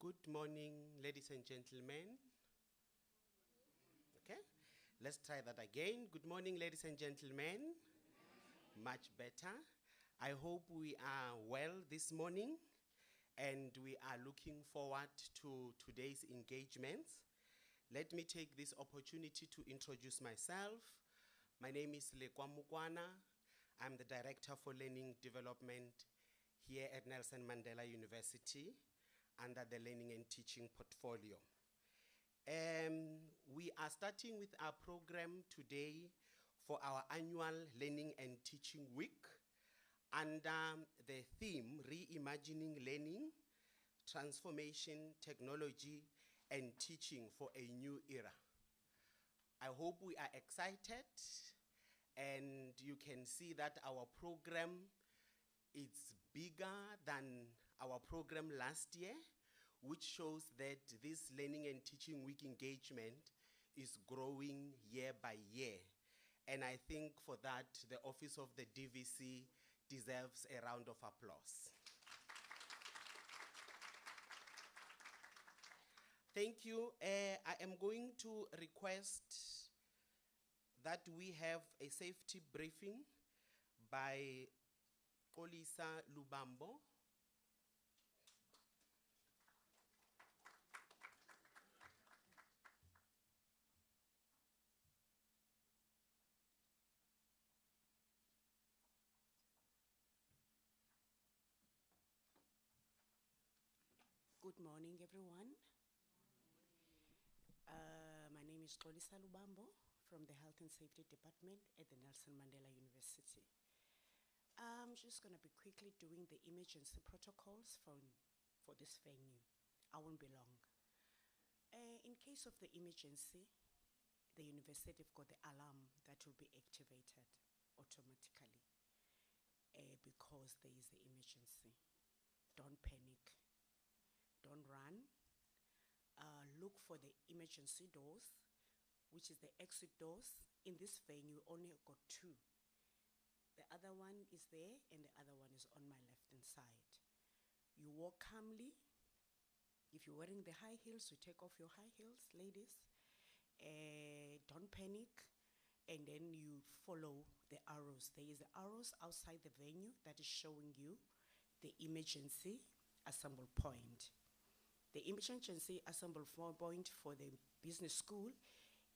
Good morning, ladies and gentlemen. Okay, let's try that again. Good morning, ladies and gentlemen. Much better. I hope we are well this morning and we are looking forward to today's engagements. Let me take this opportunity to introduce myself. My name is Lekwa Mukwana. I'm the Director for Learning Development here at Nelson Mandela University under the Learning and Teaching portfolio. We are starting with our program today for our annual Learning and Teaching Week under the theme Reimagining Learning, Transformation, Technology, and Teaching for a New Era. I hope we are excited, and you can see that our program is bigger than our program last year, which shows that this Learning and Teaching Week engagement is growing year by year. And I think for that, the Office of the DVC deserves a round of applause. Thank you. I am going to request that we have a safety briefing by Kolisa Lubambo. Good morning, everyone. My name is Kolisa Lubambo from the Health and Safety Department at the Nelson Mandela University. I'm just going to be quickly doing the emergency protocols for this venue. I won't be long. In case of the emergency, the university have got the alarm that will be activated automatically because there is the emergency. Don't panic. Don't run. Look for the emergency doors, which is the exit doors. In this venue, only got two. The other one is there, and the other one is on my left-hand side. You walk calmly. If you're wearing the high heels, you take off your high heels, ladies. Don't panic. And then you follow the arrows. There is the arrows outside the venue that is showing you the emergency assembly point. The emergency assembly point for the business school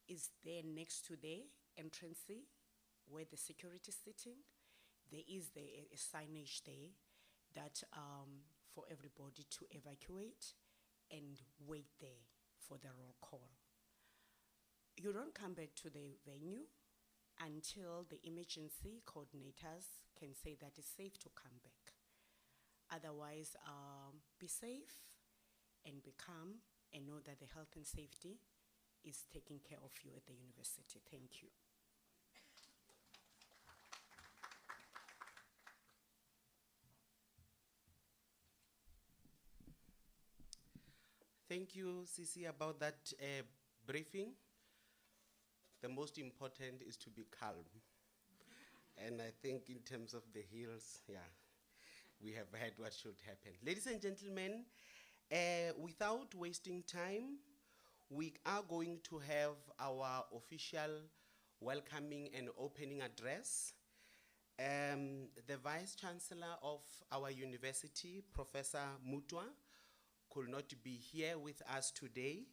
is there next to the entrance where the security is sitting. There is a signage there that for everybody to evacuate and wait there for the roll call. You don't come back to the venue until the emergency coordinators can say that it's safe to come back. Otherwise, be safe and be calm and know that the health and safety is taking care of you at the university. Thank you. Thank you, Sisi, about that briefing. The most important is to be calm. And I think in terms of the hills, yeah, we have had what should happen. Ladies and gentlemen, without wasting time, we are going to have our official welcoming and opening address. The Vice Chancellor of our university, Professor Mutwa, could not be here with us today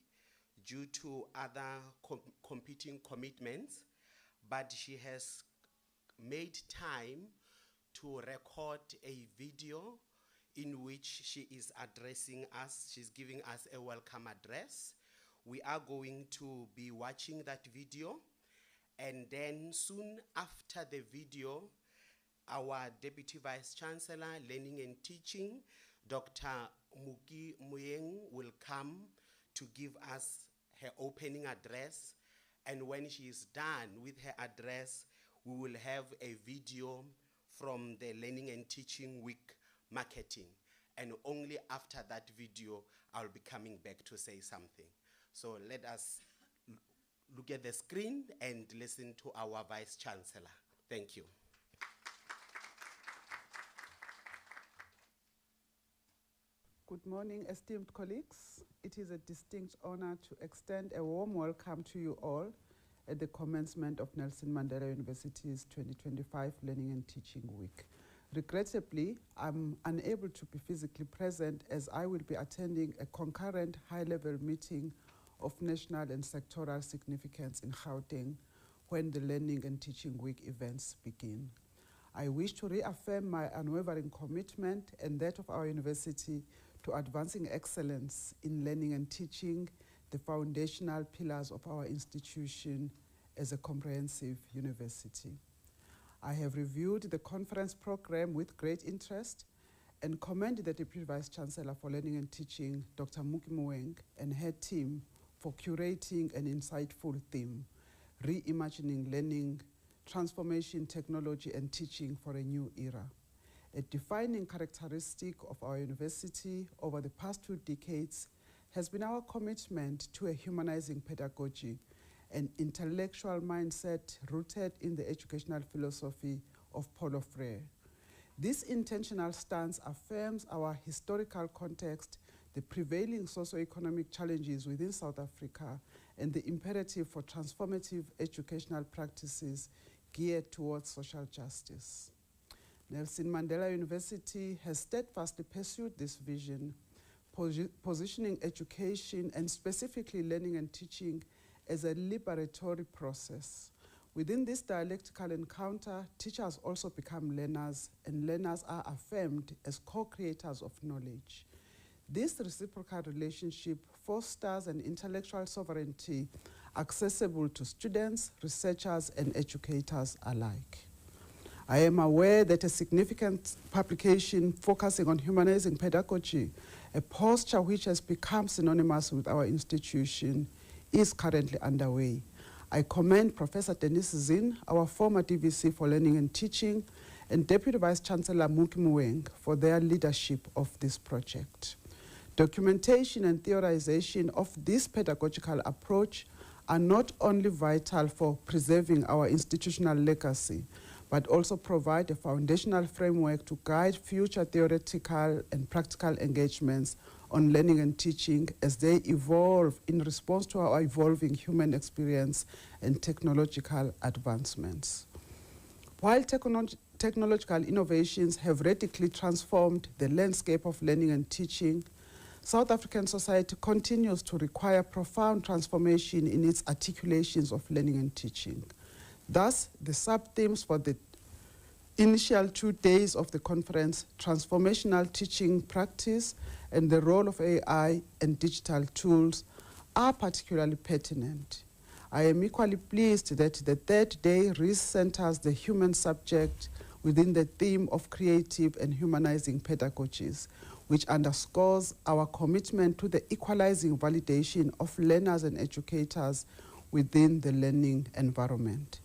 due to other competing commitments, but she has made time to record a video in which she is addressing us. She's giving us a welcome address. We are going to be watching that video, and then soon after the video, our Deputy Vice Chancellor, Learning and Teaching, Dr. Muki Muyeng, will come to give us her opening address, and when she is done with her address, we will have a video from the Learning and Teaching Week marketing, and only after that video I'll be coming back to say something. So let us look at the screen and listen to our Vice Chancellor. Thank you. Good morning, esteemed colleagues. It is a distinct honor to extend a warm welcome to you all at the commencement of Nelson Mandela University's 2025 Learning and Teaching Week. Regrettably, I'm unable to be physically present as I will be attending a concurrent high-level meeting of national and sectoral significance in Gauteng when the Learning and Teaching Week events begin. I wish to reaffirm my unwavering commitment and that of our university to advancing excellence in learning and teaching, the foundational pillars of our institution as a comprehensive university. I have reviewed the conference program with great interest and commend the Deputy Vice Chancellor for Learning and Teaching, Dr. Muki Mueng, and her team for curating an insightful theme, reimagining learning, transformation, technology, and teaching for a new era. A defining characteristic of our university over the past 2 decades has been our commitment to a humanizing pedagogy, an intellectual mindset rooted in the educational philosophy of Paulo Freire. This intentional stance affirms our historical context, the prevailing socio-economic challenges within South Africa, and the imperative for transformative educational practices geared towards social justice. Nelson Mandela University has steadfastly pursued this vision, positioning education and specifically learning and teaching as a liberatory process. Within this dialectical encounter, teachers also become learners, and learners are affirmed as co-creators of knowledge. This reciprocal relationship fosters an intellectual sovereignty accessible to students, researchers, and educators alike. I am aware that a significant publication focusing on humanizing pedagogy, a posture which has become synonymous with our institution, is currently underway. I commend Professor Dennis Zinn, our former DVC for Learning and Teaching, and Deputy Vice Chancellor Muki Mueng for their leadership of this project. Documentation and theorization of this pedagogical approach are not only vital for preserving our institutional legacy, but also provide a foundational framework to guide future theoretical and practical engagements on learning and teaching as they evolve in response to our evolving human experience and technological advancements. While technological innovations have radically transformed the landscape of learning and teaching, South African society continues to require profound transformation in its articulations of learning and teaching. Thus, the sub-themes for the initial 2 days of the conference, transformational teaching practice and the role of AI and digital tools, are particularly pertinent. I am equally pleased that the 3rd day recenters the human subject within the theme of creative and humanizing pedagogies, which underscores our commitment to the equalizing validation of learners and educators within the learning environment.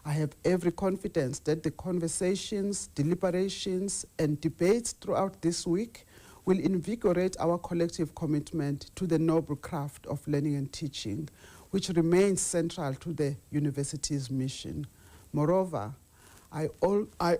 I have every confidence that the conversations, deliberations, and debates throughout this week will invigorate our collective commitment to the noble craft of learning and teaching, which remains central to the university's mission. Moreover, I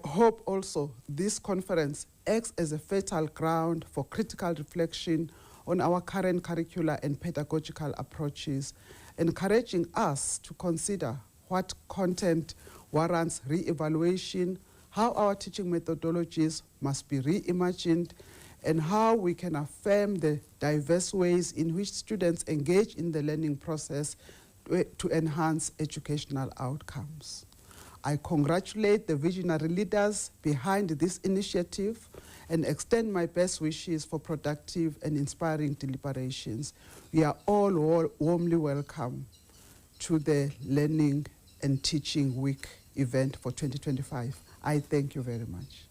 hope also this conference acts as a fertile ground for critical reflection on our current curricular and pedagogical approaches, encouraging us to consider what content warrants re-evaluation, how our teaching methodologies must be reimagined, and how we can affirm the diverse ways in which students engage in the learning process to enhance educational outcomes. I congratulate the visionary leaders behind this initiative and extend my best wishes for productive and inspiring deliberations. We are all warmly welcome to the Learning and Teaching Week event for 2025. I thank you very much.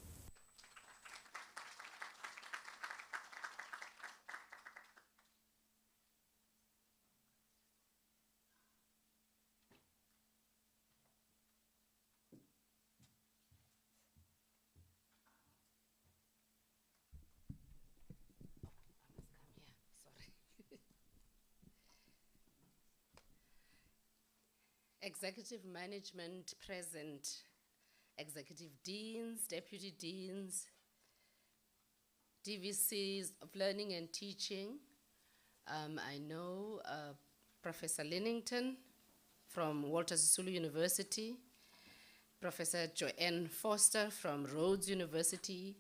Executive management present, executive deans, deputy deans, DVCs of Learning and Teaching. I know Professor Linnington from Walter Sisulu University, Professor Joanne Foster from Rhodes University,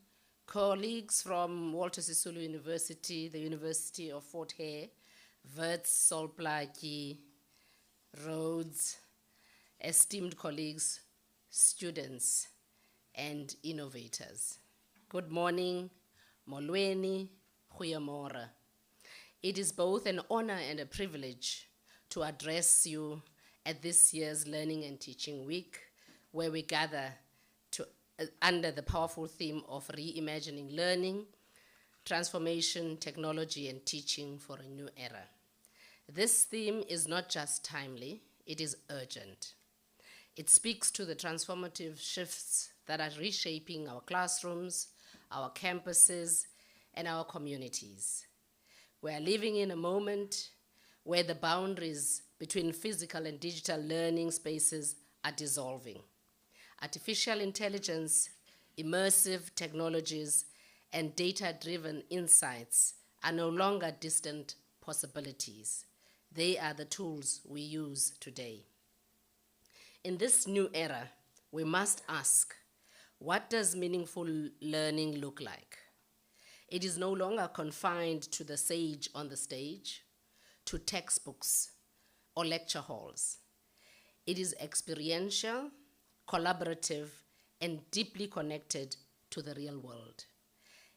colleagues from Walter Sisulu University, the University of Fort Hare, Wits, Solplaki, Rhodes, esteemed colleagues, students, and innovators. Good morning, molweni, goeiemorgen. It is both an honor and a privilege to address you at this year's Learning and Teaching Week, where we gather under the powerful theme of reimagining learning, transformation, technology, and teaching for a new era. This theme is not just timely, it is urgent. It speaks to the transformative shifts that are reshaping our classrooms, our campuses, and our communities. We are living in a moment where the boundaries between physical and digital learning spaces are dissolving. Artificial intelligence, immersive technologies, and data-driven insights are no longer distant possibilities. They are the tools we use today. In this new era, we must ask, what does meaningful learning look like? It is no longer confined to the sage on the stage, to textbooks or lecture halls. It is experiential, collaborative, and deeply connected to the real world.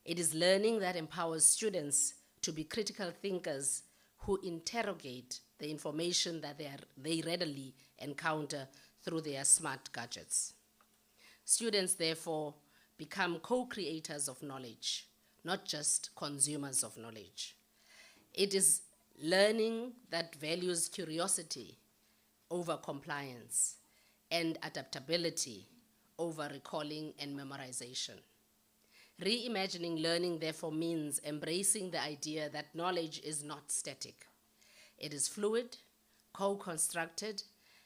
It is learning that empowers students to be critical thinkers who interrogate the information that they readily encounter through their smart gadgets. Students, therefore, become co-creators of knowledge, not just consumers of knowledge. It is learning that values curiosity over compliance and adaptability over recalling and memorization. Reimagining learning, therefore, means embracing the idea that knowledge is not static. It is fluid, co-constructed,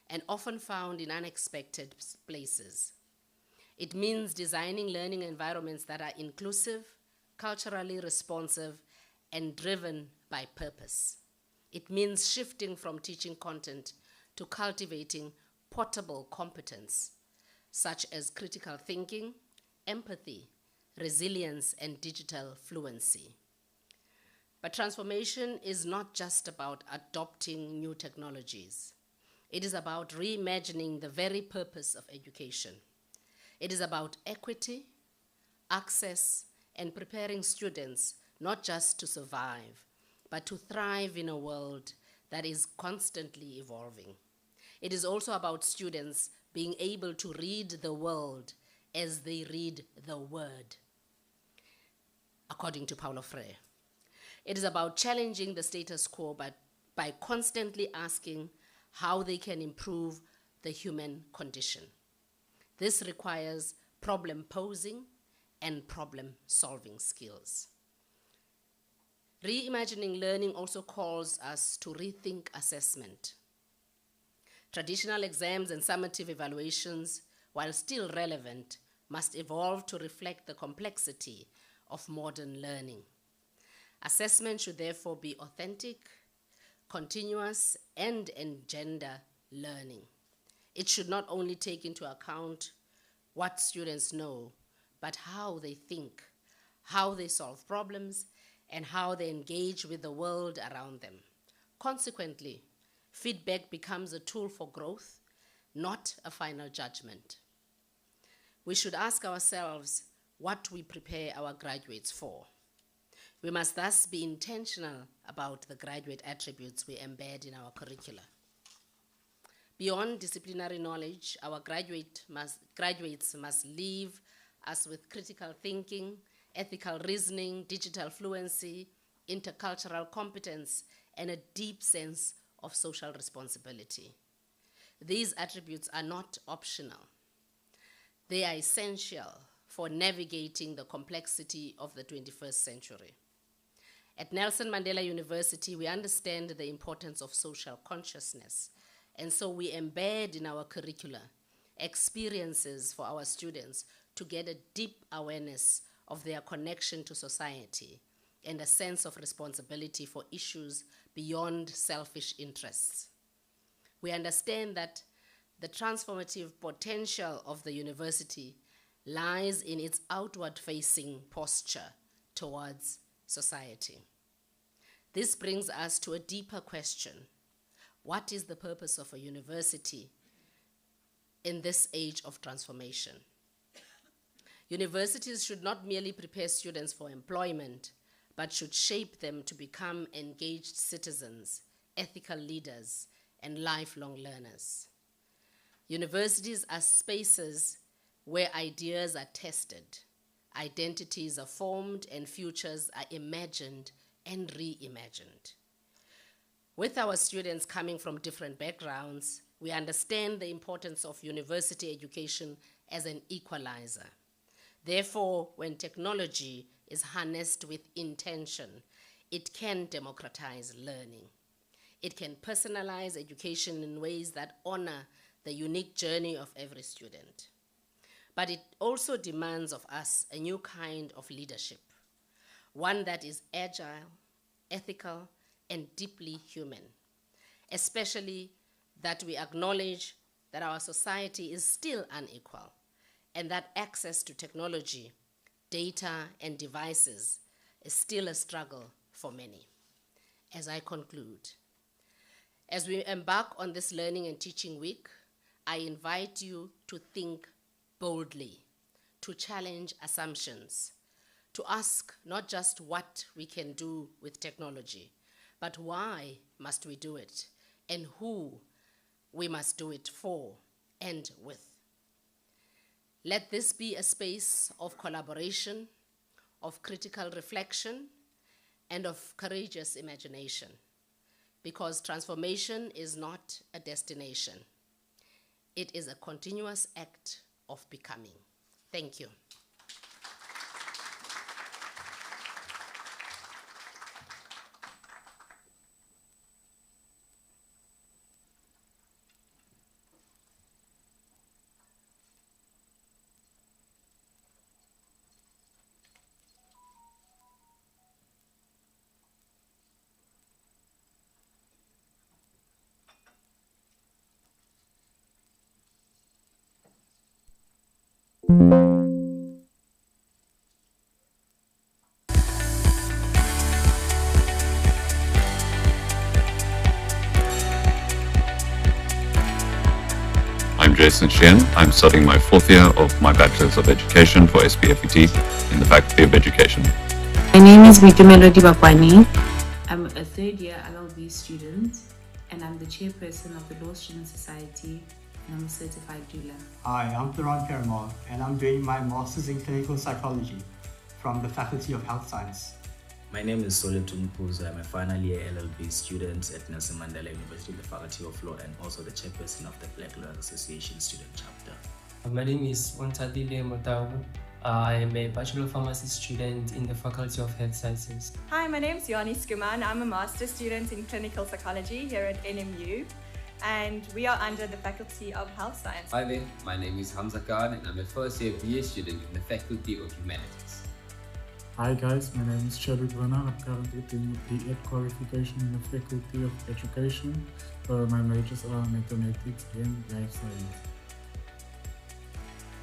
and often found in unexpected places. It means designing learning environments that are inclusive, culturally responsive, and driven by purpose. It means shifting from teaching content to cultivating portable competence, such as critical thinking, empathy, resilience, and digital fluency. But transformation is not just about adopting new technologies. It is about reimagining the very purpose of education. It is about equity, access, and preparing students not just to survive, but to thrive in a world that is constantly evolving. It is also about students being able to read the world as they read the word, according to Paulo Freire. It is about challenging the status quo by constantly asking how they can improve the human condition. This requires problem posing and problem solving skills. Reimagining learning also calls us to rethink assessment. Traditional exams and summative evaluations, while still relevant, must evolve to reflect the complexity of modern learning. Assessment should therefore be authentic, continuous, and engender learning. It should not only take into account what students know, but how they think, how they solve problems, and how they engage with the world around them. Consequently, feedback becomes a tool for growth, not a final judgment. We should ask ourselves what we prepare our graduates for. We must thus be intentional about the graduate attributes we embed in our curricula. Beyond disciplinary knowledge, our graduates must leave us with critical thinking, ethical reasoning, digital fluency, intercultural competence, and a deep sense of social responsibility. These attributes are not optional. They are essential for navigating the complexity of the 21st century. At Nelson Mandela University, we understand the importance of social consciousness, and so we embed in our curricula experiences for our students to get a deep awareness of their connection to society and a sense of responsibility for issues beyond selfish interests. We understand that the transformative potential of the university lies in its outward-facing posture towards society. This brings us to a deeper question. What is the purpose of a university in this age of transformation? Universities should not merely prepare students for employment, but should shape them to become engaged citizens, ethical leaders, and lifelong learners. Universities are spaces where ideas are tested, identities are formed, and futures are imagined and reimagined. With our students coming from different backgrounds, we understand the importance of university education as an equalizer. Therefore, when technology is harnessed with intention, it can democratize learning. It can personalize education in ways that honor the unique journey of every student. But it also demands of us a new kind of leadership, one that is agile, ethical, and deeply human, especially that we acknowledge that our society is still unequal and that access to technology, data, and devices is still a struggle for many. As I conclude, as we embark on this Learning and Teaching Week, I invite you to think boldly, to challenge assumptions, to ask not just what we can do with technology, but why must we do it, and who we must do it for and with. Let this be a space of collaboration, of critical reflection, and of courageous imagination, because transformation is not a destination. It is a continuous act of becoming. Thank you. I'm Jason Sheehan. I'm studying my 4th year of my Bachelor's of Education for SPFET in the Faculty of Education. My name is Vita Melody Bakwani. I'm a 3rd year LLB student and I'm the chairperson of the Law Student Society and I'm a certified doula. Hi, I'm Theron Paramal and I'm doing my Masters in Clinical Psychology from the Faculty of Health Science. My name is Soleto Mpuzo. I'm a final year LLB student at Nelson Mandela University, the Faculty of Law, and also the chairperson of the Black Lawyers Association student chapter. My name is Ontadile Motau. I am a Bachelor of Pharmacy student in the Faculty of Health Sciences. Hi, my name is Yoni Skuman. I'm a master's student in Clinical Psychology here at NMU, and we are under the Faculty of Health Science. Hi there, my name is Hamza Khan and I'm a first year BA student in the Faculty of Humanities. Hi guys, my name is Chadwick Werner. I'm currently doing a B.Ed qualification in the Faculty of Education. My majors are mathematics and life science.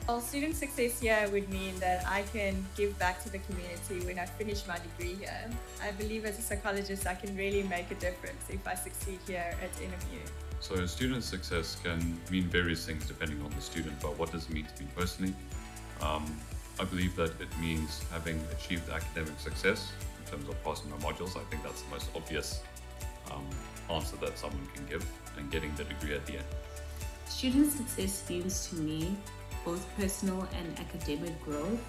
Well, student success here would mean that I can give back to the community when I finish my degree here. I believe as a psychologist I can really make a difference if I succeed here at NMU. So student success can mean various things depending on the student, but what does it mean to me personally? I believe that it means having achieved academic success in terms of passing my modules. I think that's the most obvious answer that someone can give, and getting the degree at the end. Student success means to me both personal and academic growth.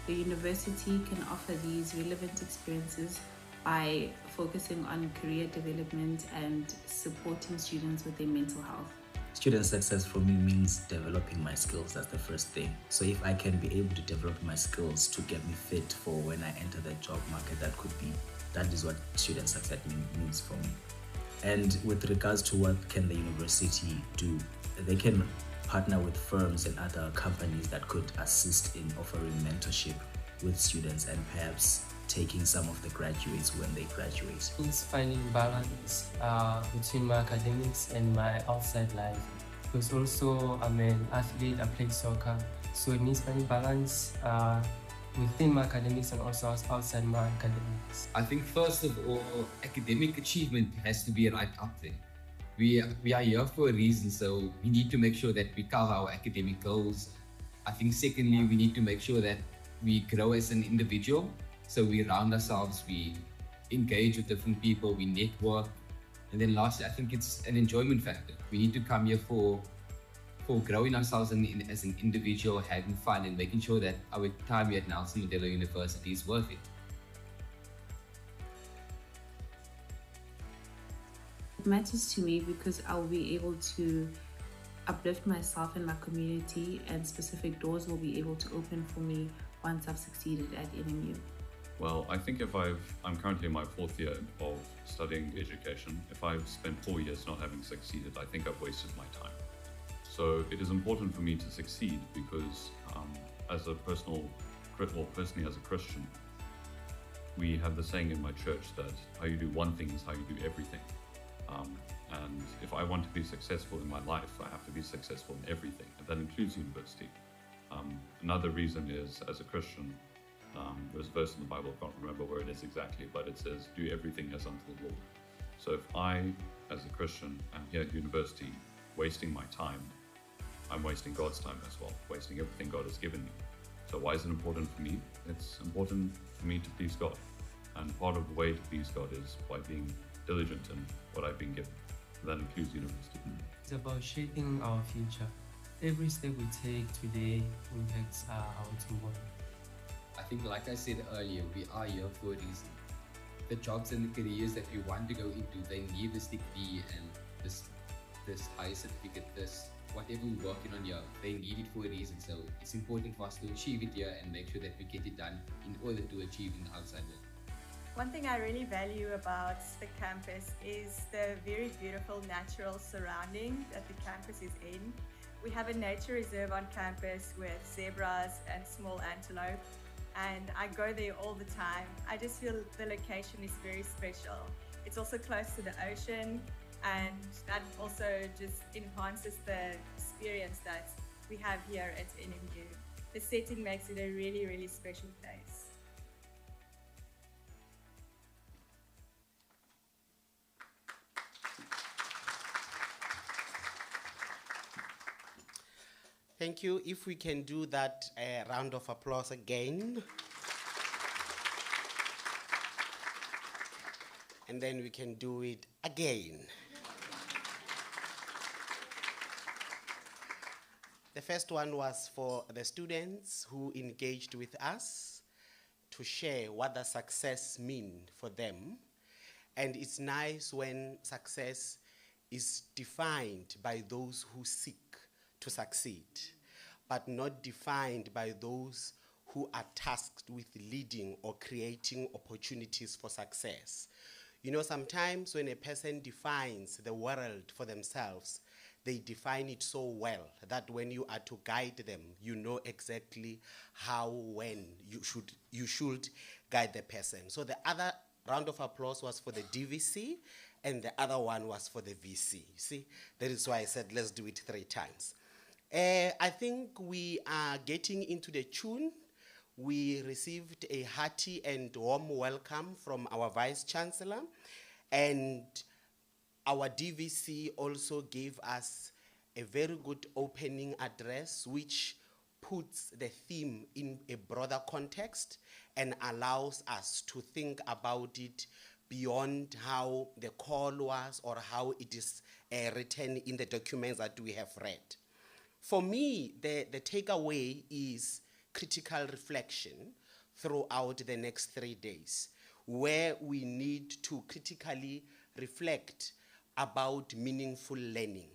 The university can offer these relevant experiences by focusing on career development and supporting students with their mental health. Student success for me means developing my skills. That's the first thing. So if I can be able to develop my skills to get me fit for when I enter the job market, that is what student success means for me. And with regards to what can the university do, they can partner with firms and other companies that could assist in offering mentorship with students and perhaps taking some of the graduates when they graduate? It's finding balance between my academics and my outside life. Because also I'm an athlete, I play soccer. So it means finding balance within my academics and also outside my academics. I think first of all, academic achievement has to be right up there. We are here for a reason, so we need to make sure that we cover our academic goals. I think secondly, we need to make sure that we grow as an individual. So we round ourselves, we engage with different people, we network. And then lastly, I think it's an enjoyment factor. We need to come here for growing ourselves as an individual, having fun, and making sure that our time here at Nelson Mandela University is worth it. It matters to me because I'll be able to uplift myself and my community, and specific doors will be able to open for me once I've succeeded at NMU. Well, I think I'm currently in my 4th year of studying education. If I've spent 4 years not having succeeded, I think I've wasted my time. So it is important for me to succeed because personally as a Christian, we have the saying in my church that how you do one thing is how you do everything. And if I want to be successful in my life, I have to be successful in everything, and that includes university. Another reason is, as a Christian, there's a verse in the Bible, I can't remember where it is exactly, but it says, do everything as unto the Lord. So if I, as a Christian, am here at university wasting my time, I'm wasting God's time as well, wasting everything God has given me. So why is it important for me? It's important for me to please God. And part of the way to please God is by being diligent in what I've been given. That includes university. It's about shaping our future. Every step we take today impacts our tomorrow. I think, like I said earlier, we are here for a reason. The jobs and the careers that we want to go into, they need this degree and this high certificate, whatever we're working on here, they need it for a reason. So it's important for us to achieve it here and make sure that we get it done in order to achieve in the outside world. One thing I really value about the campus is the very beautiful natural surrounding that the campus is in. We have a nature reserve on campus with zebras and small antelope, and I go there all the time. I just feel the location is very special. It's also close to the ocean, and that also just enhances the experience that we have here at NMU. The setting makes it a really, really special place. Thank you. If we can do that round of applause again. And then we can do it again. The first one was for the students who engaged with us to share what does success mean for them. And it's nice when success is defined by those who seek to succeed, but not defined by those who are tasked with leading or creating opportunities for success. You know, sometimes when a person defines the world for themselves, they define it so well that when you are to guide them, you know exactly how, when you should guide the person. So the other round of applause was for the DVC, and the other one was for the VC. You see, that is why I said let's do it 3 times. I think we are getting into the tune. We received a hearty and warm welcome from our Vice Chancellor, and our DVC also gave us a very good opening address which puts the theme in a broader context and allows us to think about it beyond how the call was or how it is written in the documents that we have read. For me, the takeaway is critical reflection throughout the next 3 days, where we need to critically reflect about meaningful learning.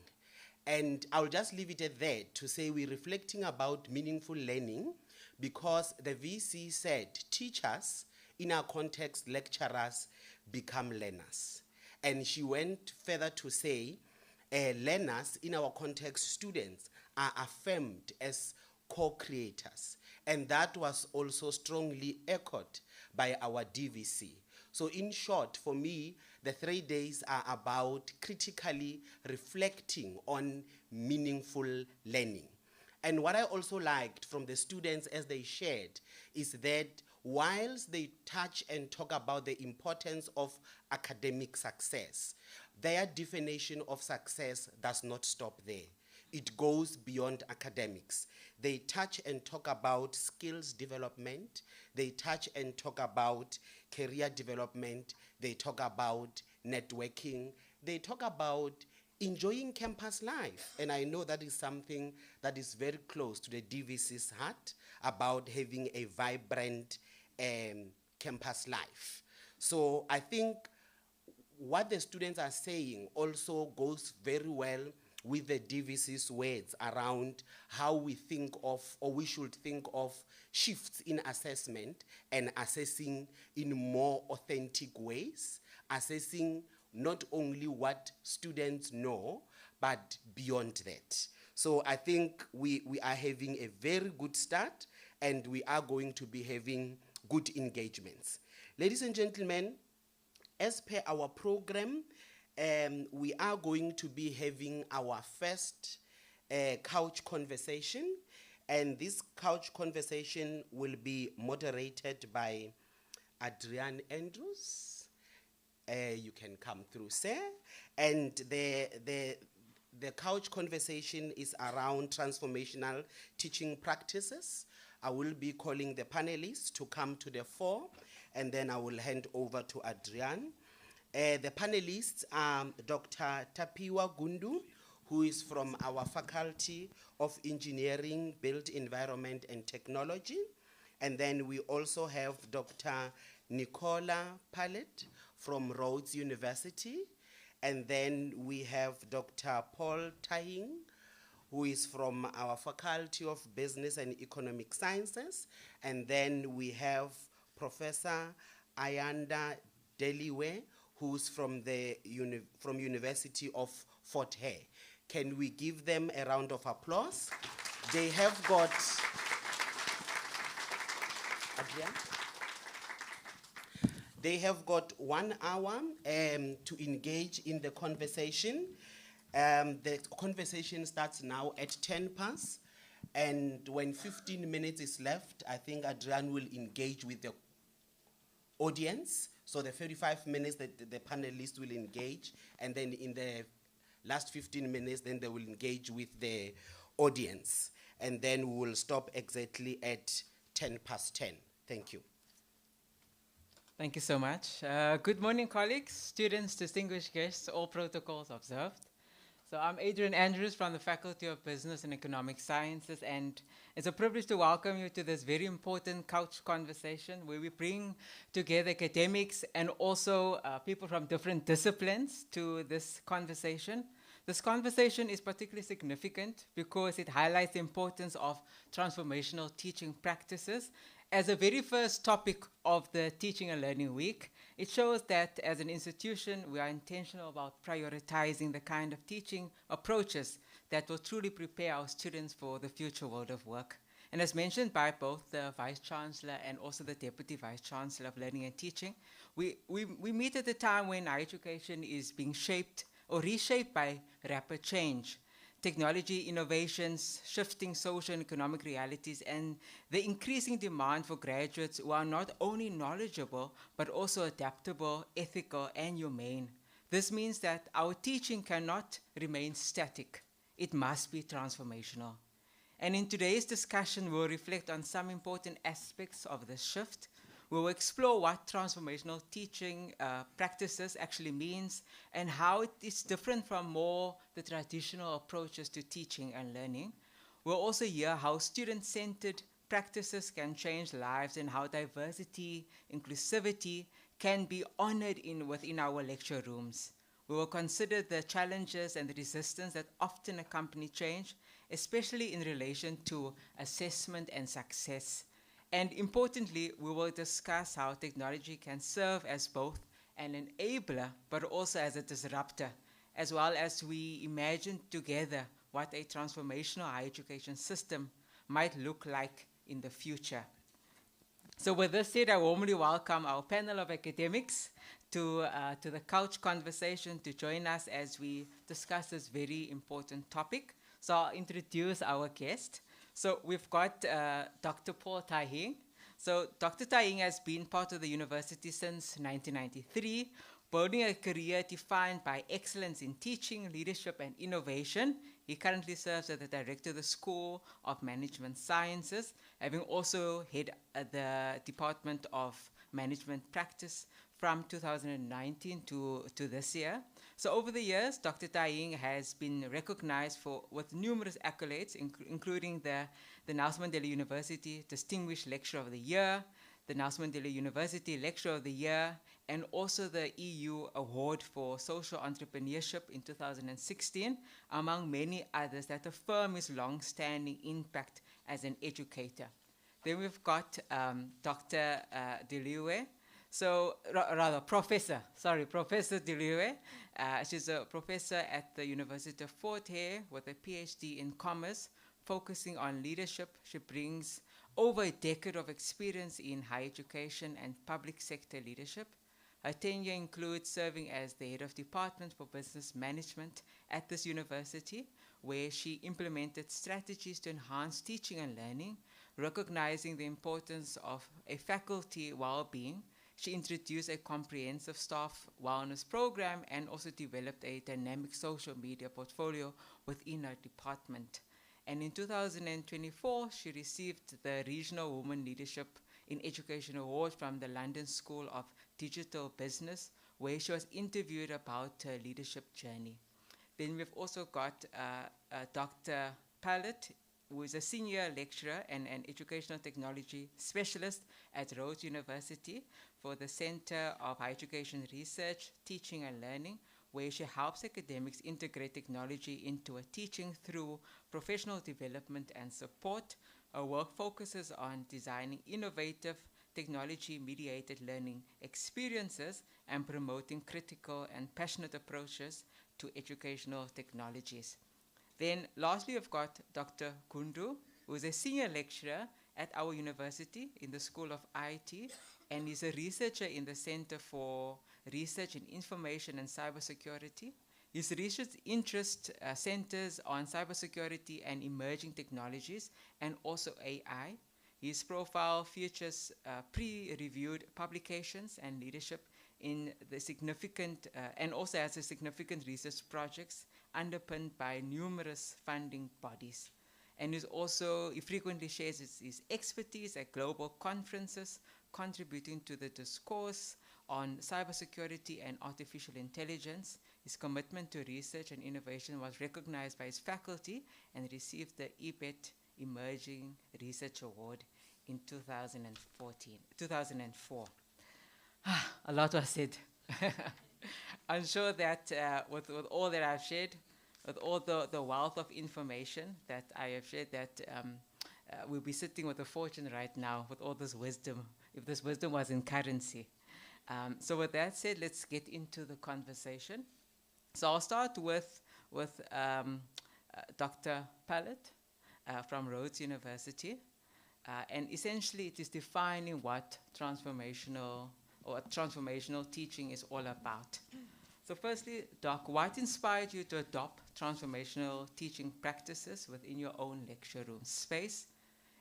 And I'll just leave it at that to say we're reflecting about meaningful learning because the VC said teachers, in our context, lecturers, become learners. And she went further to say learners, in our context, students, are affirmed as co-creators. And that was also strongly echoed by our DVC. So in short, for me, the 3 days are about critically reflecting on meaningful learning. And what I also liked from the students as they shared is that whilst they touch and talk about the importance of academic success, their definition of success does not stop there. It goes beyond academics. They touch and talk about skills development. They touch and talk about career development. They talk about networking. They talk about enjoying campus life. And I know that is something that is very close to the DVC's heart, about having a vibrant campus life. So I think what the students are saying also goes very well with the DVC's words around how we think of, or we should think of, shifts in assessment and assessing in more authentic ways, assessing not only what students know, but beyond that. So I think we are having a very good start, and we are going to be having good engagements. Ladies and gentlemen, as per our program, we are going to be having our first couch conversation, and this couch conversation will be moderated by Adrian Andrews. You can come through, sir. And the couch conversation is around transformational teaching practices. I will be calling the panelists to come to the fore, and then I will hand over to Adrian. The panelists are Dr. Tapiwa Gundu, who is from our Faculty of Engineering, Built Environment and Technology. And then we also have Dr. Nicola Pallet from Rhodes University. And then we have Dr. Paul Tahing, who is from our Faculty of Business and Economic Sciences. And then we have Professor Ayanda Deliwe, who's from the University of Fort Hare. Can we give them a round of applause? They have got, Adrian? They have got 1 hour to engage in the conversation. The conversation starts now at 10 past, and when 15 minutes is left, I think Adrian will engage with the audience. So the 35 minutes that the panelists will engage, and then in the last 15 minutes, then they will engage with the audience. And then we will stop exactly at 10 past 10. Thank you. Thank you so much. Good morning, colleagues, students, distinguished guests, all protocols observed. So I'm Adrian Andrews from the Faculty of Business and Economic Sciences, and it's a privilege to welcome you to this very important couch conversation where we bring together academics and also people from different disciplines to this conversation. This conversation is particularly significant because it highlights the importance of transformational teaching practices. As a very first topic of the Teaching and Learning Week, it shows that as an institution, we are intentional about prioritizing the kind of teaching approaches that will truly prepare our students for the future world of work. And as mentioned by both the Vice Chancellor and also the Deputy Vice Chancellor of Learning and Teaching, we meet at a time when higher education is being shaped or reshaped by rapid change. Technology innovations, shifting social and economic realities, and the increasing demand for graduates who are not only knowledgeable, but also adaptable, ethical, and humane. This means that our teaching cannot remain static. It must be transformational. And in today's discussion, we'll reflect on some important aspects of this shift. We will explore what transformational teaching practices actually means and how it is different from more the traditional approaches to teaching and learning. We'll also hear how student-centered practices can change lives and how diversity, inclusivity can be honored within our lecture rooms. We will consider the challenges and the resistance that often accompany change, especially in relation to assessment and success. And importantly, we will discuss how technology can serve as both an enabler, but also as a disruptor, as well as we imagine together what a transformational higher education system might look like in the future. So with this said, I warmly welcome our panel of academics to the couch conversation to join us as we discuss this very important topic. So I'll introduce our guest. So we've got Dr. Paul Tahing. So Dr. Tahing has been part of the university since 1993, building a career defined by excellence in teaching, leadership, and innovation. He currently serves as the director of the School of Management Sciences, having also head the Department of Management Practice from 2019 to this year. So over the years, Dr. Tahing has been recognized with numerous accolades, including the Nelson Mandela University Distinguished Lecturer of the Year, the Nelson Mandela University Lecturer of the Year, and also the EU Award for Social Entrepreneurship in 2016, among many others that affirm his long-standing impact as an educator. Then we've got Dr. Deliwe. So, Professor Deliwe. She's a professor at the University of Fort Hare with a PhD in commerce, focusing on leadership. She brings over a decade of experience in higher education and public sector leadership. Her tenure includes serving as the head of Department for Business Management at this university, where she implemented strategies to enhance teaching and learning, recognizing the importance of a faculty well-being. She introduced a comprehensive staff wellness program and also developed a dynamic social media portfolio within her department. And in 2024, she received the Regional Women Leadership in Education Award from the London School of Digital Business, where she was interviewed about her leadership journey. Then we've also got Dr. Pallet, who is a senior lecturer and an educational technology specialist at Rhodes University for the Center of Higher Education Research, Teaching and Learning, where she helps academics integrate technology into a teaching through professional development and support. Her work focuses on designing innovative technology-mediated learning experiences and promoting critical and passionate approaches to educational technologies. Then lastly, we've got Dr. Kundu, who is a senior lecturer at our university in the School of IT, and is a researcher in the Center for Research in Information and Cybersecurity. His research interest centers on cybersecurity and emerging technologies, and also AI. His profile features pre-reviewed publications and leadership in the significant, and also has a significant research projects underpinned by numerous funding bodies. And he frequently shares his expertise at global conferences, contributing to the discourse on cybersecurity and artificial intelligence. His commitment to research and innovation was recognized by his faculty and received the EBET Emerging Research Award in 2004. A lot was said. I'm sure that with all that I've shared, with all the wealth of information that I have shared, that we'll be sitting with a fortune right now with all this wisdom, if this wisdom was in currency. So with that said, let's get into the conversation. So I'll start with Dr. Pallet from Rhodes University. And essentially, it is defining what transformational teaching is all about. So firstly, Doc, what inspired you to adopt transformational teaching practices within your own lecture room space?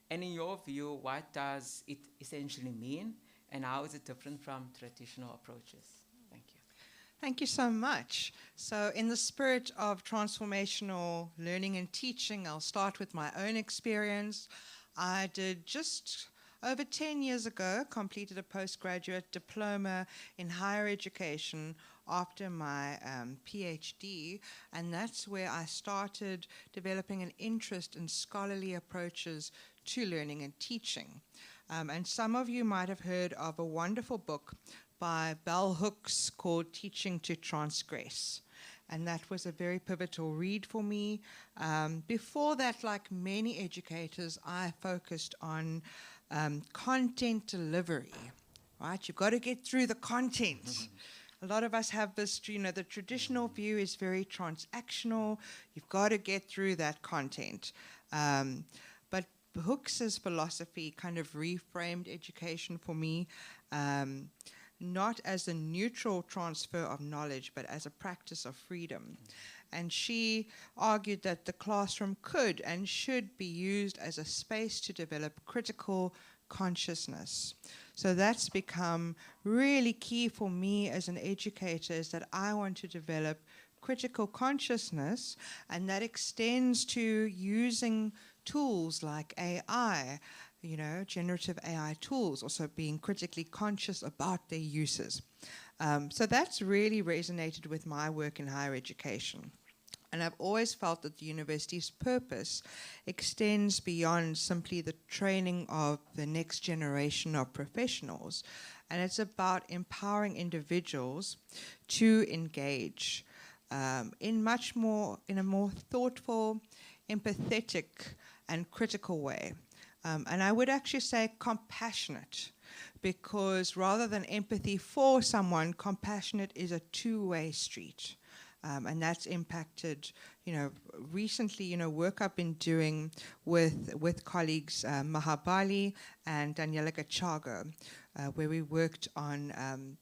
And in your view, what does it essentially mean, and how is it different from traditional approaches? Thank you. Thank you so much. So in the spirit of transformational learning and teaching, I'll start with my own experience. I did just over 10 years ago, completed a postgraduate diploma in higher education after my PhD, and that's where I started developing an interest in scholarly approaches to learning and teaching. And some of you might have heard of a wonderful book by Bell Hooks called Teaching to Transgress. And that was a very pivotal read for me. Before that, like many educators, I focused on content delivery, right? You've got to get through the content. A lot of us have this, the traditional view is very transactional. You've got to get through that content. But Hooks's philosophy kind of reframed education for me, not as a neutral transfer of knowledge, but as a practice of freedom. And she argued that the classroom could and should be used as a space to develop critical consciousness. So that's become really key for me as an educator, is that I want to develop critical consciousness, and that extends to using tools like AI, generative AI tools, also being critically conscious about their uses. So that's really resonated with my work in higher education. And I've always felt that the university's purpose extends beyond simply the training of the next generation of professionals. And it's about empowering individuals to engage in a more thoughtful, empathetic, and critical way. And I would actually say compassionate, because rather than empathy for someone, compassionate is a two-way street. And that's impacted, recently, work I've been doing with colleagues Mahabali and Daniela Gachago, where we worked on,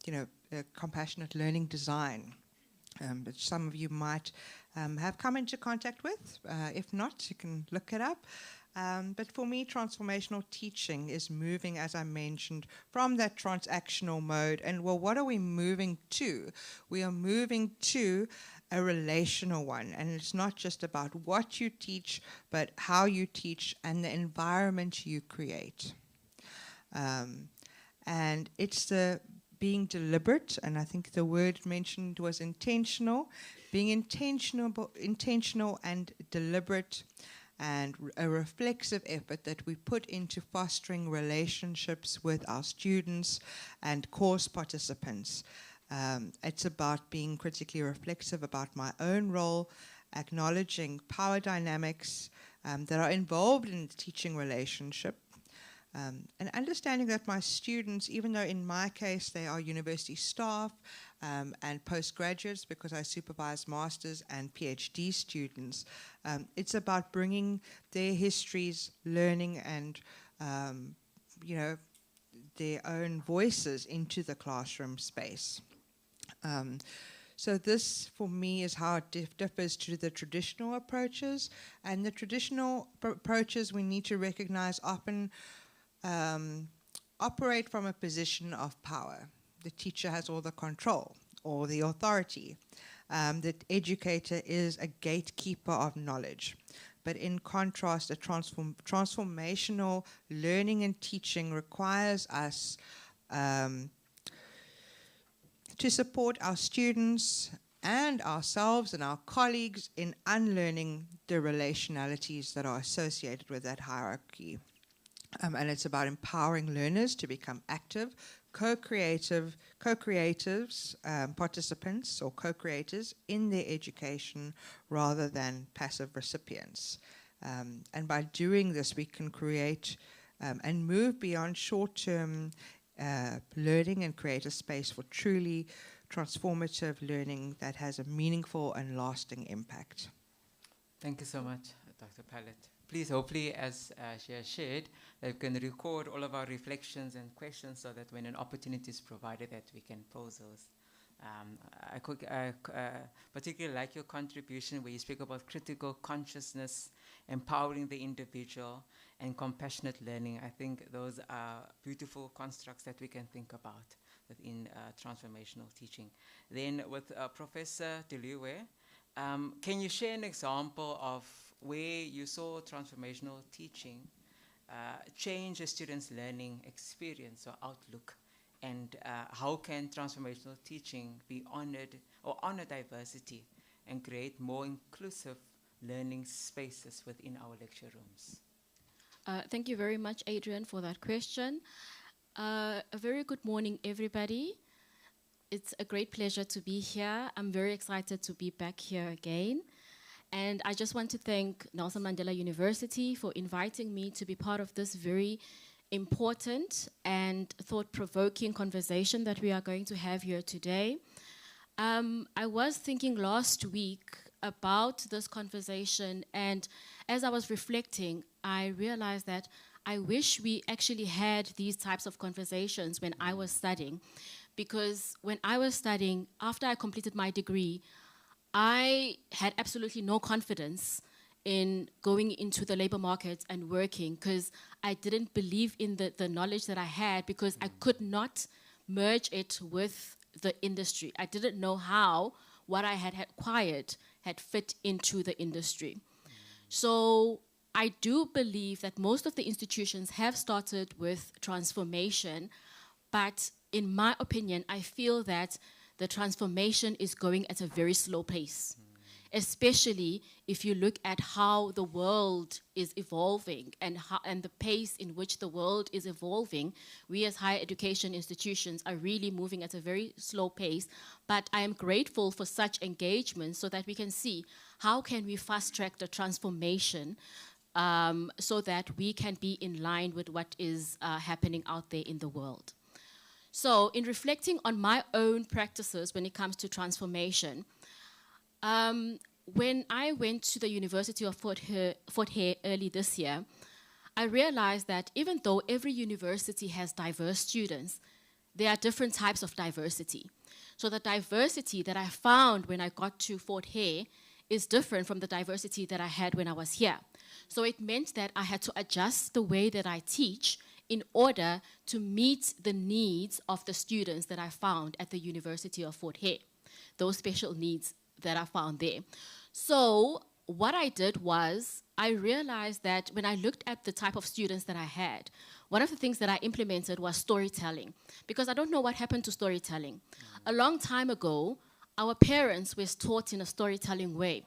compassionate learning design, which some of you might have come into contact with. If not, you can look it up. But for me, transformational teaching is moving, as I mentioned, from that transactional mode. And well, what are we moving to? We are moving to a relational one. And it's not just about what you teach, but how you teach and the environment you create. And it's the being deliberate, and I think the word mentioned was intentional, being intentional and deliberate, and a reflexive effort that we put into fostering relationships with our students and course participants. It's about being critically reflexive about my own role, acknowledging power dynamics that are involved in the teaching relationship, and understanding that my students, even though in my case they are university staff and postgraduates, because I supervise masters and PhD students, it's about bringing their histories, learning, and their own voices into the classroom space. So this, for me, is how it differs to the traditional approaches. And the traditional approaches, we need to recognize, often operate from a position of power. The teacher has all the control or the authority. The educator is a gatekeeper of knowledge. But in contrast, a transformational learning and teaching requires us to support our students and ourselves and our colleagues in unlearning the relationalities that are associated with that hierarchy. And it's about empowering learners to become active, co-creatives, participants or co-creators in their education rather than passive recipients. And by doing this, we can create and move beyond short-term learning and create a space for truly transformative learning that has a meaningful and lasting impact. Thank you so much, Dr. Pallet. Please, hopefully, as she has shared, that we can record all of our reflections and questions so that when an opportunity is provided that we can pose those. I particularly like your contribution where you speak about critical consciousness, empowering the individual, and compassionate learning. I think those are beautiful constructs that we can think about within transformational teaching. Then with Professor Deluwe, can you share an example of where you saw transformational teaching change a student's learning experience or outlook, and how can transformational teaching be honored or honor diversity and create more inclusive learning spaces within our lecture rooms? Thank you very much, Adrian, for that question. A very good morning, everybody. It's a great pleasure to be here. I'm very excited to be back here again. And I just want to thank Nelson Mandela University for inviting me to be part of this very important and thought-provoking conversation that we are going to have here today. I was thinking last week about this conversation, and as I was reflecting, I realized that I wish we actually had these types of conversations when I was studying. Because when I was studying, after I completed my degree, I had absolutely no confidence in going into the labor market and working because I didn't believe in the knowledge that I had because I could not merge it with the industry. I didn't know how what I had acquired had fit into the industry. So I do believe that most of the institutions have started with transformation, but in my opinion, I feel that the transformation is going at a very slow pace, especially if you look at how the world is evolving and the pace in which the world is evolving. We as higher education institutions are really moving at a very slow pace, but I am grateful for such engagement so that we can see how can we fast track the transformation so that we can be in line with what is happening out there in the world. So in reflecting on my own practices when it comes to transformation, when I went to the University of Fort Hare early this year, I realized that even though every university has diverse students, there are different types of diversity. So the diversity that I found when I got to Fort Hare is different from the diversity that I had when I was here. So it meant that I had to adjust the way that I teach in order to meet the needs of the students that I found at the University of Fort Hare, those special needs that I found there. So what I did was I realized that when I looked at the type of students that I had, one of the things that I implemented was storytelling, because I don't know what happened to storytelling. A long time ago, our parents were taught in a storytelling way.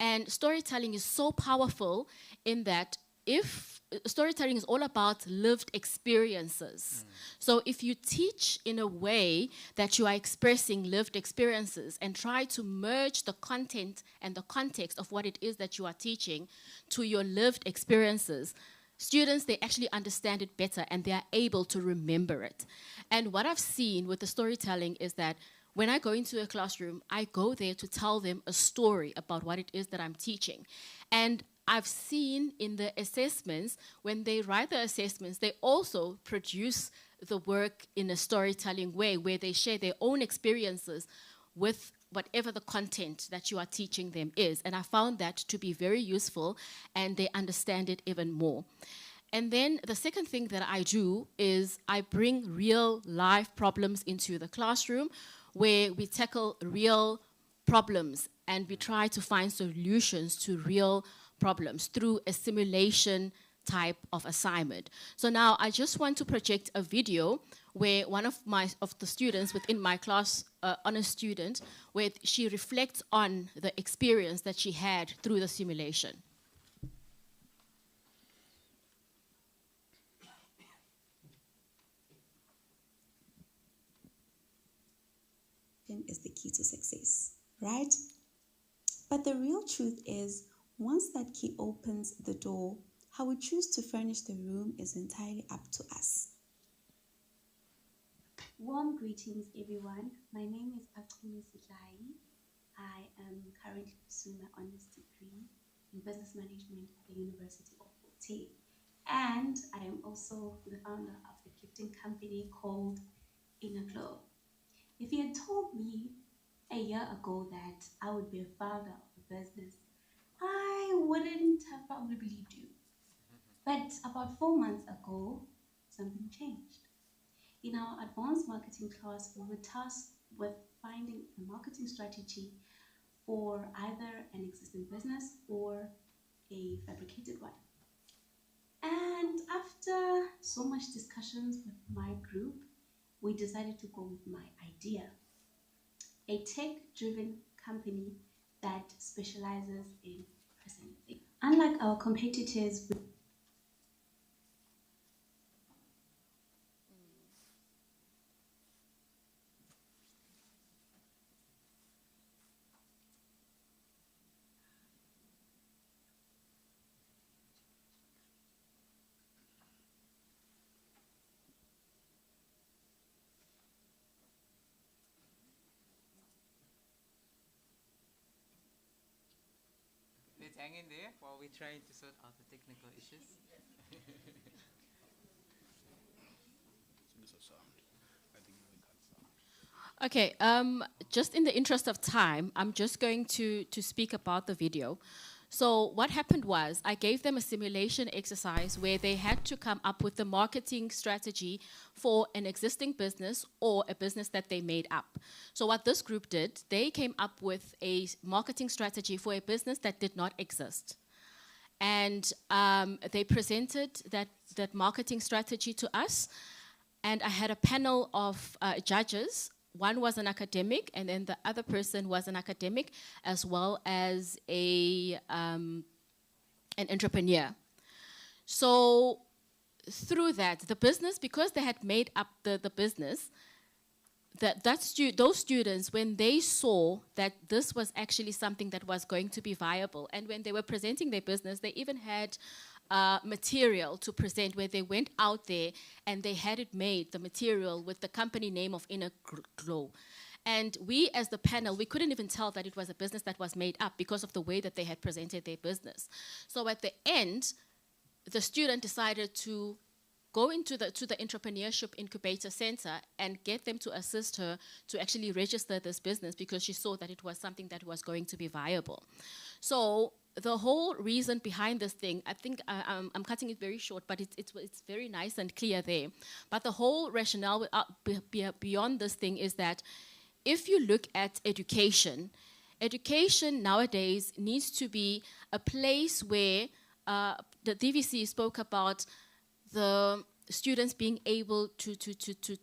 And storytelling is so powerful in that if storytelling is all about lived experiences. So if you teach in a way that you are expressing lived experiences and try to merge the content and the context of what it is that you are teaching to your lived experiences, students, they actually understand it better and they are able to remember it. And what I've seen with the storytelling is that when I go into a classroom, I go there to tell them a story about what it is that I'm teaching. And I've seen in the assessments, when they write the assessments, they also produce the work in a storytelling way where they share their own experiences with whatever the content that you are teaching them is. And I found that to be very useful and they understand it even more. And then the second thing that I do is I bring real life problems into the classroom where we tackle real problems and we try to find solutions to real problems through a simulation type of assignment. So now I just want to project a video where one of the students within my class, honor student, where she reflects on the experience that she had through the simulation. Is the key to success, right? But the real truth is, once that key opens the door, how we choose to furnish the room is entirely up to us. Warm greetings, everyone. My name is Akumi Sitlai. I am currently pursuing my honors degree in business management at the University of Fort Hare. And I am also the founder of a gifting company called Inner Glow. If you had told me a year ago that I would be a founder of a business, I wouldn't have probably believed you. But about 4 months ago, something changed. In our advanced marketing class, we were tasked with finding a marketing strategy for either an existing business or a fabricated one. And after so much discussions with my group, we decided to go with my idea. A tech-driven company that specializes in presenting. Unlike our competitors, minutes. Hang in there while we're trying to sort out the technical issues. Okay, just in the interest of time, I'm just going to speak about the video. So what happened was I gave them a simulation exercise where they had to come up with the marketing strategy for an existing business or a business that they made up. So what this group did, they came up with a marketing strategy for a business that did not exist. And they presented that marketing strategy to us. And I had a panel of judges. One was an academic, and then the other person was an academic, as well as an entrepreneur. So through that, the business, because they had made up the business, those students, when they saw that this was actually something that was going to be viable, and when they were presenting their business, they even had material to present where they went out there and they had it made, the material, with the company name of Inner Glow. And we, as the panel, we couldn't even tell that it was a business that was made up because of the way that they had presented their business. So at the end, the student decided to go into the Entrepreneurship Incubator Center and get them to assist her to actually register this business because she saw that it was something that was going to be viable. So the whole reason behind this thing, I think I'm cutting it very short, but it's very nice and clear there. But the whole rationale beyond this thing is that if you look at education, education nowadays needs to be a place where the DVC spoke about the students being able to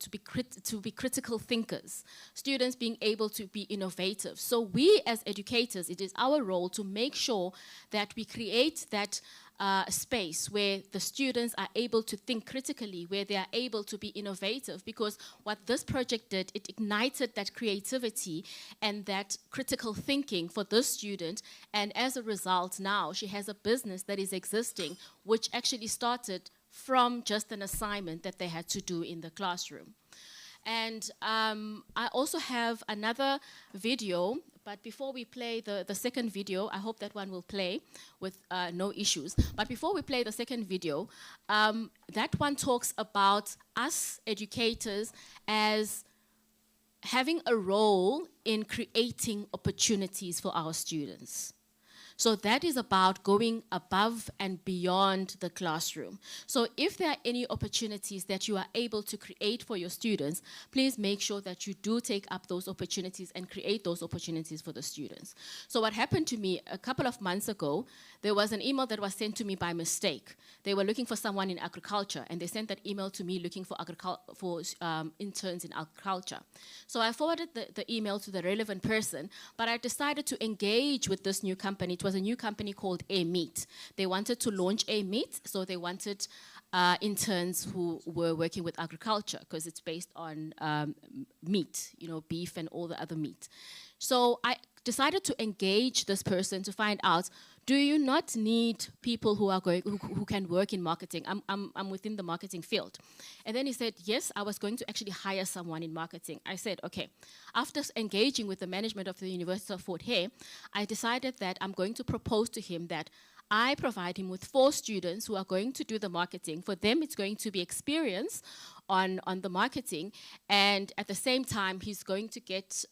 be critical thinkers, students being able to be innovative. So we as educators, it is our role to make sure that we create that space where the students are able to think critically, where they are able to be innovative, because what this project did, it ignited that creativity and that critical thinking for this student, and as a result now she has a business that is existing, which actually started from just an assignment that they had to do in the classroom. And I also have another video, but before we play the second video, I hope that one will play with no issues. But before we play the second video, that one talks about us educators as having a role in creating opportunities for our students. So that is about going above and beyond the classroom. So if there are any opportunities that you are able to create for your students, please make sure that you do take up those opportunities and create those opportunities for the students. So what happened to me a couple of months ago, there was an email that was sent to me by mistake. They were looking for someone in agriculture, and they sent that email to me looking for interns in agriculture. So I forwarded the email to the relevant person, but I decided to engage with this new company. It was a new company called A-Meat. They wanted to launch A-Meat, so they wanted interns who were working with agriculture because it's based on meat, you know, beef and all the other meat. So I decided to engage this person to find out, do you not need people who can work in marketing? I'm within the marketing field. And then he said, yes, I was going to actually hire someone in marketing. I said, okay. After engaging with the management of the University of Fort Hare, I decided that I'm going to propose to him that I provide him with 4 students who are going to do the marketing. For them, it's going to be experience on the marketing. And at the same time, he's going to get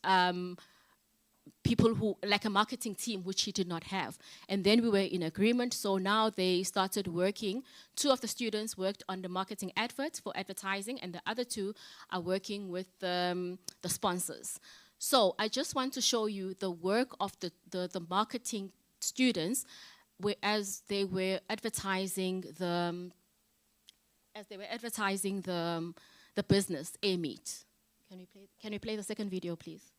people who, like a marketing team, which he did not have. And then we were in agreement, so now they started working. 2 of the students worked on the marketing adverts for advertising, and the other 2 are working with the sponsors. So I just want to show you the work of the marketing students as they were advertising the business, A-Meat. Can we play the second video, please?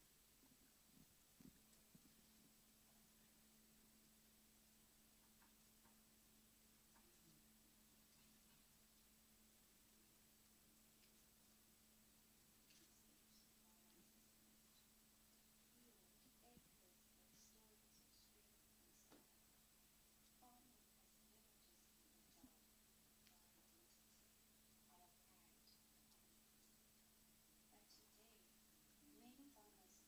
Many farmers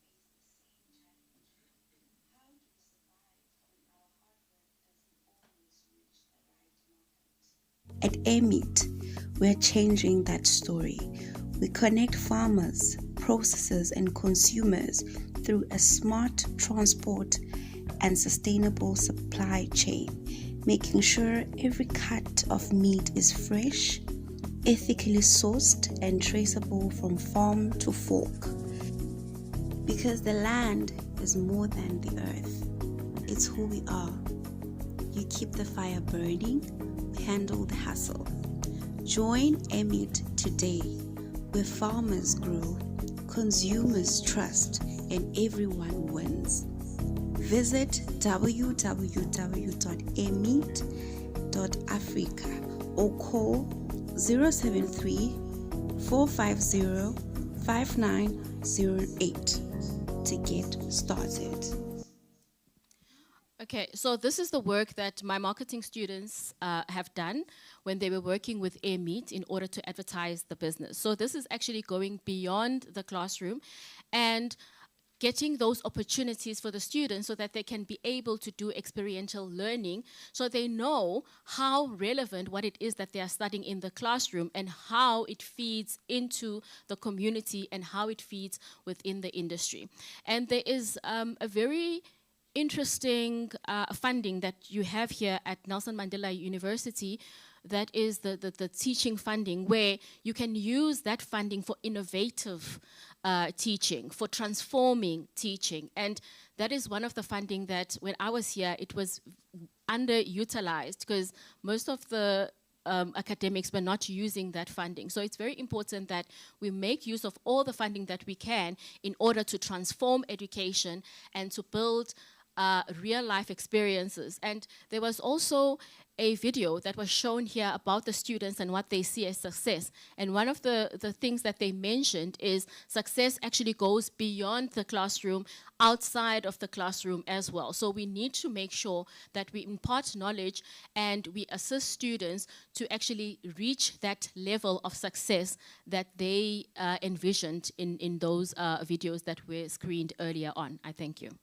At AirMeet, we're changing that story. We connect farmers, processors, and consumers through a smart transport and sustainable supply chain, making sure every cut of meat is fresh, ethically sourced, and traceable from farm to fork. Because the land is more than the earth, it's who we are. You keep the fire burning, we handle the hustle. Join AirMeet today, where farmers grow, consumers trust, and everyone wins. Visit www.airmeet.africa or call 073 450 5908 to get started. Okay, so this is the work that my marketing students have done when they were working with AirMeet in order to advertise the business. So this is actually going beyond the classroom and getting those opportunities for the students so that they can be able to do experiential learning, so they know how relevant what it is that they are studying in the classroom and how it feeds into the community and how it feeds within the industry. And there is a very interesting funding that you have here at Nelson Mandela University, that is the teaching funding, where you can use that funding for innovative teaching, for transforming teaching. And that is one of the funding that when I was here, it was underutilized because most of the academics were not using that funding. So it's very important that we make use of all the funding that we can in order to transform education and to build real life experiences. And there was also a video that was shown here about the students and what they see as success. And one of the things that they mentioned is success actually goes beyond the classroom, outside of the classroom as well. So we need to make sure that we impart knowledge and we assist students to actually reach that level of success that they envisioned in those videos that were screened earlier on. I thank you.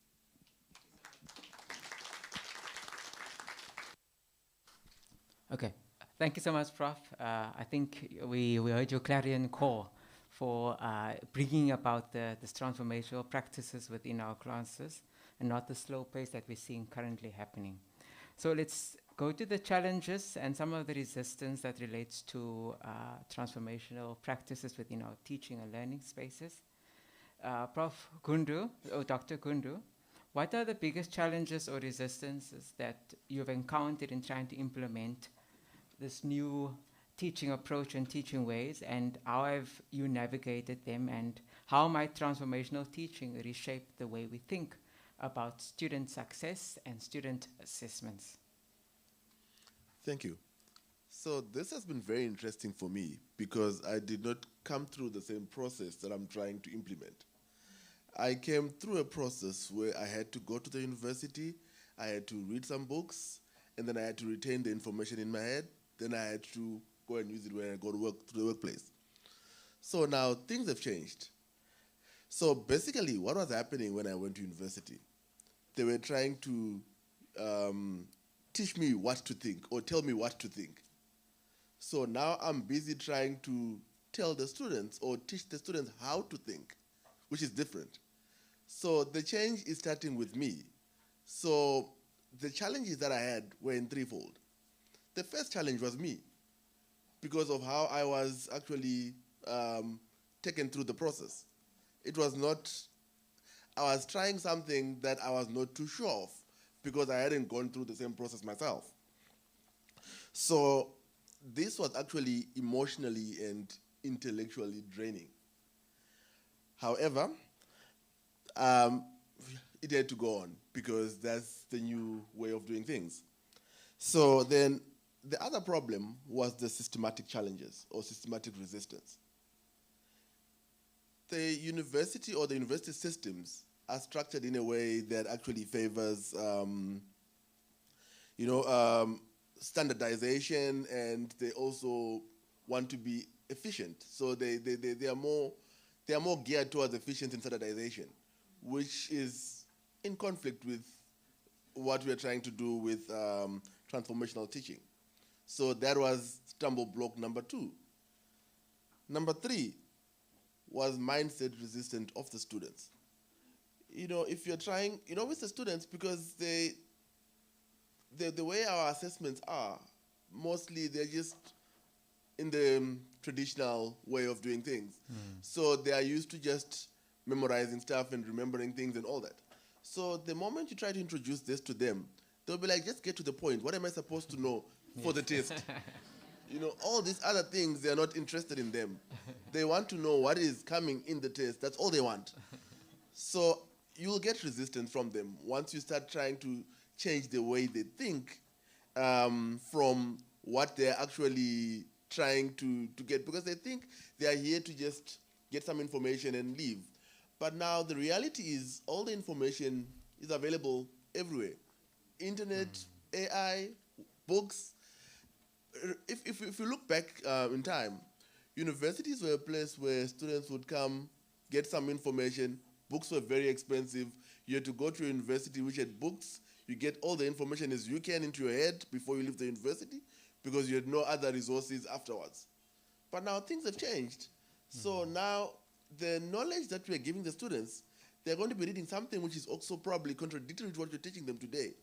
Okay, thank you so much, Prof. I think we heard your clarion call for bringing about this transformational practices within our classes and not the slow pace that we're seeing currently happening. So let's go to the challenges and some of the resistance that relates to transformational practices within our teaching and learning spaces. Prof. Gundu, or Dr. Gundu, what are the biggest challenges or resistances that you've encountered in trying to implement this new teaching approach and teaching ways, and how have you navigated them, and how might transformational teaching reshape the way we think about student success and student assessments? Thank you. So this has been very interesting for me because I did not come through the same process that I'm trying to implement. I came through a process where I had to go to the university, I had to read some books, and then I had to retain the information in my head. Then I had to go and use it when I go to work, to the workplace. So now things have changed. So basically what was happening when I went to university, they were trying to teach me what to think or tell me what to think. So now I'm busy trying to tell the students or teach the students how to think, which is different. So the change is starting with me. So the challenges that I had were in threefold. The first challenge was me, because of how I was actually taken through the process. It was not, I was trying something that I was not too sure of, because I hadn't gone through the same process myself. So this was actually emotionally and intellectually draining. However, it had to go on, because that's the new way of doing things. So then, the other problem was the systematic challenges or systematic resistance. The university or the university systems are structured in a way that actually favors, standardization, and they also want to be efficient. So they are more geared towards efficiency and standardization, which is in conflict with what we are trying to do with transformational teaching. So that was stumble block number 2. Number 3 was mindset resistant of the students. If you're trying, with the students, because the way our assessments are, mostly they're just in the traditional way of doing things. So they are used to just memorizing stuff and remembering things and all that. So the moment you try to introduce this to them, they'll be like, just get to the point. What am I supposed to know for the test? All these other things, they're not interested in them. They want to know what is coming in the test. That's all they want. So you'll get resistance from them once you start trying to change the way they think from what they're actually trying to get, because they think they are here to just get some information and leave. But now the reality is all the information is available everywhere. Internet, AI, books. If you look back in time, universities were a place where students would come, get some information. Books were very expensive. You had to go to a university which had books. You get all the information as you can into your head before you leave the university, because you had no other resources afterwards. But now things have changed. So now the knowledge that we're giving the students, they're going to be reading something which is also probably contradictory to what you're teaching them today.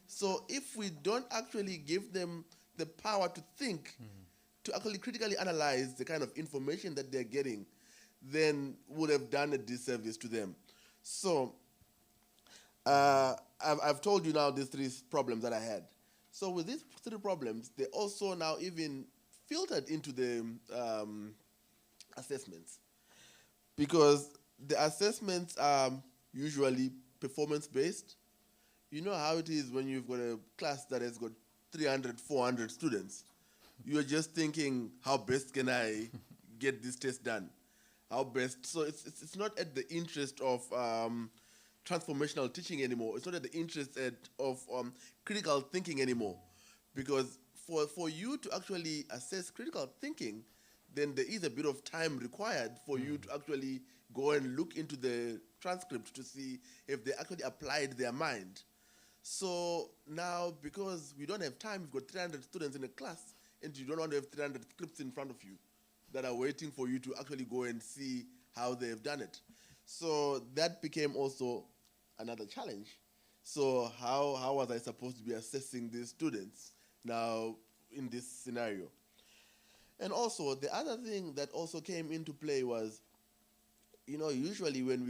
So if we don't actually give them the power to think, to actually critically analyze the kind of information that they're getting, then would have done a disservice to them. So I've told you now these 3 problems that I had. So with these 3 problems, they also now even filtered into the assessments, because the assessments are usually performance-based. You know how it is when you've got a class that has got 300, 400 students. You're just thinking, how best can I get this test done? How best? So it's not at the interest of transformational teaching anymore. It's not at the interest of critical thinking anymore. Because for you to actually assess critical thinking, then there is a bit of time required for you to actually go and look into the transcript to see if they actually applied their mind. So now, because we don't have time, we've got 300 students in a class, and you don't want to have 300 scripts in front of you that are waiting for you to actually go and see how they've done it. So that became also another challenge. So how was I supposed to be assessing these students now in this scenario? And also, the other thing that also came into play was, usually when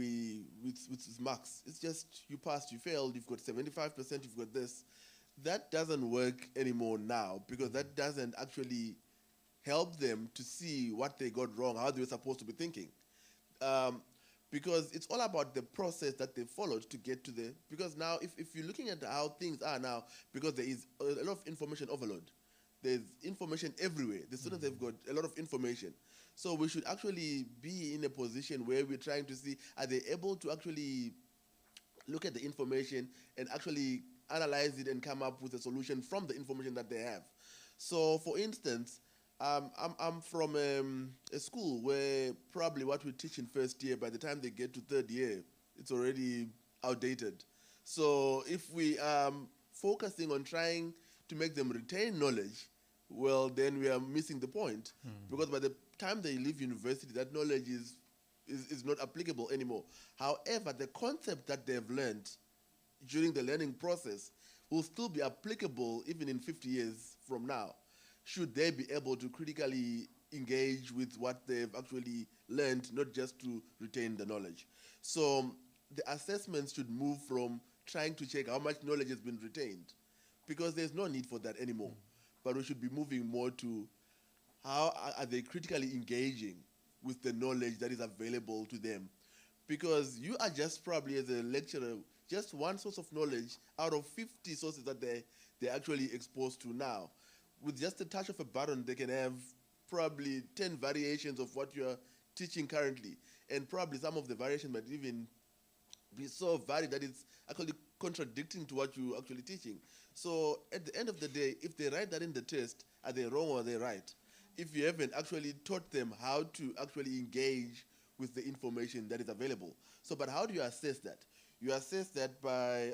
with marks, it's just you passed, you failed, you've got 75%, you've got this. That doesn't work anymore now, because that doesn't actually help them to see what they got wrong, how they were supposed to be thinking. Because it's all about the process that they followed to get to the, because now if you're looking at how things are now, because there is a lot of information overload, there's information everywhere. The students have got a lot of information. So we should actually be in a position where we're trying to see, are they able to actually look at the information and actually analyze it and come up with a solution from the information that they have. So for instance, I'm from a school where probably what we teach in first year, by the time they get to third year, it's already outdated. So if we are focusing on trying to make them retain knowledge, well, then we are missing the point. Because by the time they leave university, that knowledge is not applicable anymore. However, the concept that they've learned during the learning process will still be applicable even in 50 years from now, should they be able to critically engage with what they've actually learned, not just to retain the knowledge. So the assessments should move from trying to check how much knowledge has been retained, because there's no need for that anymore. But we should be moving more to how are they critically engaging with the knowledge that is available to them. Because you are just probably, as a lecturer, just one source of knowledge out of 50 sources that they're actually exposed to now. With just a touch of a button, they can have probably 10 variations of what you're teaching currently. And probably some of the variations might even be so varied that it's actually contradicting to what you're actually teaching. So at the end of the day, if they write that in the test, are they wrong or are they right? If you haven't actually taught them how to actually engage with the information that is available. So, but how do you assess that? You assess that by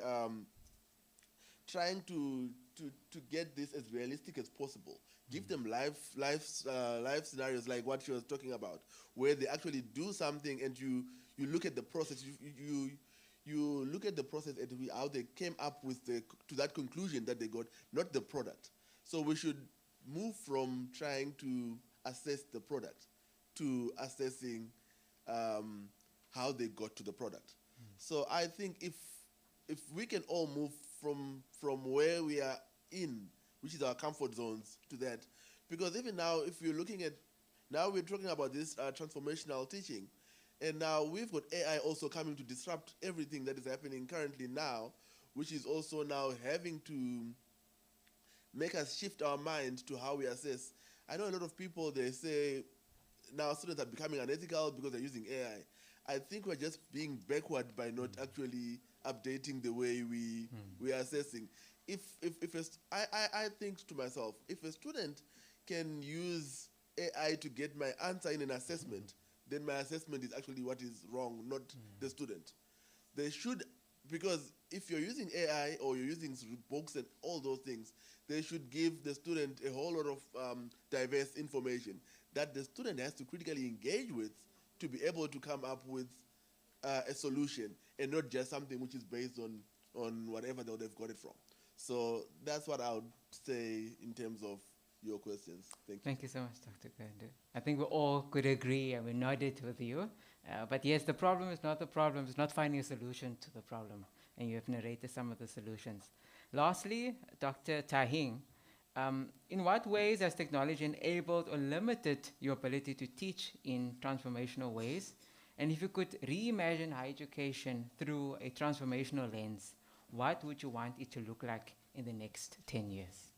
trying to get this as realistic as possible. Give them live scenarios like what she was talking about, where they actually do something and you look at the process. You look at the process and how they came up with to that conclusion that they got, not the product. So we should move from trying to assess the product to assessing how they got to the product. So I think if we can all move from where we are in, which is our comfort zones, to that, because even now, if you're looking at, now we're talking about this transformational teaching, and now we've got AI also coming to disrupt everything that is happening currently now, which is also now having to make us shift our mind to how we assess. I know a lot of people, they say now students are becoming unethical because they're using AI. I think we're just being backward by not actually updating the way we are assessing. I think to myself, if a student can use AI to get my answer in an assessment, then my assessment is actually what is wrong, not the student. They should, because if you're using AI or you're using books and all those things, they should give the student a whole lot of diverse information that the student has to critically engage with to be able to come up with a solution, and not just something which is based on whatever they've got it from. So that's what I would say in terms of your questions. Thank you. Thank you so much, Dr. Kandu. I think we all could agree and we nodded with you. But yes, the problem is not the problem. It's not finding a solution to the problem. And you have narrated some of the solutions. Lastly, Dr. Tahing, in what ways has technology enabled or limited your ability to teach in transformational ways? And if you could reimagine higher education through a transformational lens, what would you want it to look like in the next 10 years?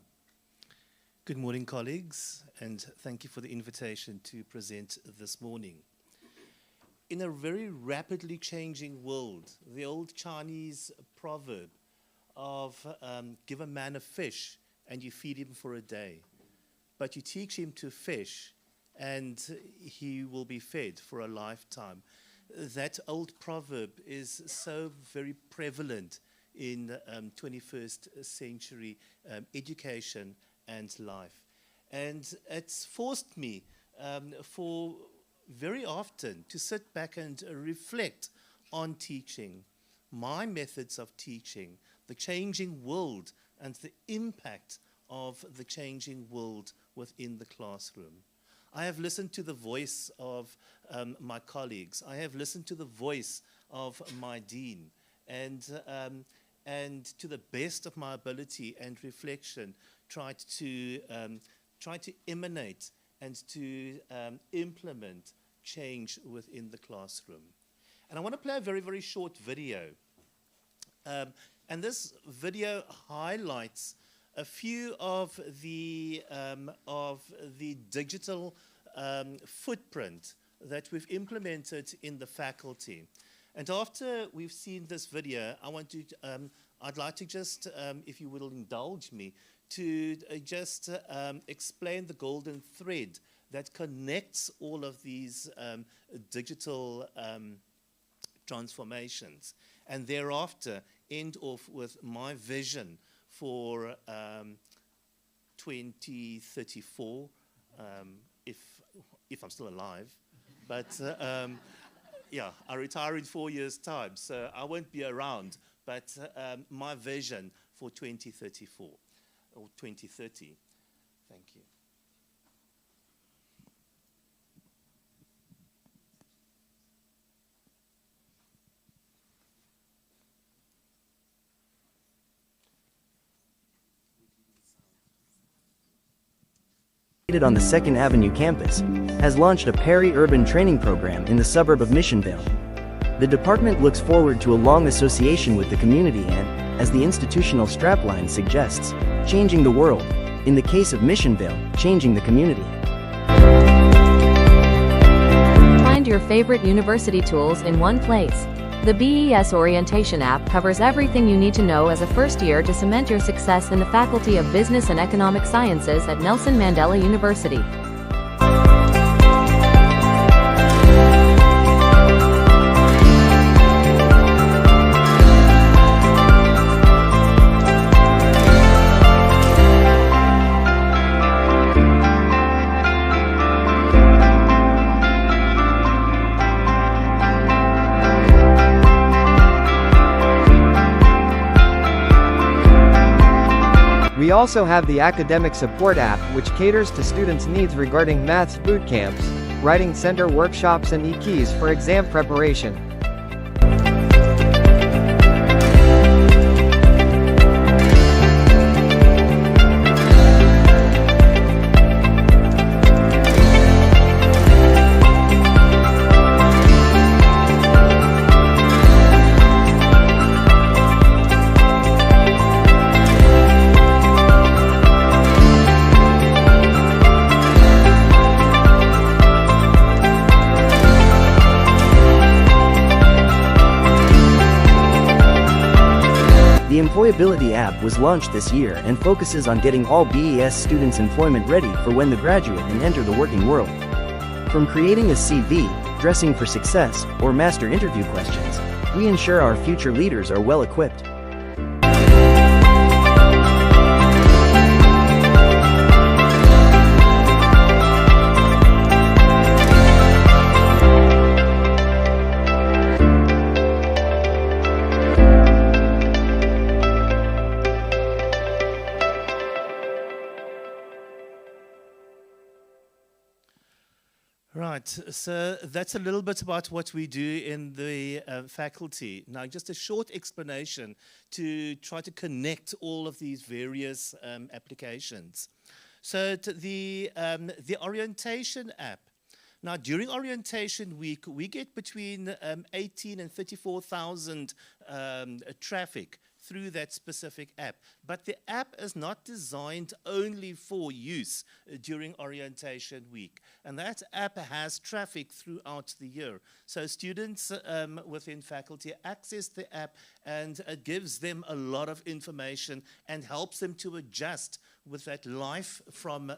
Good morning, colleagues, and thank you for the invitation to present this morning. In a very rapidly changing world, the old Chinese proverb of give a man a fish and you feed him for a day, but you teach him to fish and he will be fed for a lifetime. That old proverb is so very prevalent in 21st century education and life. And it's forced me for very often to sit back and reflect on teaching, my methods of teaching, the changing world and the impact of the changing world within the classroom. I have listened to the voice of my colleagues. I have listened to the voice of my dean, and to the best of my ability and reflection, tried to emanate and to implement change within the classroom. And I want to play a very, very short video. And this video highlights a few of the digital footprint that we've implemented in the faculty. And after we've seen this video, I'd like to just, if you will indulge me, to just explain the golden thread that connects all of these digital transformations. And thereafter, end off with my vision for 2034, if I'm still alive. But yeah, I retire in 4 years' time, so I won't be around. But my vision for 2034 or 2030. Thank you. On the 2nd Avenue campus, has launched a peri-urban training program in the suburb of Missionville. The department looks forward to a long association with the community and, as the institutional strapline suggests, changing the world. In the case of Missionville, changing the community. Find your favorite university tools in one place. The BES Orientation app covers everything you need to know as a first year to cement your success in the Faculty of Business and Economic Sciences at Nelson Mandela University. We also have the Academic Support app, which caters to students' needs regarding maths boot camps, writing center workshops and e-keys for exam preparation. The Employability app was launched this year and focuses on getting all BES students employment ready for when they graduate and enter the working world. From creating a CV, dressing for success, or master interview questions, we ensure our future leaders are well equipped. Right, so that's a little bit about what we do in the faculty. Now, just a short explanation to try to connect all of these various applications. So the orientation app. Now, during orientation week, we get between 18 and 34,000 traffic through that specific app. But the app is not designed only for use during orientation week. And that app has traffic throughout the year. So students within faculty access the app, and it gives them a lot of information and helps them to adjust with that life from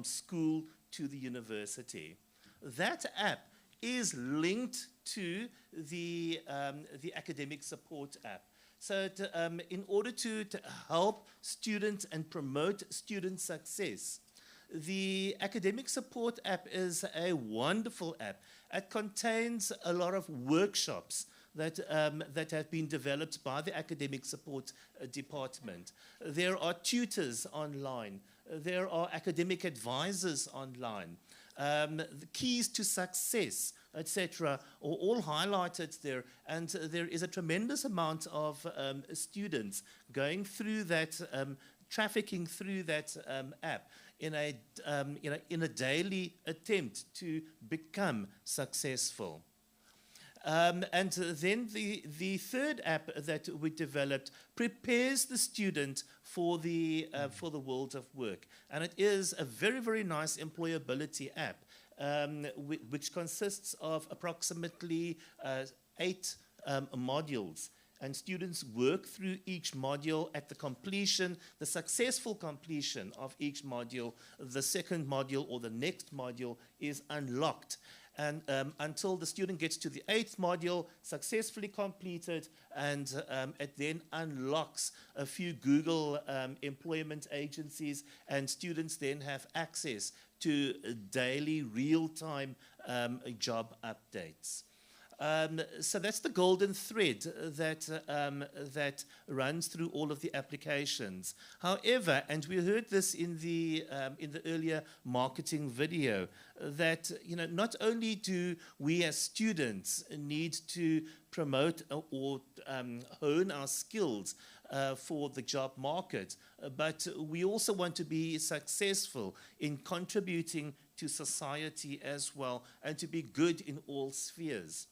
school to the university. That app is linked to the academic support app. So in order to help students and promote student success, the Academic Support app is a wonderful app. It contains a lot of workshops that have been developed by the Academic Support Department. There are tutors online. There are academic advisors online. The keys to success, etc., are all highlighted there, and there is a tremendous amount of students going through that, trafficking through that app in a daily attempt to become successful. And then the third app that we developed prepares the student for the world of work, and it is a very, very nice employability app, which consists of approximately 8 modules. And students work through each module. At the completion, the successful completion of each module, the second module or the next module is unlocked. And until the student gets to the 8th module, successfully completed, and it then unlocks a few Google employment agencies, and students then have access to daily real-time job updates. So that's the golden thread that runs through all of the applications. However, and we heard this in the earlier marketing video, that not only do we as students need to promote or hone our skills for the job market, but we also want to be successful in contributing to society as well, and to be good in all spheres.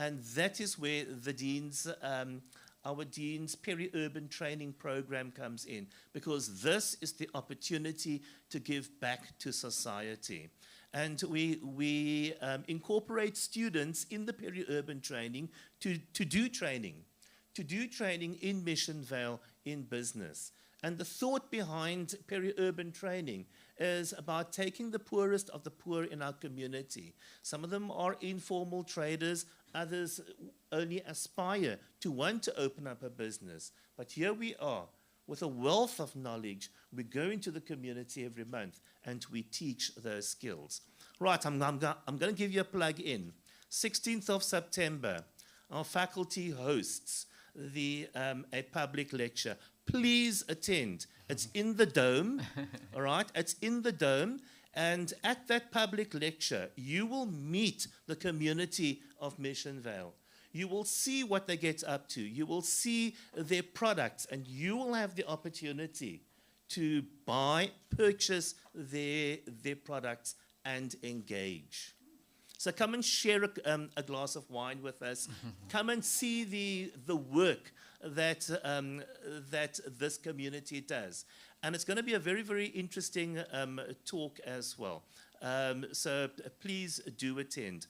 And that is where the Dean's, our Dean's peri-urban training program comes in, because this is the opportunity to give back to society. And we incorporate students in the peri-urban training to do training in Mission Vale in business. And the thought behind peri-urban training is about taking the poorest of the poor in our community. Some of them are informal traders, others only aspire to want to open up a business. But here we are, with a wealth of knowledge. We go into the community every month and we teach those skills. Right, I'm going to give you a plug in. 16th of September, our faculty hosts a public lecture, please attend. It's in the dome, all right? It's in the dome. And at that public lecture, you will meet the community of Mission Vale. You will see what they get up to. You will see their products, and you will have the opportunity to buy, purchase their products, and engage. So come and share a glass of wine with us. Come and see the work that this community does. And it's going to be a very, very interesting talk as well. So please do attend.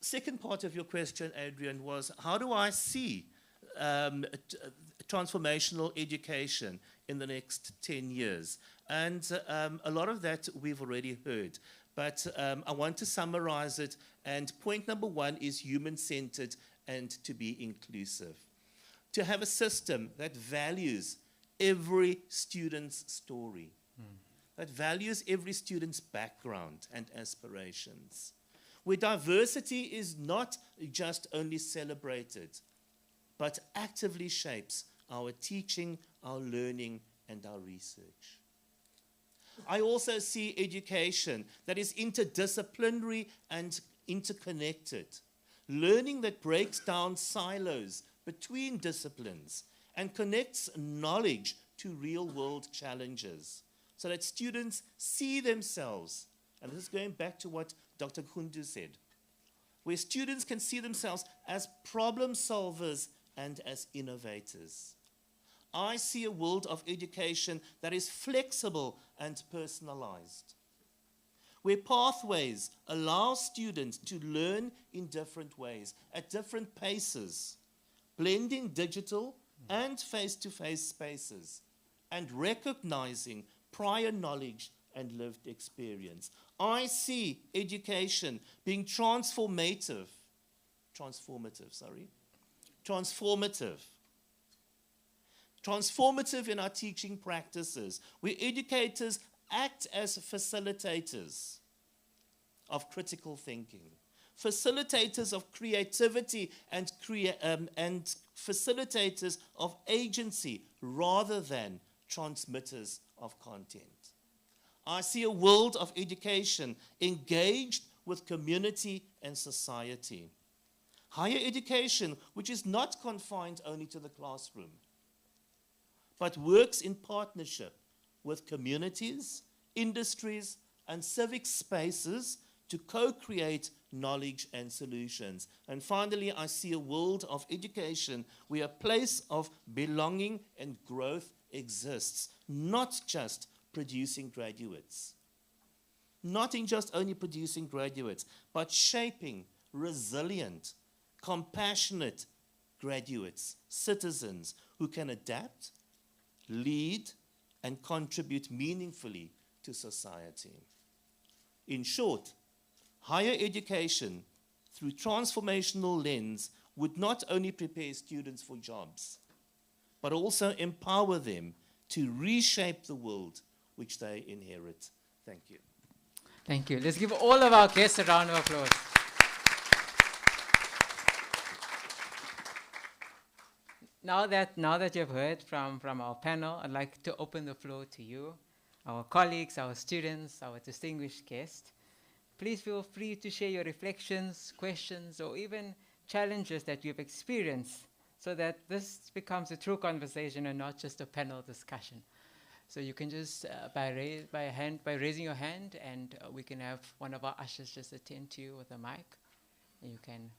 Second part of your question, Adrian, was how do I see transformational education in the next 10 years? And a lot of that we've already heard. But I want to summarize it. And point number one is human-centered and to be inclusive. To have a system that values every student's story, that values every student's background and aspirations, where diversity is not just only celebrated, but actively shapes our teaching, our learning, and our research. I also see education that is interdisciplinary and interconnected, learning that breaks down silos between disciplines and connects knowledge to real-world challenges so that students see themselves, and this is going back to what Dr. Kundu said, where students can see themselves as problem solvers and as innovators. I see a world of education that is flexible and personalized, where pathways allow students to learn in different ways, at different paces, blending digital and face-to-face spaces, and recognizing prior knowledge and lived experience. I see education being transformative in our teaching practices, where educators act as facilitators of critical thinking, facilitators of creativity and facilitators of agency rather than transmitters of content. I see a world of education engaged with community and society. Higher education, which is not confined only to the classroom, but works in partnership with communities, industries, and civic spaces to co-create knowledge and solutions. And finally, I see a world of education where a place of belonging and growth exists, not just producing graduates. Not in just only producing graduates, but shaping resilient, compassionate graduates, citizens who can adapt, lead, and contribute meaningfully to society. In short, higher education through transformational lens would not only prepare students for jobs, but also empower them to reshape the world which they inherit. Thank you. Thank you. Let's give all of our guests a round of applause. Now that you've heard from our panel, I'd like to open the floor to you, our colleagues, our students, our distinguished guests. Please feel free to share your reflections, questions, or even challenges that you've experienced so that this becomes a true conversation and not just a panel discussion. So you can just, by raising your hand, and we can have one of our ushers just attend to you with a mic, and you can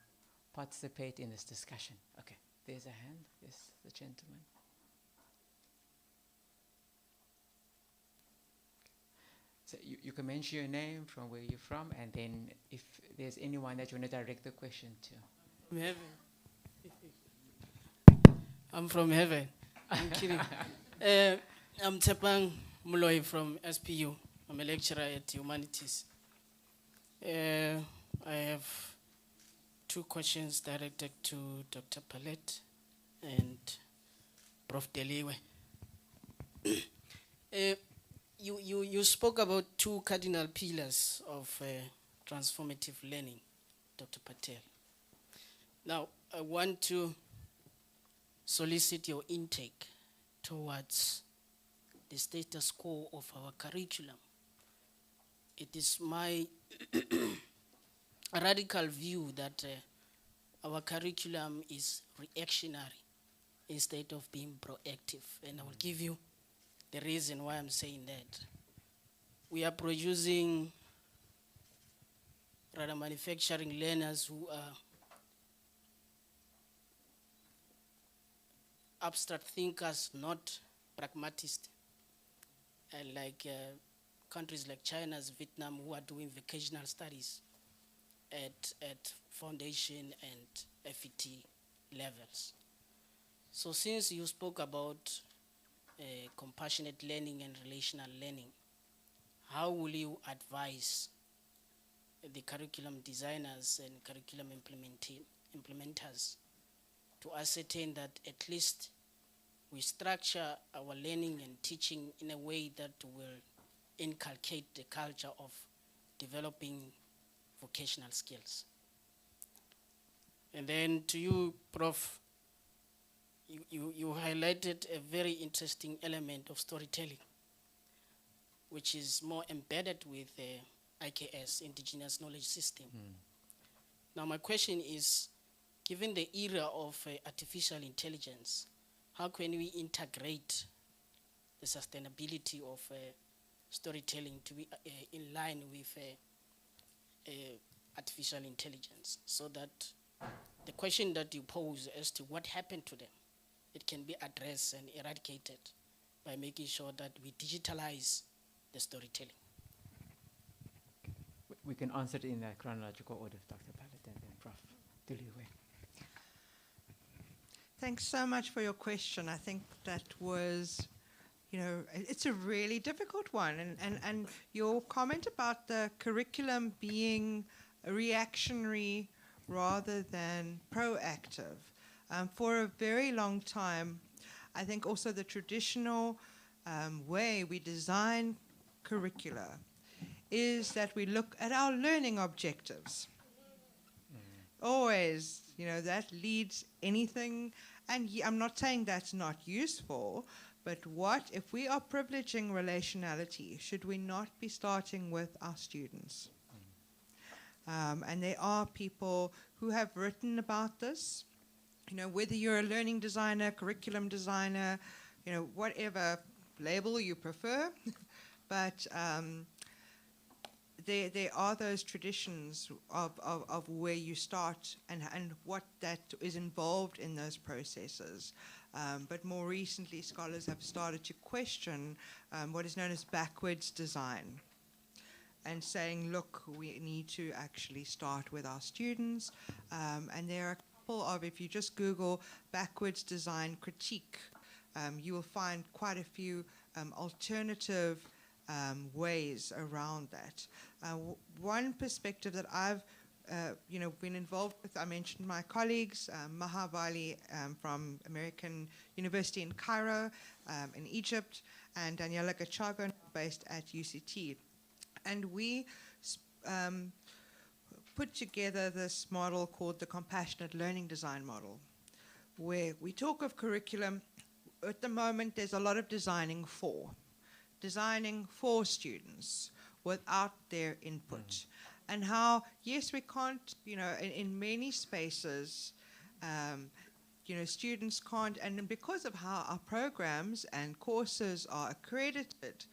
participate in this discussion. Okay, there's a hand. Yes, the gentleman. So you can mention your name, from where you're from, and then if there's anyone that you want to direct the question to. From heaven. I'm from heaven. I'm kidding. I'm Tepang Muloy from SPU. I'm a lecturer at Humanities. I have two questions directed to Dr. Palet and Prof. Deliwe. You spoke about two cardinal pillars of transformative learning, Dr. Patel. Now, I want to solicit your intake towards the status quo of our curriculum. It is my radical view that our curriculum is reactionary instead of being proactive. And I will give you the reason why I'm saying that. We are producing, rather manufacturing learners who are abstract thinkers, not pragmatists. And like countries like China's, Vietnam, who are doing vocational studies at foundation and FET levels. So since you spoke about compassionate learning and relational learning, how will you advise the curriculum designers and curriculum implementers to ascertain that at least we structure our learning and teaching in a way that will inculcate the culture of developing vocational skills? And then to you, Prof, you highlighted a very interesting element of storytelling, which is more embedded with IKS, Indigenous Knowledge System. Now my question is, given the era of artificial intelligence, how can we integrate the sustainability of storytelling to be in line with artificial intelligence, so that the question that you pose as to what happened to them, it can be addressed and eradicated by making sure that we digitalize the storytelling? We can answer it in the chronological order, Dr. Pallet and then Prof. Diliwe. Thanks so much for your question. I think that was, it's a really difficult one. And your comment about the curriculum being reactionary rather than proactive. For a very long time, I think also the traditional way we design curricula is that we look at our learning objectives. Always, that leads anything. And I'm not saying that's not useful, but if we are privileging relationality, should we not be starting with our students? And there are people who have written about this, whether you're a learning designer, curriculum designer, whatever label you prefer, but there are those traditions of where you start and what that is involved in those processes. But more recently, scholars have started to question what is known as backwards design, and saying, look, we need to actually start with our students. And there are a couple of, if you just Google backwards design critique, you will find quite a few alternative ways around that. One perspective that I've been involved with, I mentioned my colleagues, Maha Bali from American University in Cairo, in Egypt, and Daniela Gachago, based at UCT. And we put together this model called the Compassionate Learning Design Model, where we talk of curriculum. At the moment, there's a lot of designing for students without their input. And how, yes, we can't, in many spaces, students can't, and because of how our programs and courses are accredited,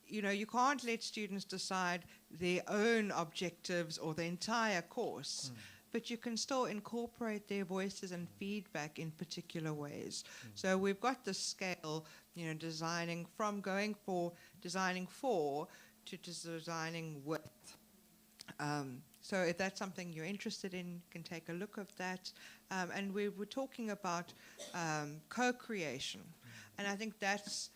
you can't let students decide their own objectives or the entire course, but you can still incorporate their voices and feedback in particular ways. So we've got the scale, designing from going for designing for to designing with. So if that's something you're interested in, you can take a look at that. And we were talking about co-creation. And I think that's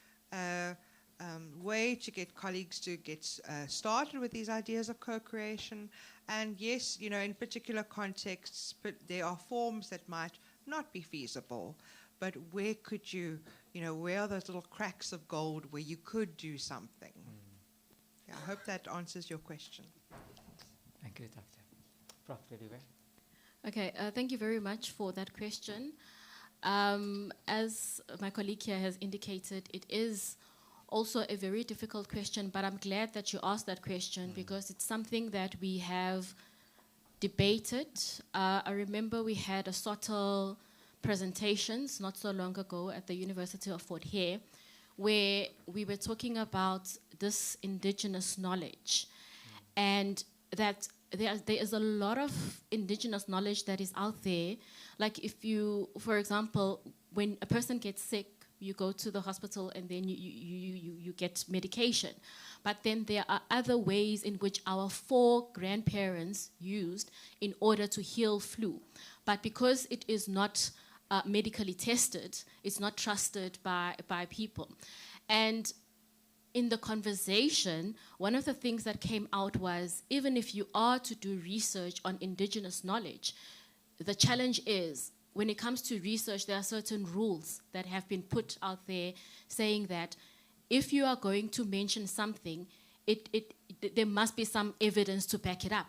way to get colleagues to get started with these ideas of co-creation. And yes, in particular contexts, but there are forms that might not be feasible. But where could you, where are those little cracks of gold where you could do something? Yeah, I hope that answers your question. Thank you, Doctor. Prof. Diliwe. Okay, thank you very much for that question. As my colleague here has indicated, it is also a very difficult question, but I'm glad that you asked that question because it's something that we have debated. I remember we had a SOTL presentations not so long ago at the University of Fort Hare, where we were talking about this indigenous knowledge, and that there is a lot of indigenous knowledge that is out there. Like if you, for example, when a person gets sick, you go to the hospital and then you get medication. But then there are other ways in which our grandparents used in order to heal flu. But because it is not medically tested, it's not trusted by people. And in the conversation, one of the things that came out was, even if you are to do research on indigenous knowledge, the challenge is, when it comes to research, there are certain rules that have been put out there saying that if you are going to mention something, there must be some evidence to back it up,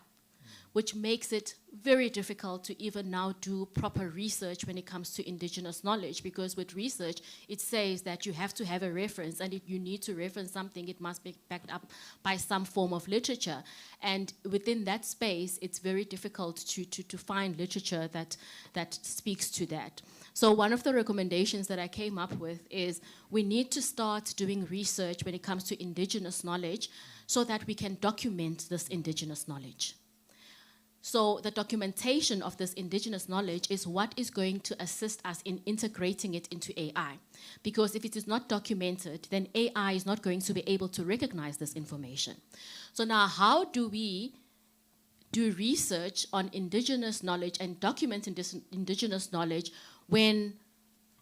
which makes it very difficult to even now do proper research when it comes to indigenous knowledge, because with research, it says that you have to have a reference, and if you need to reference something, it must be backed up by some form of literature. And within that space, it's very difficult to find literature that speaks to that. So one of the recommendations that I came up with is we need to start doing research when it comes to indigenous knowledge so that we can document this indigenous knowledge. So the documentation of this indigenous knowledge is what is going to assist us in integrating it into AI. Because if it is not documented, then AI is not going to be able to recognize this information. So now, how do we do research on indigenous knowledge and document indigenous knowledge when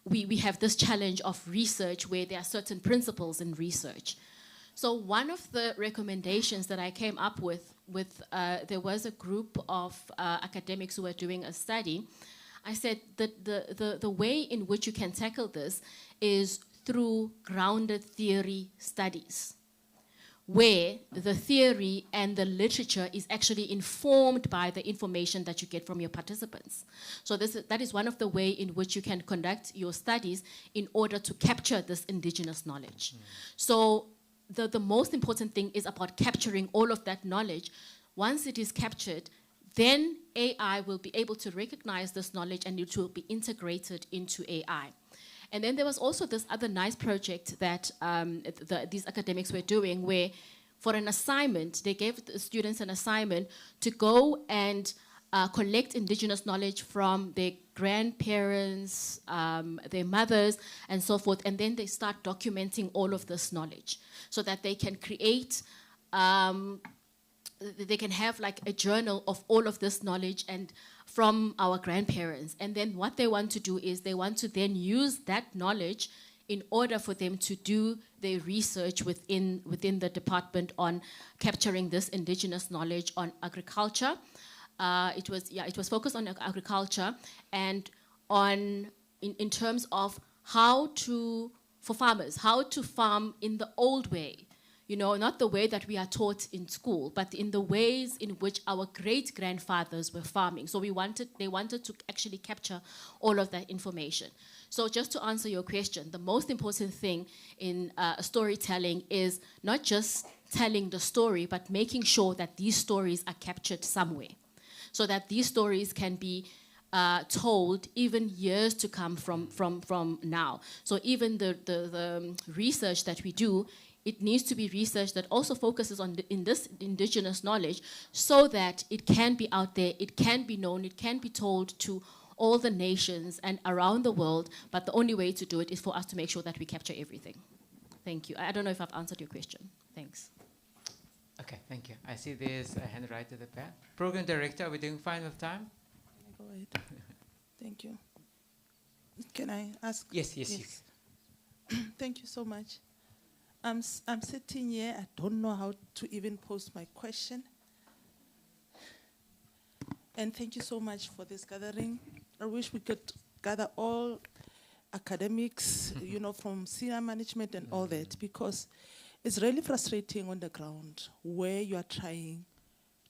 we have this challenge of research where there are certain principles in research? So one of the recommendations that I came up with there was a group of academics who were doing a study. I said that the way in which you can tackle this is through grounded theory studies, where the theory and the literature is actually informed by the information that you get from your participants. So that is one of the ways in which you can conduct your studies in order to capture this indigenous knowledge. So the most important thing is about capturing all of that knowledge. Once it is captured, then AI will be able to recognize this knowledge and it will be integrated into AI. And then there was also this other nice project that these academics were doing where for an assignment, they gave the students an assignment to go and collect indigenous knowledge from their grandparents, their mothers, and so forth, and then they start documenting all of this knowledge so that they can create, they can have like a journal of all of this knowledge and from our grandparents. And then what they want to do is they want to then use that knowledge in order for them to do their research within the department on capturing this indigenous knowledge on agriculture. It was focused on agriculture and on in terms of for farmers, how to farm in the old way. You know, not the way that we are taught in school, but in the ways in which our great-grandfathers were farming. So they wanted to actually capture all of that information. So just to answer your question, the most important thing in storytelling is not just telling the story, but making sure that these stories are captured somewhere, so that these stories can be told even years to come from now. So even the research that we do, it needs to be research that also focuses on this indigenous knowledge so that it can be out there, it can be known, it can be told to all the nations and around the world, but the only way to do it is for us to make sure that we capture everything. Thank you. I don't know if I've answered your question. Thanks. Okay, thank you. I see there's a hand right at the back. Program Director, are we doing fine with time? Go ahead. Thank you. Can I ask? Yes. Thank you so much. I'm sitting here, I don't know how to even pose my question. And thank you so much for this gathering. I wish we could gather all academics, you know, from senior management and all that, because it's really frustrating on the ground where you are trying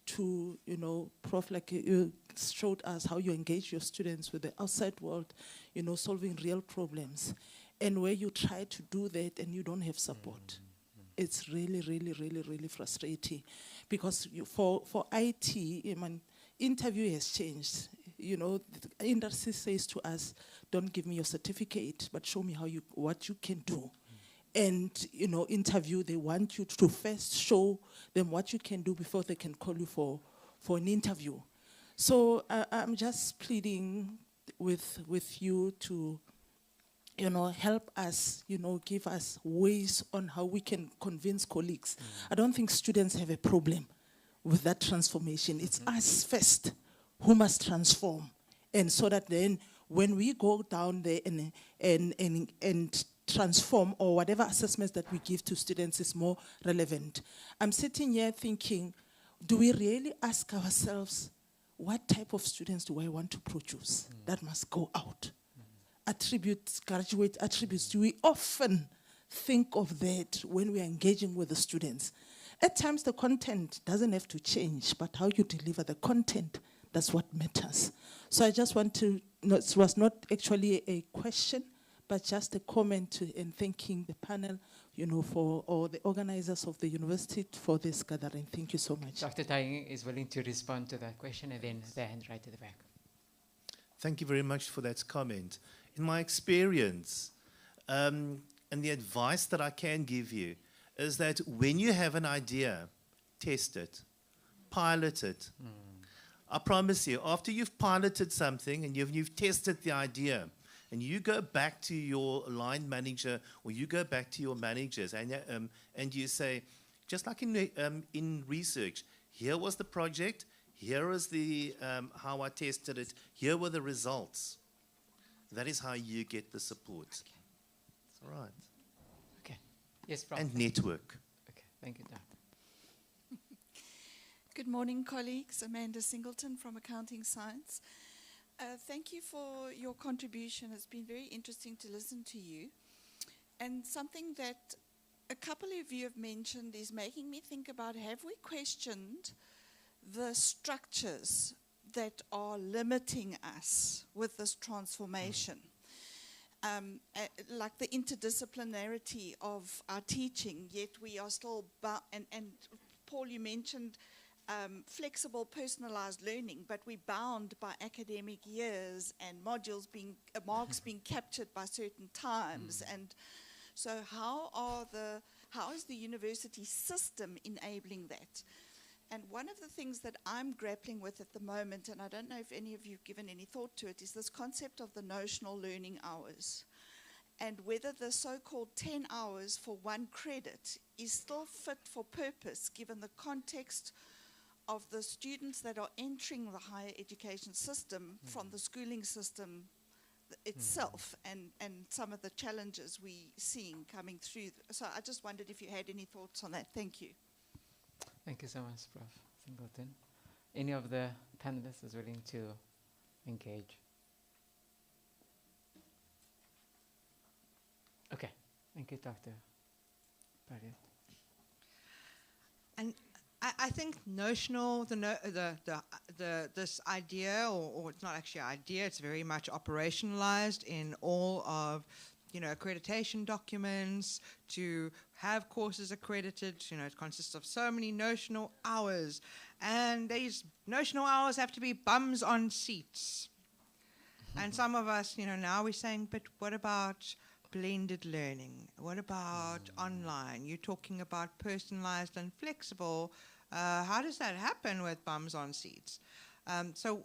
to, you know, Prof, like you showed us how you engage your students with the outside world, you know, solving real problems. And where you try to do that and you don't have support. It's really, really, really, really frustrating. Because for IT, interview has changed. You know, the industry says to us, don't give me your certificate, but show me what you can do. And, you know, interview, they want you to first show them what you can do before they can call you for an interview. So I'm just pleading with you to, you know, help us, you know, give us ways on how we can convince colleagues. I don't think students have a problem with that transformation. It's us first who must transform. And so that then when we go down there and transform, or whatever assessments that we give to students is more relevant. I'm sitting here thinking, do we really ask ourselves, what type of students do I want to produce that must go out? Attributes, graduate attributes, do we often think of that when we're engaging with the students? At times the content doesn't have to change, but how you deliver the content, that's what matters. So I just want to, no, it was not actually a question, but just a comment in thanking the panel, you know, or the organizers of the university for this gathering. Thank you so much. Dr. Taing is willing to respond to that question, and then the hand right to the back. Thank you very much for that comment. In my experience, and the advice that I can give you is that when you have an idea, test it, pilot it. I promise you, after you've piloted something and you've tested the idea, and you go back to your line manager or you go back to your managers and you say, just like in research, here was the project, here is the how I tested it, here were the results. That is how you get the support. Okay. It's all right. Okay. Yes, Prof. And network. Okay. Thank you, Doctor. Good morning, colleagues. Amanda Singleton from Accounting Science. Thank you for your contribution. It's been very interesting to listen to you. And something that a couple of you have mentioned is making me think about, have we questioned the structures that are limiting us with this transformation? Like the interdisciplinarity of our teaching, yet we are still and Paul, you mentioned flexible, personalized learning, but we're bound by academic years and modules marks being captured by certain times. And so how is the university system enabling that? And one of the things that I'm grappling with at the moment, and I don't know if any of you have given any thought to it, is this concept of the notional learning hours, and whether the so-called 10 hours for 1 credit is still fit for purpose given the context of the students that are entering the higher education system from the schooling system itself, and some of the challenges we're seeing coming through. So I just wondered if you had any thoughts on that. Thank you. Thank you so much, Prof. Singleton. Any of the panelists is willing to engage? Okay. Thank you, Dr. Pariat. And I think notional, this idea, or it's not actually an idea, it's very much operationalized in all of, you know, accreditation documents, to have courses accredited. You know, it consists of so many notional hours, and these notional hours have to be bums on seats. And some of us, you know, now we're saying, but what about blended learning? What about online? You're talking about personalized and flexible. How does that happen with bums on seats? So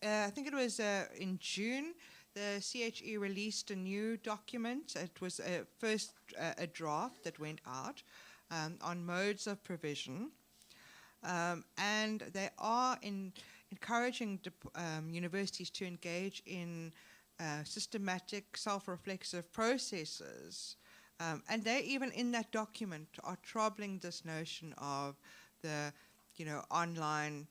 I think it was in June, the CHE released a new document. It was first a draft that went out on modes of provision. And they are encouraging universities to engage in systematic self-reflexive processes. And they even in that document are troubling this notion of the, you know, online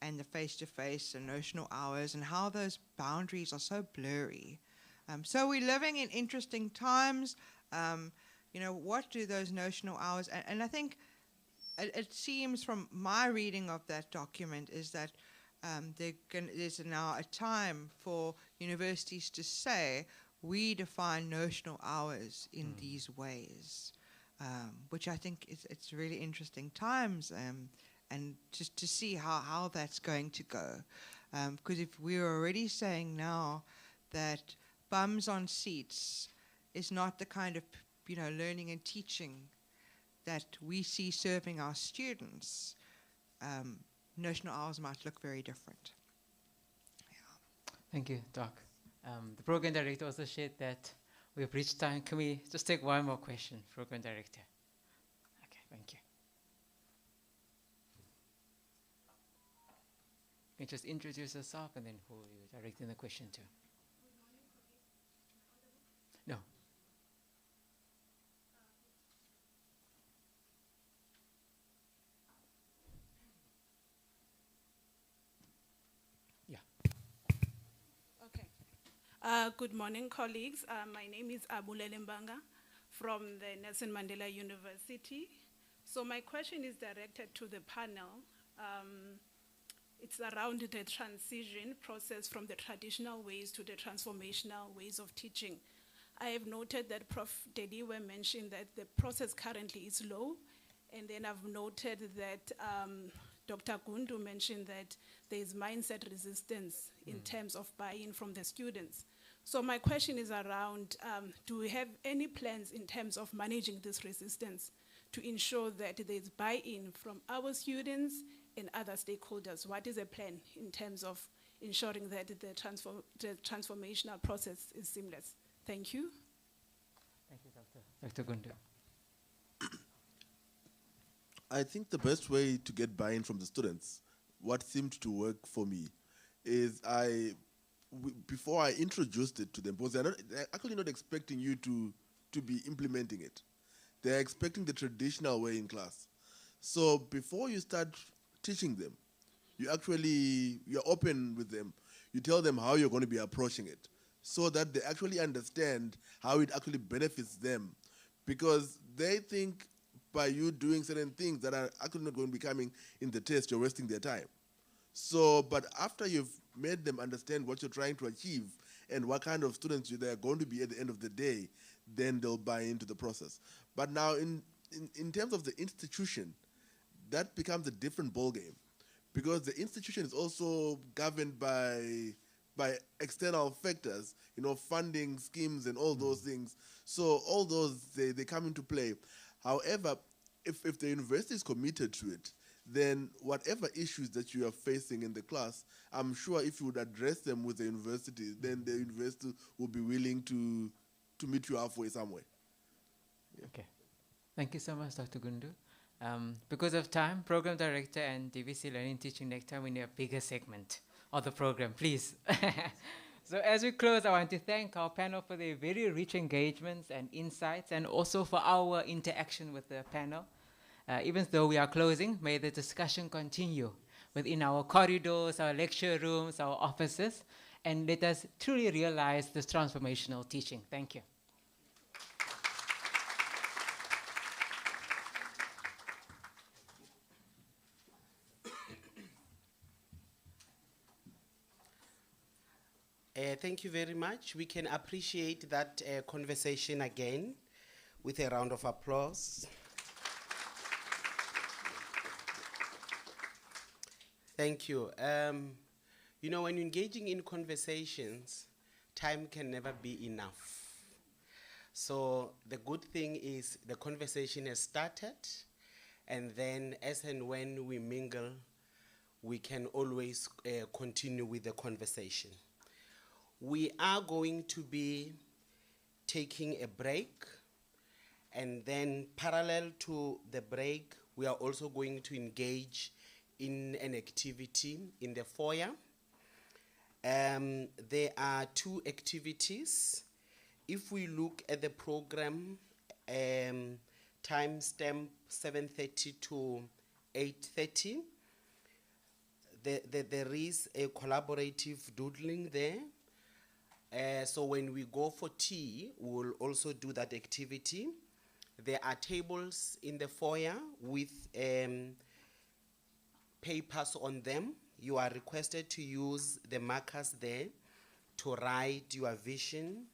and the face-to-face and notional hours, and how those boundaries are so blurry. So we're living in interesting times. You know, what do those notional hours, and I think it seems from my reading of that document is that there's now a time for universities to say we define notional hours in these ways, which I think it's really interesting times, and just to see how that's going to go. Because if we're already saying now that bums on seats is not the kind of learning and teaching that we see serving our students, notional hours might look very different. Thank you, Doc. The program director also shared that we've reached time. Can we just take one more question, program director? Okay, thank you. Can you just introduce yourself and then who you're directing the question to? No. Good morning, colleagues. My name is Abulele Mbanga from the Nelson Mandela University. So my question is directed to the panel. It's around the transition process from the traditional ways to the transformational ways of teaching. I have noted that Prof. Dediwe mentioned that the process currently is low, and then I've noted that Dr. Gundu mentioned that there is mindset resistance in terms of buy-in from the students. So my question is around, do we have any plans in terms of managing this resistance to ensure that there is buy-in from our students and other stakeholders? What is a plan in terms of ensuring that the transformational process is seamless? Thank you. Thank you, Dr. Gundu. I think the best way to get buy-in from the students, what seemed to work for me, is before I introduced it to them, because they're actually not expecting you to be implementing it. They're expecting the traditional way in class. So before you start teaching them, you're open with them. You tell them how you're going to be approaching it, so that they actually understand how it actually benefits them, because they think by you doing certain things that are actually not going to be coming in the test, you're wasting their time. So, but after you've made them understand what you're trying to achieve and what kind of students they're going to be at the end of the day, then they'll buy into the process. But now in terms of the institution, that becomes a different ballgame, because the institution is also governed by external factors, funding schemes and all those things. So all those, they come into play. However, if the university is committed to it, then whatever issues that you are facing in the class, I'm sure if you would address them with the university, then the university will be willing to meet you halfway somewhere. Yeah. Okay. Thank you so much, Dr. Gundu. Because of time, Program Director and DVC Learning Teaching, next time we need a bigger segment of the program, please. So as we close, I want to thank our panel for their very rich engagements and insights, and also for our interaction with the panel. Even though we are closing, may the discussion continue within our corridors, our lecture rooms, our offices, and let us truly realize this transformational teaching. Thank you. Thank you very much. We can appreciate that conversation again with a round of applause. Thank you. When engaging in conversations, time can never be enough. So the good thing is the conversation has started, and then as and when we mingle, we can always continue with the conversation. We are going to be taking a break, and then parallel to the break, we are also going to engage in an activity in the foyer. There are two activities. If we look at the program, timestamp 7:30 to 8:30, there is a collaborative doodling there. So when we go for tea, we will also do that activity. There are tables in the foyer with papers on them. You are requested to use the markers there to write your vision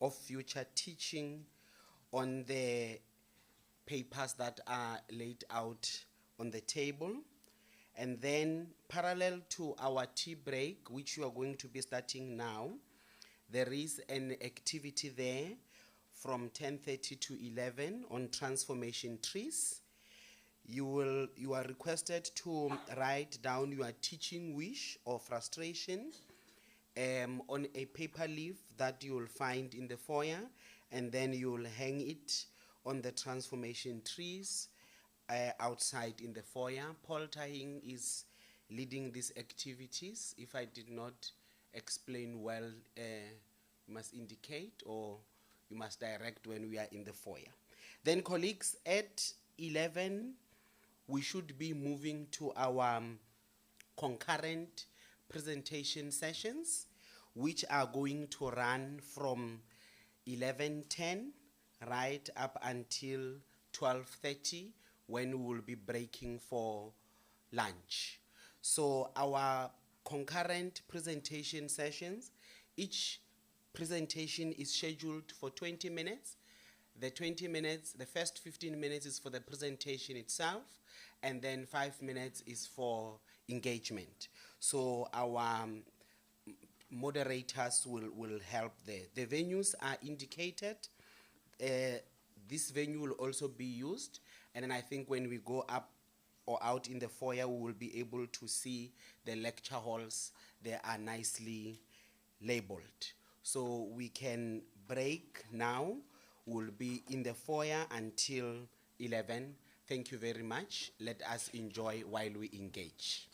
of future teaching on the papers that are laid out on the table. And then parallel to our tea break, which you are going to be starting now, there is an activity there from 10:30 to 11 on transformation trees. You are requested to write down your teaching wish or frustration on a paper leaf that you will find in the foyer, and then you will hang it on the transformation trees outside in the foyer. Paul Tahing is leading these activities. If I did not explain well, you must indicate, or you must direct when we are in the foyer. Then colleagues, at 11, we should be moving to our concurrent presentation sessions, which are going to run from 11:10 right up until 12:30, when we will be breaking for lunch. So our concurrent presentation sessions, each presentation is scheduled for 20 minutes. The 20 minutes, the first 15 minutes is for the presentation itself, and then 5 minutes is for engagement. So our moderators will help there. The venues are indicated. This venue will also be used, and then I think when we go up or out in the foyer, we will be able to see the lecture halls. They are nicely labeled. So we can break now. We'll be in the foyer until 11. Thank you very much. Let us enjoy while we engage.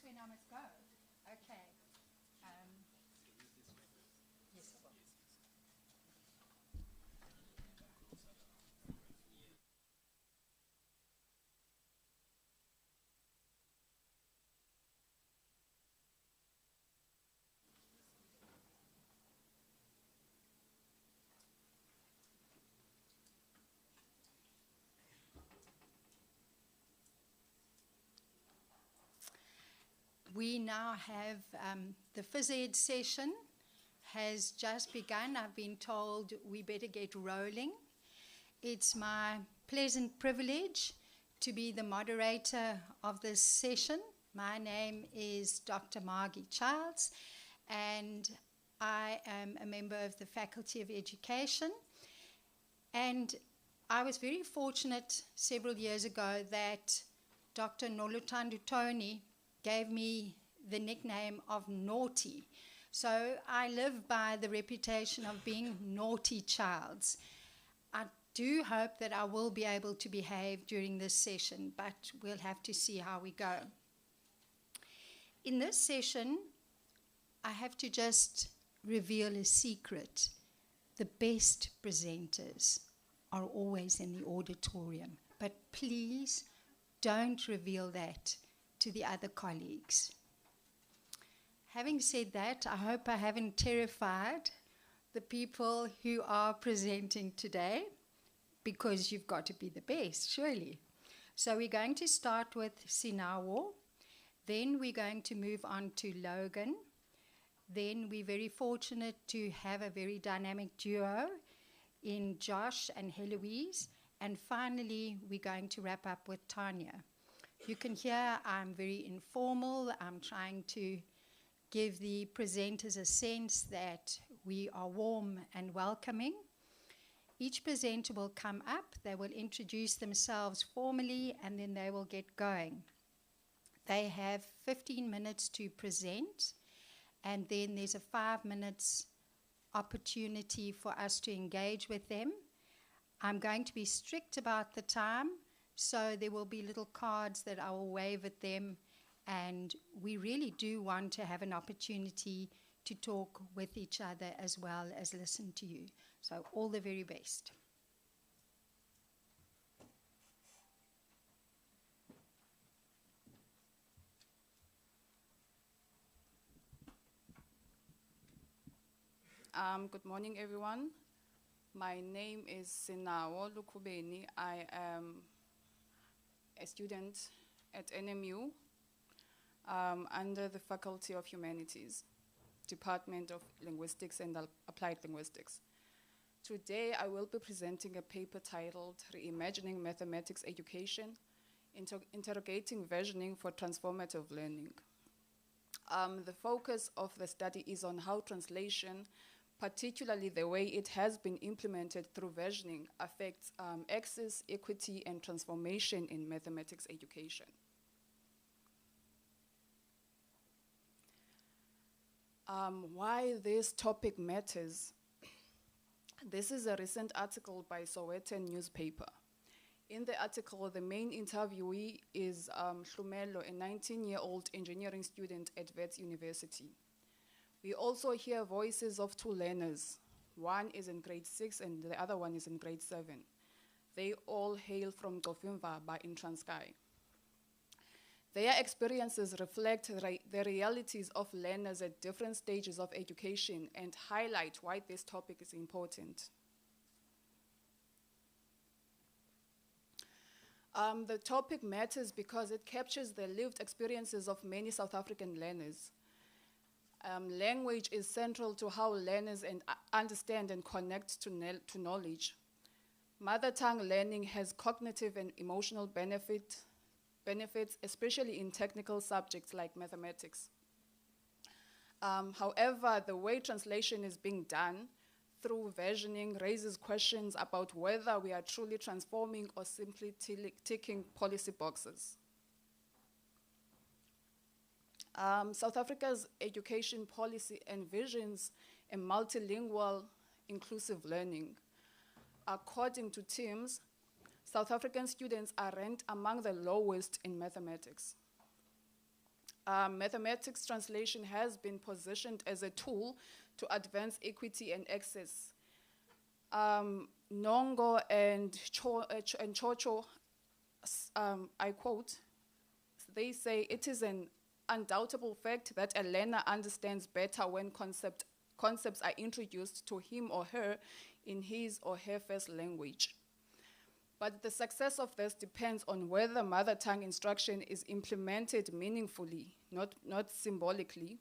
when I must go. Okay. Yes, I will. We now have the phys ed session has just begun. I've been told we better get rolling. It's my pleasant privilege to be the moderator of this session. My name is Dr. Margie Childs, and I am a member of the Faculty of Education. And I was very fortunate several years ago that Dr. Noluthando Tony gave me the nickname of Naughty. So I live by the reputation of being naughty childs. I do hope that I will be able to behave during this session, but we'll have to see how we go. In this session, I have to just reveal a secret. The best presenters are always in the auditorium, but please don't reveal that to the other colleagues. Having said that, I hope I haven't terrified the people who are presenting today, because you've got to be the best, surely. So we're going to start with Sinawo, then we're going to move on to Logan, then we're very fortunate to have a very dynamic duo in Josh and Heloise, and finally we're going to wrap up with Tanya. You can hear I'm very informal. I'm trying to give the presenters a sense that we are warm and welcoming. Each presenter will come up, they will introduce themselves formally, and then they will get going. They have 15 minutes to present, and then there's a 5 minutes opportunity for us to engage with them. I'm going to be strict about the time, so there will be little cards that I will wave at them, and we really do want to have an opportunity to talk with each other as well as listen to you. So all the very best. Good morning, everyone. My name is Sinawo Lukubeni. I am a student at NMU under the Faculty of Humanities, Department of Linguistics and Applied Linguistics. Today, I will be presenting a paper titled Reimagining Mathematics Education, Interrogating Versioning for Transformative Learning. The focus of the study is on how translation, particularly the way it has been implemented through versioning, affects access, equity, and transformation in mathematics education. Why this topic matters. This is a recent article by Sowetan newspaper. In the article, the main interviewee is Hlumelo, a 19-year-old engineering student at Wits University. We also hear voices of two learners. One is in grade 6 and the other one is in grade 7. They all hail from Tofimvaba in Transkei. Their experiences reflect the realities of learners at different stages of education and highlight why this topic is important. The topic matters because it captures the lived experiences of many South African learners. Language is central to how learners understand and connect to knowledge. Mother tongue learning has cognitive and emotional benefits, especially in technical subjects like mathematics. However, the way translation is being done through versioning raises questions about whether we are truly transforming or simply ticking policy boxes. South Africa's education policy envisions a multilingual, inclusive learning. According to TIMSS, South African students are ranked among the lowest in mathematics. mathematics translation has been positioned as a tool to advance equity and access. Nongo and Chocho, I quote, they say, "It is an undoubtable fact that a learner understands better when concepts are introduced to him or her in his or her first language. But the success of this depends on whether mother tongue instruction is implemented meaningfully, not symbolically."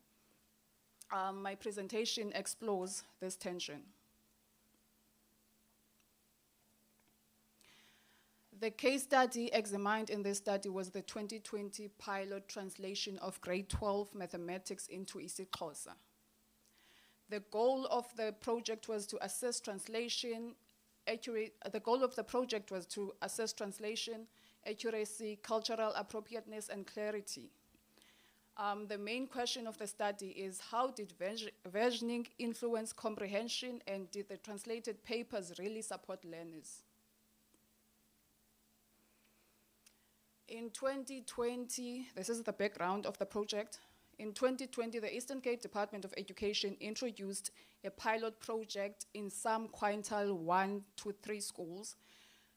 My presentation explores this tension. The case study examined in this study was the 2020 pilot translation of grade 12 mathematics into isiXhosa. The goal of the project was to assess translation accuracy, cultural appropriateness, and clarity. The main question of the study is, how did versioning influence comprehension, and did the translated papers really support learners? In 2020, this is the background of the project. In 2020, the Eastern Cape Department of Education introduced a pilot project in some quintile 1 to 3 schools.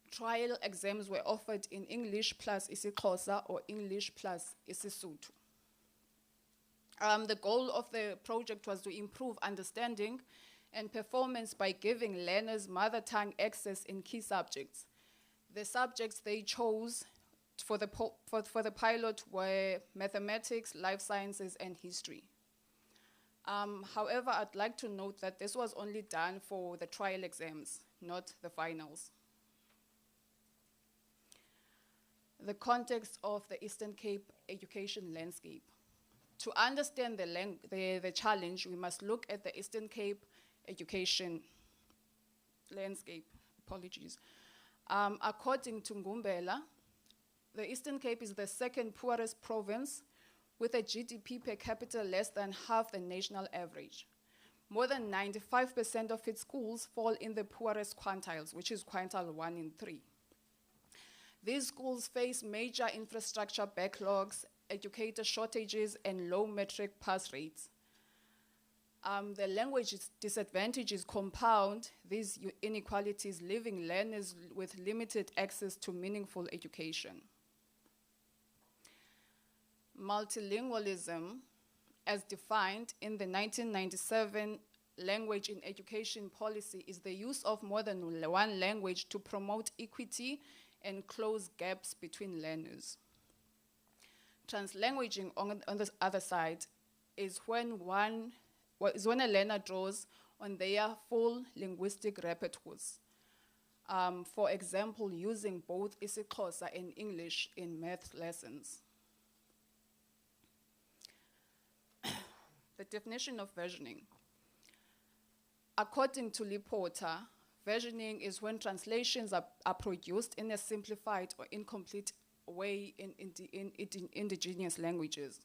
Trial exams were offered in English plus isiXhosa or English plus isiSotho. The goal of the project was to improve understanding and performance by giving learners mother tongue access in key subjects. The subjects they chose for the pilot were mathematics, life sciences, and history. However, I'd like to note that this was only done for the trial exams, not the finals. The context of the Eastern Cape education landscape. To understand the challenge, we must look at the Eastern Cape education landscape. Apologies. According to Ngumbela, the Eastern Cape is the second poorest province with a GDP per capita less than half the national average. More than 95% of its schools fall in the poorest quintiles, which is quintile 1 and 3. These schools face major infrastructure backlogs, educator shortages, and low metric pass rates. The language disadvantages compound these inequalities, leaving learners with limited access to meaningful education. Multilingualism, as defined in the 1997 Language in Education Policy, is the use of more than one language to promote equity and close gaps between learners. Translanguaging, on the other side, is when a learner draws on their full linguistic repertoires. For example, using both isiXhosa and English in math lessons. The definition of versioning. According to Porter, versioning is when translations are produced in a simplified or incomplete way in indigenous languages.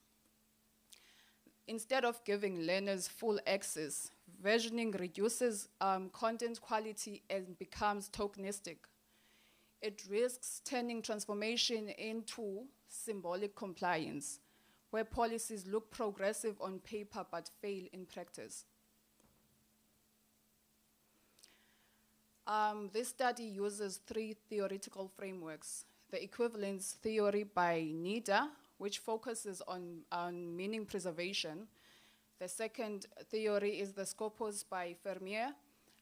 Instead of giving learners full access, versioning reduces content quality and becomes tokenistic. It risks turning transformation into symbolic compliance, where policies look progressive on paper but fail in practice. This study uses 3 theoretical frameworks. The equivalence theory by Nida, which focuses on meaning preservation. The second theory is the Scopus by Vermeer,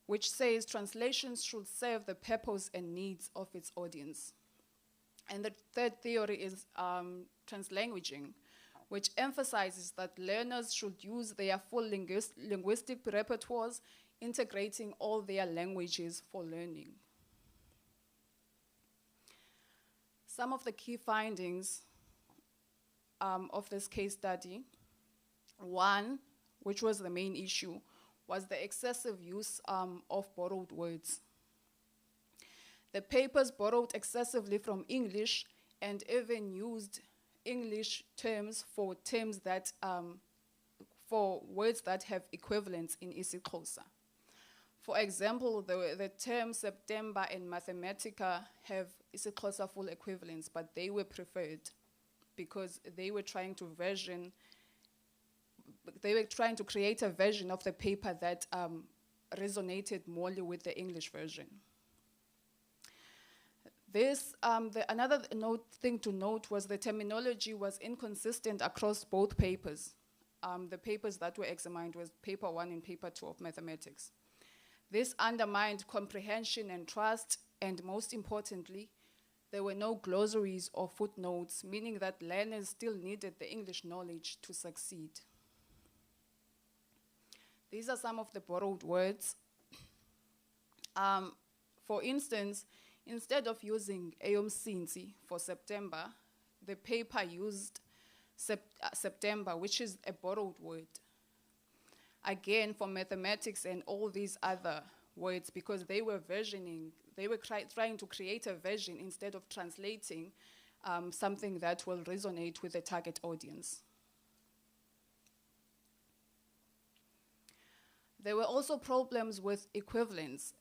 which says translations should serve the purpose and needs of its audience. And the third theory is translanguaging, which emphasizes that learners should use their full linguistic repertoires, integrating all their languages for learning. Some of the key findings of this case study. One, which was the main issue, was the excessive use of borrowed words. The papers borrowed excessively from English and even used English terms for words that have equivalents in isiXhosa. For example, the term September and Mathematica have isiXhosa full equivalents, but they were preferred because they were trying to create a version of the paper that resonated more with the English version. Another thing to note was the terminology was inconsistent across both papers. The papers that were examined was paper 1 and paper 2 of mathematics. This undermined comprehension and trust, and most importantly, there were no glossaries or footnotes, meaning that learners still needed the English knowledge to succeed. These are some of the borrowed words. For instance, instead of using Eyomsinsi for September, the paper used September, which is a borrowed word. Again, for mathematics and all these other words, because they were trying to create a version instead of translating something that will resonate with the target audience. There were also problems with equivalence.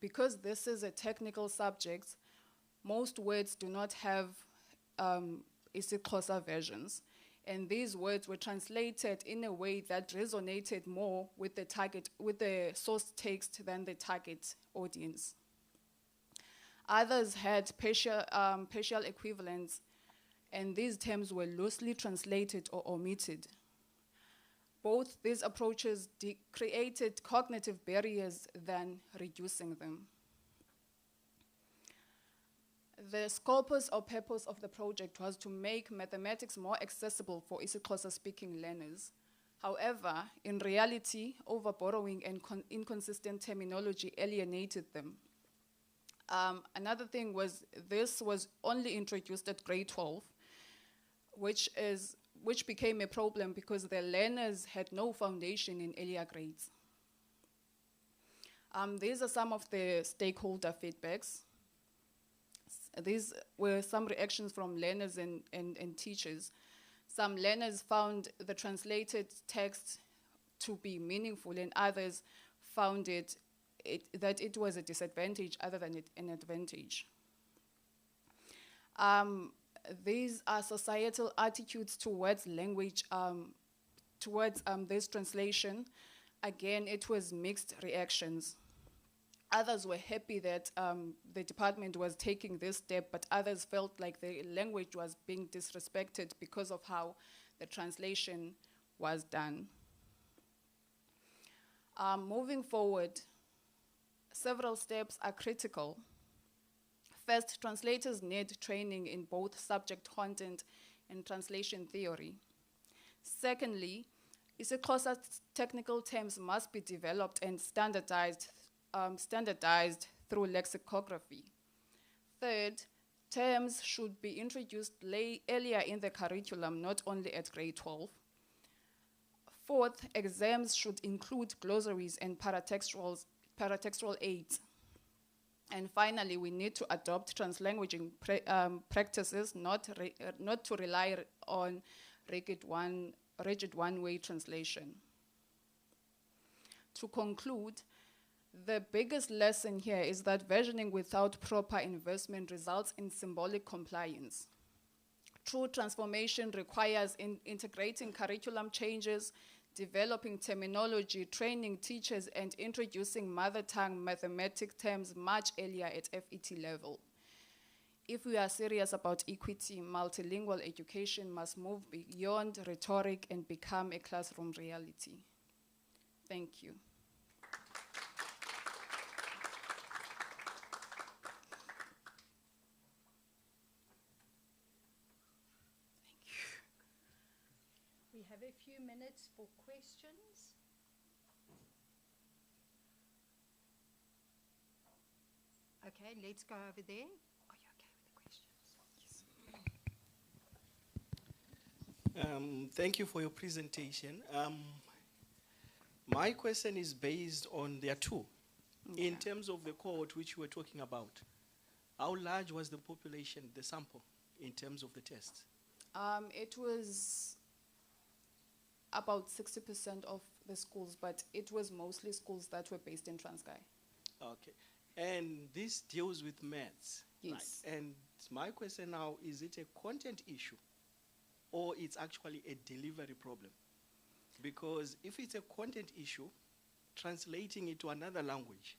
Because this is a technical subject, most words do not have isiXhosa versions, and these words were translated in a way that resonated more with the source text than the target audience. Others had partial equivalents, and these terms were loosely translated or omitted. Both these approaches created cognitive barriers than reducing them. The scopus or purpose of the project was to make mathematics more accessible for isiXhosa-speaking learners. However, in reality, over-borrowing and inconsistent terminology alienated them. Another thing was this was only introduced at grade 12, which became a problem because the learners had no foundation in earlier grades. These are some of the stakeholder feedbacks. These were some reactions from learners and teachers. Some learners found the translated text to be meaningful, and others found that it was a disadvantage other than an advantage. These are societal attitudes towards language, towards this translation. Again, it was mixed reactions. Others were happy that the department was taking this step, but others felt like the language was being disrespected because of how the translation was done. Moving forward, several steps are critical. First, translators need training in both subject content and translation theory. Secondly, isiXhosa technical terms must be developed and standardized through lexicography. Third, terms should be introduced earlier in the curriculum, not only at grade 12. Fourth, exams should include glossaries and paratextual aids. And finally, we need to adopt translanguaging practices, not to rely on rigid one-way translation. To conclude, the biggest lesson here is that versioning without proper investment results in symbolic compliance. True transformation requires integrating curriculum changes, developing terminology, training teachers, and introducing mother tongue mathematics terms much earlier at FET level. If we are serious about equity, multilingual education must move beyond rhetoric and become a classroom reality. Thank you. We have a few minutes for questions. Okay, let's go over there. Are you okay with the questions? Thank you for your presentation. My question is based on there are two. Okay. In terms of the cohort which you were talking about, how large was the population, the sample, in terms of the test? It was about 60% of the schools, but it was mostly schools that were based in Transkei. Okay. And this deals with maths. Yes. Right? And my question now, is it a content issue or it's actually a delivery problem. Because if it's a content issue, translating it to another language,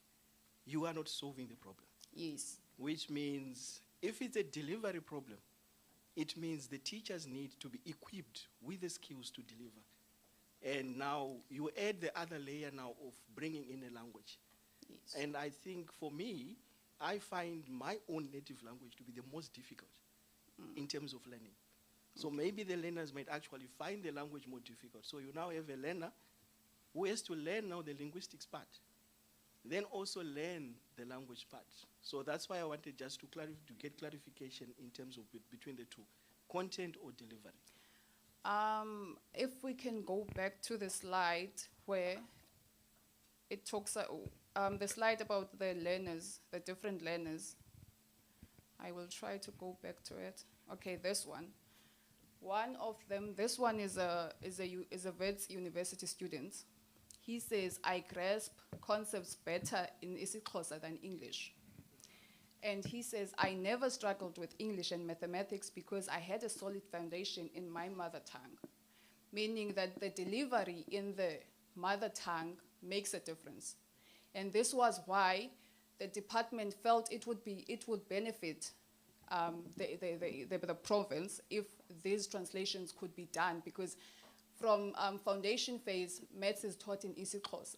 you are not solving the problem. Yes. Which means if it's a delivery problem, it means the teachers need to be equipped with the skills to deliver. And now you add the other layer now of bringing in a language. Yes. And I think for me, I find my own native language to be the most difficult in terms of learning. So maybe the learners might actually find the language more difficult. So you now have a learner who has to learn now the linguistics part, then also learn the language part. So that's why I wanted just to get clarification in terms of between the two, content or delivery. If we can go back to the slide where it talks, the slide about the learners, the different learners. I will try to go back to it. Okay, this one. One of them, this one is a Wits University student. He says, I grasp concepts better in isiXhosa than English. And he says, I never struggled with English and mathematics because I had a solid foundation in my mother tongue. Meaning that the delivery in the mother tongue makes a difference. And this was why the department felt it would benefit the province if these translations could be done, because from foundation phase, maths is taught in isiXhosa.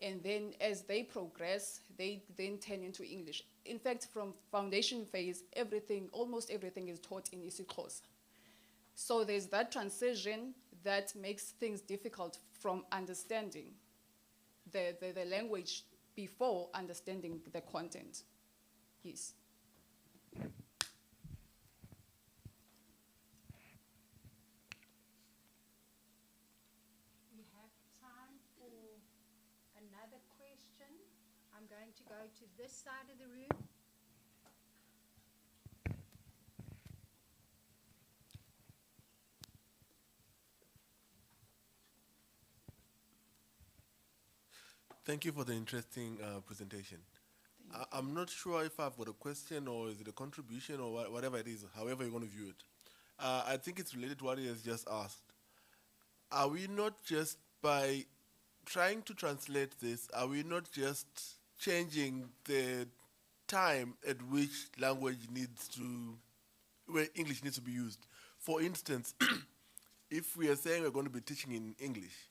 And then as they progress, they then turn into English. In fact, from foundation phase, almost everything is taught in isiXhosa. So there's that transition that makes things difficult from understanding the language before understanding the content. Yes. We have time for another question. I'm going to go to this side of the room. Thank you for the interesting presentation. I'm not sure if I've got a question or is it a contribution or whatever it is, however you're going to view it. I think it's related to what he has just asked. Are we not just, by trying to translate this, are we not just changing the time at which language needs to, where English needs to be used? For instance, if we are saying we're going to be teaching in English,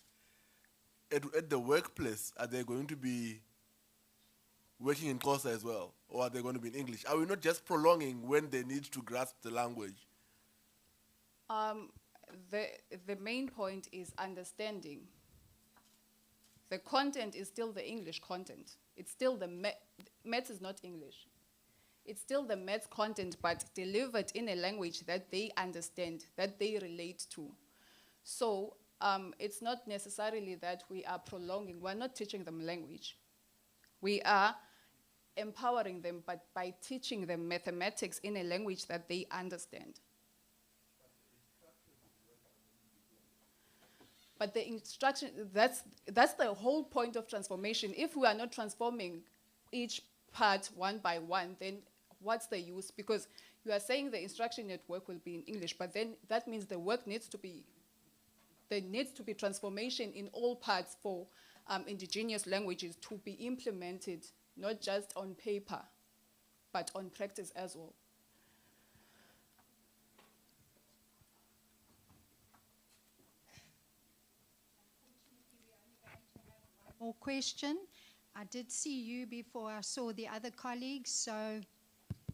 at the workplace, are they going to be working in Xhosa as well? Or are they going to be in English? Are we not just prolonging when they need to grasp the language? The main point is understanding. The content is still the English content. It's still the maths is not English. It's still the maths content, but delivered in a language that they understand, that they relate to. So it's not necessarily that we are prolonging. We're not teaching them language. We are empowering them, but by teaching them mathematics in a language that they understand. But the instruction, that's the whole point of transformation. If we are not transforming each part one by one, then what's the use? Because you are saying the instruction at work will be in English, but then that means the work needs to be, there needs to be transformation in all parts for indigenous languages to be implemented, not just on paper, but on practice as well. More question. I did see you before I saw the other colleagues, so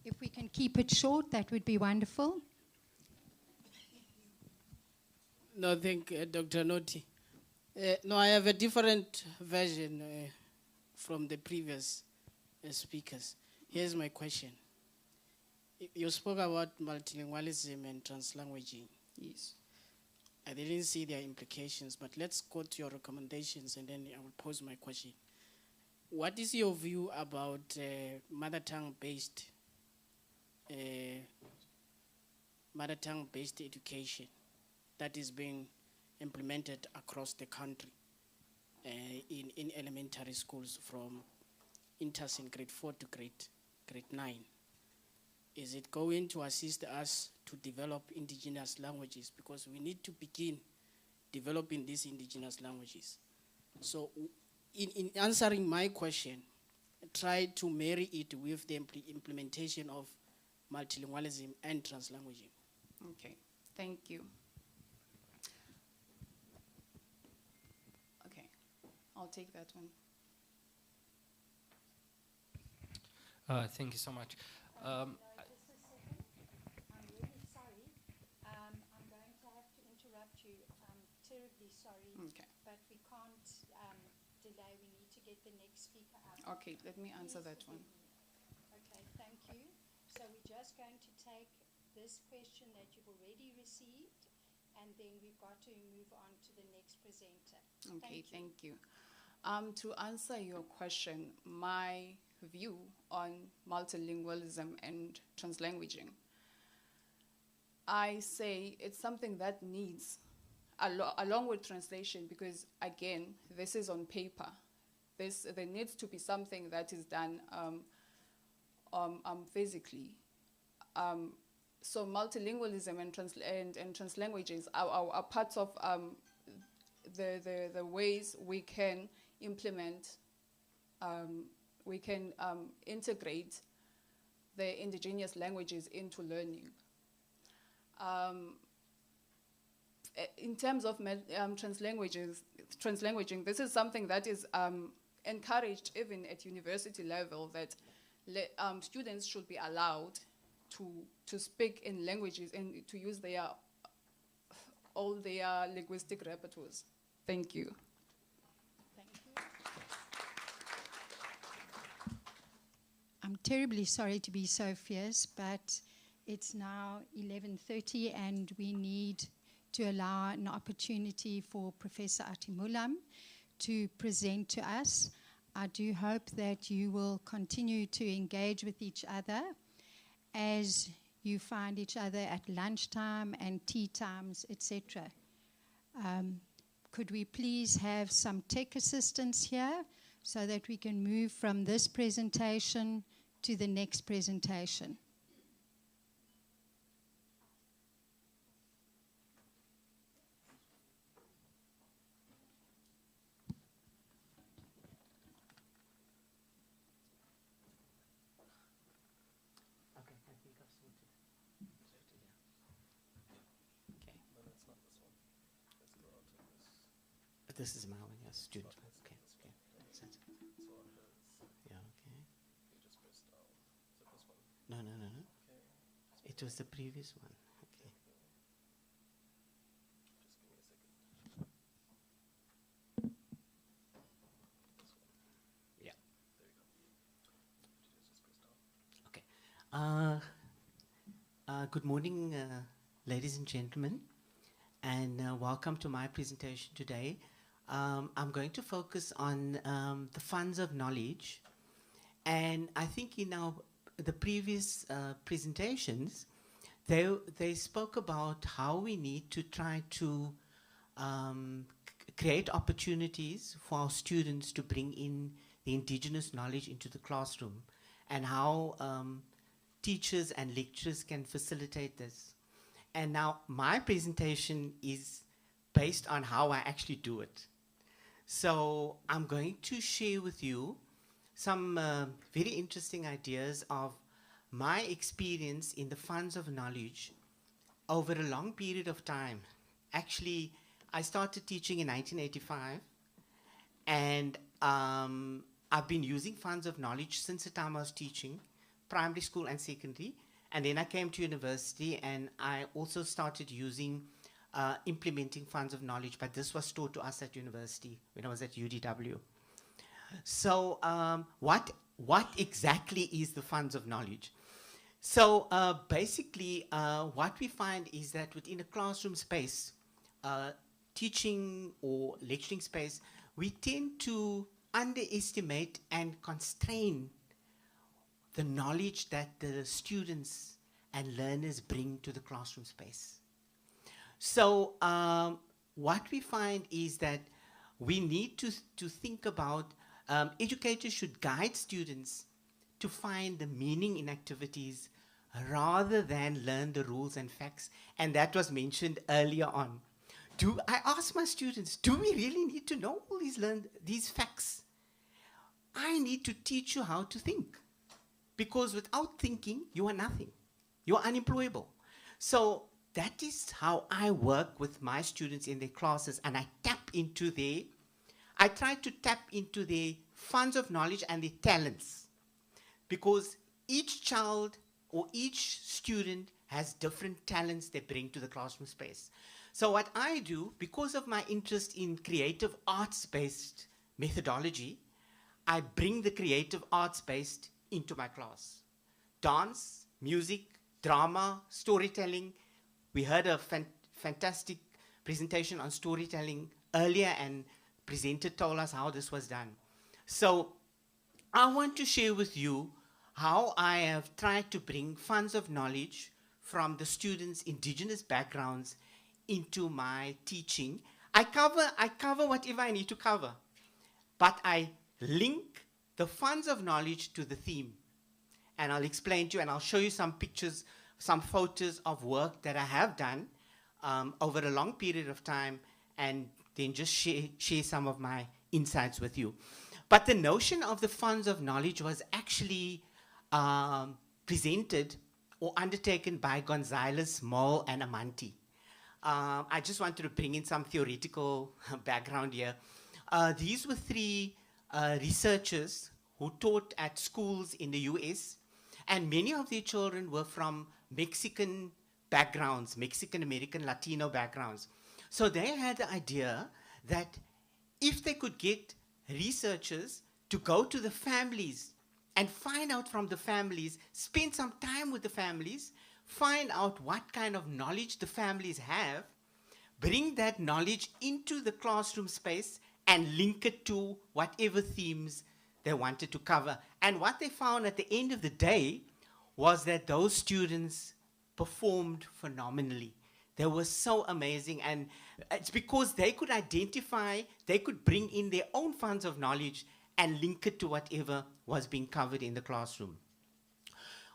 if we can keep it short, that would be wonderful. No, thank Dr. Noti. No, I have a different version from the previous speakers. Here's my question. You spoke about multilingualism and translanguaging. Yes. I didn't see their implications, but let's go to your recommendations and then I will pose my question. What is your view about mother tongue-based education that is being implemented across the country in elementary schools from in grade 4 to grade 9? is it going to assist us to develop indigenous languages? Because we need to begin developing these indigenous languages. So in answering my question, try to marry it with the implementation of multilingualism and translanguaging. Okay, thank you. Okay, I'll take that one. Thank you so much. Just a second. I'm really sorry. I'm going to have to interrupt you. I'm terribly sorry. Okay. But we can't delay. We need to get the next speaker up. Okay, let me answer Please that one. forgive me. Okay, thank you. So we're just going to take this question that you've already received, and then we've got to move on to the next presenter. Okay, thank you. To answer your question, my view on multilingualism and translanguaging, I say it's something that needs, along with translation, because again, this is on paper. There needs to be something that is done physically. So multilingualism and translanguages are parts of the ways we can implement, we can integrate the indigenous languages into learning. In terms of translanguaging, this is something that is encouraged even at university level, that students should be allowed to speak in languages and to use all their linguistic repertoires. Thank you. I'm terribly sorry to be so fierce, but it's now 11:30 and we need to allow an opportunity for Professor Atimulam to present to us. I do hope that you will continue to engage with each other as you find each other at lunchtime and tea times, etc. Could we please have some tech assistance here so that we can move from this presentation to the next presentation? This is my one, yes, student. Okay, okay. Yeah, okay. No. It was the previous one. Okay. Yeah. Okay. Good morning, ladies and gentlemen, and welcome to my presentation today. I'm going to focus on the funds of knowledge, and I think in the previous presentations, they spoke about how we need to try to create opportunities for our students to bring in the indigenous knowledge into the classroom, and how teachers and lecturers can facilitate this. And now my presentation is based on how I actually do it. So I'm going to share with you some very interesting ideas of my experience in the funds of knowledge over a long period of time. Actually, I started teaching in 1985, and I've been using funds of knowledge since the time I was teaching, primary school and secondary. And then I came to university, and I also started using implementing funds of knowledge, but this was taught to us at university when I was at UDW. So what exactly is the funds of knowledge? So basically what we find is that within a classroom space, teaching or lecturing space, we tend to underestimate and constrain the knowledge that the students and learners bring to the classroom space. So what we find is that we need to think about, educators should guide students to find the meaning in activities rather than learn the rules and facts. And that was mentioned earlier on. I ask my students, do we really need to know all these facts? I need to teach you how to think. Because without thinking, you are nothing. You are unemployable. So that is how I work with my students in their classes, and I try to tap into their funds of knowledge and their talents. Because each child or each student has different talents they bring to the classroom space. So what I do, because of my interest in creative arts-based methodology, I bring the creative arts-based into my class. Dance, music, drama, storytelling. We heard a fantastic presentation on storytelling earlier, and presenter told us how this was done. So I want to share with you how I have tried to bring funds of knowledge from the students' indigenous backgrounds into my teaching. I cover whatever I need to cover, but I link the funds of knowledge to the theme. And I'll explain to you, and I'll show you some pictures, some photos of work that I have done over a long period of time, and then just share some of my insights with you. But the notion of the funds of knowledge was actually presented or undertaken by Gonzalez, Moll, and Amanti. I just wanted to bring in some theoretical background here. These were three researchers who taught at schools in the US, and many of their children were from Mexican backgrounds, Mexican American Latino backgrounds. So they had the idea that if they could get researchers to go to the families and find out from the families, spend some time with the families, find out what kind of knowledge the families have, bring that knowledge into the classroom space and link it to whatever themes they wanted to cover. And what they found at the end of the day was that those students performed phenomenally. They were so amazing, and it's because they could identify, they could bring in their own funds of knowledge and link it to whatever was being covered in the classroom.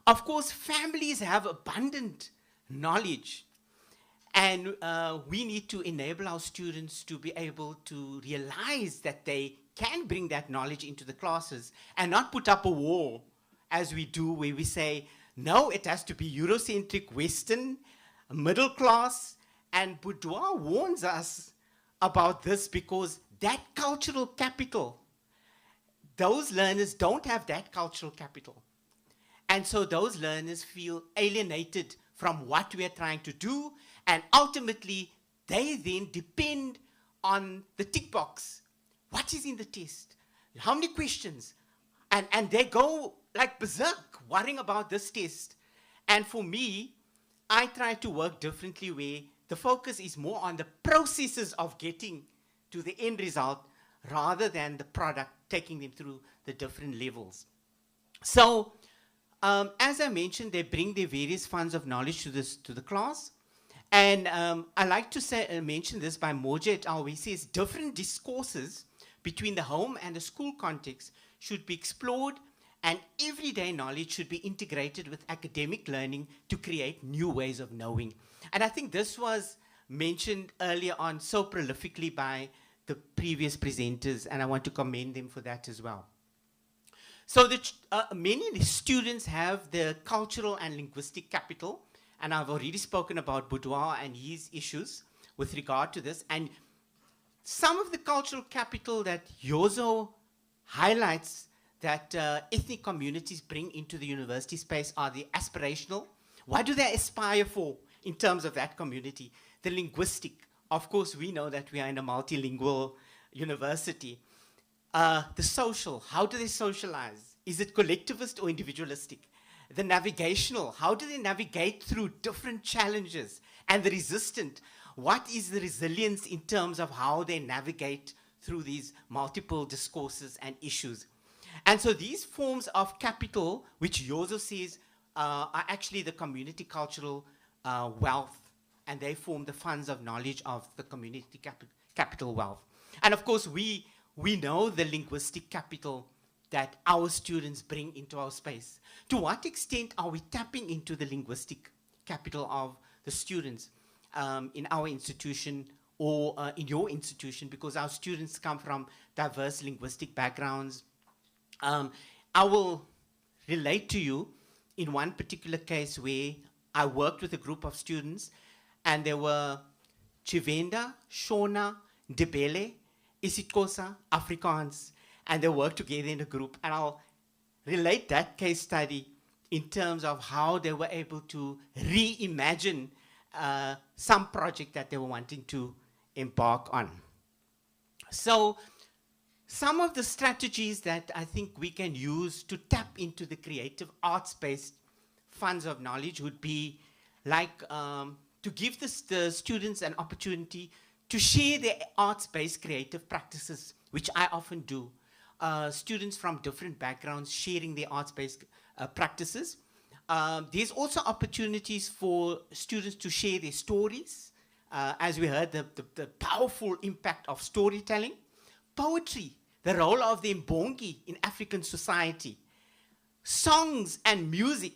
Of course, families have abundant knowledge, and we need to enable our students to be able to realize that they can bring that knowledge into the classes and not put up a wall, as we do, where we say, no, it has to be Eurocentric, Western, middle class. And Boudoir warns us about this because that cultural capital, those learners don't have that cultural capital. And so those learners feel alienated from what we are trying to do, and ultimately they then depend on the tick box. What is in the test? How many questions? And they go like berserk worrying about this test. And for me, I try to work differently, where the focus is more on the processes of getting to the end result rather than the product, taking them through the different levels. So, as I mentioned, they bring their various funds of knowledge to the class. And I like to mention this by Moja et al. He says different discourses between the home and the school context should be explored, and everyday knowledge should be integrated with academic learning to create new ways of knowing. And I think this was mentioned earlier on so prolifically by the previous presenters, and I want to commend them for that as well. So many students have the cultural and linguistic capital, and I've already spoken about Boudoir and his issues with regard to this. And some of the cultural capital that Yozo highlights that ethnic communities bring into the university space are the aspirational. What do they aspire for in terms of that community? The linguistic. Of course, we know that we are in a multilingual university. The social. How do they socialize? Is it collectivist or individualistic? The navigational. How do they navigate through different challenges? And the resistant. What is the resilience in terms of how they navigate through these multiple discourses and issues? And so these forms of capital, which Yozo says are actually the community cultural wealth, and they form the funds of knowledge of the community capital wealth. And of course, we know the linguistic capital that our students bring into our space? To what extent are we tapping into the linguistic capital of the students in our institution or in your institution, because our students come from diverse linguistic backgrounds? I will relate to you in one particular case where I worked with a group of students, and there were Chivenda, Shona, Ndebele, isiXhosa, Afrikaans, and they worked together in a group. And I'll relate that case study in terms of how they were able to reimagine some project that they were wanting to embark on. So some of the strategies that I think we can use to tap into the creative arts-based funds of knowledge would be like to give the students an opportunity to share their arts-based creative practices, which I often do. Students from different backgrounds sharing their arts-based practices. There's also opportunities for students to share their stories. As we heard, the powerful impact of storytelling. Poetry, the role of the Mbongi in African society. Songs and music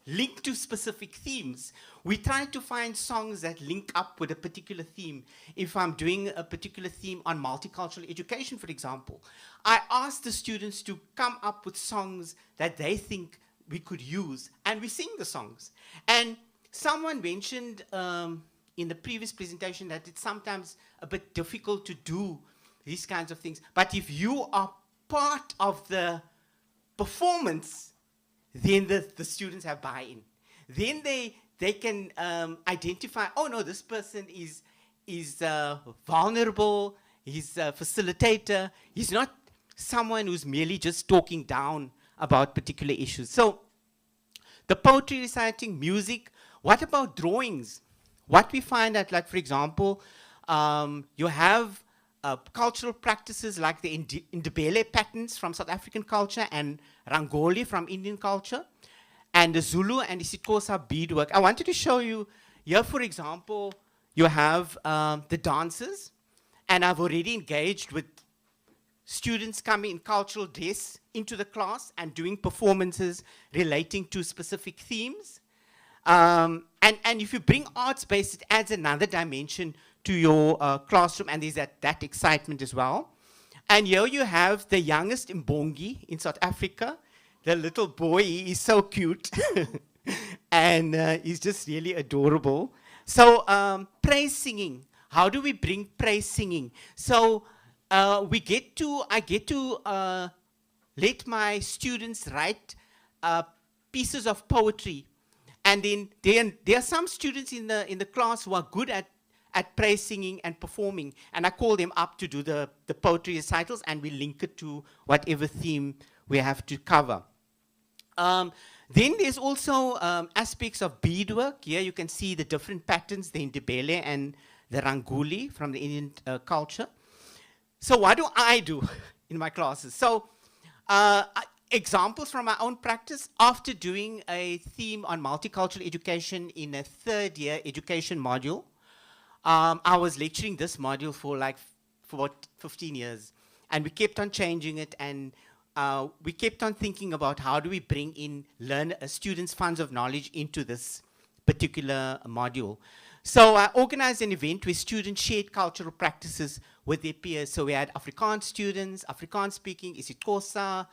linked to specific themes. We try to find songs that link up with a particular theme. If I'm doing a particular theme on multicultural education, for example, I ask the students to come up with songs that they think we could use, and we sing the songs. And someone mentioned in the previous presentation that it's sometimes a bit difficult to do these kinds of things. But if you are part of the performance, then the students have buy-in. Then they can identify, oh no, this person is vulnerable, he's a facilitator, he's not someone who's merely just talking down about particular issues. So the poetry reciting, music, what about drawings? What we find that, like, for example, you have cultural practices like the Ndebele patterns from South African culture and Rangoli from Indian culture, and the Zulu and the isiXhosa beadwork. I wanted to show you here, for example, you have the dances, and I've already engaged with students coming in cultural dress into the class and doing performances relating to specific themes. And if you bring arts-based, it adds another dimension to your classroom, and there's that excitement as well. And here you have the youngest Mbongi in South Africa. The little boy, he is so cute. And he's just really adorable. So praise singing. How do we bring praise singing? So I get to let my students write pieces of poetry. And then there are some students in the class who are good at praise singing and performing, and I call them up to do the poetry recitals, and we link it to whatever theme we have to cover. Then there's also aspects of beadwork. Here you can see the different patterns, the Ndebele and the Rangoli from the Indian culture. So what do I do in my classes? So examples from my own practice, after doing a theme on multicultural education in a third year education module, I was lecturing this module for about 15 years, and we kept on changing it, and we kept on thinking about how do we bring in students' funds of knowledge into this particular module. So I organized an event where students shared cultural practices with their peers. So we had Afrikaans students, Afrikaans speaking, isiXhosa,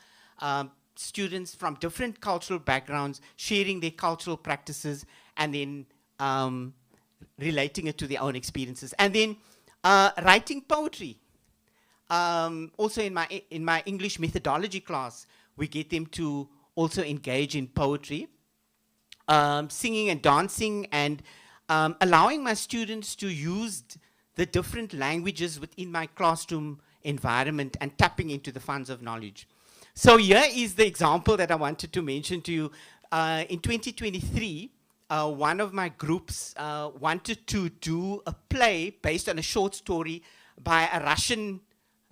students from different cultural backgrounds sharing their cultural practices, and then relating it to their own experiences. And then writing poetry. Also in my English methodology class, we get them to also engage in poetry, singing and dancing, and allowing my students to use the different languages within my classroom environment and tapping into the funds of knowledge. So here is the example that I wanted to mention to you. In 2023, one of my groups wanted to do a play based on a short story by a Russian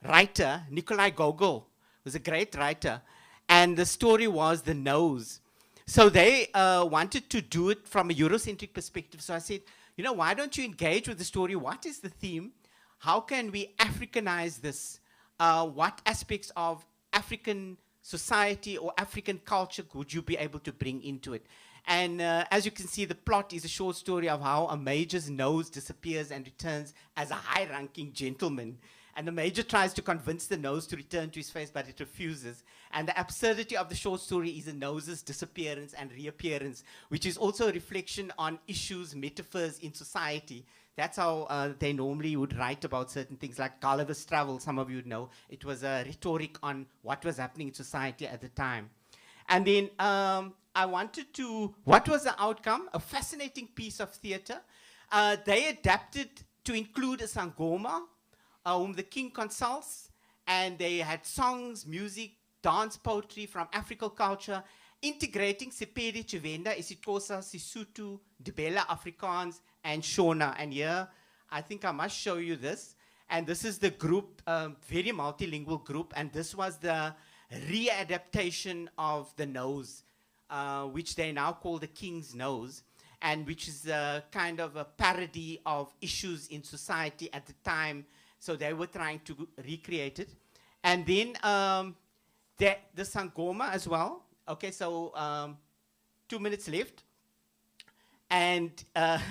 writer, Nikolai Gogol, who was a great writer. And the story was The Nose. So they wanted to do it from a Eurocentric perspective. So I said, you know, why don't you engage with the story? What is the theme? How can we Africanize this? What aspects of African society or African culture would you be able to bring into it? And as you can see, the plot is a short story of how a major's nose disappears and returns as a high-ranking gentleman. And the major tries to convince the nose to return to his face, but it refuses. And the absurdity of the short story is the nose's disappearance and reappearance, which is also a reflection on issues, metaphors in society. That's how they normally would write about certain things, like Gulliver's Travels, some of you know. It was a rhetoric on what was happening in society at the time. And then I wanted to, what was the outcome? A fascinating piece of theater. They adapted to include a Sangoma, whom the king consults, and they had songs, music, dance, poetry from African culture, integrating Sepedi, Chivenda, isiXhosa, Sesotho, Ndebele, Afrikaans, and Shona. And here, I think I must show you this. And this is the group, very multilingual group, and this was the readaptation of the nose, which they now call the King's Nose, and which is a kind of a parody of issues in society at the time. So they were trying to recreate it. And then the Sangoma as well. Okay, so 2 minutes left. And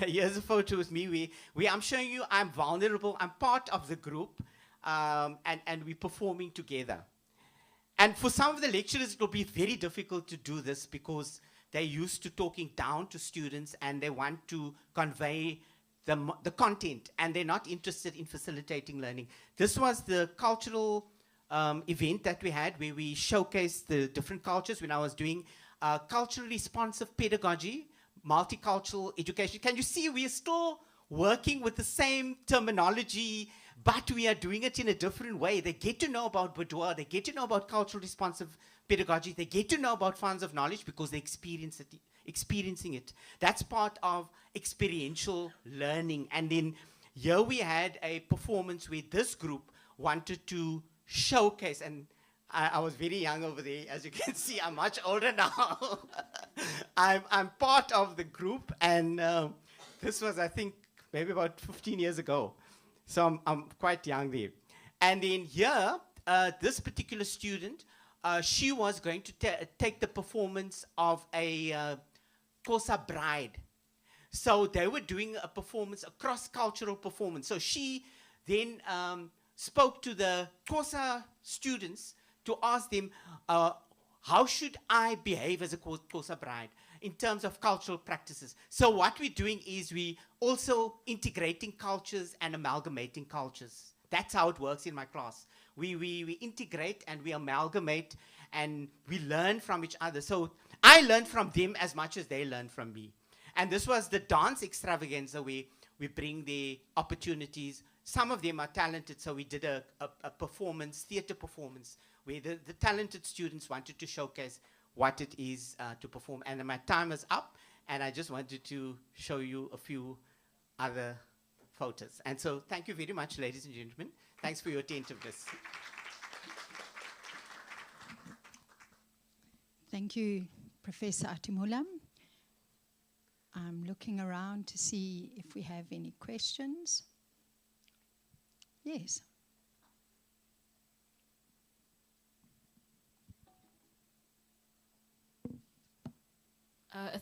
here's a photo with me. I'm showing you I'm vulnerable. I'm part of the group, and we're performing together. And for some of the lecturers, it will be very difficult to do this because they're used to talking down to students and they want to convey the content, and they're not interested in facilitating learning. This was the cultural event that we had where we showcased the different cultures when I was doing culturally responsive pedagogy, multicultural education. Can you see we're still working with the same terminology, but we are doing it in a different way. They get to know about boudoir, they get to know about cultural responsive pedagogy, they get to know about funds of knowledge because they experiencing it. That's part of experiential learning. And then here we had a performance where this group wanted to showcase, and I was very young over there. As you can see, I'm much older now. I'm part of the group, and this was, I think, maybe about 15 years ago. So I'm quite young there. And then here, this particular student, she was going to take the performance of a Xhosa bride. So they were doing a performance, a cross-cultural performance. So she then spoke to the Xhosa students to ask them, how should I behave as a Xhosa bride in terms of cultural practices? So what we're doing is we also integrating cultures and amalgamating cultures. That's how it works in my class. We integrate and we amalgamate and we learn from each other. So I learn from them as much as they learn from me. And this was the dance extravaganza where we bring the opportunities. Some of them are talented, so we did a performance, theater performance, where the talented students wanted to showcase what it is to perform. And my time is up, and I just wanted to show you a few other photos. And so thank you very much, ladies and gentlemen. Thanks for your attentiveness. Thank you, Professor Atimula. I'm looking around to see if we have any questions. Yes.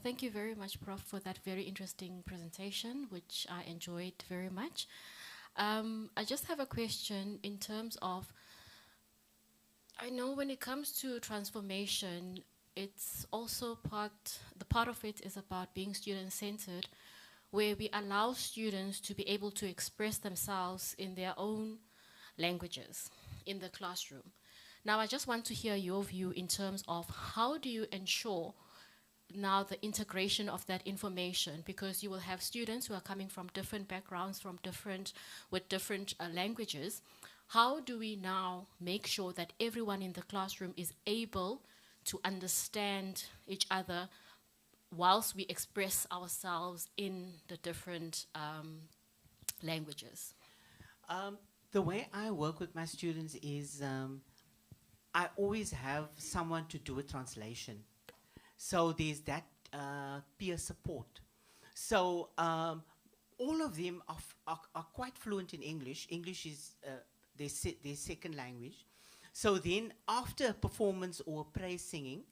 Thank you very much, Prof, for that very interesting presentation, which I enjoyed very much. I just have a question in terms of, I know when it comes to transformation, it's also the part of it is about being student-centered, where we allow students to be able to express themselves in their own languages in the classroom. Now, I just want to hear your view in terms of how do you ensure now the integration of that information, because you will have students who are coming from different backgrounds, with different languages. How do we now make sure that everyone in the classroom is able to understand each other whilst we express ourselves in the different languages? The way I work with my students is I always have someone to do a translation. So there's that peer support. So all of them are quite fluent in English. English is their second language. So then after a performance or praise singing,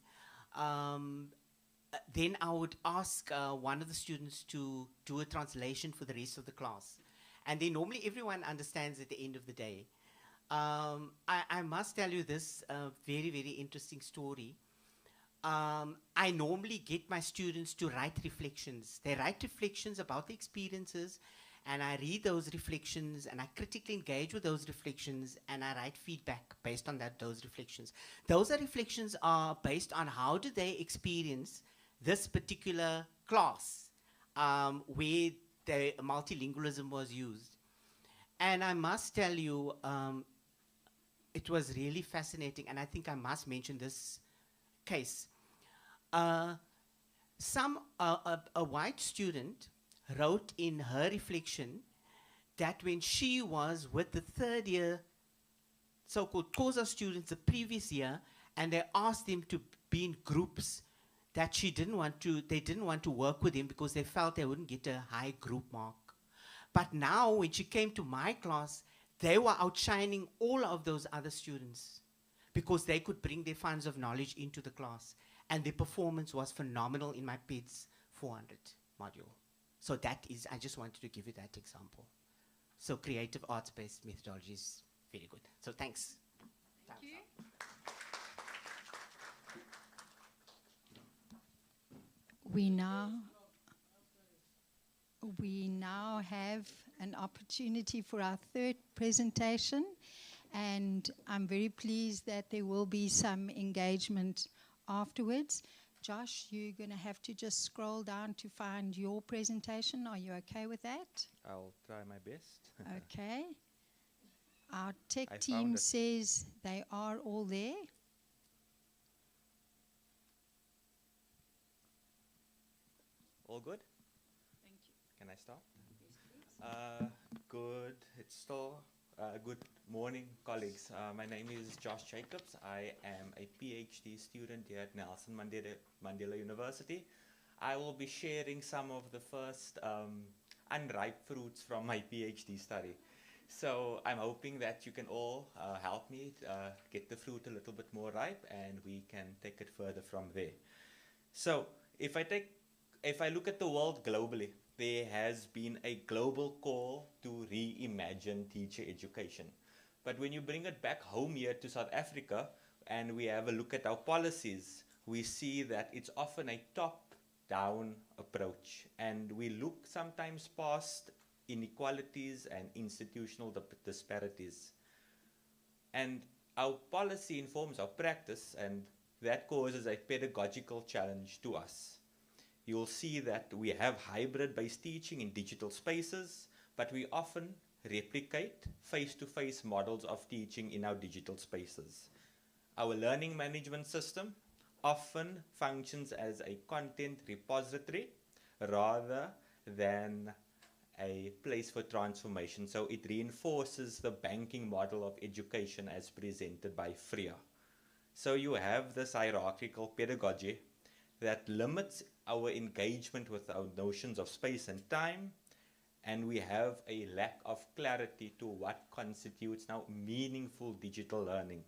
then I would ask one of the students to do a translation for the rest of the class. And then normally everyone understands at the end of the day. I must tell you this very, very interesting story. I normally get my students to write reflections. They write reflections about the experiences, and I read those reflections, and I critically engage with those reflections, and I write feedback based on those reflections. Those reflections are based on how do they experience this particular class where the multilingualism was used. And I must tell you, it was really fascinating, and I think I must mention this case. A white student wrote in her reflection that when she was with the third year so-called COSA students the previous year, and they asked them to be in groups, that they didn't want to work with him because they felt they wouldn't get a high group mark. But now when she came to my class, they were outshining all of those other students because they could bring their funds of knowledge into the class. And their performance was phenomenal in my PEDS 400 module. So that is, I just wanted to give you that example. So creative arts-based methodology is very good. So thanks. Thank you. We now have an opportunity for our third presentation, and I'm very pleased that there will be some engagement afterwards. Josh, you're going to have to just scroll down to find your presentation. Are you okay with that? I'll try my best. Okay. Our tech I team found it. says they are all there. All good? Thank you. Can I start? Yes, please. Good. It's still good morning, colleagues. My name is Josh Jacobs. I am a PhD student here at Nelson Mandela University. I will be sharing some of the first unripe fruits from my PhD study. So I'm hoping that you can all help me get the fruit a little bit more ripe, and we can take it further from there. So if I look at the world globally, there has been a global call to reimagine teacher education. But when you bring it back home here to South Africa, and we have a look at our policies, we see that it's often a top-down approach. And we look sometimes past inequalities and institutional disparities. And our policy informs our practice, and that causes a pedagogical challenge to us. You'll see that we have hybrid-based teaching in digital spaces, but we often replicate face-to-face models of teaching in our digital spaces. Our learning management system often functions as a content repository rather than a place for transformation. So it reinforces the banking model of education as presented by Freer. So you have this hierarchical pedagogy that limits our engagement with our notions of space and time, and we have a lack of clarity to what constitutes now meaningful digital learning.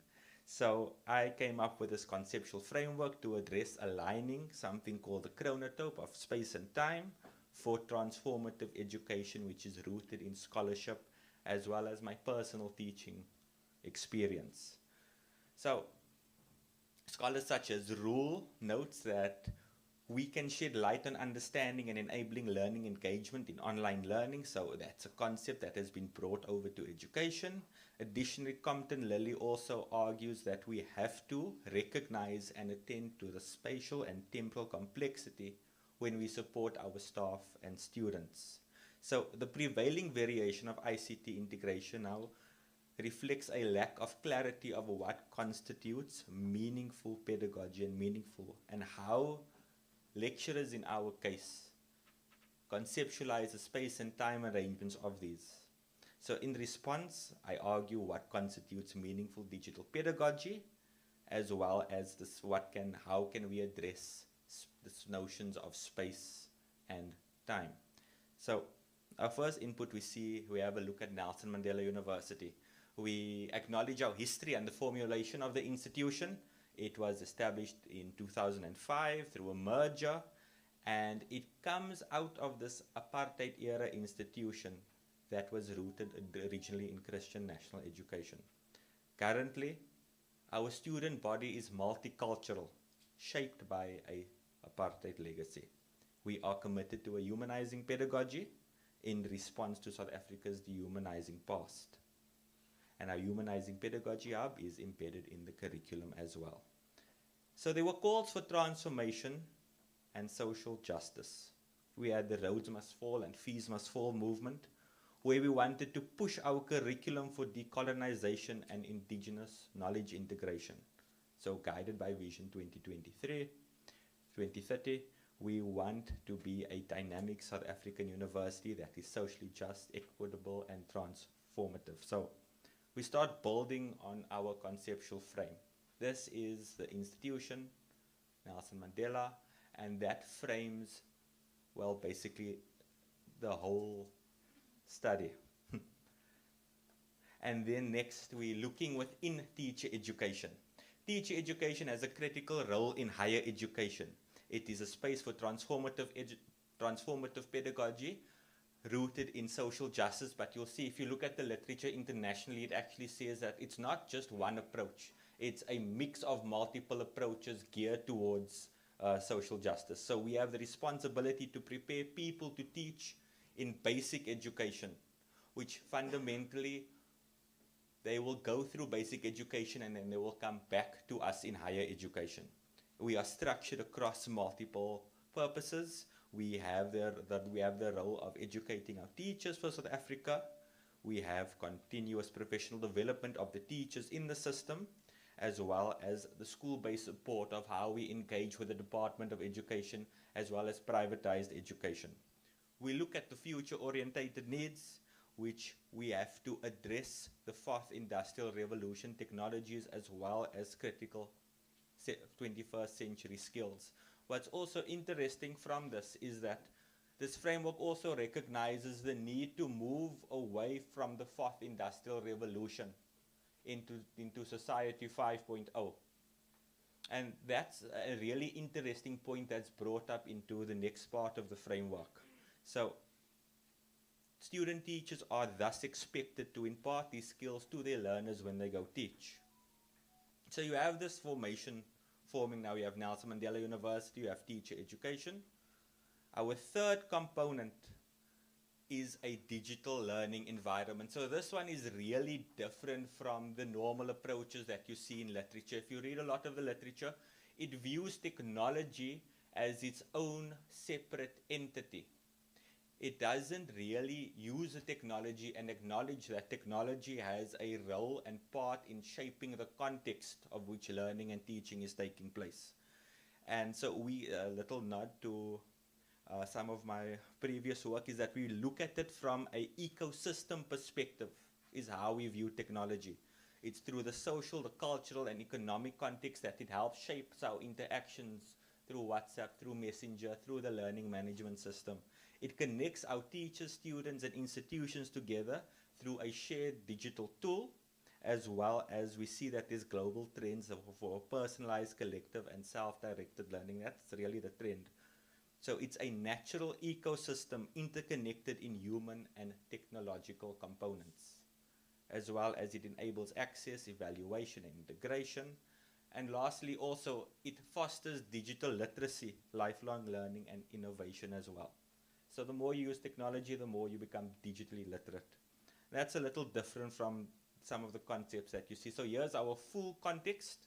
So I came up with this conceptual framework to address aligning something called the chronotope of space and time for transformative education, which is rooted in scholarship as well as my personal teaching experience. So scholars such as Rule notes that we can shed light on understanding and enabling learning engagement in online learning. So that's a concept that has been brought over to education. Additionally, Compton Lilly also argues that we have to recognize and attend to the spatial and temporal complexity when we support our staff and students. So the prevailing variation of ICT integration now reflects a lack of clarity of what constitutes meaningful pedagogy and how lecturers in our case conceptualize the space and time arrangements of these. So in response, I argue what constitutes meaningful digital pedagogy, as well as how can we address these notions of space and time. So our first input we have a look at Nelson Mandela University. We acknowledge our history and the formulation of the institution. It was established in 2005 through a merger, and it comes out of this apartheid era institution that was rooted originally in Christian national education. Currently, our student body is multicultural, shaped by a apartheid legacy. We are committed to a humanizing pedagogy in response to South Africa's dehumanizing past. And our humanizing pedagogy hub is embedded in the curriculum as well. So there were calls for transformation and social justice. We had the Roads Must Fall and Fees Must Fall movement, where we wanted to push our curriculum for decolonization and indigenous knowledge integration. So guided by Vision 2030, we want to be a dynamic South African university that is socially just, equitable, and transformative. So we start building on our conceptual frame. This is the institution, Nelson Mandela, and that frames, well, basically the whole study. And then next, we're looking within teacher education. Teacher education has a critical role in higher education. It is a space for transformative pedagogy rooted in social justice, but you'll see if you look at the literature internationally, it actually says that it's not just one approach. It's a mix of multiple approaches geared towards social justice. So we have the responsibility to prepare people to teach in basic education, which fundamentally they will go through basic education and then they will come back to us in higher education. We are structured across multiple purposes. We have the role of educating our teachers for South Africa. We have continuous professional development of the teachers in the system, as well as the school-based support of how we engage with the Department of Education, as well as privatized education. We look at the future-orientated needs, which we have to address the fourth industrial revolution technologies as well as critical 21st century skills. What's also interesting from this is that this framework also recognizes the need to move away from the fourth industrial revolution into society 5.0. And that's a really interesting point that's brought up into the next part of the framework. So student teachers are thus expected to impart these skills to their learners when they go teach. So you have this forming now. You have Nelson Mandela University, you have teacher education. Our third component is a digital learning environment. So this one is really different from the normal approaches that you see in literature. If you read a lot of the literature, it views technology as its own separate entity. It doesn't really use the technology and acknowledge that technology has a role and part in shaping the context of which learning and teaching is taking place. And so a little nod to some of my previous work is that we look at it from an ecosystem perspective, is how we view technology. It's through the social, the cultural, and economic context that it helps shape our interactions through WhatsApp, through Messenger, through the learning management system. It connects our teachers, students, and institutions together through a shared digital tool, as well as we see that there's global trends for personalized, collective, and self-directed learning. That's really the trend. So it's a natural ecosystem interconnected in human and technological components, as well as it enables access, evaluation, and integration. And lastly, also, it fosters digital literacy, lifelong learning, and innovation as well. So the more you use technology, the more you become digitally literate. That's a little different from some of the concepts that you see. So here's our full context.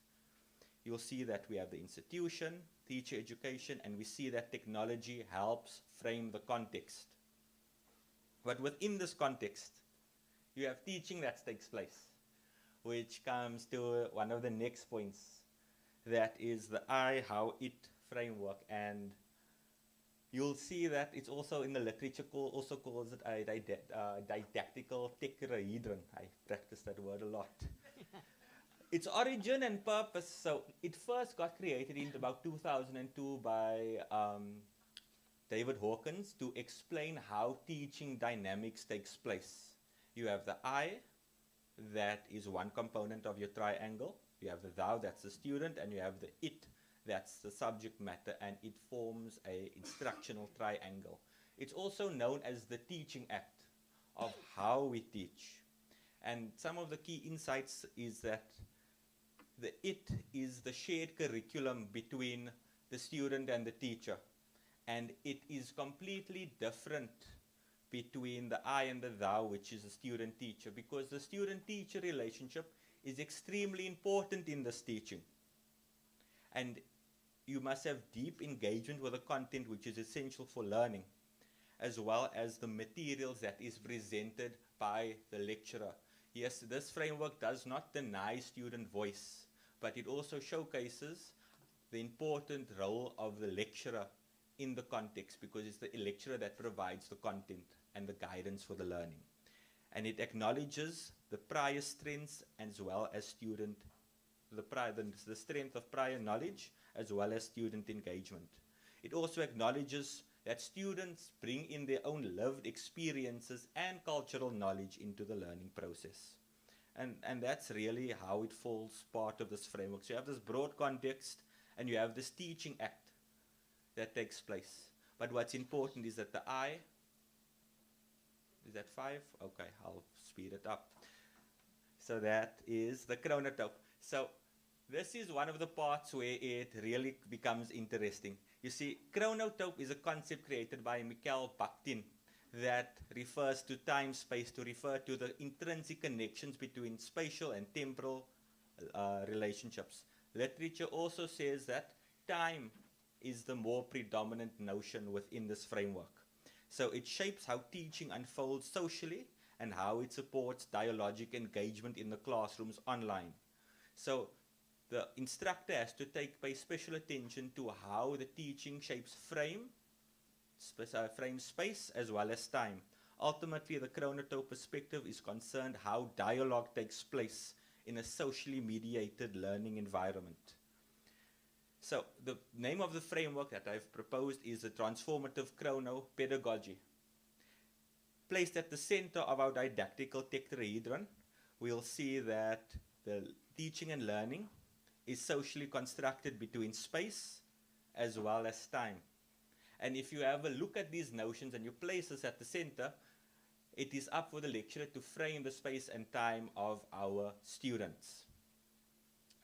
You'll see that we have the institution, teacher education, and we see that technology helps frame the context. But within this context, you have teaching that takes place, which comes to one of the next points. That is the I, how, it framework. And you'll see that it's also in the literature also calls it a didactical tetrahedron. I practice that word a lot. Its origin and purpose, so it first got created in about 2002 by David Hawkins to explain how teaching dynamics takes place. You have the I, that is one component of your triangle. You have the thou, that's the student, and you have the it, that's the subject matter, and it forms a instructional triangle. It's also known as the teaching act of how we teach. And some of the key insights is that the it is the shared curriculum between the student and the teacher. And it is completely different between the I and the thou, which is the student-teacher, because the student-teacher relationship is extremely important in this teaching. And you must have deep engagement with the content, which is essential for learning, as well as the materials that is presented by the lecturer. Yes, this framework does not deny student voice, but it also showcases the important role of the lecturer in the context, because it's the lecturer that provides the content and the guidance for the learning. And it acknowledges the prior strengths as well as the strength of prior knowledge as well as student engagement. It also acknowledges that students bring in their own lived experiences and cultural knowledge into the learning process. And that's really how it falls part of this framework. So you have this broad context and you have this teaching act that takes place. But what's important is that the I, is that 5? Okay, I'll speed it up. So that is the chronotype. So this is one of the parts where it really becomes interesting. You see, chronotype is a concept created by Mikhail Bakhtin that refers to time-space, to refer to the intrinsic connections between spatial and temporal relationships. Literature also says that time is the more predominant notion within this framework. So it shapes how teaching unfolds socially and how it supports dialogic engagement in the classrooms online. So the instructor has to pay special attention to how the teaching shapes frame space as well as time. Ultimately, the chronotype perspective is concerned how dialogue takes place in a socially mediated learning environment. So the name of the framework that I've proposed is the transformative chronopedagogy. Placed at the center of our didactical tetrahedron, we'll see that the teaching and learning is socially constructed between space as well as time. And if you have a look at these notions and you place this at the center, it is up for the lecturer to frame the space and time of our students.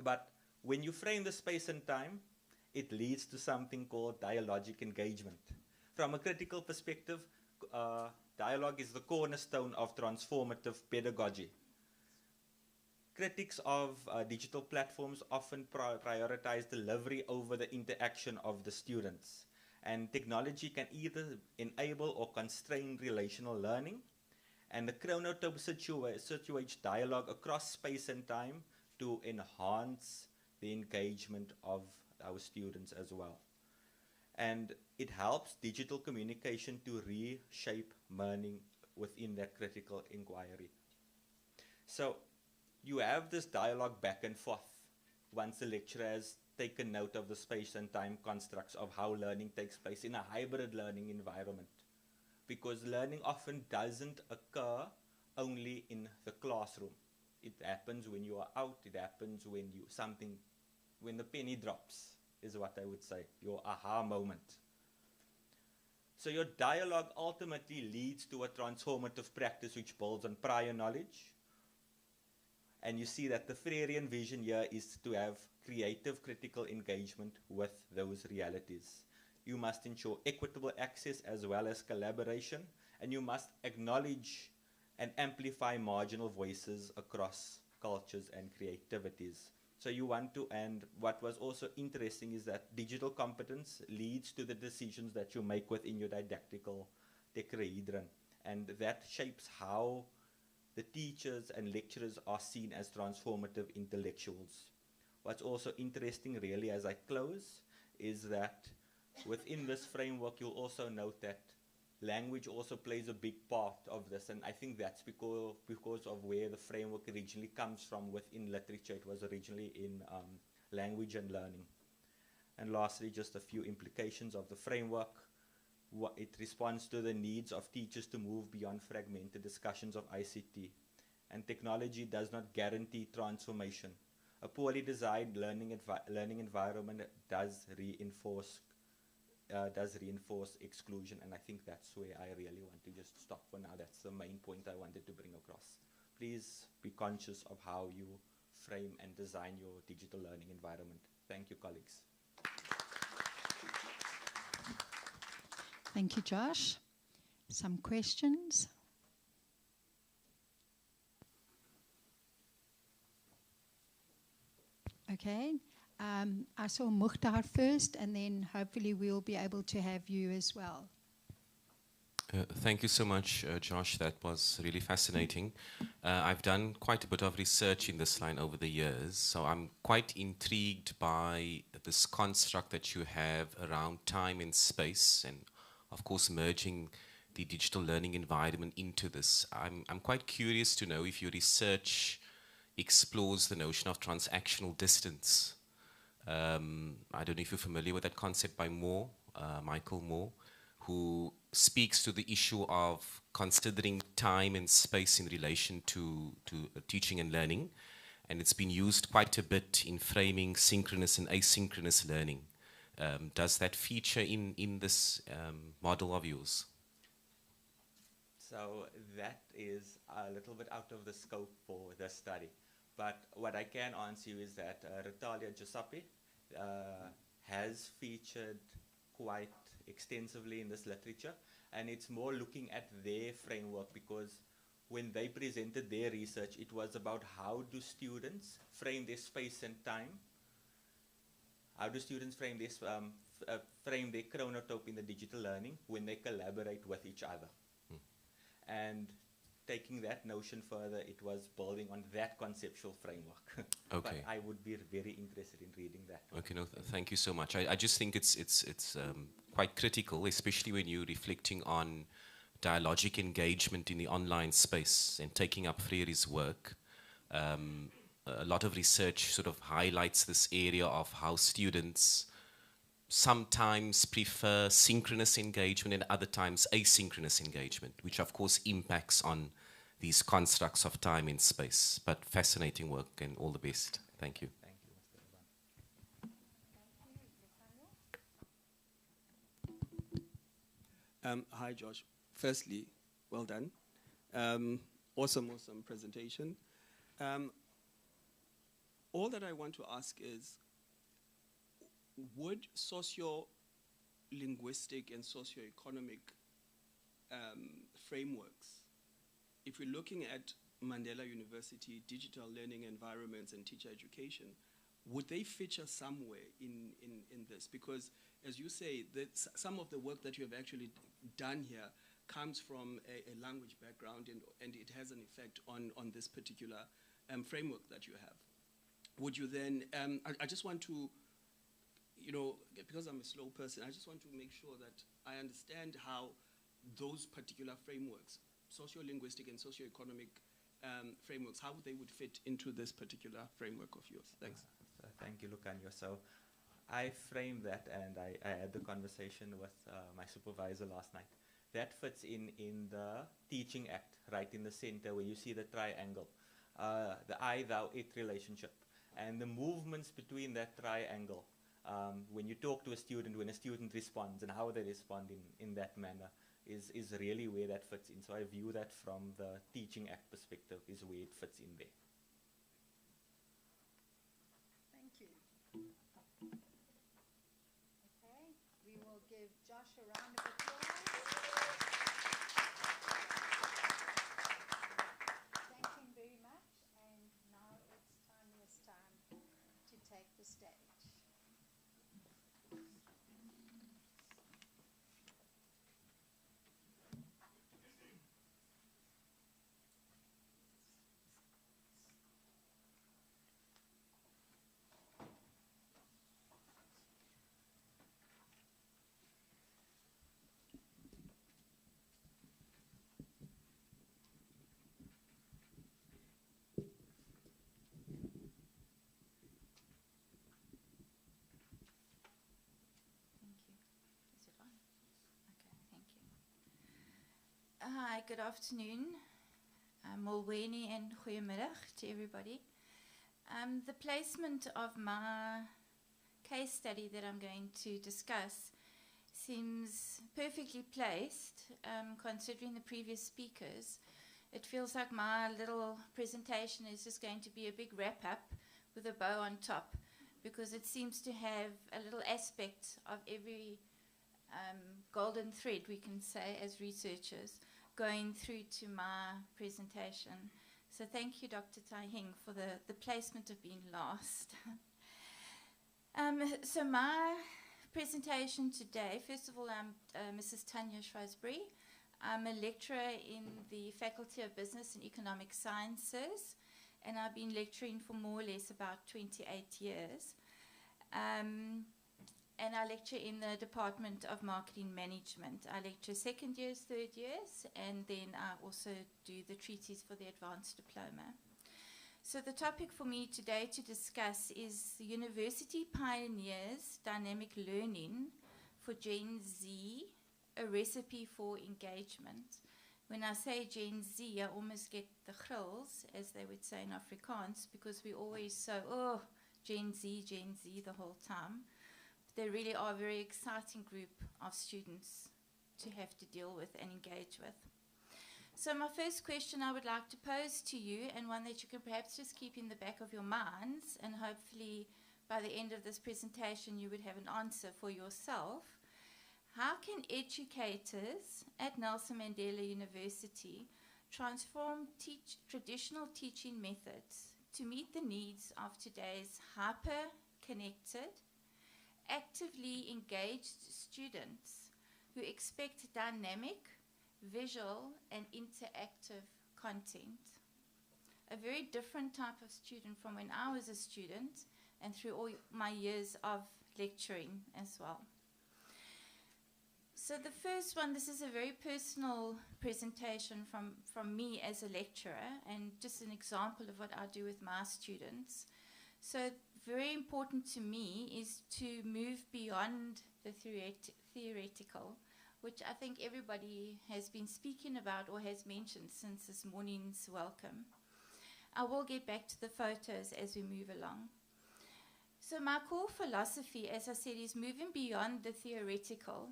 But when you frame the space and time, it leads to something called dialogic engagement. From a critical perspective, dialogue is the cornerstone of transformative pedagogy. Critics of digital platforms often prioritize delivery over the interaction of the students. And technology can either enable or constrain relational learning. And the chronotype situates dialogue across space and time to enhance the engagement of our students as well. And it helps digital communication to reshape learning within that critical inquiry. So you have this dialogue back and forth once the lecturer has taken note of the space and time constructs of how learning takes place in a hybrid learning environment. Because learning often doesn't occur only in the classroom. It happens when you are out, it happens when when the penny drops, is what I would say, your aha moment. So your dialogue ultimately leads to a transformative practice which builds on prior knowledge. And you see that the Freirean vision here is to have creative critical engagement with those realities. You must ensure equitable access as well as collaboration, and you must acknowledge and amplify marginal voices across cultures and creativities. So you want to, and what was also interesting is that digital competence leads to the decisions that you make within your didactical tetrahedron, and that shapes how the teachers and lecturers are seen as transformative intellectuals. What's also interesting really as I close is that within this framework you'll also note that language also plays a big part of this, and I think that's because of where the framework originally comes from within literature. It was originally in language and learning. And lastly, just a few implications of the framework. It responds to the needs of teachers to move beyond fragmented discussions of ICT and technology does not guarantee transformation. A poorly designed learning environment does reinforce exclusion, and I think that's where I really want to just stop for now. That's the main point I wanted to bring across. Please be conscious of how you frame and design your digital learning environment. Thank you, colleagues. Thank you, Josh. Some questions? Okay. I saw Mukhtar first, and then hopefully we'll be able to have you as well. Thank you so much, Josh. That was really fascinating. I've done quite a bit of research in this line over the years, so I'm quite intrigued by this construct that you have around time and space, and of course merging the digital learning environment into this. I'm quite curious to know if your research explores the notion of transactional distance. I don't know if you're familiar with that concept by Moore, Michael Moore, who speaks to the issue of considering time and space in relation to teaching and learning. And it's been used quite a bit in framing synchronous and asynchronous learning. Does that feature in this model of yours? So that is a little bit out of the scope for this study. But what I can answer you is that Ritalia Giuseppe has featured quite extensively in this literature, and it's more looking at their framework, because when they presented their research, it was about how do students frame their space and time, how do students frame this frame their chronotope in the digital learning when they collaborate with each other. And taking that notion further, it was building on that conceptual framework. Okay. But I would be very interested in reading that. Okay, no, thank you so much. I just think it's quite critical, especially when you're reflecting on dialogic engagement in the online space and taking up Freire's work. A lot of research sort of highlights this area of how students sometimes prefer synchronous engagement and other times asynchronous engagement, which of course impacts on these constructs of time and space. But fascinating work, and all the best. Thank you. Thank you, Mr. Ivan. Hi, Josh. Firstly, well done. Awesome presentation. All that I want to ask is, would socio-linguistic and socio-economic frameworks, if we're looking at Mandela University, digital learning environments and teacher education, would they feature somewhere in this? Because, as you say, some of the work that you have actually done here comes from a language background, and it has an effect on this particular framework that you have. Would you then, I just want to, because I'm a slow person, I just want to make sure that I understand how those particular frameworks, socio-linguistic and socio-economic frameworks, how they would fit into this particular framework of yours. Thanks. Thank you, Lucanio. So I framed that, and I had the conversation with my supervisor last night. That fits in the Teaching Act, right in the center where you see the triangle, the I, thou, it relationship. And the movements between that triangle, when you talk to a student, when a student responds and how they respond in that manner is really where that fits in. So I view that from the Teaching Act perspective is where it fits in there. Thank you. Okay, we will give Josh a round of applause. Thank him very much, and now it's timeless time to take the stage. Hi, good afternoon. Molweni and goeiemiddag to everybody. The placement of my case study that I'm going to discuss seems perfectly placed, considering the previous speakers. It feels like my little presentation is just going to be a big wrap-up with a bow on top, because it seems to have a little aspect of every golden thread, we can say, as researchers, going through to my presentation. So thank you, Dr. Tai Hing, for the placement of being last. So my presentation today, first of all, I'm Mrs. Tanya Shrewsbury. I'm a lecturer in the Faculty of Business and Economic Sciences, and I've been lecturing for more or less about 28 years. And I lecture in the Department of Marketing Management. I lecture second years, third years, and then I also do the treaties for the advanced diploma. So the topic for me today to discuss is the University Pioneers Dynamic Learning for Gen Z, a recipe for engagement. When I say Gen Z, I almost get the grills, as they would say in Afrikaans, because we always say, oh, Gen Z the whole time. They really are a very exciting group of students to have to deal with and engage with. So my first question I would like to pose to you, and one that you can perhaps just keep in the back of your minds, and hopefully by the end of this presentation you would have an answer for yourself. How can educators at Nelson Mandela University transform traditional teaching methods to meet the needs of today's hyper-connected, actively engaged students who expect dynamic, visual, and interactive content? A very different type of student from when I was a student and through all my years of lecturing as well. So the first one, this is a very personal presentation from me as a lecturer, and just an example of what I do with my students. So very important to me is to move beyond the theoretical, which I think everybody has been speaking about or has mentioned since this morning's welcome. I will get back to the photos as we move along. So my core philosophy, as I said, is moving beyond the theoretical.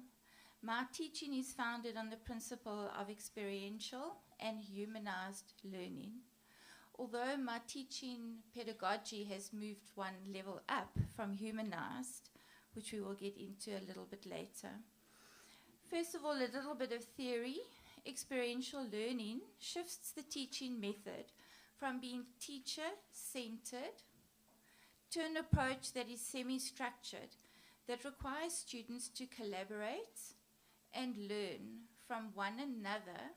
My teaching is founded on the principle of experiential and humanized learning. Although my teaching pedagogy has moved one level up from humanized, which we will get into a little bit later. First of all, a little bit of theory. Experiential learning shifts the teaching method from being teacher-centered to an approach that is semi-structured, that requires students to collaborate and learn from one another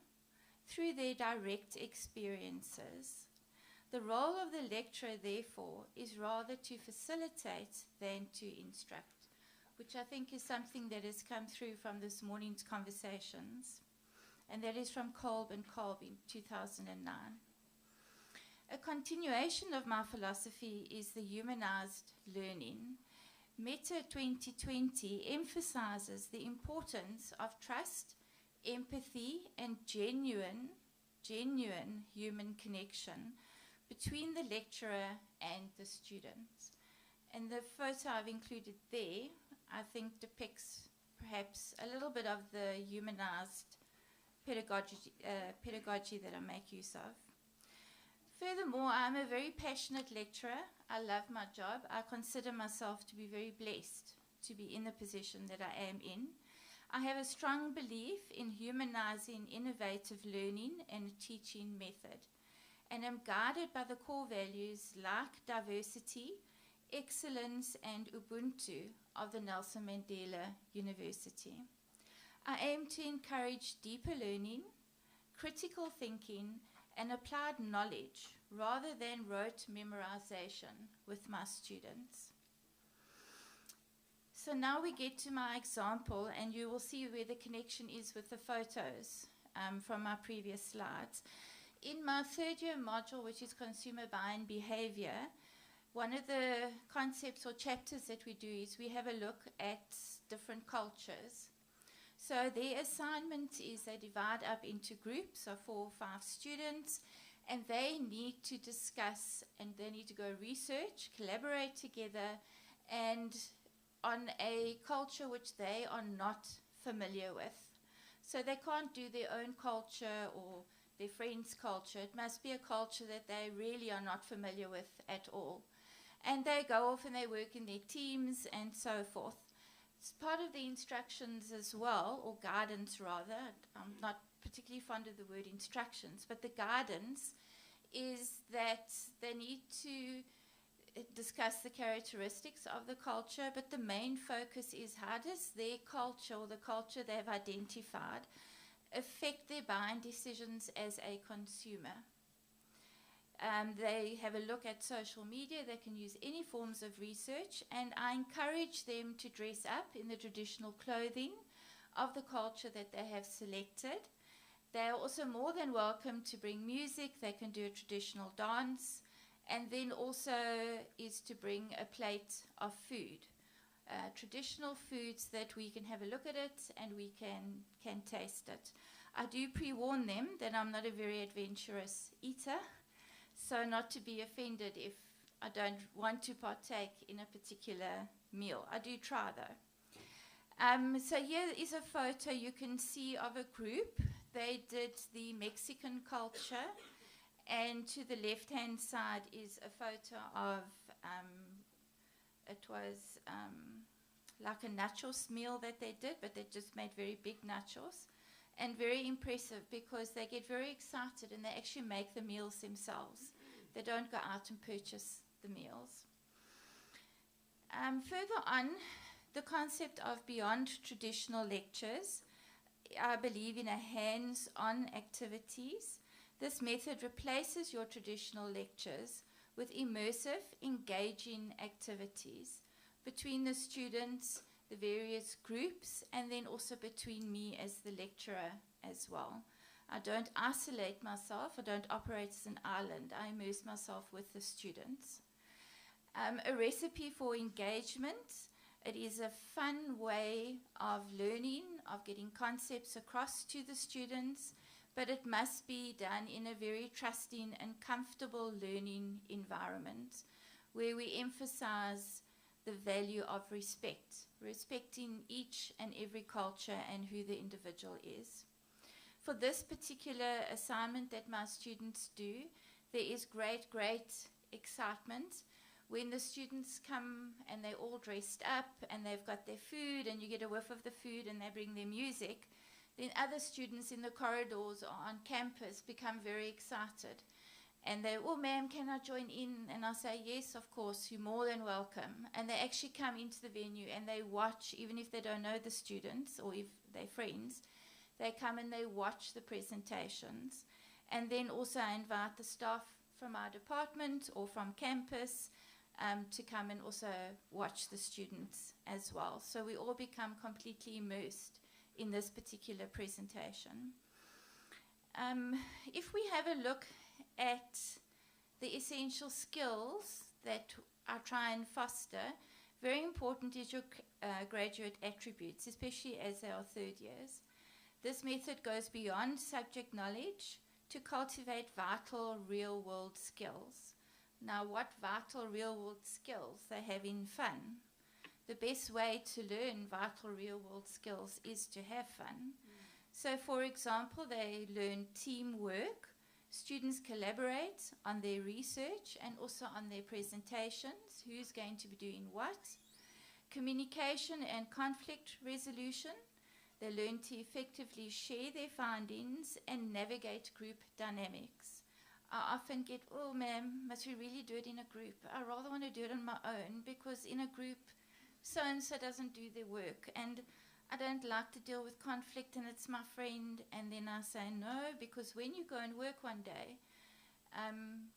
through their direct experiences. The role of the lecturer, therefore, is rather to facilitate than to instruct, which I think is something that has come through from this morning's conversations, and that is from Kolb and Kolb in 2009. A continuation of my philosophy is the humanized learning. Meta 2020 emphasizes the importance of trust, empathy, and genuine human connection between the lecturer and the students. And the photo I've included there, I think, depicts perhaps a little bit of the humanized pedagogy that I make use of. Furthermore, I'm a very passionate lecturer. I love my job. I consider myself to be very blessed to be in the position that I am in. I have a strong belief in humanizing innovative learning and teaching method, and am guided by the core values like diversity, excellence, and Ubuntu of the Nelson Mandela University. I aim to encourage deeper learning, critical thinking, and applied knowledge rather than rote memorization with my students. So now we get to my example, and you will see where the connection is with the photos from my previous slides. In my third year module, which is consumer buying behavior, one of the concepts or chapters that we do is we have a look at different cultures. So their assignment is they divide up into groups of 4 or 5 students, and they need to discuss and they need to go research, collaborate together, and on a culture which they are not familiar with. So they can't do their own culture or their friends' culture. It must be a culture that they really are not familiar with at all. And they go off and they work in their teams and so forth. It's part of the instructions as well, or guidance rather. I'm not particularly fond of the word instructions, but the guidance is that they need to discuss the characteristics of the culture, but the main focus is how does their culture or the culture they've identified affect their buying decisions as a consumer. They have a look at social media. They can use any forms of research, and I encourage them to dress up in the traditional clothing of the culture that they have selected. They are also more than welcome to bring music. They can do a traditional dance, and then also is to bring a plate of food, traditional foods that we can have a look at it and we can taste it. I do pre-warn them that I'm not a very adventurous eater, so not to be offended if I don't want to partake in a particular meal. I do try though. So here is a photo you can see of a group. They did the Mexican culture, and to the left-hand side is a photo of, it was like a nachos meal that they did, but they just made very big nachos. And very impressive because they get very excited and they actually make the meals themselves. They don't go out and purchase the meals. Further on, the concept of beyond traditional lectures, I believe in a hands-on activities. This method replaces your traditional lectures with immersive, engaging activities between the students, the various groups, and then also between me as the lecturer as well. I don't isolate myself. I don't operate as an island. I immerse myself with the students. A recipe for engagement. It is a fun way of learning, of getting concepts across to the students, but it must be done in a very trusting and comfortable learning environment where we emphasize the value of respect, respecting each and every culture and who the individual is. For this particular assignment that my students do, there is great excitement when the students come and they're all dressed up and they've got their food and you get a whiff of the food and they bring their music. Then other students in the corridors or on campus become very excited. And they, oh ma'am, can I join in? And I say, yes, of course, you're more than welcome. And they actually come into the venue and they watch, even if they don't know the students or if they're friends, they come and they watch the presentations. And then also I invite the staff from our department or from campus to come and also watch the students as well. So we all become completely immersed in this particular presentation. If we have a look at the essential skills that I try and foster, very important is your graduate attributes, especially as they are third years. This method goes beyond subject knowledge to cultivate vital real-world skills. Now, what vital real-world skills? They have in fun. The best way to learn vital real-world skills is to have fun. So, for example, they learn teamwork. Students collaborate on their research and also on their presentations. Who's going to be doing what? Communication and conflict resolution. They learn to effectively share their findings and navigate group dynamics. I often get, oh ma'am, must we really do it in a group? I rather want to do it on my own because in a group, so-and-so doesn't do their work. And I don't like to deal with conflict and it's my friend. And then I say no, because when you go and work one day,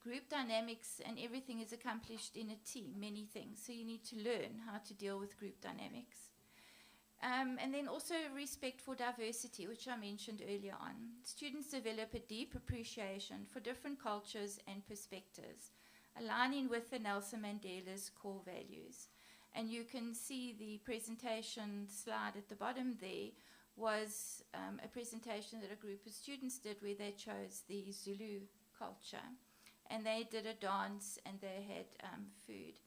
group dynamics and everything is accomplished in a team, many things. So you need to learn how to deal with group dynamics. And then also respect for diversity, which I mentioned earlier on. Students develop a deep appreciation for different cultures and perspectives, aligning with the Nelson Mandela's core values. And you can see the presentation slide at the bottom there was a presentation that a group of students did where they chose the Zulu culture. And they did a dance and they had food.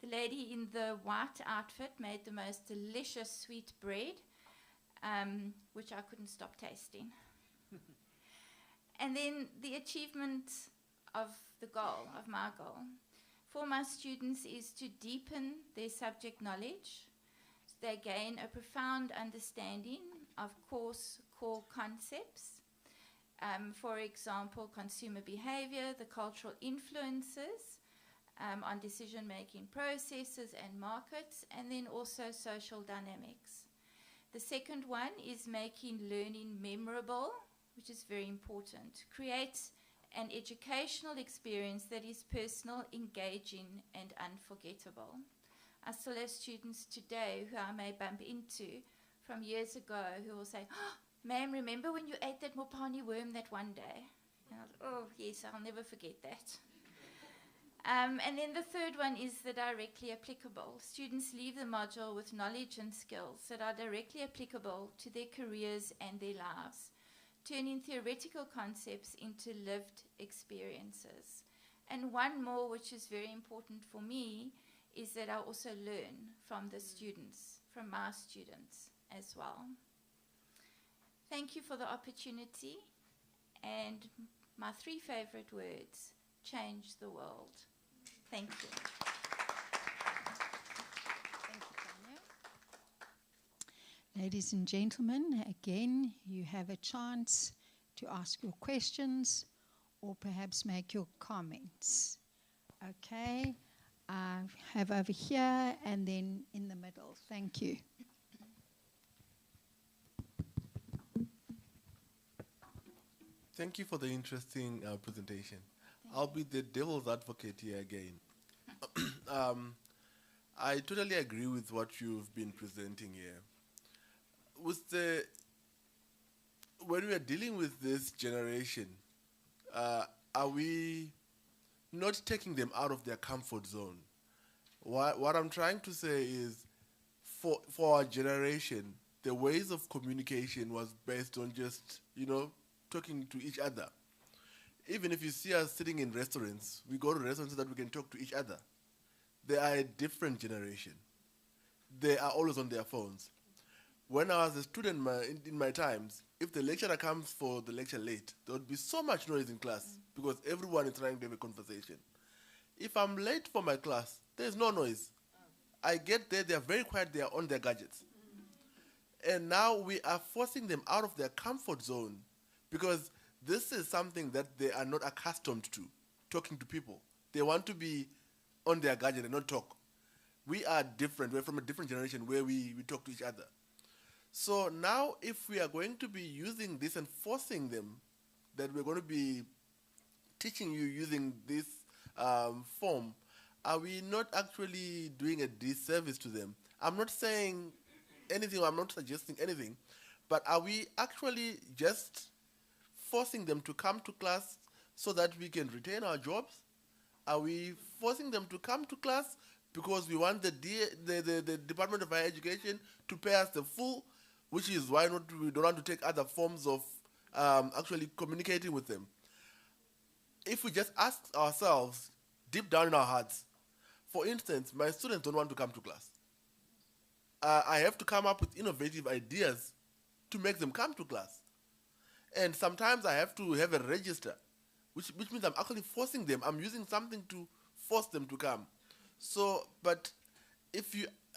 The lady in the white outfit made the most delicious sweet bread, which I couldn't stop tasting. And then the achievement of the goal, of my goal, for my students is to deepen their subject knowledge. They gain a profound understanding of core concepts. For example, consumer behavior, the cultural influences on decision-making processes and markets, and then also social dynamics. The second one is making learning memorable, which is very important. Create an educational experience that is personal, engaging, and unforgettable. I still have students today who I may bump into from years ago who will say, "Oh, ma'am, remember when you ate that Mopani worm that one day?" And I was, "Oh, yes, I'll never forget that." And then the third one is the directly applicable. Students leave the module with knowledge and skills that are directly applicable to their careers and their lives, turning theoretical concepts into lived experiences. And one more, which is very important for me, is that I also learn from the students, from my students as well. Thank you for the opportunity. And my 3 favorite words: change the world. Thank you. Thank you, Tanya. Ladies and gentlemen, again, you have a chance to ask your questions or perhaps make your comments. Okay, I have over here and then in the middle. Thank you. Thank you for the interesting presentation. I'll be the devil's advocate here again. I totally agree with what you've been presenting here. When we are dealing with this generation, are we not taking them out of their comfort zone? What I'm trying to say is, for our generation, the ways of communication was based on just, talking to each other. Even if you see us sitting in restaurants, we go to restaurants so that we can talk to each other. They are a different generation. They are always on their phones. When I was a student in my times, if the lecturer comes for the lecture late, there would be so much noise in class because everyone is trying to have a conversation. If I'm late for my class, there's no noise. I get there, they are very quiet, they are on their gadgets. And now we are forcing them out of their comfort zone because this is something that they are not accustomed to, talking to people. They want to be on their gadget and not talk. We are different. We're from a different generation where we talk to each other. So now if we are going to be using this and forcing them that we're going to be teaching you using this form, are we not actually doing a disservice to them? I'm not saying anything, I'm not suggesting anything, but are we actually just forcing them to come to class so that we can retain our jobs? Are we forcing them to come to class because we want the Department of Higher Education to pay us the full, which is why we don't want to take other forms of actually communicating with them? If we just ask ourselves deep down in our hearts, for instance, my students don't want to come to class. I have to come up with innovative ideas to make them come to class. And sometimes I have to have a register, which means I'm actually forcing them. I'm using something to force them to come. So, but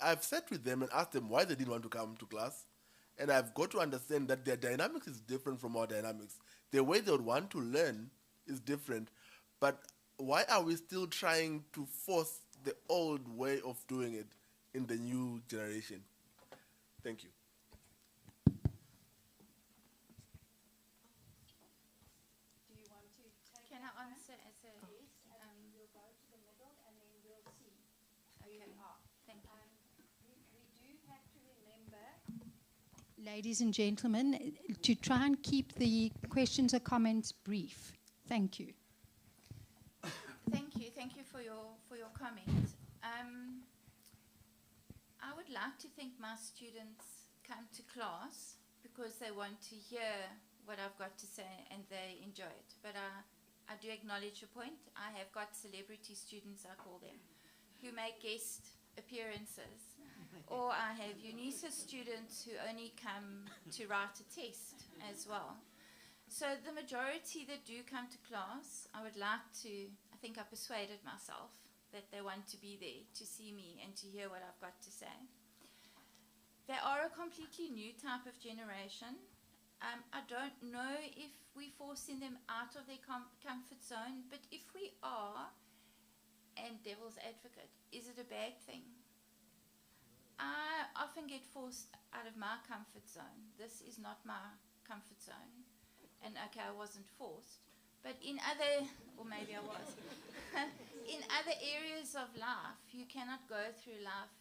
I've sat with them and asked them why they didn't want to come to class, and I've got to understand that their dynamics is different from our dynamics. The way they would want to learn is different, but why are we still trying to force the old way of doing it in the new generation? Thank you. Can I answer as a... we'll go to the middle and then we'll see. Okay. Thank you. We do have to remember, ladies and gentlemen, to try and keep the questions or comments brief. Thank you. Thank you for your comment. I would like to think my students come to class because they want to hear what I've got to say and they enjoy it. But I I do acknowledge your point. I have got celebrity students, I call them, who make guest appearances. Or I have UNISA students who only come to write a test as well. So the majority that do come to class, I would like to, I think I persuaded myself that they want to be there to see me and to hear what I've got to say. They are a completely new type of generation. I don't know if we're forcing them out of their comfort zone, but if we are, and devil's advocate, is it a bad thing? I often get forced out of my comfort zone. This is not my comfort zone. And okay, I wasn't forced, but in other, or maybe I was, in other areas of life, you cannot go through life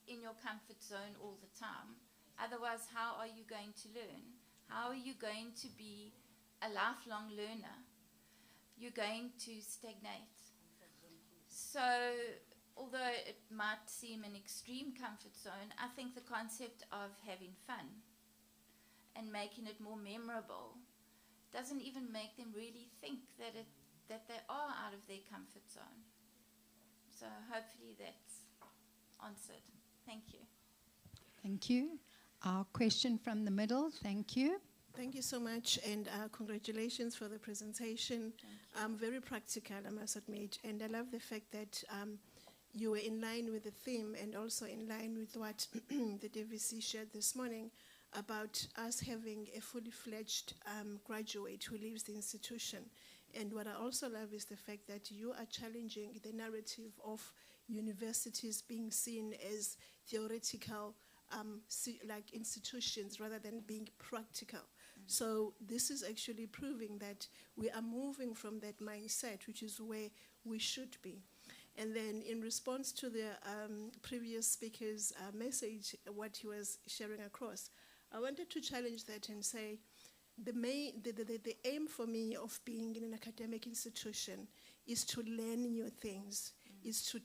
in your comfort zone all the time. Otherwise, how are you going to learn? How are you going to be a lifelong learner? You're going to stagnate. So, although it might seem an extreme comfort zone, I think the concept of having fun and making it more memorable doesn't even make them really think that they are out of their comfort zone. So hopefully that's answered. Thank you. Thank you. Our question from the middle, thank you. Thank you so much, and congratulations for the presentation. Very practical, I must admit, and I love the fact that you were in line with the theme and also in line with what the DVC shared this morning about us having a fully fledged graduate who leaves the institution. And what I also love is the fact that you are challenging the narrative of universities being seen as theoretical like institutions rather than being practical. So this is actually proving that we are moving from that mindset, which is where we should be. And then in response to the previous speaker's message, what he was sharing across, I wanted to challenge that and say the aim for me of being in an academic institution is to learn new things, is to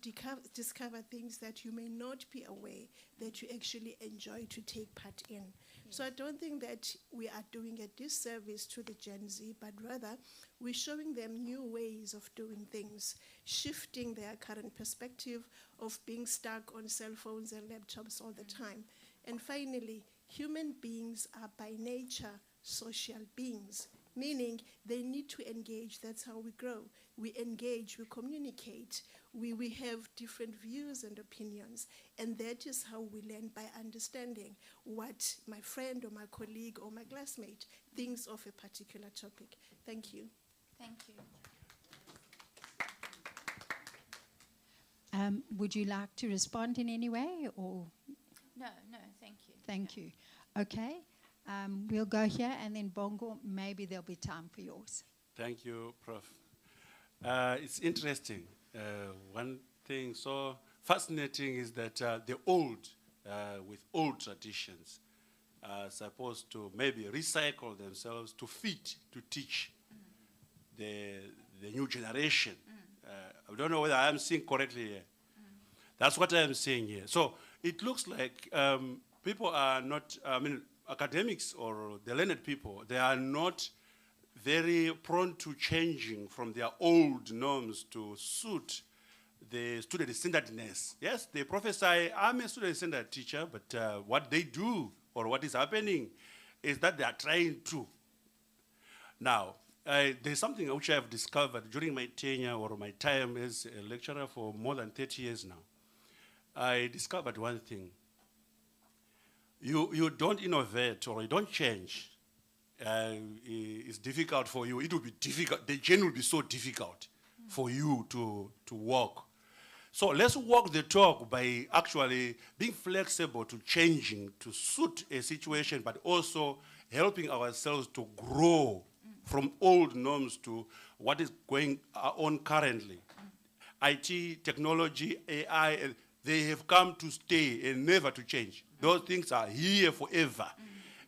discover things that you may not be aware that you actually enjoy to take part in. So I don't think that we are doing a disservice to the Gen Z, but rather we're showing them new ways of doing things, shifting their current perspective of being stuck on cell phones and laptops all the time. And finally, human beings are by nature social beings, meaning they need to engage. That's how we grow. We engage, we communicate, we have different views and opinions, and that is how we learn, by understanding what my friend or my colleague or my classmate thinks of a particular topic. Thank you. Thank you. Would you like to respond in any way, or? No, thank you. Thank you. Okay, we'll go here, and then Bongo, maybe there'll be time for yours. Thank you, Prof. It's interesting. One thing so fascinating is that the old, with old traditions, are supposed to maybe recycle themselves to fit, to teach the new generation. I don't know whether I am seeing correctly here. That's what I am saying here. So it looks like people are not, academics or the learned people, they are not very prone to changing from their old norms to suit the student centeredness. Yes, they prophesy, I'm a student centered teacher, but what they do or what is happening is that they are trying to. Now, there's something which I have discovered during my tenure or my time as a lecturer for more than 30 years now. I discovered one thing. You don't innovate or you don't change. It's difficult for you. It will be difficult. The journey will be so difficult for you to walk. So let's walk the talk by actually being flexible to changing to suit a situation, but also helping ourselves to grow from old norms to what is going on currently. IT, technology, AI, they have come to stay and never to change. Those things are here forever.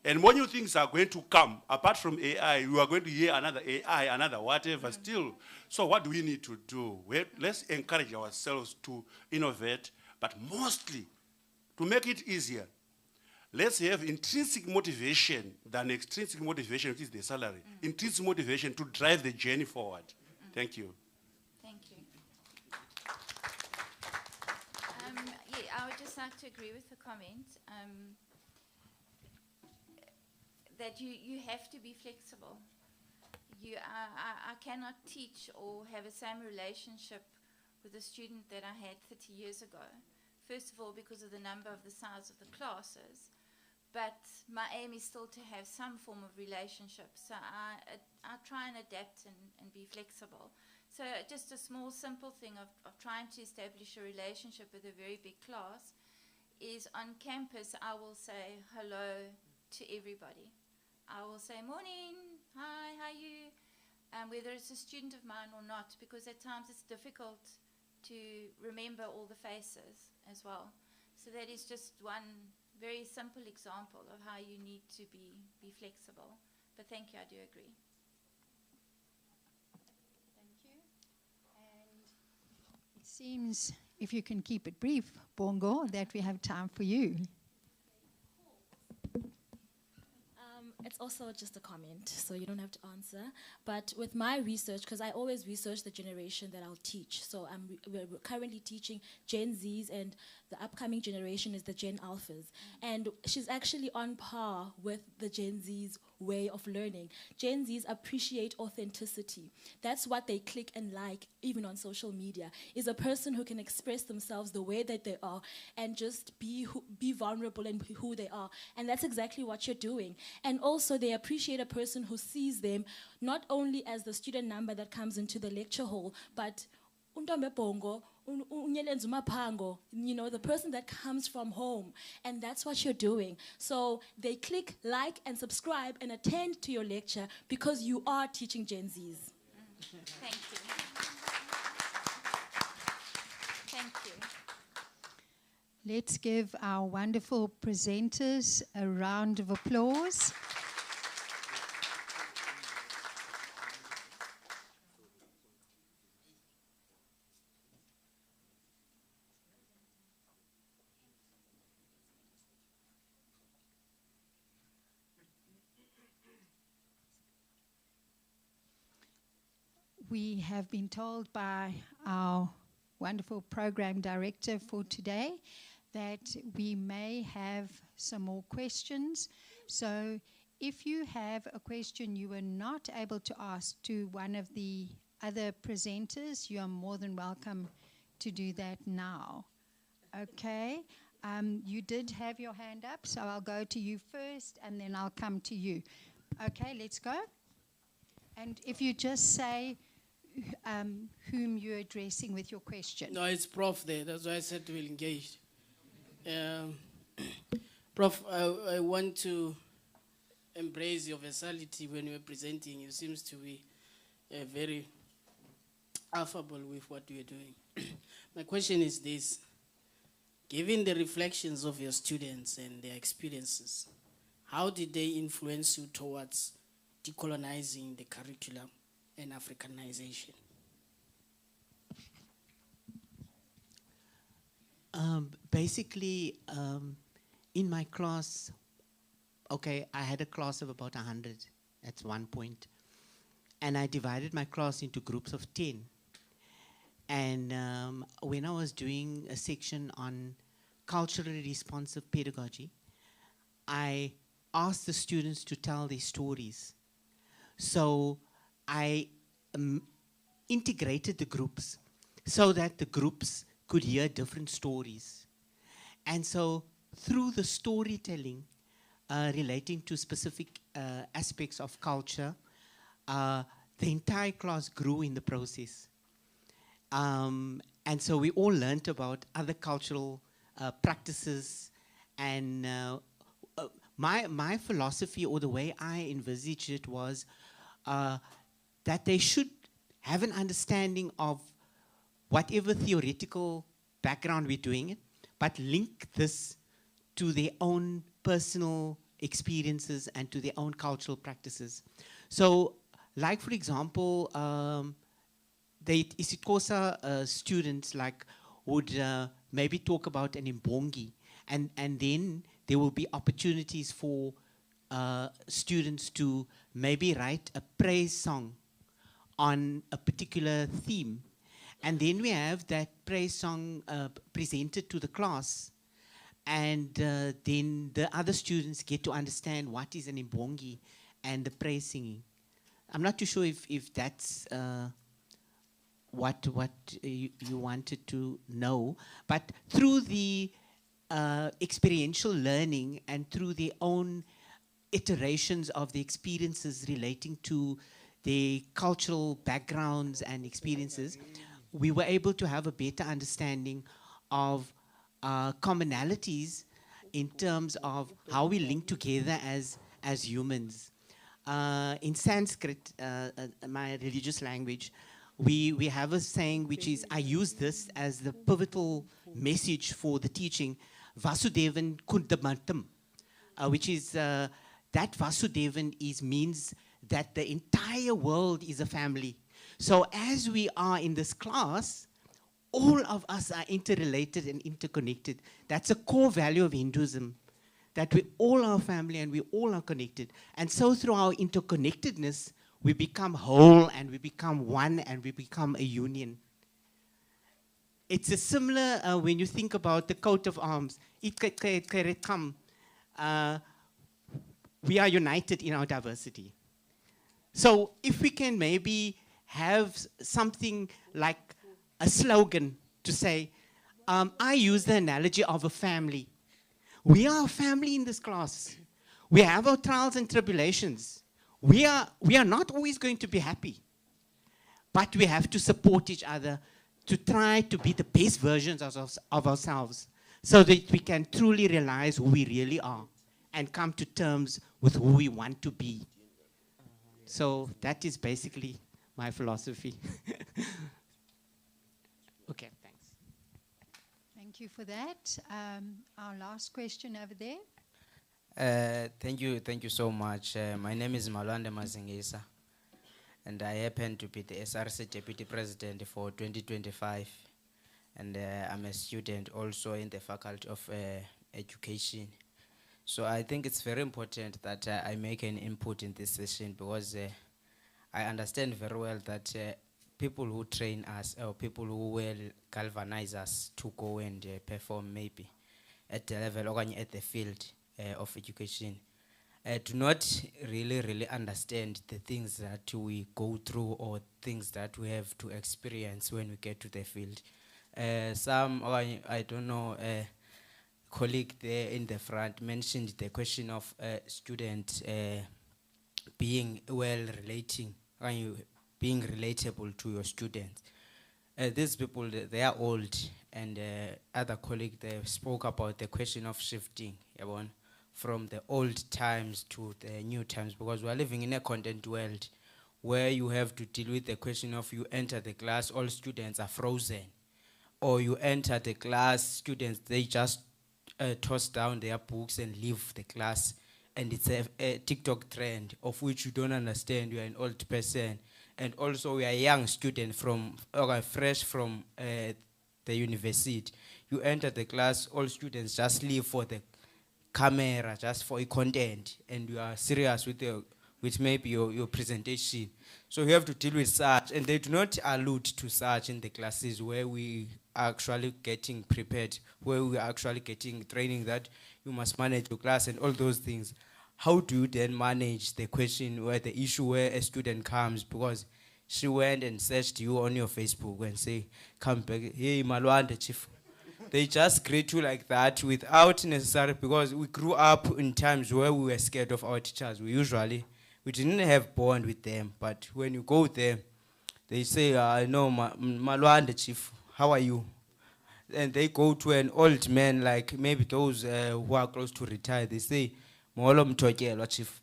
And when new things are going to come, apart from AI, you are going to hear another AI, another whatever still. So what do we need to do? Let's encourage ourselves to innovate, but mostly, to make it easier, let's have intrinsic motivation than extrinsic motivation, which is the salary. Intrinsic motivation to drive the journey forward. Thank you. Thank you. Yeah, I would just like to agree with the comment that you have to be flexible. I cannot teach or have the same relationship with a student that I had 30 years ago. First of all, because of the number of the size of the classes, but my aim is still to have some form of relationship. So I try and adapt and be flexible. So just a small, simple thing of trying to establish a relationship with a very big class is on campus, I will say hello to everybody. I will say, morning, hi, how are you? Whether it's a student of mine or not, because at times it's difficult to remember all the faces as well. So that is just one very simple example of how you need to be flexible. But thank you, I do agree. Thank you. And it seems, if you can keep it brief, Bongo, that we have time for you. It's also just a comment, so you don't have to answer. But with my research, because I always research the generation that I'll teach. So we're currently teaching Gen Zs, and the upcoming generation is the Gen Alphas. And she's actually on par with the Gen Z's way of learning. Gen Zs appreciate authenticity. That's what they click and like, even on social media, is a person who can express themselves the way that they are and just be vulnerable in who they are. And that's exactly what you're doing. And also they appreciate a person who sees them not only as the student number that comes into the lecture hall, but untombe bongo, you know, the person that comes from home. And that's what you're doing. So they click, like, and subscribe and attend to your lecture because you are teaching Gen Zs. Thank you. Thank you. Let's give our wonderful presenters a round of applause. We have been told by our wonderful program director for today that we may have some more questions. So if you have a question you were not able to ask to one of the other presenters, you are more than welcome to do that now. Okay, you did have your hand up, so I'll go to you first and then I'll come to you. Okay, let's go. And if you just say whom you're addressing with your question. No, it's Prof there. That's why I said we'll engage. Prof, I want to embrace your versatility when you're presenting. You seems to be very affable with what you're doing. My question is this. Given the reflections of your students and their experiences, how did they influence you towards decolonizing the curriculum and Africanization? Basically, in my class, okay, I had a class of about 100 at one point, and I divided my class into groups of 10. And when I was doing a section on culturally responsive pedagogy, I asked the students to tell their stories. So I integrated the groups so that the groups could hear different stories. And so through the storytelling relating to specific aspects of culture, the entire class grew in the process. And so we all learned about other cultural practices. And my philosophy, or the way I envisaged it, was that they should have an understanding of whatever theoretical background we're doing it, but link this to their own personal experiences and to their own cultural practices. So, like for example, the isiXhosa students like would maybe talk about an imbongi, and then there will be opportunities for students to maybe write a praise song on a particular theme. And then we have that praise song presented to the class. And then the other students get to understand what is an imbongi and the praise singing. I'm not too sure if that's what you wanted to know. But through the experiential learning and through their own iterations of the experiences relating to their cultural backgrounds and experiences, we were able to have a better understanding of commonalities in terms of how we link together as humans. In Sanskrit, my religious language, we have a saying which is, I use this as the pivotal message for the teaching, Vasudevan Kundamantam, which is that Vasudevan means that the entire world is a family. So as we are in this class, all of us are interrelated and interconnected. That's a core value of Hinduism, that we all are family and we all are connected. And so through our interconnectedness, we become whole and we become one and we become a union. It's a similar, when you think about the coat of arms, we are united in our diversity. So if we can maybe have something like a slogan to say, I use the analogy of a family. We are a family in this class. We have our trials and tribulations. We are not always going to be happy, but we have to support each other to try to be the best versions of ourselves so that we can truly realize who we really are and come to terms with who we want to be. So that is basically my philosophy. Okay, thanks. Thank you for that. Our last question over there. Thank you so much. My name is Malwande Mazingisa, and I happen to be the SRC Deputy President for 2025, and I'm a student also in the Faculty of Education. So I think it's very important that I make an input in this session because I understand very well that people who train us or people who will galvanize us to go and perform maybe at the level or at the field of education do not really understand the things that we go through or things that we have to experience when we get to the field. Some, I don't know, colleague there in the front mentioned the question of students being being relatable to your students. These people, they are old, and other colleague they spoke about the question of shifting from the old times to the new times, because we are living in a content world where you have to deal with the question of you enter the class, all students are frozen, or you enter the class, students, they just toss down their books and leave the class, and it's a TikTok trend of which you don't understand. You are an old person, and also we are young students fresh from the university. You enter the class, all students just leave for the camera, just for a content, and you are serious with maybe your presentation. So you have to deal with such, and they do not allude to such in the classes where we are actually getting prepared, where we are actually getting training that you must manage your class and all those things. How do you then manage the question where the issue where a student comes because she went and searched you on your Facebook and say, come back, hey, Malwande, chief. They just greet you like that without necessarily, because we grew up in times where we were scared of our teachers. We didn't have bond with them, but when you go there, they say, no, Malwande, chief, how are you? And they go to an old man, like maybe those who are close to retire, they say, Molo mtokelo, chief.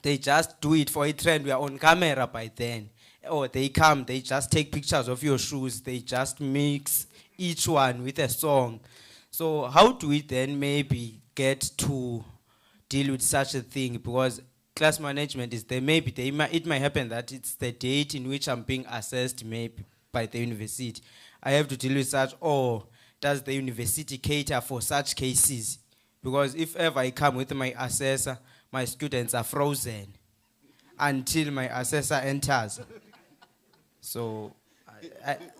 They just do it for a trend. We are on camera by then. Or they come, they just take pictures of your shoes. They just mix each one with a song. So how do we then maybe get to deal with such a thing? Because class management is there. Maybe it might happen that it's the date in which I'm being assessed maybe by the university. I have to deal with such, or does the university cater for such cases? Because if ever I come with my assessor, my students are frozen until my assessor enters. So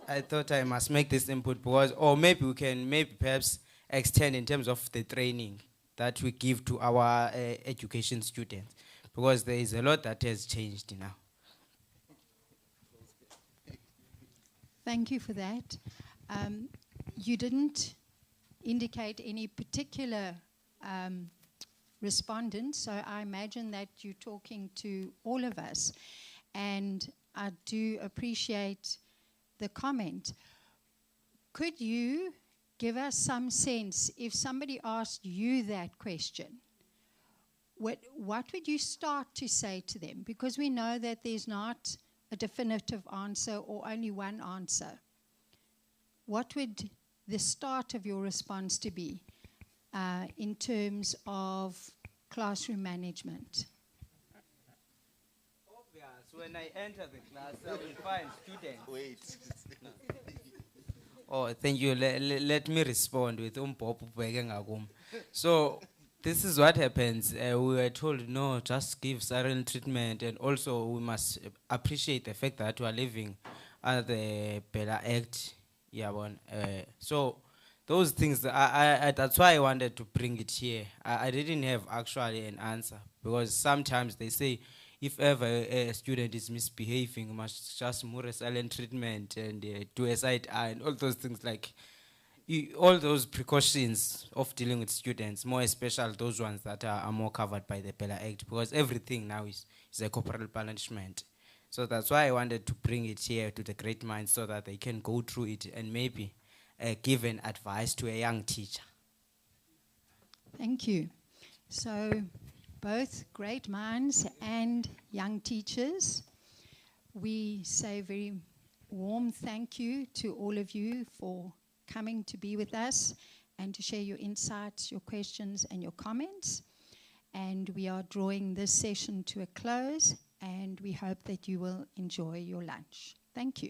I thought I must make this input because, or maybe we can maybe perhaps extend in terms of the training that we give to our education students, because there is a lot that has changed now. Thank you for that. You didn't indicate any particular respondent, so I imagine that you're talking to all of us. And I do appreciate the comment. Could you give us some sense, if somebody asked you that question, what would you start to say to them? Because we know that there's not a definitive answer or only one answer. What would the start of your response to be in terms of classroom management? Obvious, when I enter the class, I will find students. Wait. Oh, thank you. Let me respond with So, this is what happens. We were told, no, just give silent treatment, and also we must appreciate the fact that we are living under the Bella Act. So, those things, that's why I wanted to bring it here. I didn't have actually an answer, because sometimes they say, if ever a student is misbehaving, you must just more a silent treatment and do a side eye and all those things, like all those precautions of dealing with students, more especially those ones that are more covered by the Bella Act, because everything now is a corporal punishment. So that's why I wanted to bring it here to the great minds so that they can go through it and maybe give an advice to a young teacher. Thank you. So, both great minds and young teachers, we say a very warm thank you to all of you for coming to be with us and to share your insights, your questions, and your comments. And we are drawing this session to a close, and we hope that you will enjoy your lunch. Thank you.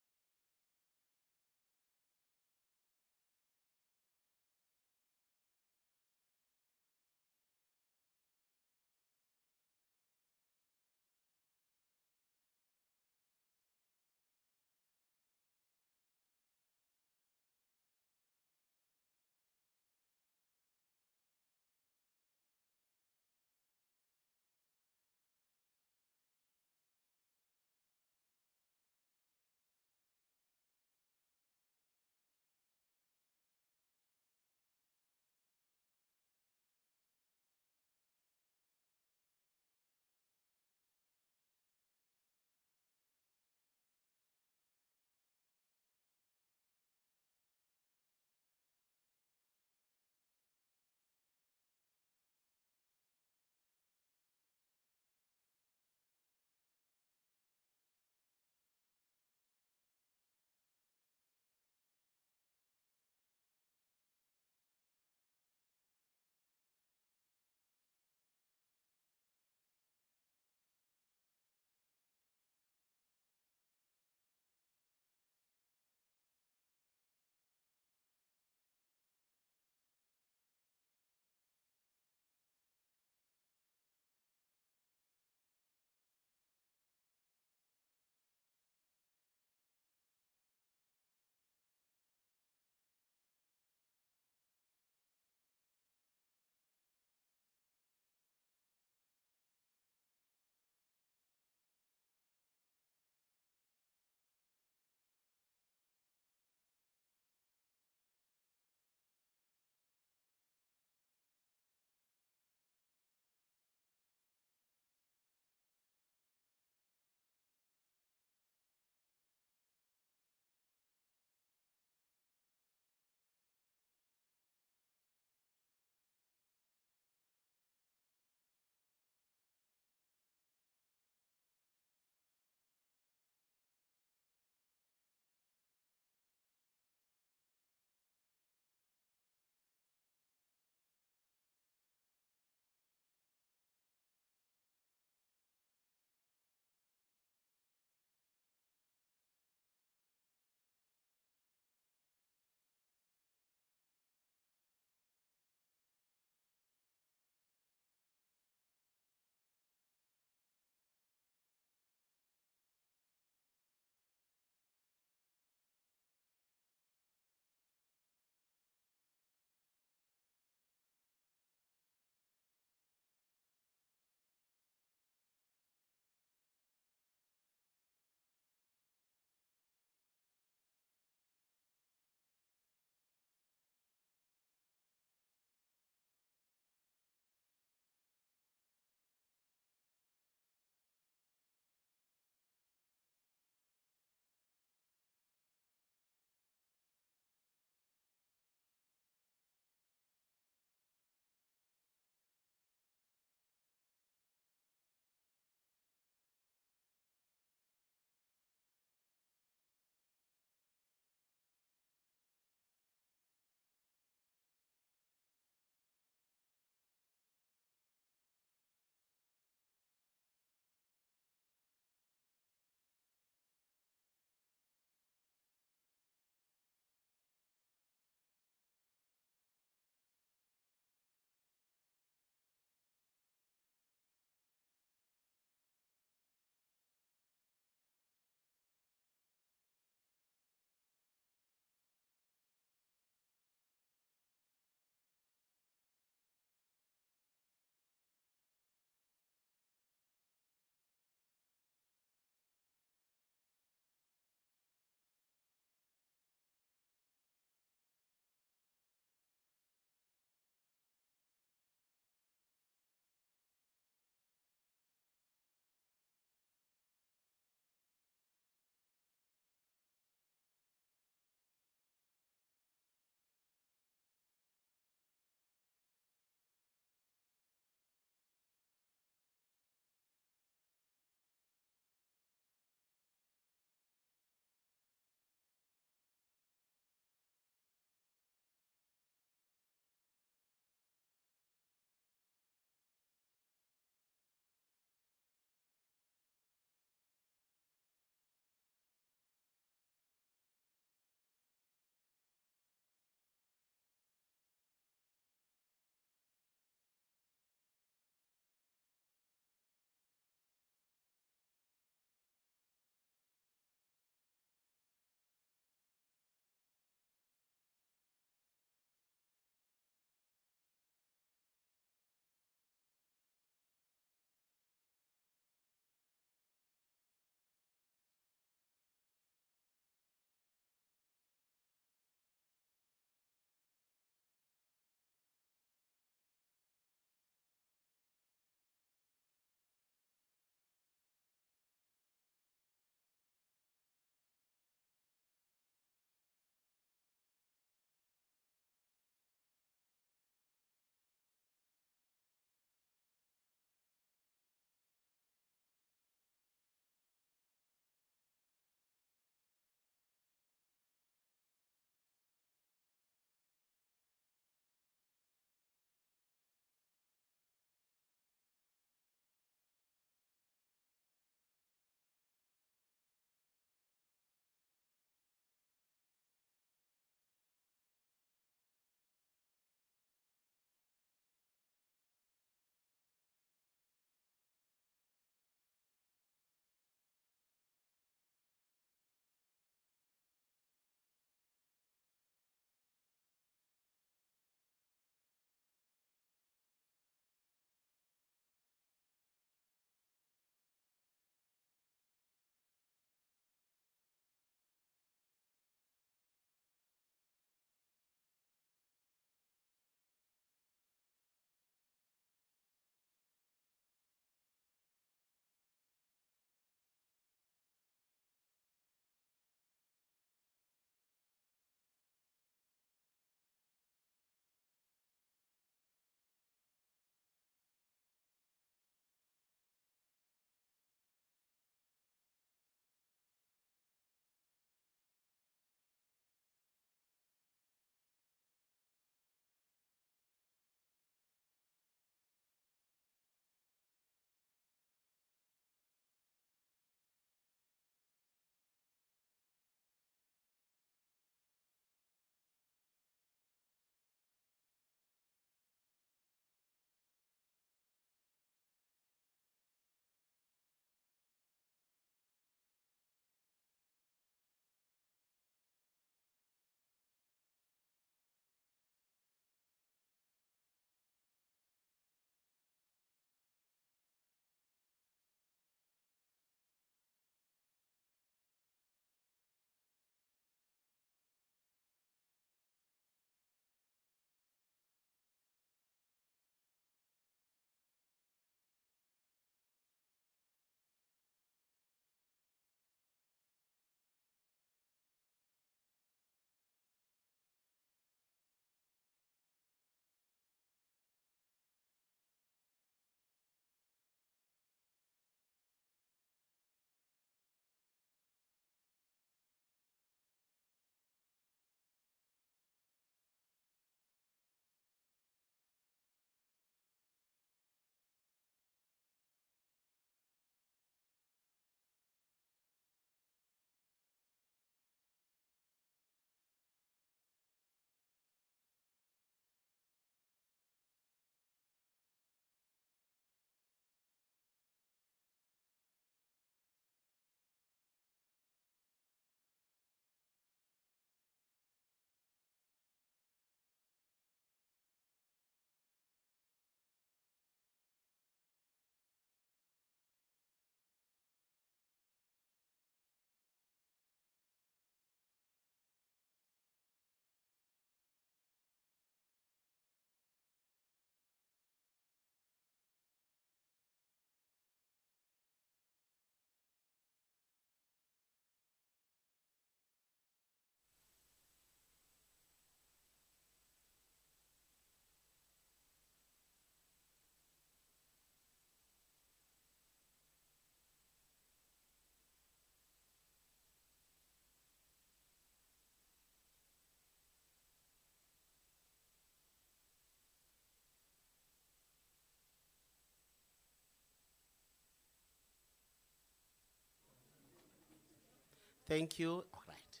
Thank you. All right.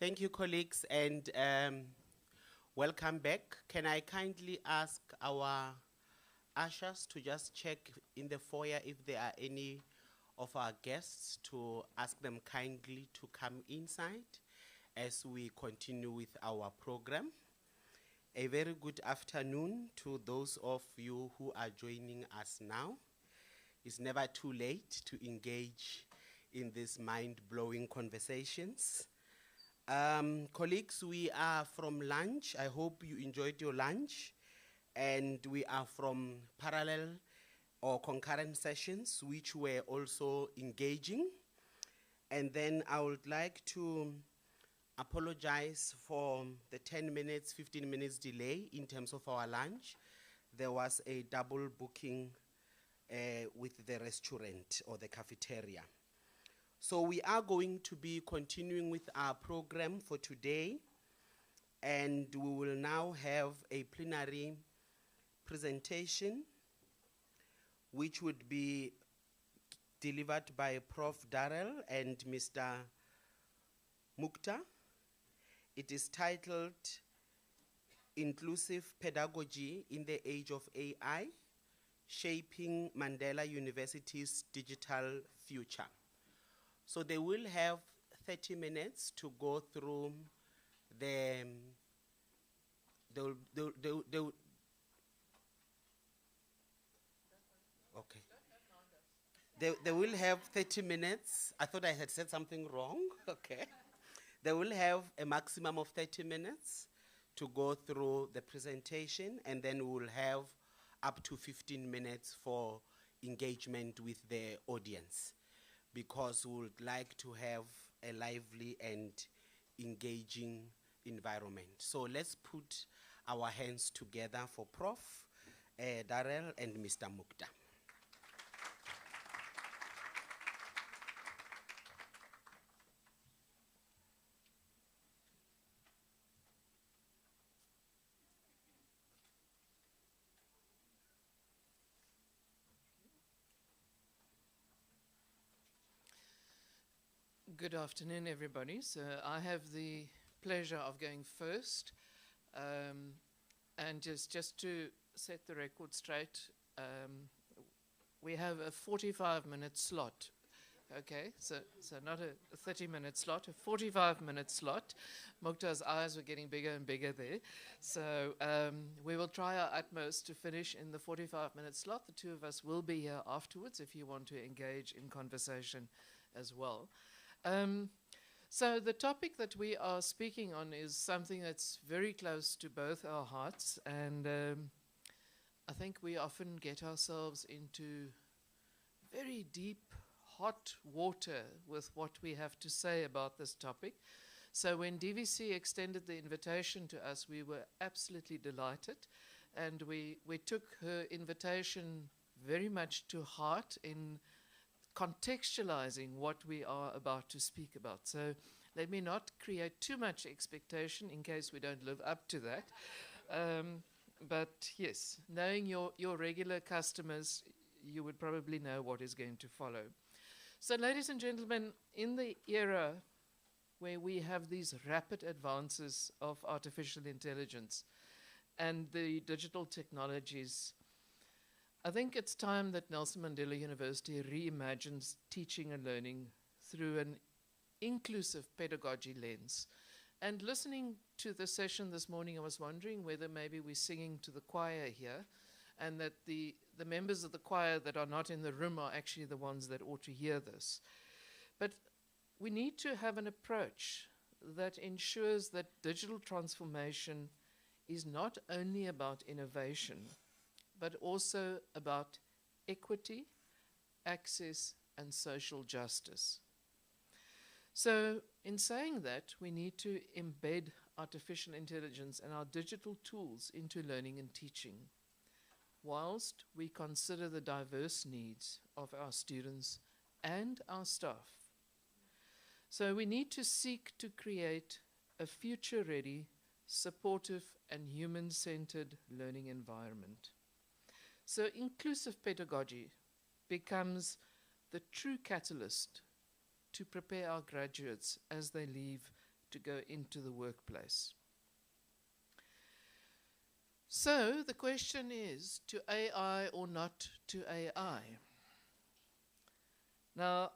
Thank you, colleagues, and welcome back. Can I kindly ask our ushers to just check in the foyer if there are any of our guests, to ask them kindly to come inside as we continue with our program. A very good afternoon to those of you who are joining us now. It's never too late to engage in these mind-blowing conversations. Colleagues, we are from lunch. I hope you enjoyed your lunch. And we are from parallel or concurrent sessions, which were also engaging. And then I would like to apologize for the 10 minutes, 15 minutes delay in terms of our lunch. There was a double booking with the restaurant or the cafeteria. So we are going to be continuing with our program for today, and we will now have a plenary presentation which would be delivered by Prof. Darrell and Mr. Mukta. It is titled Inclusive Pedagogy in the Age of AI, Shaping Mandela University's Digital Future. So they will have 30 minutes to go through the, okay. They will have 30 minutes. I thought I had said something wrong. Okay. They will have a maximum of 30 minutes to go through the presentation, and then we will have up to 15 minutes for engagement with the audience, because we would like to have a lively and engaging environment. So let's put our hands together for Prof. Darrell and Mr. Mukta. Good afternoon, everybody. So I have the pleasure of going first. And just to set the record straight, we have a 45-minute slot. Okay, so not a 30-minute slot, a 45-minute slot. Mukta's eyes were getting bigger and bigger there. So we will try our utmost to finish in the 45-minute slot. The two of us will be here afterwards if you want to engage in conversation as well. So the topic that we are speaking on is something that's very close to both our hearts, and I think we often get ourselves into very deep, hot water with what we have to say about this topic. So when DVC extended the invitation to us, we were absolutely delighted, and we took her invitation very much to heart in contextualizing what we are about to speak about. So let me not create too much expectation in case we don't live up to that. But yes, knowing your regular customers, you would probably know what is going to follow. So ladies and gentlemen, in the era where we have these rapid advances of artificial intelligence and the digital technologies, I think it's time that Nelson Mandela University reimagines teaching and learning through an inclusive pedagogy lens. And listening to the session this morning, I was wondering whether maybe we're singing to the choir here, and that the members of the choir that are not in the room are actually the ones that ought to hear this. But we need to have an approach that ensures that digital transformation is not only about innovation, but also about equity, access, and social justice. So in saying that, we need to embed artificial intelligence and our digital tools into learning and teaching, whilst we consider the diverse needs of our students and our staff. So we need to seek to create a future-ready, supportive, and human-centered learning environment. So inclusive pedagogy becomes the true catalyst to prepare our graduates as they leave to go into the workplace. So the question is, to AI or not to AI? Now,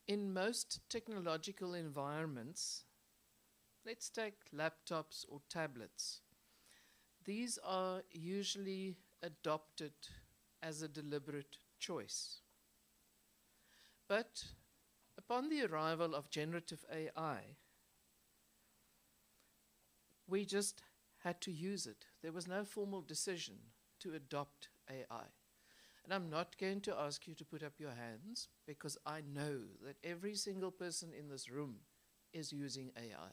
in most technological environments, let's take laptops or tablets. These are usually adopted as a deliberate choice. But upon the arrival of generative AI, we just had to use it. There was no formal decision to adopt AI. And I'm not going to ask you to put up your hands, because I know that every single person in this room is using AI.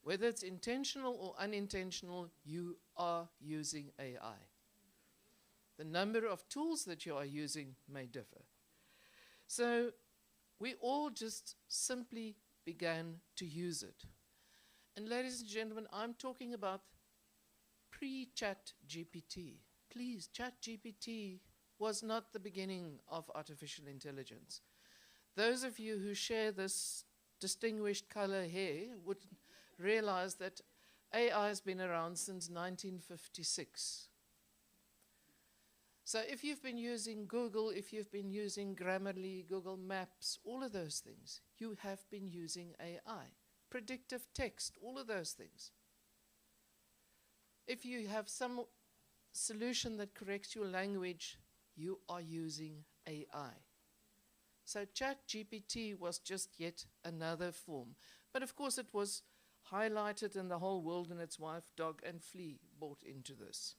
Whether it's intentional or unintentional, you are using AI. The number of tools that you are using may differ. So we all just simply began to use it. And ladies and gentlemen, I'm talking about pre-Chat GPT. Please, Chat GPT was not the beginning of artificial intelligence. Those of you who share this distinguished color hair would realize that AI has been around since 1956. So if you've been using Google, if you've been using Grammarly, Google Maps, all of those things, you have been using AI. Predictive text, all of those things. If you have some solution that corrects your language, you are using AI. So ChatGPT was just yet another form. But of course it was highlighted, and the whole world and its wife, dog and flea bought into this.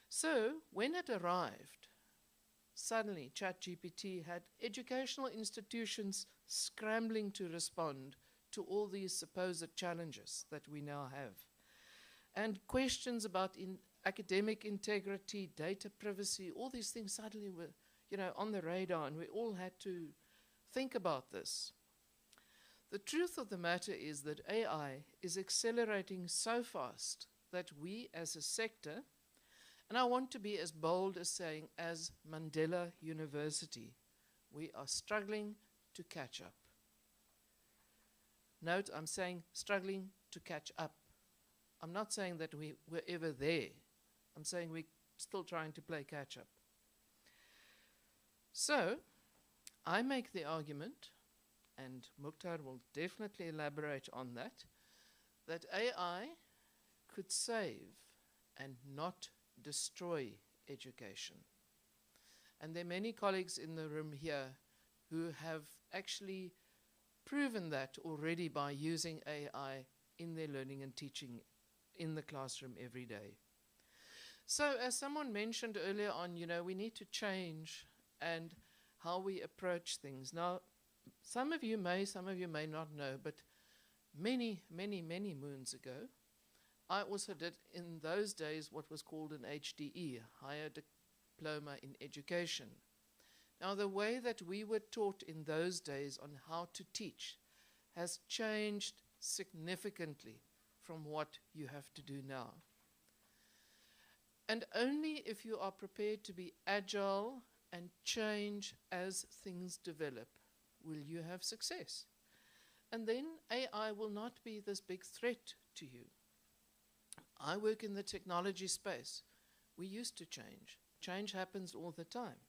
So when it arrived, suddenly ChatGPT had educational institutions scrambling to respond to all these supposed challenges that we now have. And questions about academic integrity, data privacy, all these things suddenly were, on the radar, and we all had to think about this. The truth of the matter is that AI is accelerating so fast that we as a sector, and I want to be as bold as saying, as Mandela University, we are struggling to catch up. Note, I'm saying struggling to catch up. I'm not saying that we were ever there. I'm saying we're still trying to play catch up. So, I make the argument, and Mukhtar will definitely elaborate on that, that AI could save and not destroy education. And there are many colleagues in the room here who have actually proven that already by using AI in their learning and teaching in the classroom every day. So as someone mentioned earlier on, we need to change and how we approach things. Now, some of you may not know, but many, many, many moons ago, I also did in those days what was called an HDE, Higher Diploma in Education. Now, the way that we were taught in those days on how to teach has changed significantly from what you have to do now. And only if you are prepared to be agile and change as things develop will you have success. And then AI will not be this big threat to you. I work in the technology space. We used to change. Change happens all the time.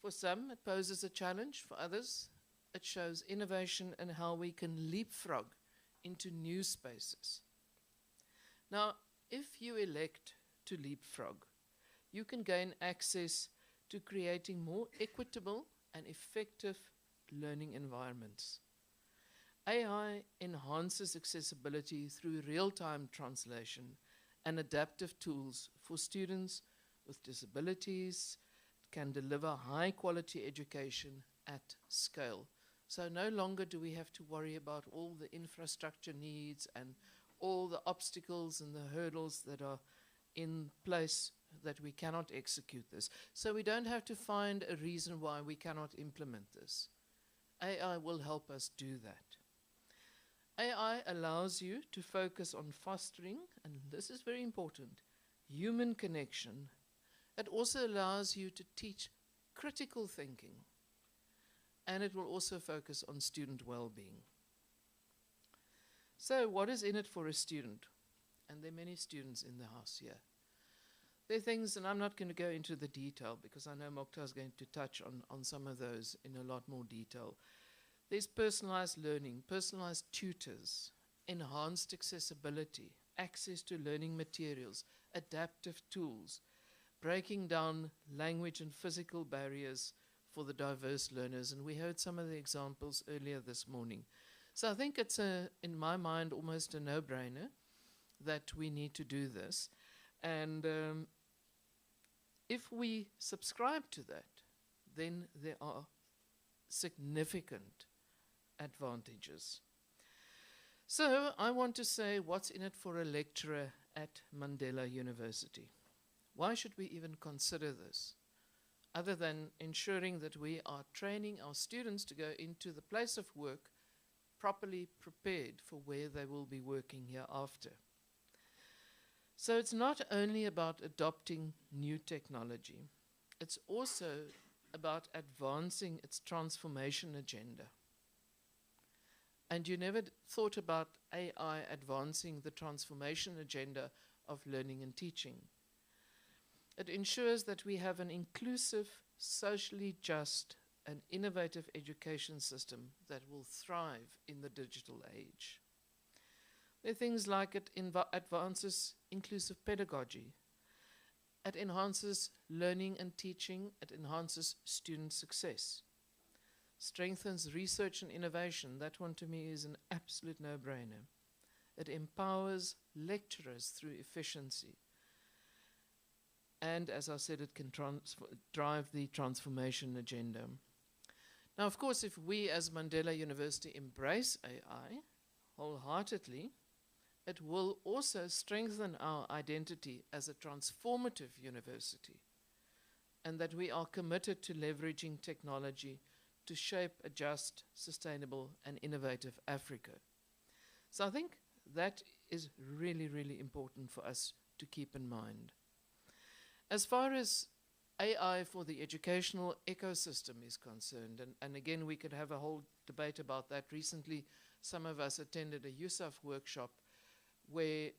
For some, it poses a challenge. For others, it shows innovation and how we can leapfrog into new spaces. Now, if you elect to leapfrog, you can gain access to creating more equitable and effective learning environments. AI enhances accessibility through real-time translation and adaptive tools for students with disabilities. It can deliver high-quality education at scale. So no longer do we have to worry about all the infrastructure needs and all the obstacles and the hurdles that are in place that we cannot execute this. So we don't have to find a reason why we cannot implement this. AI will help us do that. AI allows you to focus on fostering, and this is very important, human connection. It also allows you to teach critical thinking. and it will also focus on student well-being. So what is in it for a student? And there are many students in the house here. There are things, and I'm not going to go into the detail because I know Mokhtar is going to touch on some of those in a lot more detail. There's personalized learning, personalized tutors, enhanced accessibility, access to learning materials, adaptive tools, breaking down language and physical barriers for the diverse learners. And we heard some of the examples earlier this morning. So I think it's, in my mind, almost a no-brainer that we need to do this. And if we subscribe to that, then there are significant advantages. So I want to say, what's in it for a lecturer at Mandela University? Why should we even consider this, other than ensuring that we are training our students to go into the place of work properly prepared for where they will be working hereafter? So it's not only about adopting new technology, it's also about advancing its transformation agenda. And you never thought about AI advancing the transformation agenda of learning and teaching. It ensures that we have an inclusive, socially just, and innovative education system that will thrive in the digital age. There are things like it advances inclusive pedagogy. It enhances learning and teaching. It enhances student success. Strengthens research and innovation. That one to me is an absolute no-brainer. It empowers lecturers through efficiency. And as I said, it can drive the transformation agenda. Now, of course, if we as Mandela University embrace AI wholeheartedly, it will also strengthen our identity as a transformative university, and that we are committed to leveraging technology to shape a just, sustainable, and innovative Africa. So I think that is really, really important for us to keep in mind. As far as AI for the educational ecosystem is concerned, and again, we could have a whole debate about that. Recently, some of us attended a USAF workshop where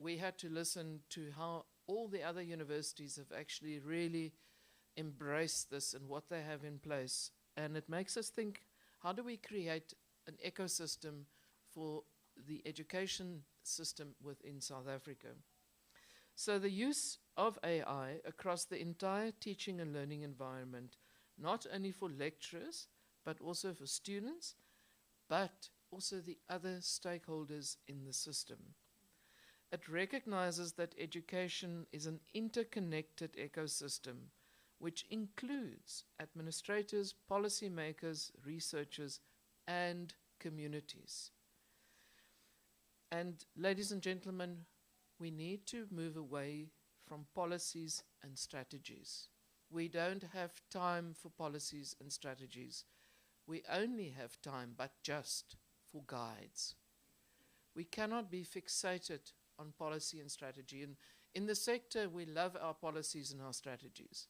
we had to listen to how all the other universities have actually really embraced this and what they have in place. And it makes us think, how do we create an ecosystem for the education system within South Africa? So the use of AI across the entire teaching and learning environment, not only for lecturers, but also for students, but also the other stakeholders in the system. It recognizes that education is an interconnected ecosystem which includes administrators, policymakers, researchers, and communities. And ladies and gentlemen, we need to move away from policies and strategies. We don't have time for policies and strategies. We only have time, but just for guides. We cannot be fixated on policy and strategy. And in the sector, we love our policies and our strategies.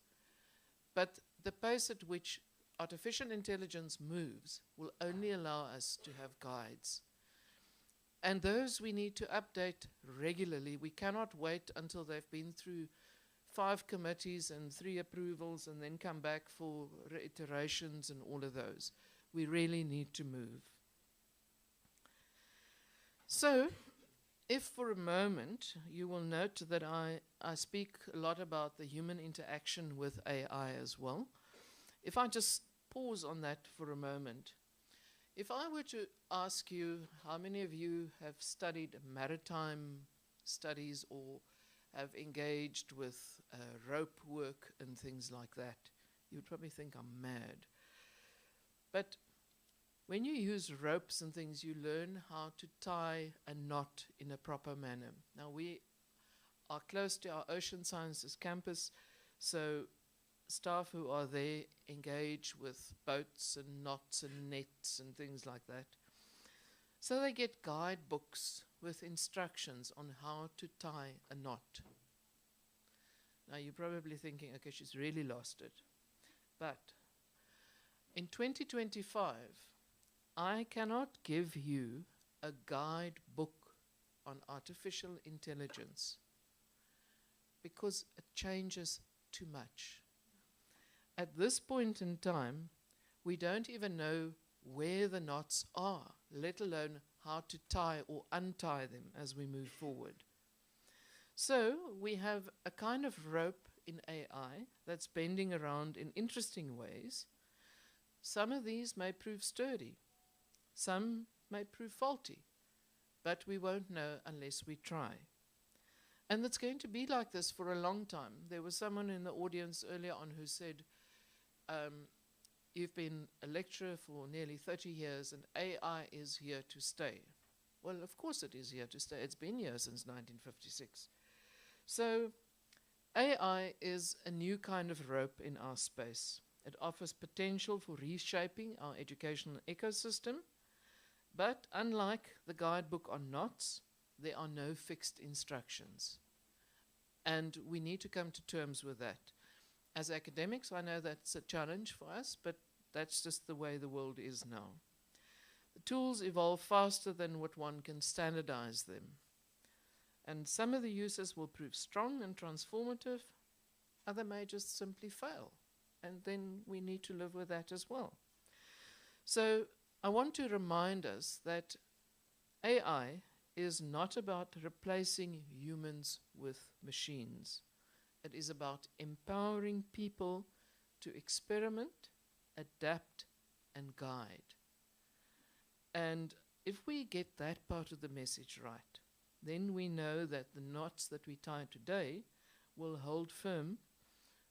But the pace at which artificial intelligence moves will only allow us to have guides. And those we need to update regularly. We cannot wait until they've been through 5 committees and 3 approvals and then come back for reiterations and all of those. We really need to move. So, if for a moment you will note that I speak a lot about the human interaction with AI as well, if I just pause on that for a moment, if I were to ask you how many of you have studied maritime studies or have engaged with rope work and things like that, you would probably think I'm mad. But when you use ropes and things, you learn how to tie a knot in a proper manner. Now, we are close to our Ocean Sciences campus, so staff who are there engage with boats and knots and nets and things like that. So they get guidebooks with instructions on how to tie a knot. Now, you're probably thinking, okay, she's really lost it. But In 2025, I cannot give you a guidebook on artificial intelligence because it changes too much. At this point in time, we don't even know where the knots are, let alone how to tie or untie them as we move forward. So we have a kind of rope in AI that's bending around in interesting ways. Some of these may prove sturdy, some may prove faulty, but we won't know unless we try. And it's going to be like this for a long time. There was someone in the audience earlier on who said, you've been a lecturer for nearly 30 years and AI is here to stay. Well, of course it is here to stay. It's been here since 1956. So AI is a new kind of rope in our space. It offers potential for reshaping our educational ecosystem, but unlike the guidebook on knots, there are no fixed instructions. And we need to come to terms with that. As academics, I know that's a challenge for us, but that's just the way the world is now. The tools evolve faster than what one can standardize them. And some of the uses will prove strong and transformative, other may just simply fail. And then we need to live with that as well. So I want to remind us that AI is not about replacing humans with machines. It is about empowering people to experiment, adapt, and guide. And if we get that part of the message right, then we know that the knots that we tie today will hold firm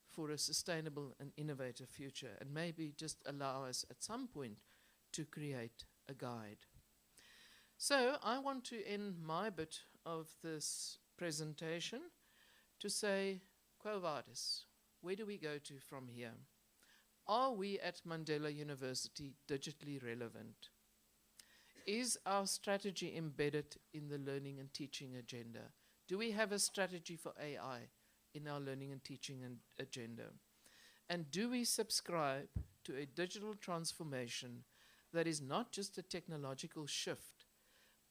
for a sustainable and innovative future, and maybe just allow us at some point to create a guide. So I want to end my bit of this presentation to say, Quo Vadis, where do we go to from here? Are we at Mandela University digitally relevant? Is our strategy embedded in the learning and teaching agenda? Do we have a strategy for AI in our learning and teaching agenda? And do we subscribe to a digital transformation that is not just a technological shift,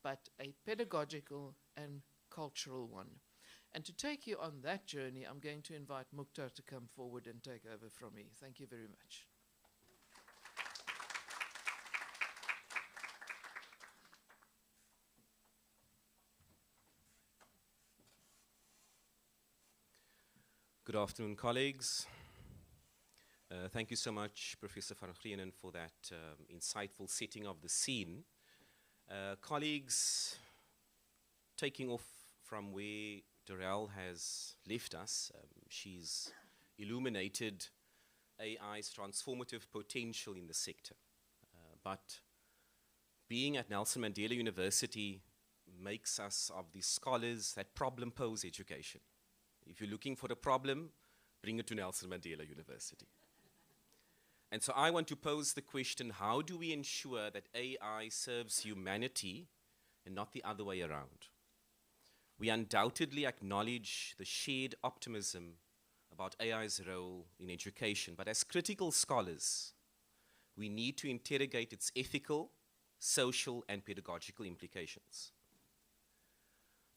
but a pedagogical and cultural one? And to take you on that journey, I'm going to invite Mukhtar to come forward and take over from me. Thank you very much. Good afternoon, colleagues. Thank you so much, Professor van Grienen, for that insightful setting of the scene. Colleagues, taking off from where Dorel has left us, she's illuminated AI's transformative potential in the sector. But being at Nelson Mandela University makes us of the scholars that problem pose education. If you're looking for a problem, bring it to Nelson Mandela University. And so I want to pose the question, how do we ensure that AI serves humanity and not the other way around? We undoubtedly acknowledge the shared optimism about AI's role in education, but as critical scholars, we need to interrogate its ethical, social, and pedagogical implications.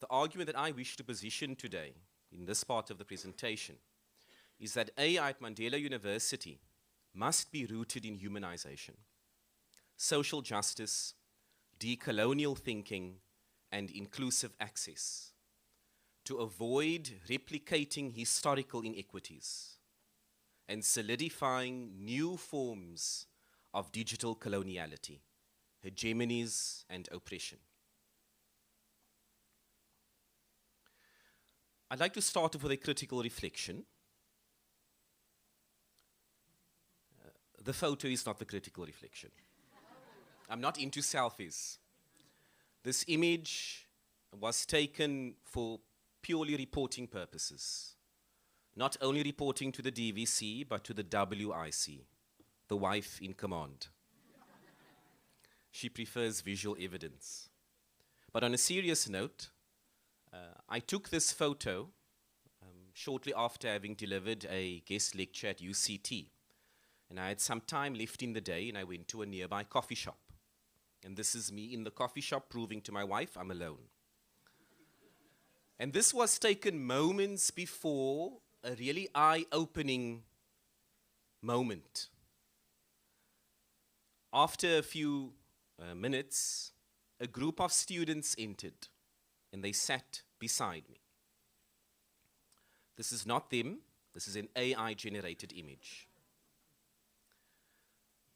The argument that I wish to position today in this part of the presentation is that AI at Mandela University must be rooted in humanization, social justice, decolonial thinking, and inclusive access to avoid replicating historical inequities and solidifying new forms of digital coloniality, hegemonies, and oppression. I'd like to start off with a critical reflection. The photo is not the critical reflection. I'm not into selfies. This image was taken for purely reporting purposes. Not only reporting to the DVC, but to the WIC, the wife in command. She prefers visual evidence. But on a serious note, I took this photo shortly after having delivered a guest lecture at UCT. And I had some time left in the day, and I went to a nearby coffee shop. And this is me in the coffee shop proving to my wife I'm alone. And this was taken moments before a really eye-opening moment. After a few minutes, a group of students entered, and they sat beside me. This is not them. This is an AI-generated image.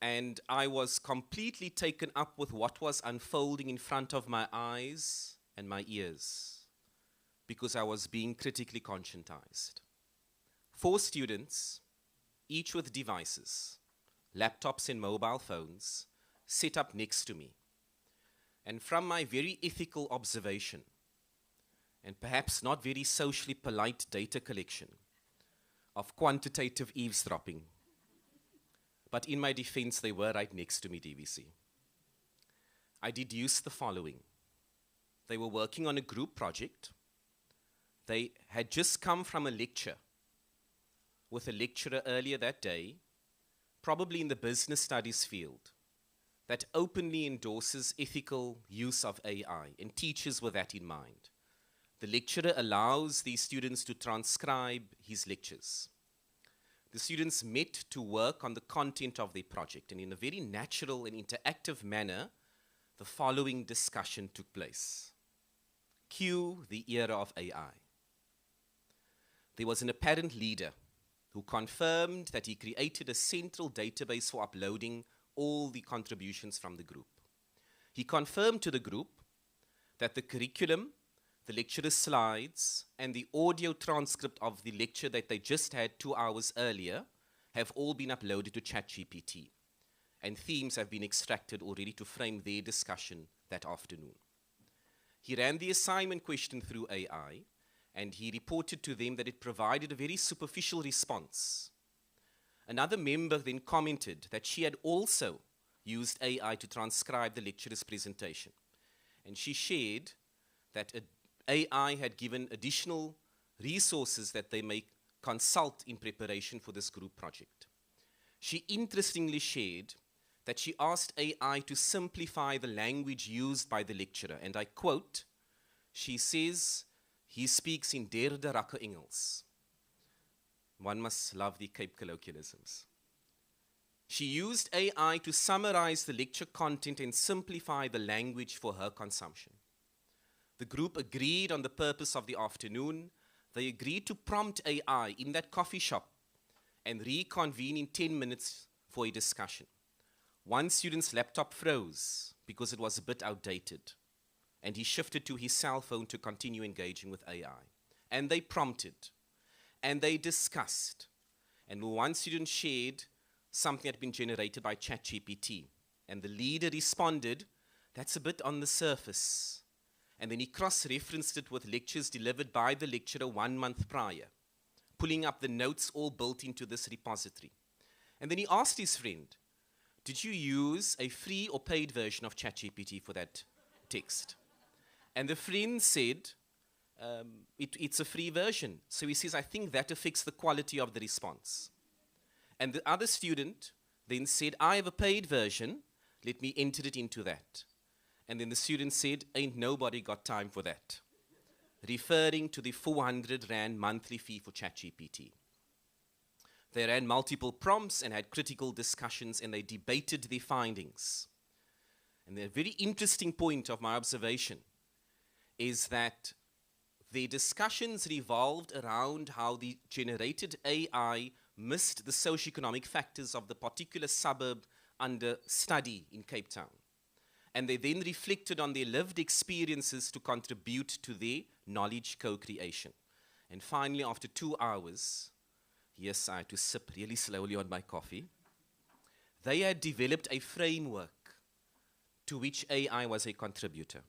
And I was completely taken up with what was unfolding in front of my eyes and my ears, because I was being critically conscientized. 4 students, each with devices, laptops and mobile phones, set up next to me. And from my very ethical observation, and perhaps not very socially polite data collection of quantitative eavesdropping, but in my defense, they were right next to me, DVC. I deduced the following. They were working on a group project. They had just come from a lecture with a lecturer earlier that day, probably in the business studies field, that openly endorses ethical use of AI and teaches with that in mind. The lecturer allows these students to transcribe his lectures. The students met to work on the content of their project, and in a very natural and interactive manner, the following discussion took place. Cue the era of AI. There was an apparent leader who confirmed that he created a central database for uploading all the contributions from the group. He confirmed to the group that the curriculum, the lecturer's slides, and the audio transcript of the lecture that they just had 2 hours earlier have all been uploaded to ChatGPT, and themes have been extracted already to frame their discussion that afternoon. He ran the assignment question through AI, and he reported to them that it provided a very superficial response. Another member then commented that she had also used AI to transcribe the lecturer's presentation, and she shared that AI had given additional resources that they may consult in preparation for this group project. She interestingly shared that she asked AI to simplify the language used by the lecturer, and I quote, she says, he speaks in derde rakke Engels. One must love the Cape colloquialisms. She used AI to summarize the lecture content and simplify the language for her consumption. The group agreed on the purpose of the afternoon. They agreed to prompt AI in that coffee shop and reconvene in 10 minutes for a discussion. One student's laptop froze because it was a bit outdated, and he shifted to his cell phone to continue engaging with AI. And they prompted, and they discussed. And one student shared something that had been generated by ChatGPT, and the leader responded, that's a bit on the surface. And then he cross-referenced it with lectures delivered by the lecturer 1 month prior, pulling up the notes all built into this repository. And then he asked his friend, did you use a free or paid version of ChatGPT for that text? And the friend said, it's a free version. So he says, I think that affects the quality of the response. And the other student then said, I have a paid version. Let me enter it into that. And then the student said, ain't nobody got time for that, referring to the 400 Rand monthly fee for ChatGPT. They ran multiple prompts and had critical discussions, and they debated their findings. And the very interesting point of my observation is that their discussions revolved around how the generated AI missed the socioeconomic factors of the particular suburb under study in Cape Town. And they then reflected on their lived experiences to contribute to their knowledge co-creation. And finally, after 2 hours, yes, I had to sip really slowly on my coffee, they had developed a framework to which AI was a contributor.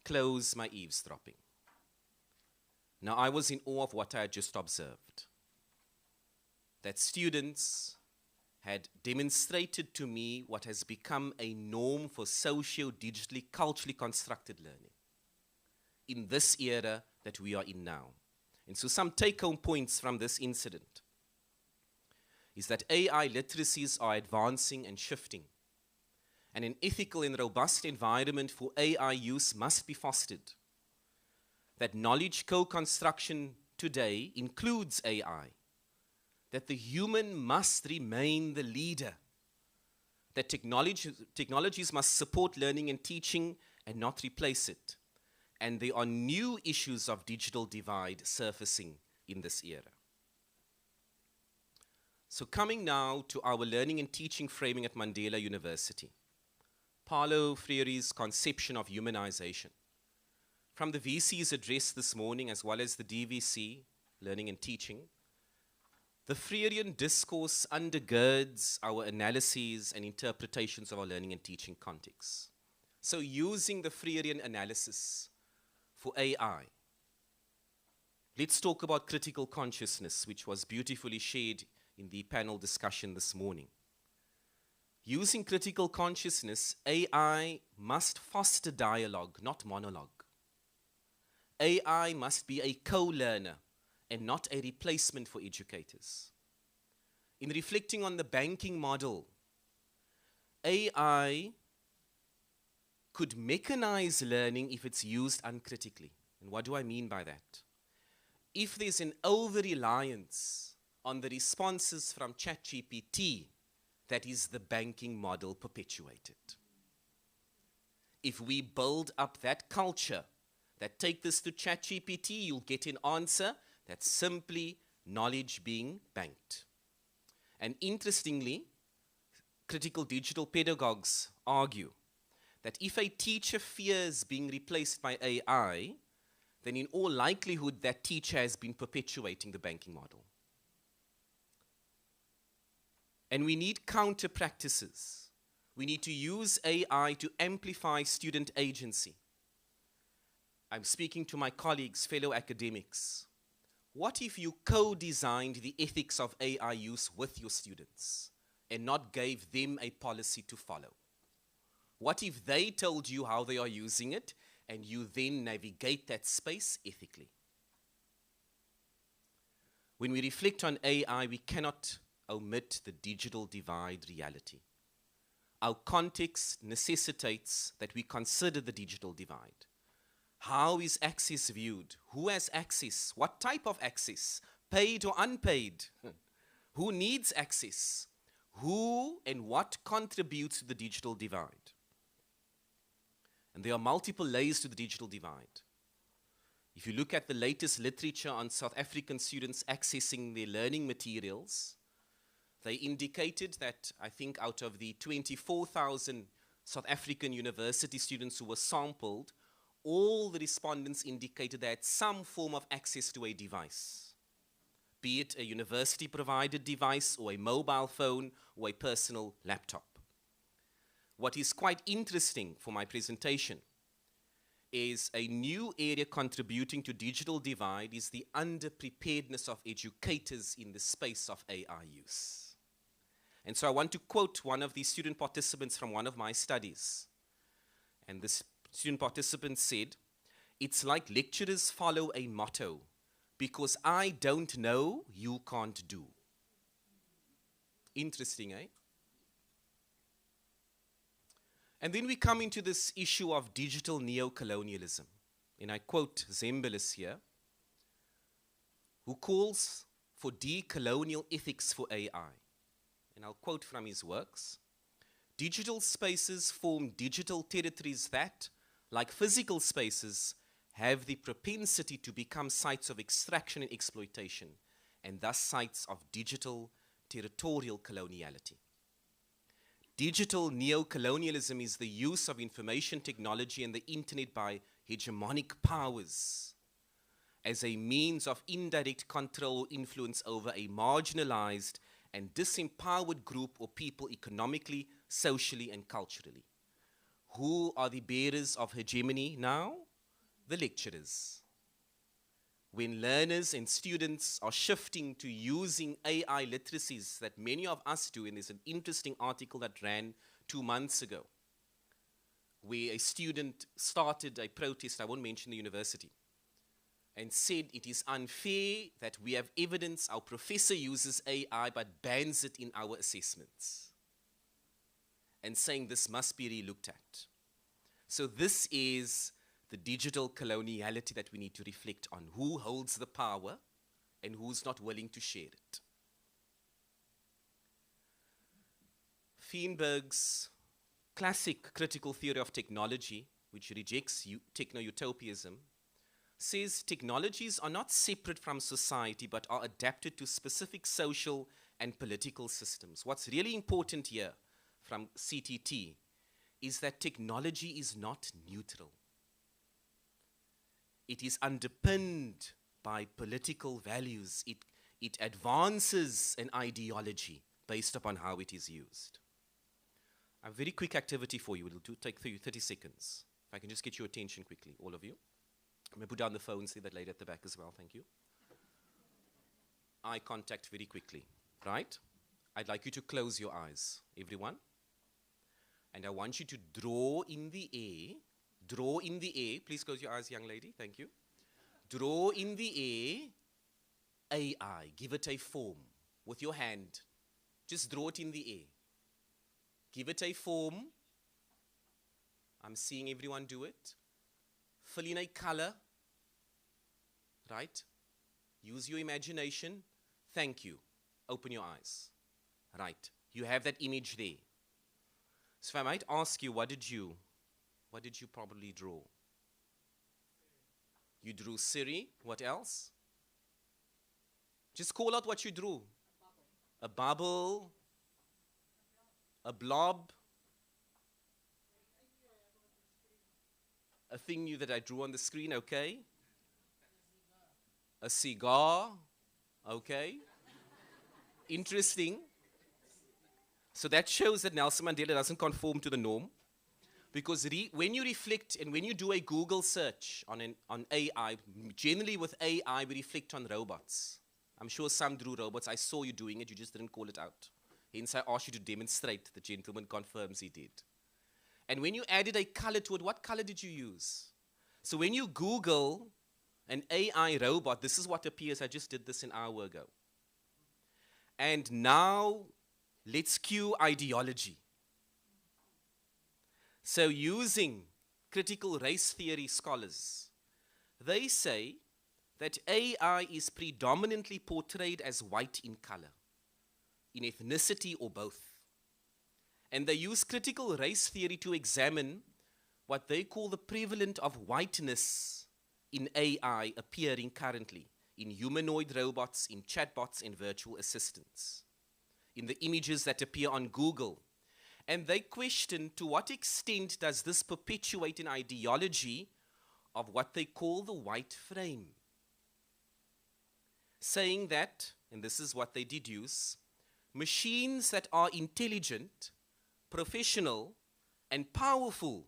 Close my eavesdropping. Now, I was in awe of what I had just observed. That students had demonstrated to me what has become a norm for socio-digitally, culturally constructed learning in this era that we are in now. And so some take-home points from this incident is that AI literacies are advancing and shifting, and an ethical and robust environment for AI use must be fostered. That knowledge co-construction today includes AI, that the human must remain the leader, that technologies must support learning and teaching and not replace it. And there are new issues of digital divide surfacing in this era. So coming now to our learning and teaching framing at Mandela University, Paulo Freire's conception of humanization. From the VC's address this morning, as well as the DVC, learning and teaching, the Freirean discourse undergirds our analyses and interpretations of our learning and teaching context. So using the Freirean analysis for AI, let's talk about critical consciousness, which was beautifully shared in the panel discussion this morning. Using critical consciousness, AI must foster dialogue, not monologue. AI must be a co-learner and not a replacement for educators. In reflecting on the banking model, AI could mechanize learning if it's used uncritically. And what do I mean by that? If there's an over-reliance on the responses from ChatGPT, that is the banking model perpetuated. If we build up that culture, that take this to ChatGPT, you'll get an answer that's simply knowledge being banked. And interestingly, critical digital pedagogues argue that if a teacher fears being replaced by AI, then in all likelihood that teacher has been perpetuating the banking model. And we need counter practices. We need to use AI to amplify student agency. I'm speaking to my colleagues, fellow academics. What if you co-designed the ethics of AI use with your students and not gave them a policy to follow? What if they told you how they are using it and you then navigate that space ethically? When we reflect on AI, we cannot omit the digital divide reality. Our context necessitates that we consider the digital divide. How is access viewed? Who has access? What type of access? Paid or unpaid? Who needs access? Who and what contributes to the digital divide? And there are multiple layers to the digital divide. If you look at the latest literature on South African students accessing their learning materials, they indicated that, I think, out of the 24,000 South African university students who were sampled, all the respondents indicated they had some form of access to a device, be it a university-provided device or a mobile phone or a personal laptop. What is quite interesting for my presentation is a new area contributing to digital divide is the underpreparedness of educators in the space of AI use. And so I want to quote one of the student participants from one of my studies. And this student participant said, "It's like lecturers follow a motto, because I don't know, you can't do." Interesting, eh? And then we come into this issue of digital neo-colonialism. And I quote Zembelis here, who calls for decolonial ethics for AI. And I'll quote from his works. "Digital spaces form digital territories that, like physical spaces, have the propensity to become sites of extraction and exploitation, and thus sites of digital territorial coloniality. Digital neo-colonialism is the use of information technology and the internet by hegemonic powers as a means of indirect control or influence over a marginalized and disempowered group or people economically, socially, and culturally. Who are the bearers of hegemony now? The lecturers. When learners and students are shifting to using AI literacies that many of us do, and there's an interesting article that ran 2 months ago, where a student started a protest, I won't mention the university, and said it is unfair that we have evidence our professor uses AI but bans it in our assessments, and saying this must be relooked at. So this is the digital coloniality that we need to reflect on. Who holds the power and who's not willing to share it? Feinberg's classic critical theory of technology, which rejects techno-utopianism, says technologies are not separate from society but are adapted to specific social and political systems. What's really important here from CTT is that technology is not neutral. It is underpinned by political values. It advances an ideology based upon how it is used. A very quick activity for you. It'll take 30 seconds. If I can just get your attention quickly, all of you. I'm going to put down the phone, see that lady at the back as well. Thank you. Eye contact very quickly, right? I'd like you to close your eyes, everyone. And I want you to draw in the air. Draw in the air. Please close your eyes, young lady. Thank you. Draw in the air AI. Give it a form with your hand. Just draw it in the air. Give it a form. I'm seeing everyone do it. Fill in a color. Right? Use your imagination. Thank you. Open your eyes. Right. You have that image there. So if I might ask you, what did you probably draw? You drew Siri. What else? Just call out what you drew. A bubble. A blob. A thing new that I drew on the screen, okay. A cigar, okay. Interesting. So that shows that Nelson Mandela doesn't conform to the norm. Because when you reflect and when you do a Google search on AI, generally with AI we reflect on robots. I'm sure some drew robots. I saw you doing it, you just didn't call it out. Hence I asked you to demonstrate. The gentleman confirms he did. And when you added a color to it, what color did you use? So when you Google an AI robot, this is what appears. I just did this an hour ago. And now let's cue ideology. So using critical race theory scholars, they say that AI is predominantly portrayed as white in color, in ethnicity or both. And they use critical race theory to examine what they call the prevalence of whiteness in AI appearing currently in humanoid robots, in chatbots, and virtual assistants, in the images that appear on Google. And they question to what extent does this perpetuate an ideology of what they call the white frame, saying that, and this is what they deduce, machines that are intelligent, professional, and powerful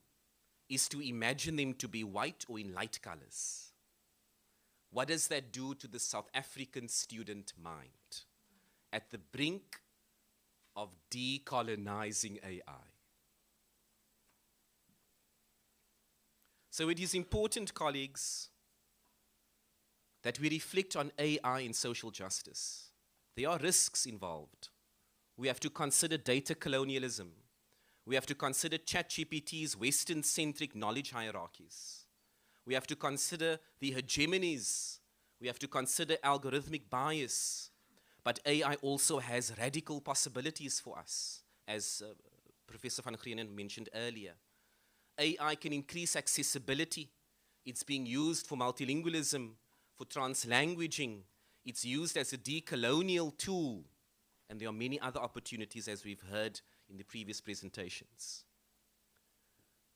is to imagine them to be white or in light colors. What does that do to the South African student mind at the brink of decolonizing AI? So it is important, colleagues, that we reflect on AI in social justice. There are risks involved. We have to consider data colonialism. We have to consider ChatGPT's Western-centric knowledge hierarchies. We have to consider the hegemonies. We have to consider algorithmic bias. But AI also has radical possibilities for us, as Professor van Grienen mentioned earlier. AI can increase accessibility. It's being used for multilingualism, for translanguaging. It's used as a decolonial tool. And there are many other opportunities, as we've heard in the previous presentations.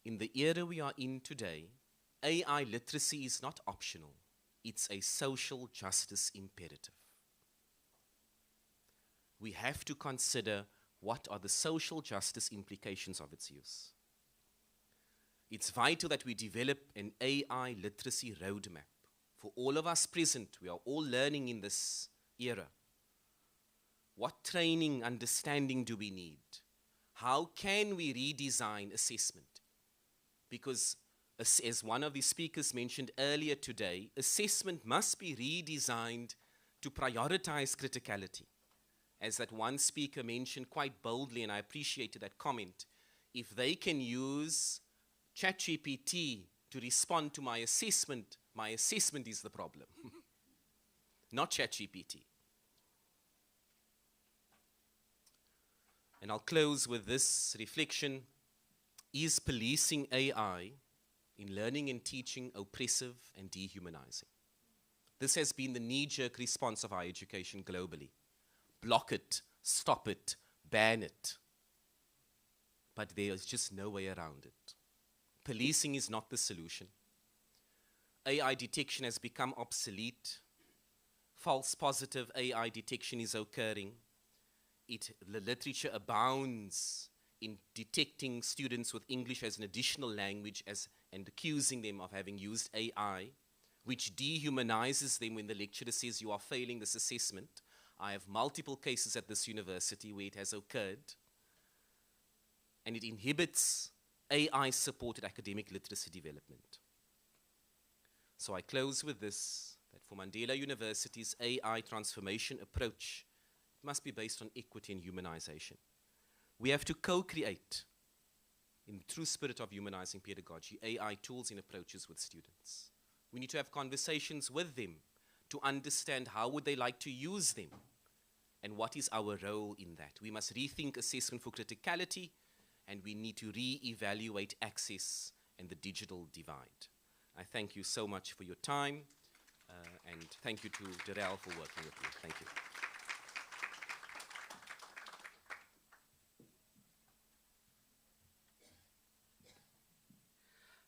In the era we are in today, AI literacy is not optional. It's a social justice imperative. We have to consider what are the social justice implications of its use. It's vital that we develop an AI literacy roadmap. For all of us present, we are all learning in this era. What training, understanding do we need? How can we redesign assessment? Because as one of the speakers mentioned earlier today, assessment must be redesigned to prioritize criticality. As that one speaker mentioned quite boldly, and I appreciated that comment, if they can use ChatGPT to respond to my assessment is the problem, not ChatGPT. And I'll close with this reflection. Is policing AI in learning and teaching oppressive and dehumanizing? This has been the knee-jerk response of our education globally. Block it, stop it, ban it. But there is just no way around it. Policing is not the solution. AI detection has become obsolete. False positive AI detection is occurring. The literature abounds in detecting students with English as an additional language and accusing them of having used AI, which dehumanizes them when the lecturer says you are failing this assessment. I have multiple cases at this university where it has occurred, and it inhibits AI-supported academic literacy development. So I close with this, that for Mandela University's AI transformation approach, it must be based on equity and humanization. We have to co-create, in the true spirit of humanizing pedagogy, AI tools and approaches with students. We need to have conversations with them to understand how would they like to use them and what is our role in that. We must rethink assessment for criticality, and we need to re-evaluate access and the digital divide. I thank you so much for your time, and thank you to Darrell for working with me. Thank you.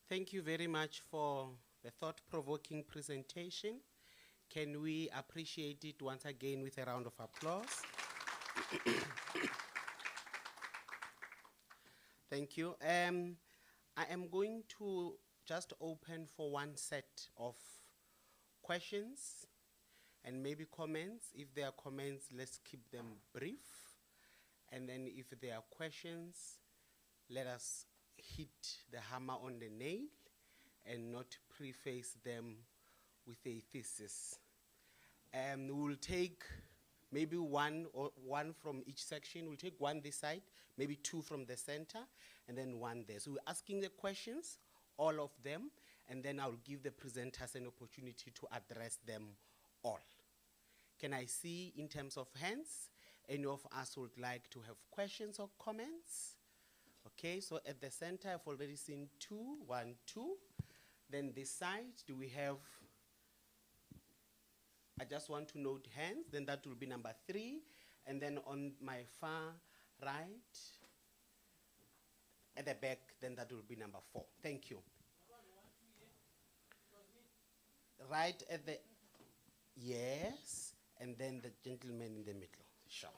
Thank you very much for the thought-provoking presentation. Can we appreciate it once again with a round of applause? Thank you. I am going to just open for one set of questions and maybe comments. If there are comments, let's keep them brief. And then if there are questions, let us hit the hammer on the nail and not preface them with a thesis. We'll take maybe one from each section. We'll take one this side, maybe two from the center, and then one there. So we're asking the questions, all of them, and then I'll give the presenters an opportunity to address them all. Can I see, in terms of hands, any of us would like to have questions or comments? Okay, so at the center, I've already seen two, 1, 2. Then this side, do we have, I just want to note hands, then that will be number 3. And then on my far right, at the back, then that will be number 4. Thank you. Right at the, yes, and then the gentleman in the middle. Sure.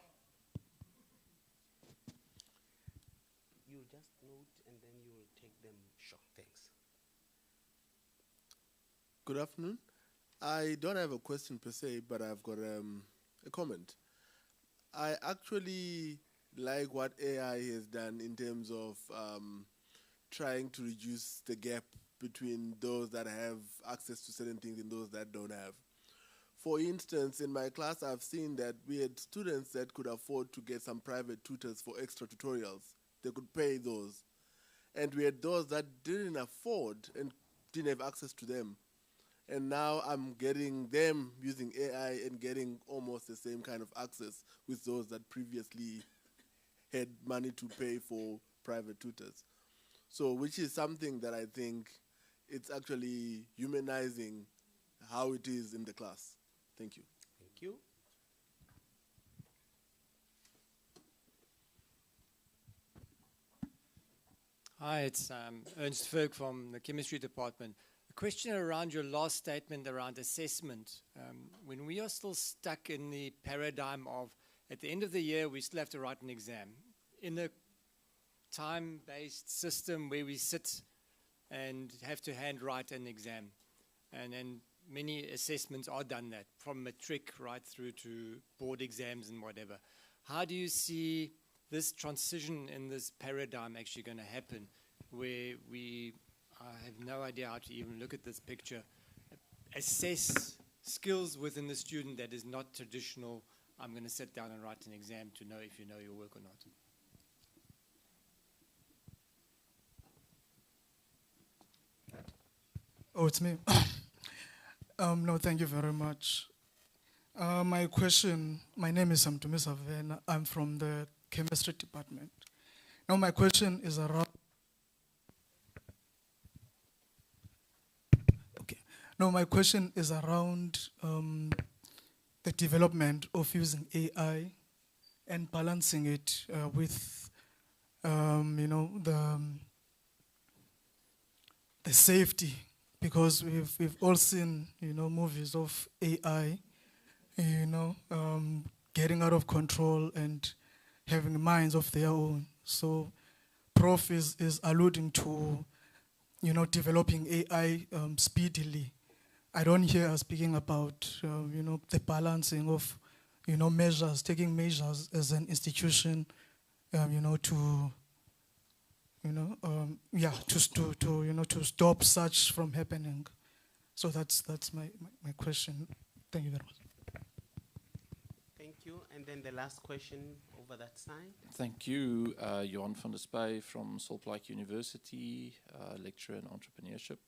You just note and then you will take them. Sure, thanks. Good afternoon. I don't have a question per se, but I've got a comment. I actually like what AI has done in terms of trying to reduce the gap between those that have access to certain things and those that don't have. For instance, in my class, I've seen that we had students that could afford to get some private tutors for extra tutorials. They could pay those. And we had those that didn't afford and didn't have access to them. And now I'm getting them using AI and getting almost the same kind of access with those that previously had money to pay for private tutors. So, which is something that I think it's actually humanizing how it is in the class. Thank you. Thank you. Hi, it's Ernst Ferg from the chemistry department. A question around your last statement around assessment. When we are still stuck in the paradigm of, at the end of the year, we still have to write an exam. In a time-based system where we sit and have to handwrite an exam. And many assessments are done that, from matric right through to board exams and whatever. How do you see this transition in this paradigm actually going to happen, where we I have no idea how to even look at this picture, assess skills within the student that is not traditional. I'm going to sit down and write an exam to know if you know your work or not. Oh, it's me. No, thank you very much. My question, my name is Samtumi Savena. I'm from the chemistry department. Now my question is around, okay. Now my question is around the development of using AI and balancing it with, you know, the safety, because we've all seen, you know, movies of AI, you know, getting out of control and having minds of their own. So Prof is alluding to, you know, developing AI speedily. I don't hear us speaking about, you know, the balancing of, you know, measures, taking measures as an institution, you know, to, you know, yeah, to you know, to stop such from happening. So that's my question. Thank you very much. Thank you. And then the last question over that side. Thank you. Johan van der Spey from Salt Lake University, lecturer in entrepreneurship.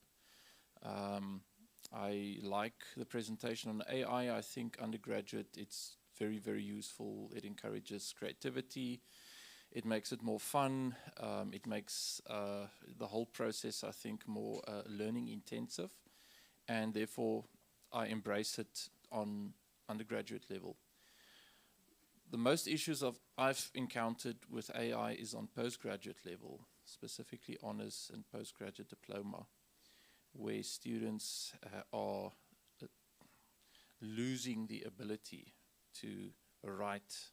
I like the presentation on AI. I think undergraduate, it's very, very useful. It encourages creativity. It makes it more fun. It makes the whole process, I think, more learning intensive. And therefore, I embrace it on undergraduate level. The most issues I've encountered with AI is on postgraduate level, specifically honors and postgraduate diploma, where students are losing the ability to write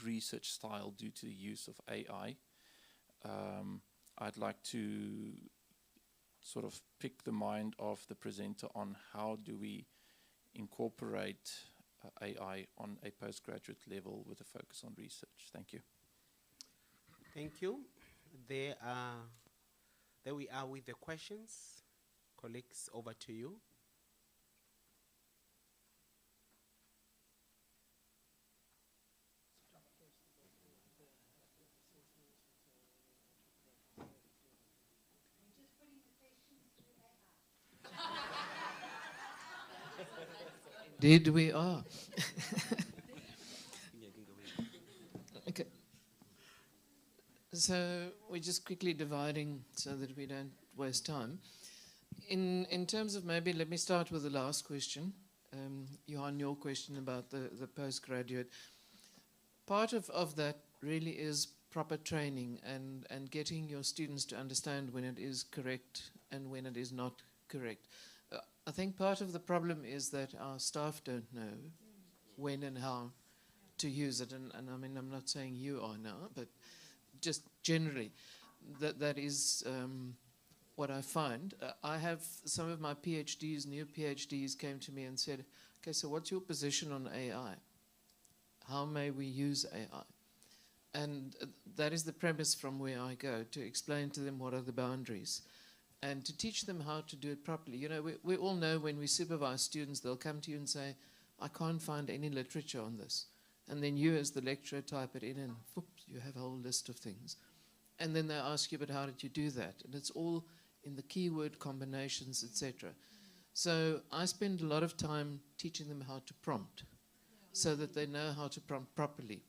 research style due to the use of AI. I'd like to sort of pick the mind of the presenter on how do we incorporate AI on a postgraduate level with a focus on research. Thank you. Thank you. There we are with the questions. Colleagues, over to you. Indeed we are. Okay. So we're just quickly dividing so that we don't waste time. In terms of, maybe let me start with the last question. Johan, your question about the postgraduate. Part of that really is proper training and getting your students to understand when it is correct and when it is not correct. I think part of the problem is that our staff don't know when and how to use it. And I mean, I'm not saying you are now, but just generally, that is what I find. I have some of my PhDs, new PhDs, came to me and said, okay, so what's your position on AI? How may we use AI? And that is the premise from where I go, to explain to them what are the boundaries and to teach them how to do it properly. You know, we all know when we supervise students, they'll come to you and say, I can't find any literature on this. And then you as the lecturer type it in and whoops, you have a whole list of things. And then they ask you, but how did you do that? And it's all in the keyword combinations, etc. So I spend a lot of time teaching them how to prompt so that they know how to prompt properly.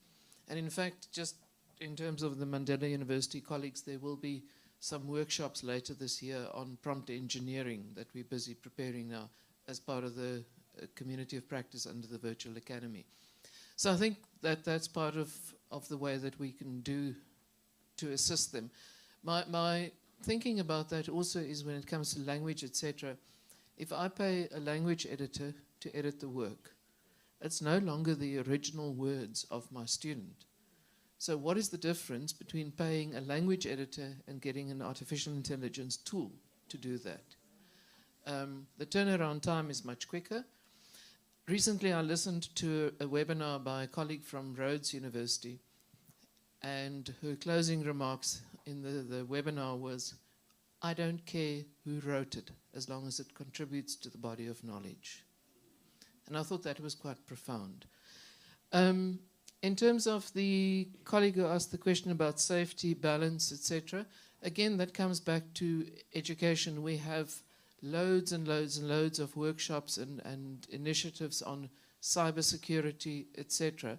And in fact, just in terms of the Mandela University colleagues, there will be some workshops later this year on prompt engineering that we're busy preparing now as part of the community of practice under the Virtual Academy. So I think that that's part of the way that we can do to assist them. My thinking about that also is when it comes to language, etc. If I pay a language editor to edit the work, it's no longer the original words of my student. So what is the difference between paying a language editor and getting an artificial intelligence tool to do that? The turnaround time is much quicker. Recently, I listened to a webinar by a colleague from Rhodes University, and her closing remarks in the webinar was, I don't care who wrote it, as long as it contributes to the body of knowledge. And I thought that was quite profound. In terms of the colleague who asked the question about safety, balance, etc., again, that comes back to education. We have loads and loads and loads of workshops and initiatives on cybersecurity, etc.,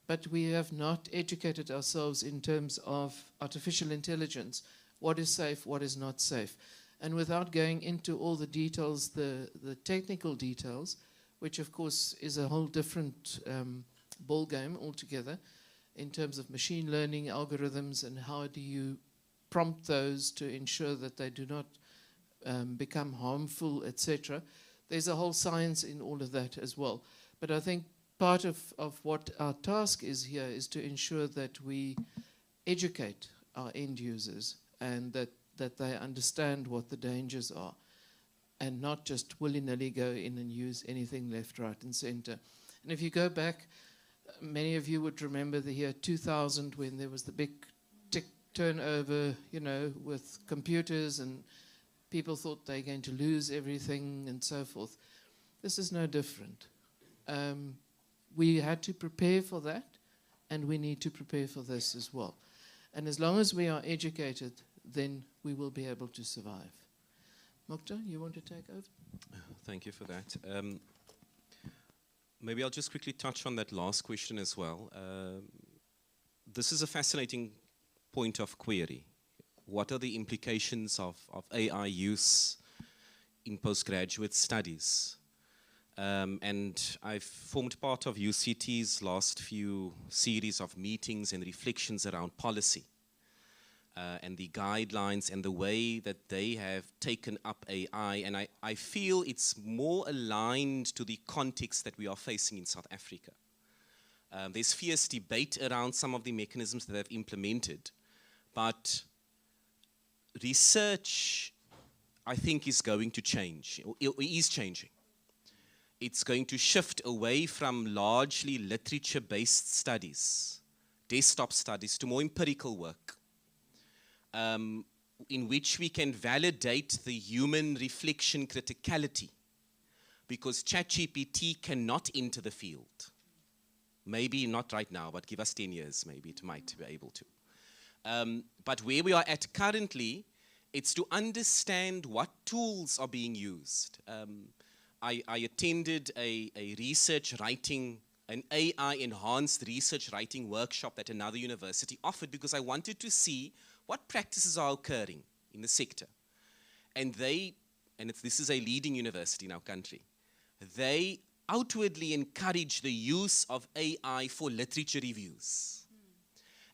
but we have not educated ourselves in terms of artificial intelligence. What is safe, what is not safe? And without going into all the details, the technical details, which of course is a whole different ball game altogether in terms of machine learning algorithms and how do you prompt those to ensure that they do not become harmful, etc. There's a whole science in all of that as well. But I think part of what our task is here is to ensure that we educate our end users and that they understand what the dangers are and not just willy-nilly go in and use anything left, right, and center. And if you go back, many of you would remember the year 2000 when there was the big tick turnover, you know, with computers and people thought they're going to lose everything and so forth. This is no different. We had to prepare for that, and we need to prepare for this as well. And as long as we are educated, then we will be able to survive. Mukta, you want to take over? Thank you for that. Maybe I'll just quickly touch on that last question as well. This is a fascinating point of query. What are the implications of AI use in postgraduate studies? And I've formed part of UCT's last few series of meetings and reflections around policy and the guidelines and the way that they have taken up AI. And I feel it's more aligned to the context that we are facing in South Africa. There's fierce debate around some of the mechanisms that they've implemented, but research, I think, is going to change, or is changing. It's going to shift away from largely literature-based studies, desktop studies, to more empirical work, in which we can validate the human reflection criticality, because ChatGPT cannot enter the field. Maybe not right now, but give us 10 years, maybe it might be able to. But where we are at currently, it's to understand what tools are being used. I attended a research writing, an AI-enhanced research writing workshop that another university offered because I wanted to see what practices are occurring in the sector. And this is a leading university in our country, they outwardly encourage the use of AI for literature reviews.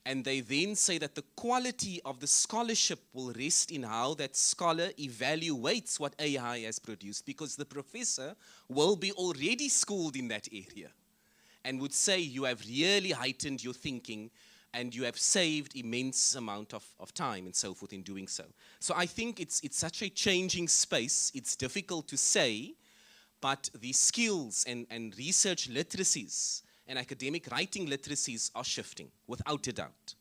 And they then say that the quality of the scholarship will rest in how that scholar evaluates what AI has produced, because the professor will be already schooled in that area and would say you have really heightened your thinking and you have saved immense amount of time and so forth in doing so. So I think it's such a changing space. It's difficult to say, but the skills and research literacies and academic writing literacies are shifting, without a doubt.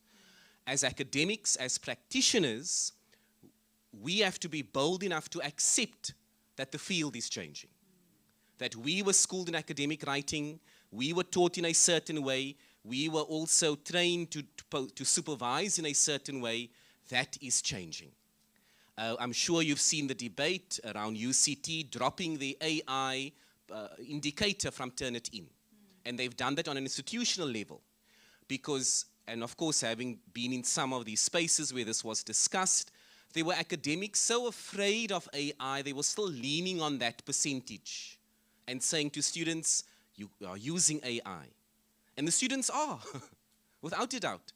As academics, as practitioners, we have to be bold enough to accept that the field is changing. That we were schooled in academic writing, we were taught in a certain way, we were also trained to supervise in a certain way. That is changing. I'm sure you've seen the debate around UCT dropping the AI indicator from Turnitin. And they've done that on an institutional level because, and of course, having been in some of these spaces where this was discussed, there were academics so afraid of AI, they were still leaning on that percentage and saying to students, you are using AI. And the students are, without a doubt.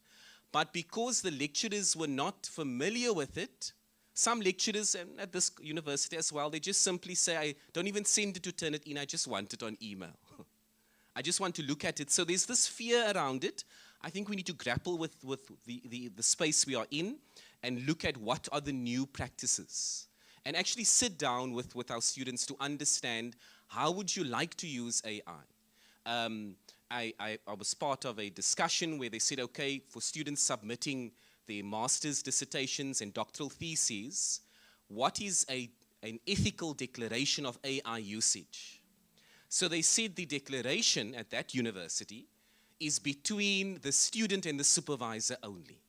But because the lecturers were not familiar with it, some lecturers, and at this university as well, they just simply say, I don't even send it to Turnitin, I just want it on email. I just want to look at it. So there's this fear around it. I think we need to grapple with the space we are in and look at what are the new practices. And actually sit down with our students to understand how would you like to use AI. I was part of a discussion where they said, okay, for students submitting their master's dissertations and doctoral theses, what is an ethical declaration of AI usage. So they said the declaration at that university is between the student and the supervisor only.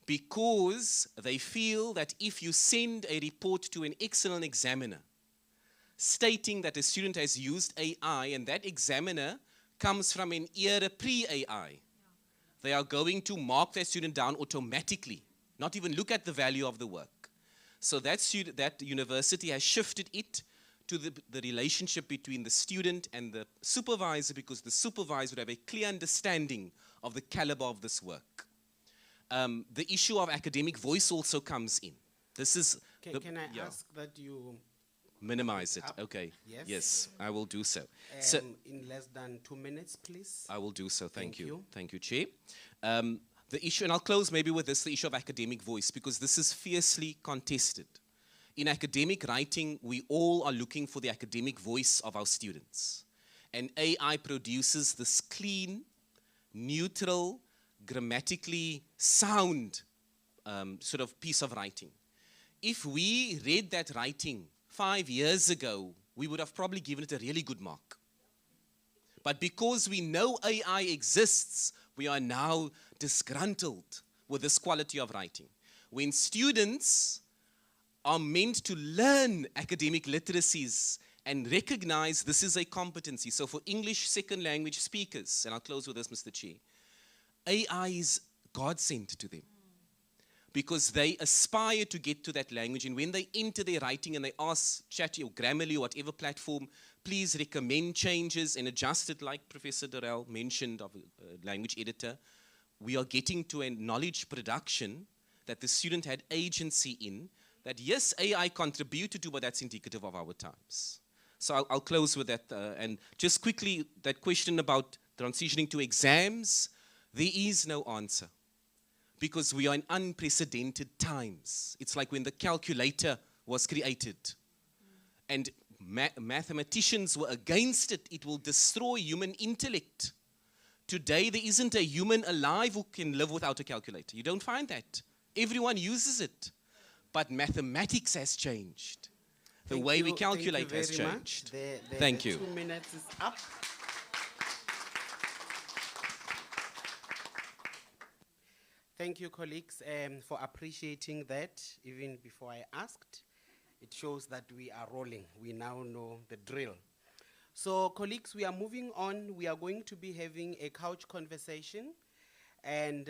Because they feel that if you send a report to an external examiner stating that a student has used AI and that examiner comes from an era pre-AI, they are going to mark that student down automatically, not even look at the value of the work. So that university has shifted it to the relationship between the student and the supervisor, because the supervisor would have a clear understanding of the caliber of this work. The issue of academic voice also comes in. This is... Can I ask that you... minimize it, up? okay. Yes. Yes, I will do so. So in less than 2 minutes, please. I will do so, thank Thank you. you. Thank you, Chair. The issue, and I'll close maybe with this, the issue of academic voice, because this is fiercely contested. In academic writing, we all are looking for the academic voice of our students. And AI produces this clean, neutral, grammatically sound sort of piece of writing. If we read that writing 5 years ago, we would have probably given it a really good mark. But because we know AI exists, we are now disgruntled with this quality of writing. When students are meant to learn academic literacies and recognize this is a competency. So for English second language speakers, and I'll close with this, Mr. Chair, AI is God-sent to them, because they aspire to get to that language, and when they enter their writing and they ask Chatty or Grammarly or whatever platform, please recommend changes and adjust it, like Professor Durrell mentioned of a language editor, we are getting to a knowledge production that the student had agency in, that yes, AI contributed to, but that's indicative of our times. So I'll close with that, and just quickly, that question about transitioning to exams, there is no answer, because we are in unprecedented times. It's like when the calculator was created, and mathematicians were against it. It will destroy human intellect. Today, there isn't a human alive who can live without a calculator. You don't find that. Everyone uses it. But mathematics has changed. The way we calculate has changed. Thank you. 2 minutes is up. Thank you, colleagues, for appreciating that even before I asked. It shows that we are rolling. We now know the drill. So, colleagues, we are moving on. We are going to be having a couch conversation, and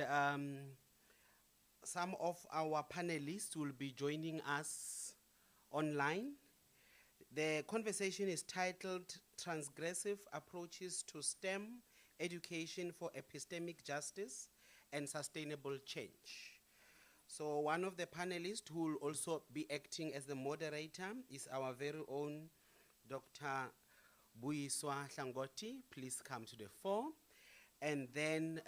some of our panelists will be joining us online. The conversation is titled Transgressive Approaches to STEM Education for Epistemic Justice and Sustainable Change. So one of the panelists who will also be acting as the moderator is our very own Dr. Buyiswa Hlangoti. Please come to the fore. And then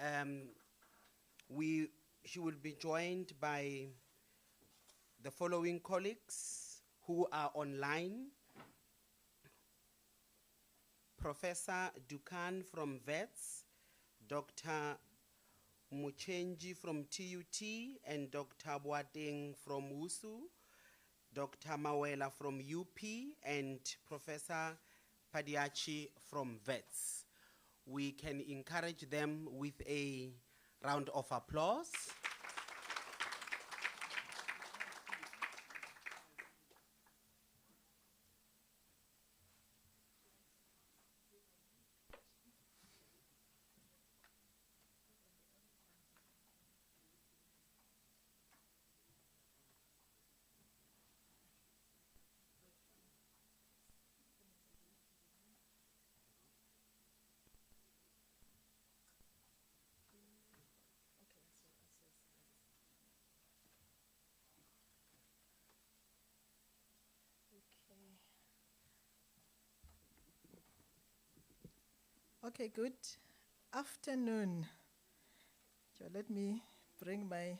she will be joined by the following colleagues who are online. Professor Dukan from VETS, Dr. Muchenji from TUT, and Dr. Boateng from WUSU, Dr. Mawela from UP, and Professor Padiachi from VETS. We can encourage them with a round of applause. Okay, good afternoon. So let me bring my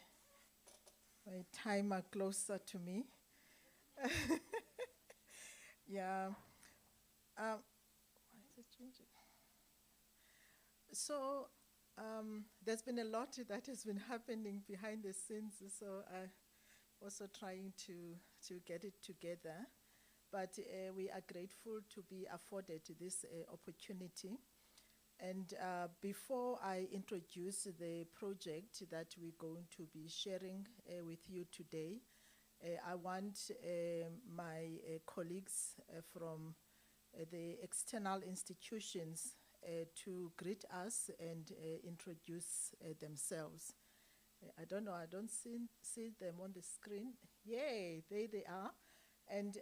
timer closer to me. Yeah. Why is it changing? So there's been a lot that has been happening behind the scenes. So also trying to get it together. But we are grateful to be afforded this opportunity. And before I introduce the project that we're going to be sharing with you today, I want my colleagues from the external institutions to greet us and introduce themselves. I don't know, I don't see them on the screen. Yay, there they are. And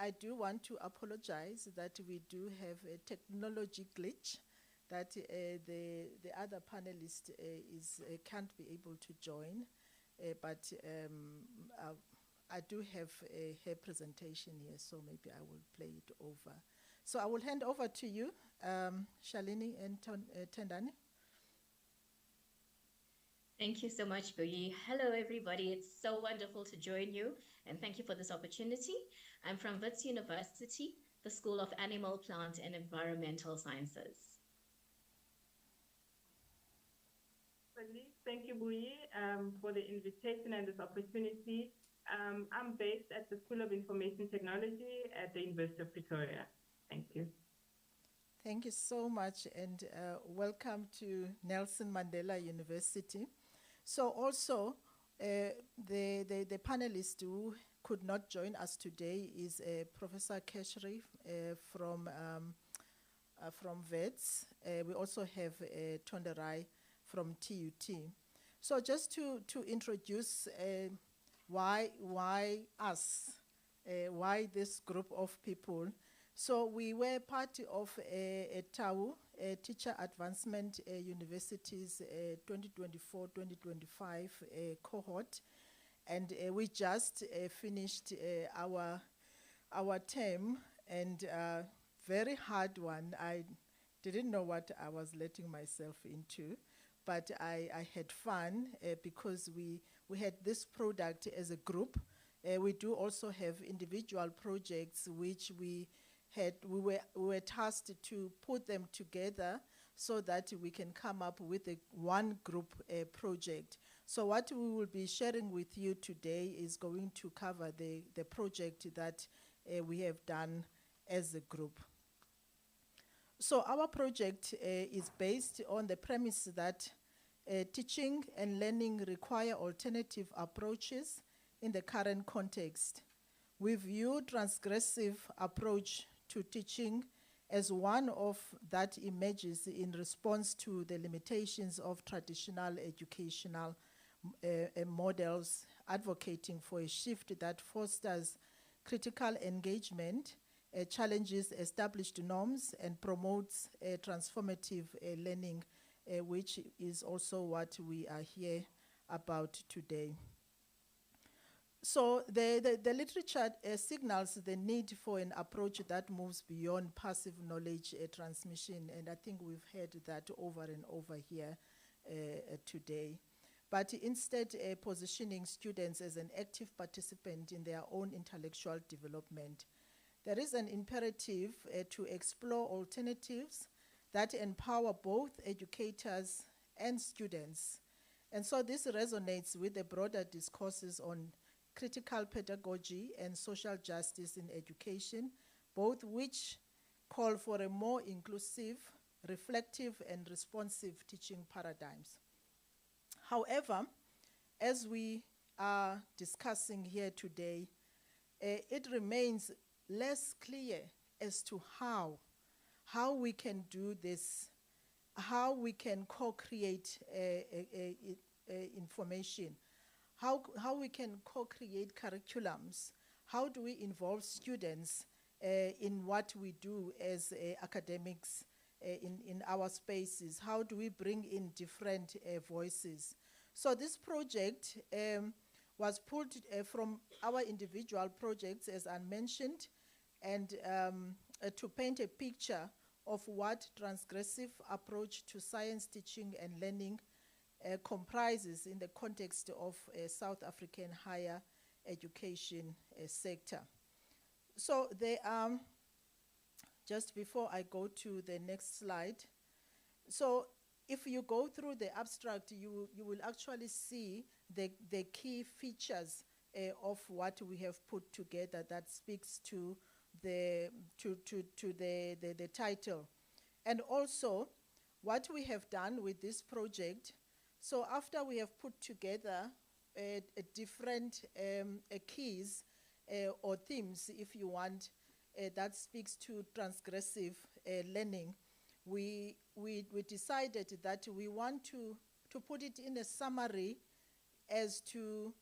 I do want to apologize that we do have a technology glitch, that the other panelist can't be able to join, but I do have her presentation here, so maybe I will play it over. So I will hand over to you, Shalini and Tendani. Thank you so much, Boogie. Hello, everybody. It's so wonderful to join you, and thank you for this opportunity. I'm from Wits University, the School of Animal, Plant, and Environmental Sciences. Thank you, Boogie, for the invitation and this opportunity. I'm based at the School of Information Technology at the University of Pretoria. Thank you. Thank you so much, and welcome to Nelson Mandela University. So also, the panelist who could not join us today is Professor Keshri from VETS. We also have Tonderai from TUT. So just to introduce why us, why this group of people. So we were part of a TAU, Teacher Advancement Universities 2024-2025 cohort, and we just finished our term, and very hard one. I didn't know what I was letting myself into, but I had fun because we had this product as a group. We do also have individual projects which we were tasked to put them together so that we can come up with one group project. So what we will be sharing with you today is going to cover the project that we have done as a group. So our project is based on the premise that teaching and learning require alternative approaches in the current context. We view transgressive approach to teaching as one of that emerges in response to the limitations of traditional educational models, advocating for a shift that fosters critical engagement, challenges established norms, and promotes transformative learning, which is also what we are here about today. So the literature signals the need for an approach that moves beyond passive knowledge transmission, and I think we've heard that over and over here today. But instead positioning students as an active participant in their own intellectual development. There is an imperative to explore alternatives that empower both educators and students. And so this resonates with the broader discourses on critical pedagogy and social justice in education, both which call for a more inclusive, reflective, and responsive teaching paradigms. However, as we are discussing here today, it remains less clear as to how we can do this, how we can co-create information, how we can co-create curriculums, how do we involve students in what we do as academics in our spaces, how do we bring in different voices. So this project was pulled from our individual projects, as I mentioned, and to paint a picture of what transgressive approach to science teaching and learning comprises in the context of South African higher education sector. So they are, just before I go to the next slide, so if you go through the abstract, you will actually see the key features of what we have put together that speaks to the the title. And also what we have done with this project, so after we have put together different keys or themes, if you want, that speaks to transgressive learning, we decided that we want to put it in a summary as to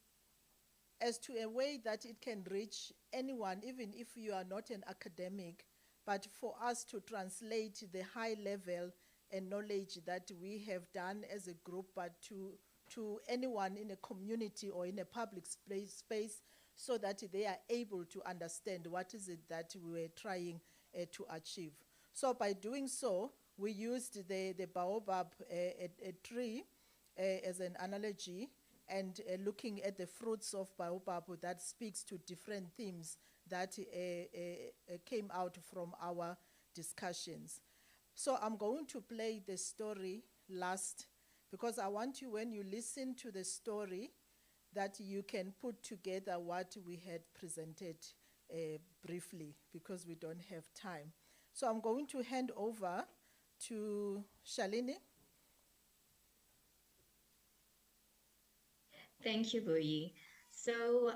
a way that it can reach anyone, even if you are not an academic, but for us to translate the high level and knowledge that we have done as a group, but to anyone in a community or in a public space, so that they are able to understand what is it that we were trying to achieve. So by doing so, we used the baobab a tree as an analogy, and looking at the fruits of baobab that speaks to different themes that came out from our discussions. So I'm going to play the story last, because I want you, when you listen to the story, that you can put together what we had presented briefly, because we don't have time. So I'm going to hand over to Shalini. Thank you, Boyi. So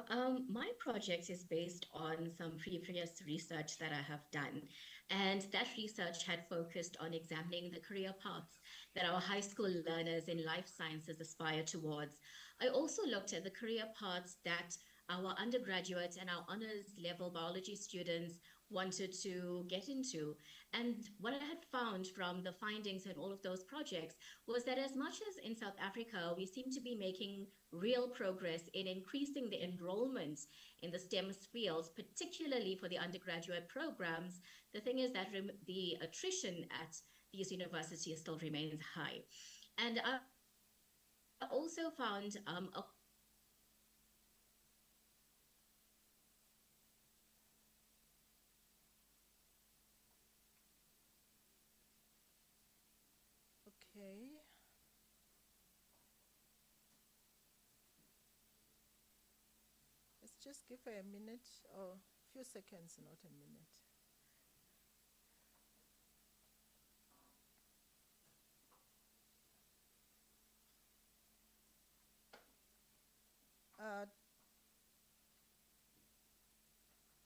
my project is based on some previous research that I have done. And that research had focused on examining the career paths that our high school learners in life sciences aspire towards. I also looked at the career paths that our undergraduates and our honors level biology students wanted to get into. And what I had found from the findings in all of those projects was that as much as in South Africa, we seem to be making real progress in increasing the enrollment in the STEM fields, particularly for the undergraduate programs, the thing is that the attrition at these universities still remains high. And I also found a Okay. Let's just give her a minute, or a few seconds, not a minute.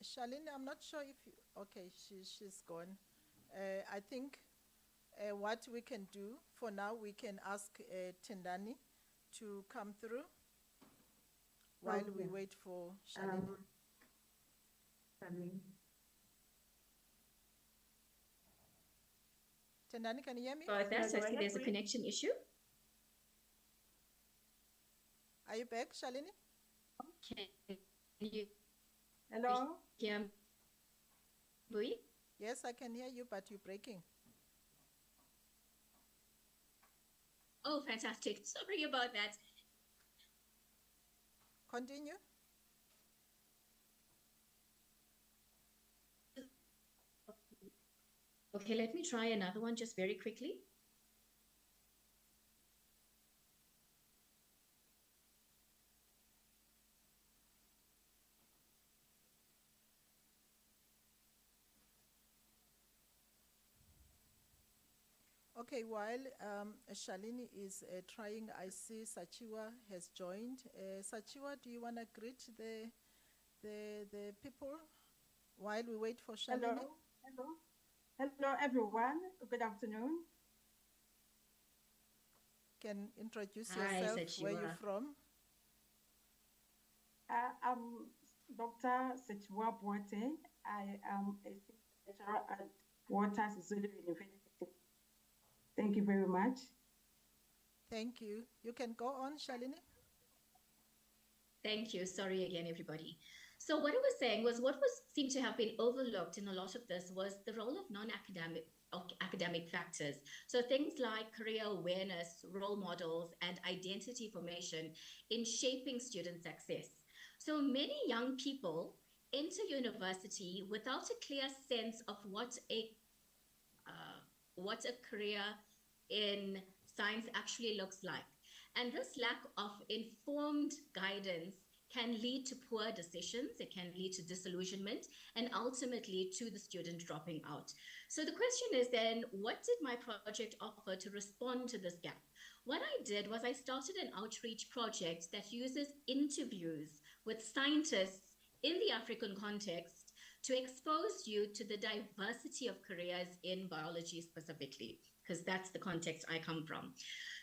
Shalini, I'm not sure if you, okay, she's gone. I think what we can do for now, we can ask Tendani to come through while we wait for Shalini. Tendani, can you hear me? that's, I see there's a connection issue. Are you back, Shalini? Can you Hello? hear me? Yes, I can hear you, but you're breaking. Oh, fantastic. Sorry about that. Continue. Okay, let me try another one just very quickly. Okay, while Shalini is trying, I see Sachiwa has joined. Sachiwa, do you want to greet the people while we wait for Shalini? Hello. Hello, everyone. Good afternoon. Can introduce Hi, yourself, where Sachiwa. you're from. I'm Dr. Sechua Boate. I am a lecturer at Walter Sisulu University. Thank you very much. Thank you. You can go on, Shalini. Thank you. Sorry again, everybody. So what I was saying was what seemed to have been overlooked in a lot of this was the role of non-academic academic factors. So things like career awareness, role models, and identity formation in shaping student success. So many young people enter university without a clear sense of what a career in science actually looks like. And this lack of informed guidance can lead to poor decisions, it can lead to disillusionment, and ultimately to the student dropping out. So the question is then, what did my project offer to respond to this gap? What I did was I started an outreach project that uses interviews with scientists in the African context to expose you to the diversity of careers in biology specifically, because that's the context I come from.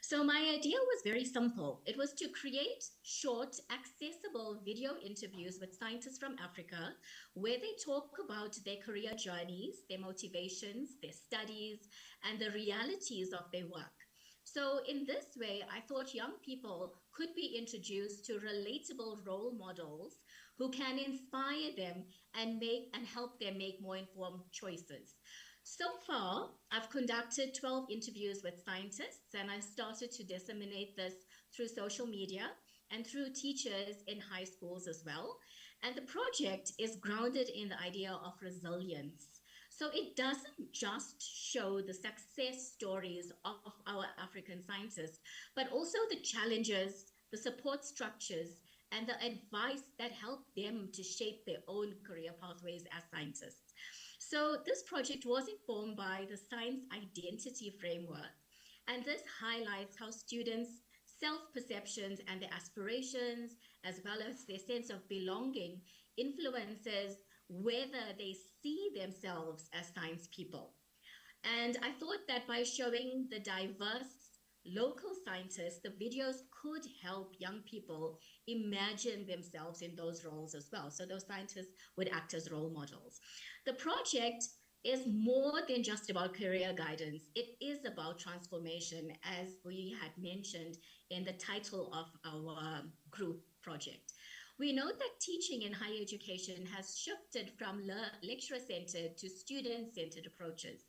So my idea was very simple. It was to create short, accessible video interviews with scientists from Africa, where they talk about their career journeys, their motivations, their studies, and the realities of their work. So in this way, I thought young people could be introduced to relatable role models who can inspire them and help them make more informed choices. So far, I've conducted 12 interviews with scientists, and I started to disseminate this through social media and through teachers in high schools as well. And the project is grounded in the idea of resilience. So it doesn't just show the success stories of our African scientists, but also the challenges, the support structures, and the advice that help them to shape their own career pathways as scientists. So this project was informed by the Science Identity Framework, and this highlights how students' self-perceptions and their aspirations, as well as their sense of belonging, influences whether they see themselves as science people. And I thought that by showing the diverse local scientists, the videos could help young people imagine themselves in those roles as well. So those scientists would act as role models. The project is more than just about career guidance. It is about transformation, as we had mentioned in the title of our group project. We know that teaching in higher education has shifted from lecturer-centered to student-centered approaches.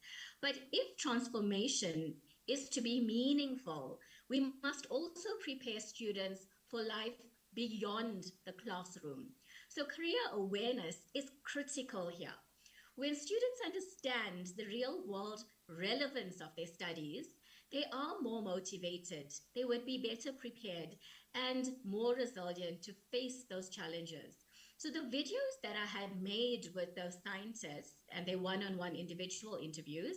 But if transformation is to be meaningful, we must also prepare students for life beyond the classroom. So career awareness is critical here. When students understand the real-world relevance of their studies, they are more motivated, they would be better prepared, and more resilient to face those challenges. So the videos that I had made with those scientists and their one-on-one individual interviews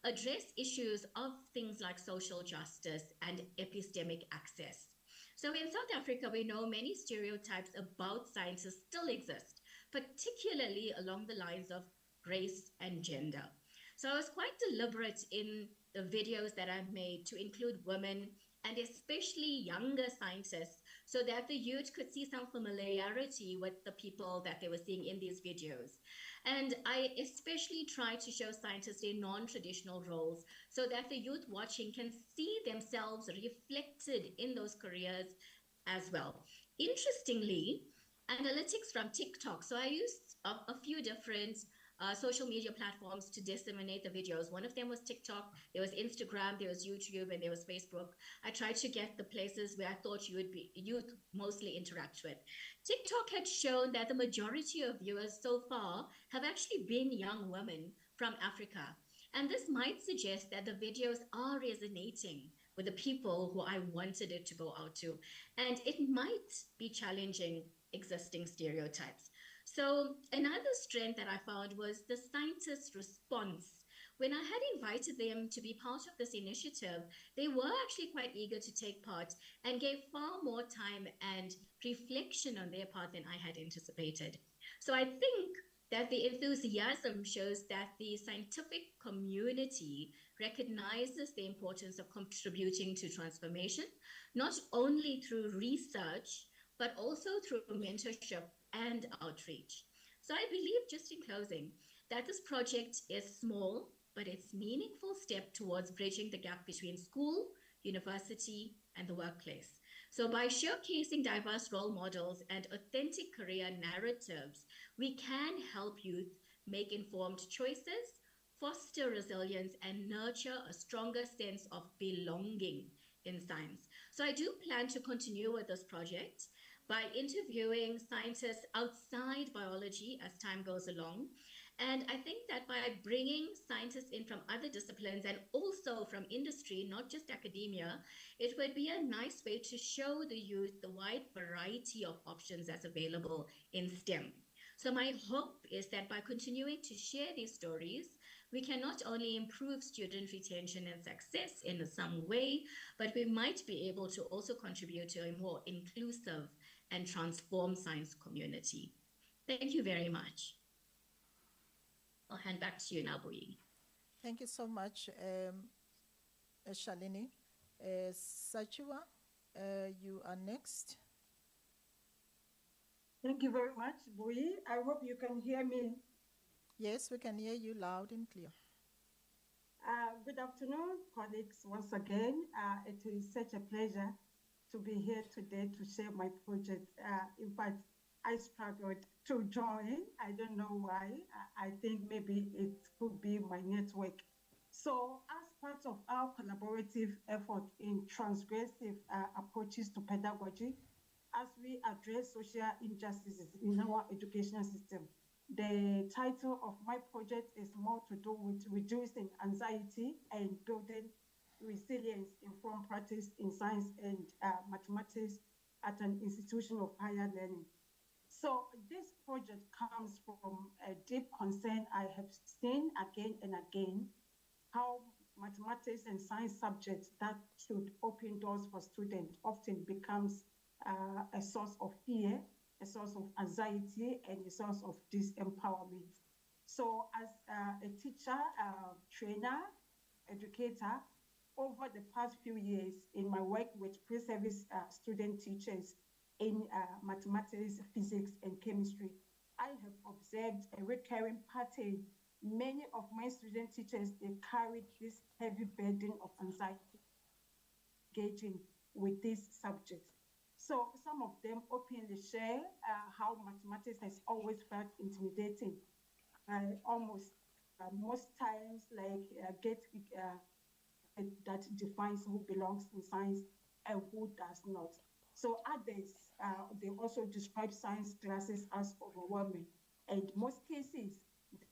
address issues of things like social justice and epistemic access. So in South Africa, we know many stereotypes about scientists still exist, particularly along the lines of race and gender. So I was quite deliberate in the videos that I've made to include women and especially younger scientists, so that the youth could see some familiarity with the people that they were seeing in these videos. And I especially try to show scientists in non-traditional roles so that the youth watching can see themselves reflected in those careers as well. Interestingly, analytics from TikTok. So I used a few different social media platforms to disseminate the videos. One of them was TikTok, there was Instagram, there was YouTube, and there was Facebook. I tried to get the places where I thought you'd mostly interact with. TikTok had shown that the majority of viewers so far have actually been young women from Africa. And this might suggest that the videos are resonating with the people who I wanted it to go out to. And it might be challenging existing stereotypes. So another strength that I found was the scientists' response. When I had invited them to be part of this initiative, they were actually quite eager to take part and gave far more time and reflection on their part than I had anticipated. So I think that the enthusiasm shows that the scientific community recognizes the importance of contributing to transformation, not only through research, but also through mentorship and outreach. So I believe, just in closing, that this project is small, but it's a meaningful step towards bridging the gap between school, university, and the workplace. So by showcasing diverse role models and authentic career narratives, we can help youth make informed choices, foster resilience, and nurture a stronger sense of belonging in science. So I do plan to continue with this project by interviewing scientists outside biology as time goes along. And I think that by by bringing scientists in from other disciplines and also from industry, not just academia, it would be a nice way to show the youth the wide variety of options that's available in STEM. So my hope is that by continuing to share these stories, we can not only improve student retention and success in some way, but we might be able to also contribute to a more inclusive and transformed science community. Thank you very much. I'll hand back to you now, Boyi. Thank you so much, Shalini. Sachiwa, you are next. Thank you very much, Boyi. I hope you can hear me. Yes, we can hear you loud and clear. Good afternoon, colleagues, once again. It is such a pleasure to be here today to share my project. In fact, I struggled to join. I don't know why. I think maybe it could be my network. So as part of our collaborative effort in transgressive approaches to pedagogy, as we address social injustices in our educational system, the title of my project is more to do with reducing anxiety and building resilience informed practice in science and mathematics at an institution of higher learning. So this project comes from a deep concern I have seen again and again, how mathematics and science subjects that should open doors for students often becomes a source of fear, a source of anxiety, and a source of disempowerment. So as a teacher, trainer, educator, over the past few years in my work with pre-service student teachers in mathematics, physics, and chemistry, I have observed a recurring pattern. Many of my student teachers, they carried this heavy burden of anxiety engaging with these subjects. So some of them openly share how mathematics has always felt intimidating. Almost most times, like that defines who belongs in science and who does not. So others, they also describe science classes as overwhelming. And most cases,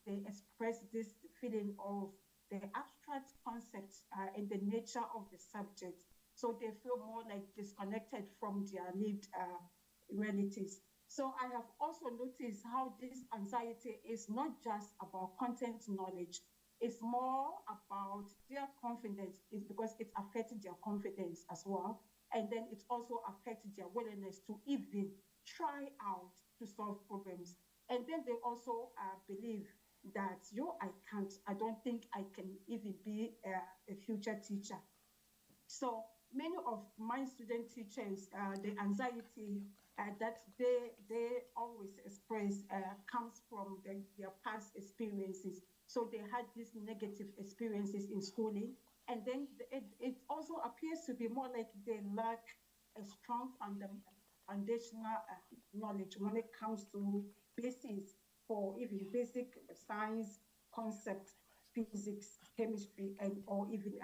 they express this feeling of the abstract concepts and the nature of the subject. So they feel more like disconnected from their lived realities. So I have also noticed how this anxiety is not just about content knowledge. It's more about their confidence. It's because it affects their confidence as well. And then it also affects their willingness to even try out to solve problems. And then they also believe that, I don't think I can even be a future teacher. So many of my student teachers, the anxiety that they always express comes from their past experiences. So they had these negative experiences in schooling. And then it also appears to be more like they lack a strong foundational knowledge when it comes to basis for even basic science concepts, physics, chemistry, and or even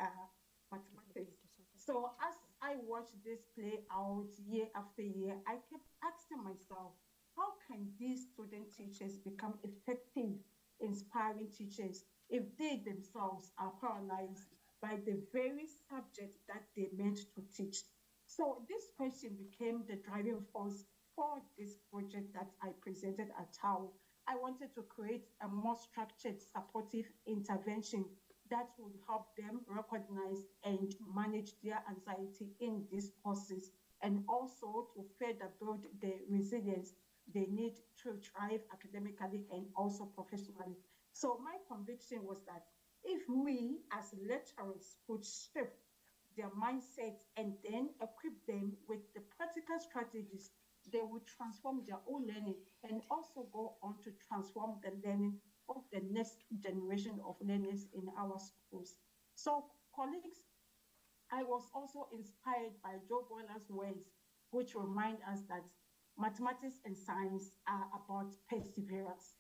mathematics. So as I watched this play out year after year, I kept asking myself, how can these student teachers become effective, inspiring teachers if they themselves are paralyzed by the very subject that they meant to teach? So this question became the driving force for this project that I presented at TAO. I wanted to create a more structured, supportive intervention that would help them recognize and manage their anxiety in these courses, and also to further build the resilience they need to thrive academically and also professionally. So my conviction was that if we as lecturers could shift their mindset and then equip them with the practical strategies, they would transform their own learning and also go on to transform the learning of the next generation of learners in our schools. So, colleagues, I was also inspired by Joe Boyler's words, which remind us that mathematics and science are about perseverance.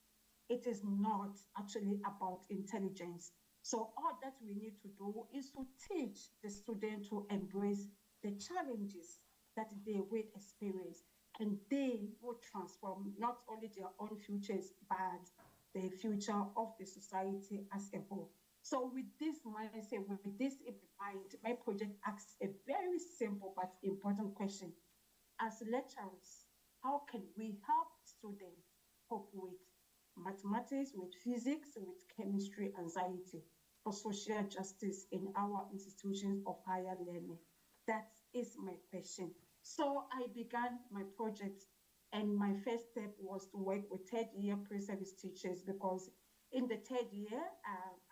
It is not actually about intelligence. So all that we need to do is to teach the student to embrace the challenges that they will experience, and they will transform not only their own futures, but the future of the society as a whole. So with this mindset, with this in mind, my project asks a very simple but important question. As lecturers, how can we help students cope with mathematics, with physics, with chemistry anxiety for social justice in our institutions of higher learning? That is my question. So I began my project, and my first step was to work with third year pre-service teachers, because in the third year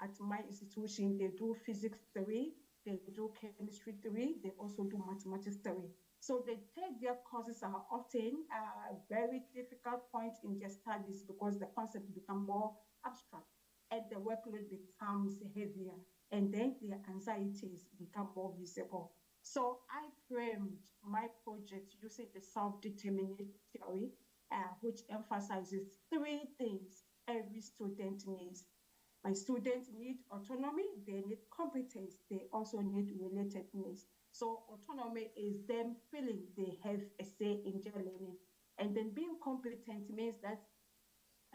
at my institution, they do physics 3, they do chemistry 3, they also do mathematics 3. So the third year courses are often a very difficult point in their studies because the concepts become more abstract and the workload becomes heavier, and then their anxieties become more visible. So I framed my project using the self-determination theory, which emphasizes 3 things every student needs. My students need autonomy, they need competence, they also need relatedness. So autonomy is them feeling they have a say in their learning. And then being competent means that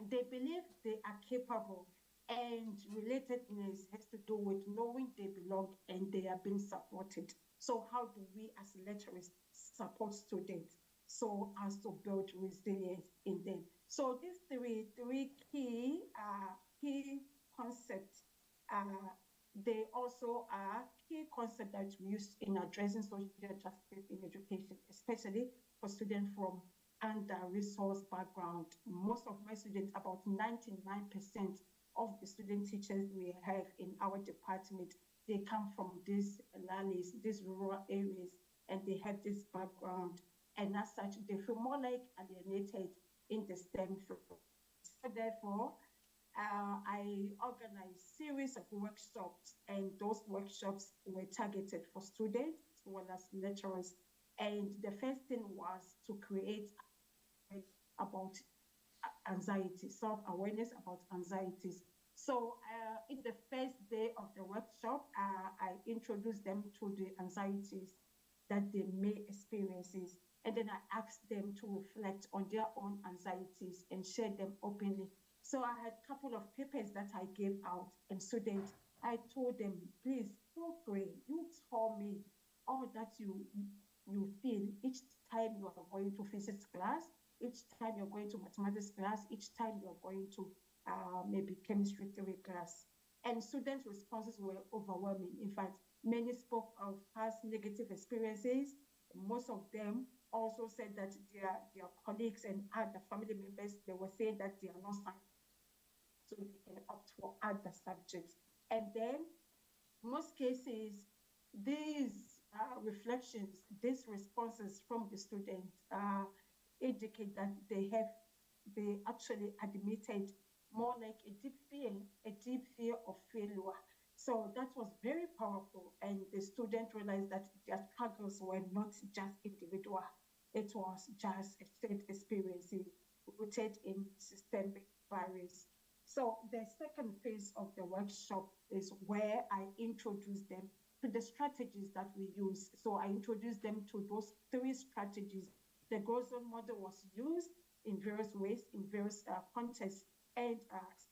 they believe they are capable, and relatedness has to do with knowing they belong and they are being supported. So how do we as lecturers support students so as to build resilience in them? So these three key concepts, they also are key concepts that we use in addressing social justice in education, especially for students from under-resourced background. Most of my students, about 99% of the student teachers we have in our department, they come from these valleys, these rural areas, and they have this background. And as such, they feel more like alienated in the STEM field. So therefore, I organized a series of workshops, and those workshops were targeted for students as well as lecturers. And the first thing was to create about anxiety, self-awareness about anxieties. So in the first day of the workshop, I introduced them to the anxieties that they may experience, and then I asked them to reflect on their own anxieties and share them openly. So I had a couple of papers that I gave out, and students, I told them, please feel free, you tell me all that you feel each time you are going to physics class, each time you're going to mathematics class, each time you're going to maybe chemistry theory class. And students' responses were overwhelming. In fact, many spoke of past negative experiences. Most of them also said that their colleagues and other family members, they were saying that they are not science, so they can opt for other subjects. And then, most cases, these reflections, these responses from the students indicate that they actually admitted more like a deep fear of failure. So that was very powerful, and the student realized that their struggles were not just individual, it was just a shared experience rooted in systemic barriers. So the second phase of the workshop is where I introduce them to the strategies that we use. So I introduced them to those 3 strategies. The growth zone model was used in various ways, in various contexts and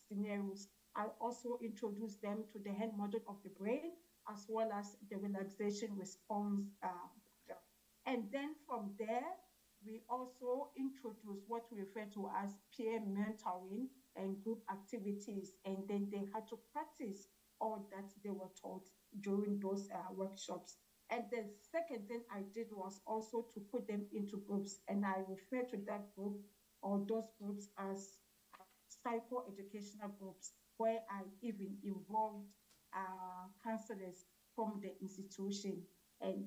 scenarios. I also introduced them to the hand model of the brain, as well as the relaxation response model. And then from there, we also introduced what we refer to as peer mentoring and group activities. And then they had to practice all that they were taught during those workshops. And the second thing I did was also to put them into groups. And I refer to that group or those groups as psycho-educational groups, where I even involved counselors from the institution, and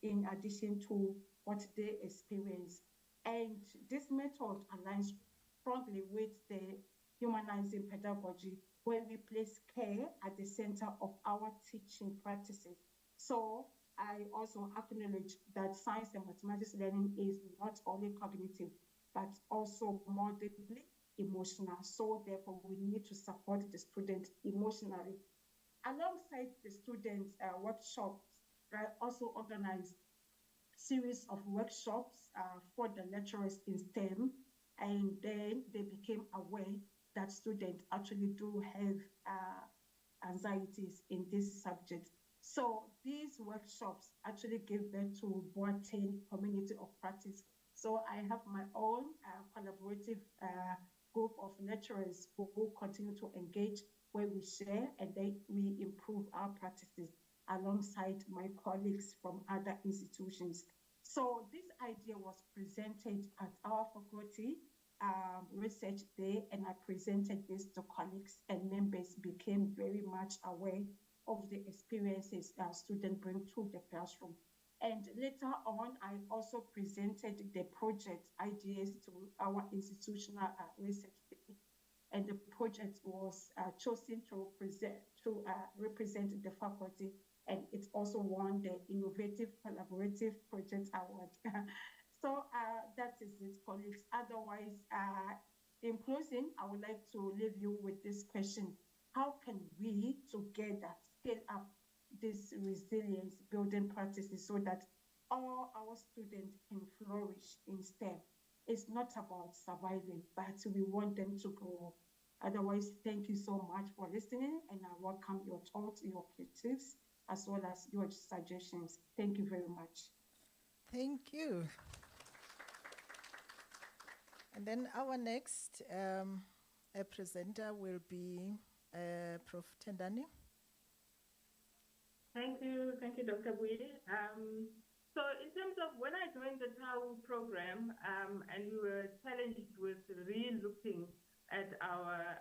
in addition to what they experience. And this method aligns strongly with the humanizing pedagogy, where we place care at the center of our teaching practices. So I also acknowledge that science and mathematics learning is not only cognitive, but also more deeply emotional. So therefore, we need to support the student emotionally. Alongside the students' workshops, I also organize series of workshops for the lecturers in STEM, and then they became aware that students actually do have anxieties in this subject. So these workshops actually give birth to Boateng Community of Practice. So I have my own collaborative group of lecturers who continue to engage, where we share and then we improve our practices alongside my colleagues from other institutions. So this idea was presented at our faculty research day, and I presented this to colleagues, and members became very much aware of the experiences students bring to the classroom. And later on, I also presented the project ideas to our institutional research day. And the project was chosen to represent the faculty, and it also won the Innovative Collaborative Project Award. So that is it, colleagues. Otherwise, in closing, I would like to leave you with this question. How can we together scale up this resilience building practices so that all our students can flourish in STEM? It's not about surviving, but we want them to grow. Otherwise, thank you so much for listening, and I welcome your thoughts, your critiques, as well as your suggestions. Thank you very much. Thank you. And then our next presenter will be Prof. Tendani. Thank you, Dr. Bui. So in terms of when I joined the TAU program, and we were challenged with re-looking at our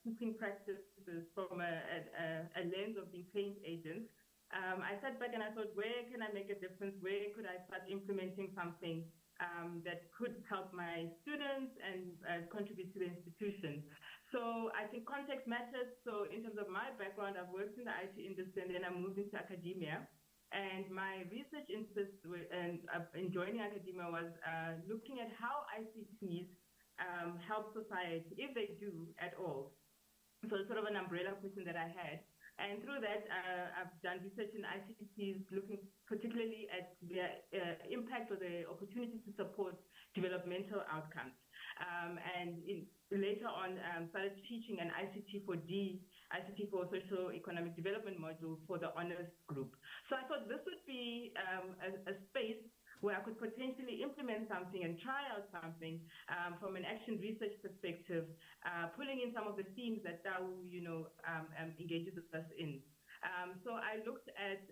teaching practices from a lens of being change agents, I sat back and I thought, where can I make a difference? Where could I start implementing something that could help my students and contribute to the institution? So I think context matters. So in terms of my background, I've worked in the IT industry, and then I moved into academia. And my research interest in joining academia was looking at how ICTs help society, if they do at all. So it's sort of an umbrella question that I had. And through that, I've done research in ICTs, looking particularly at their impact or the opportunity to support developmental outcomes. And later on, started teaching an ICT for Socio-Economic Development module for the honors group. So I thought this would be a space where I could potentially implement something and try out something from an action research perspective, pulling in some of the themes that TAU, engages us in. So I looked at,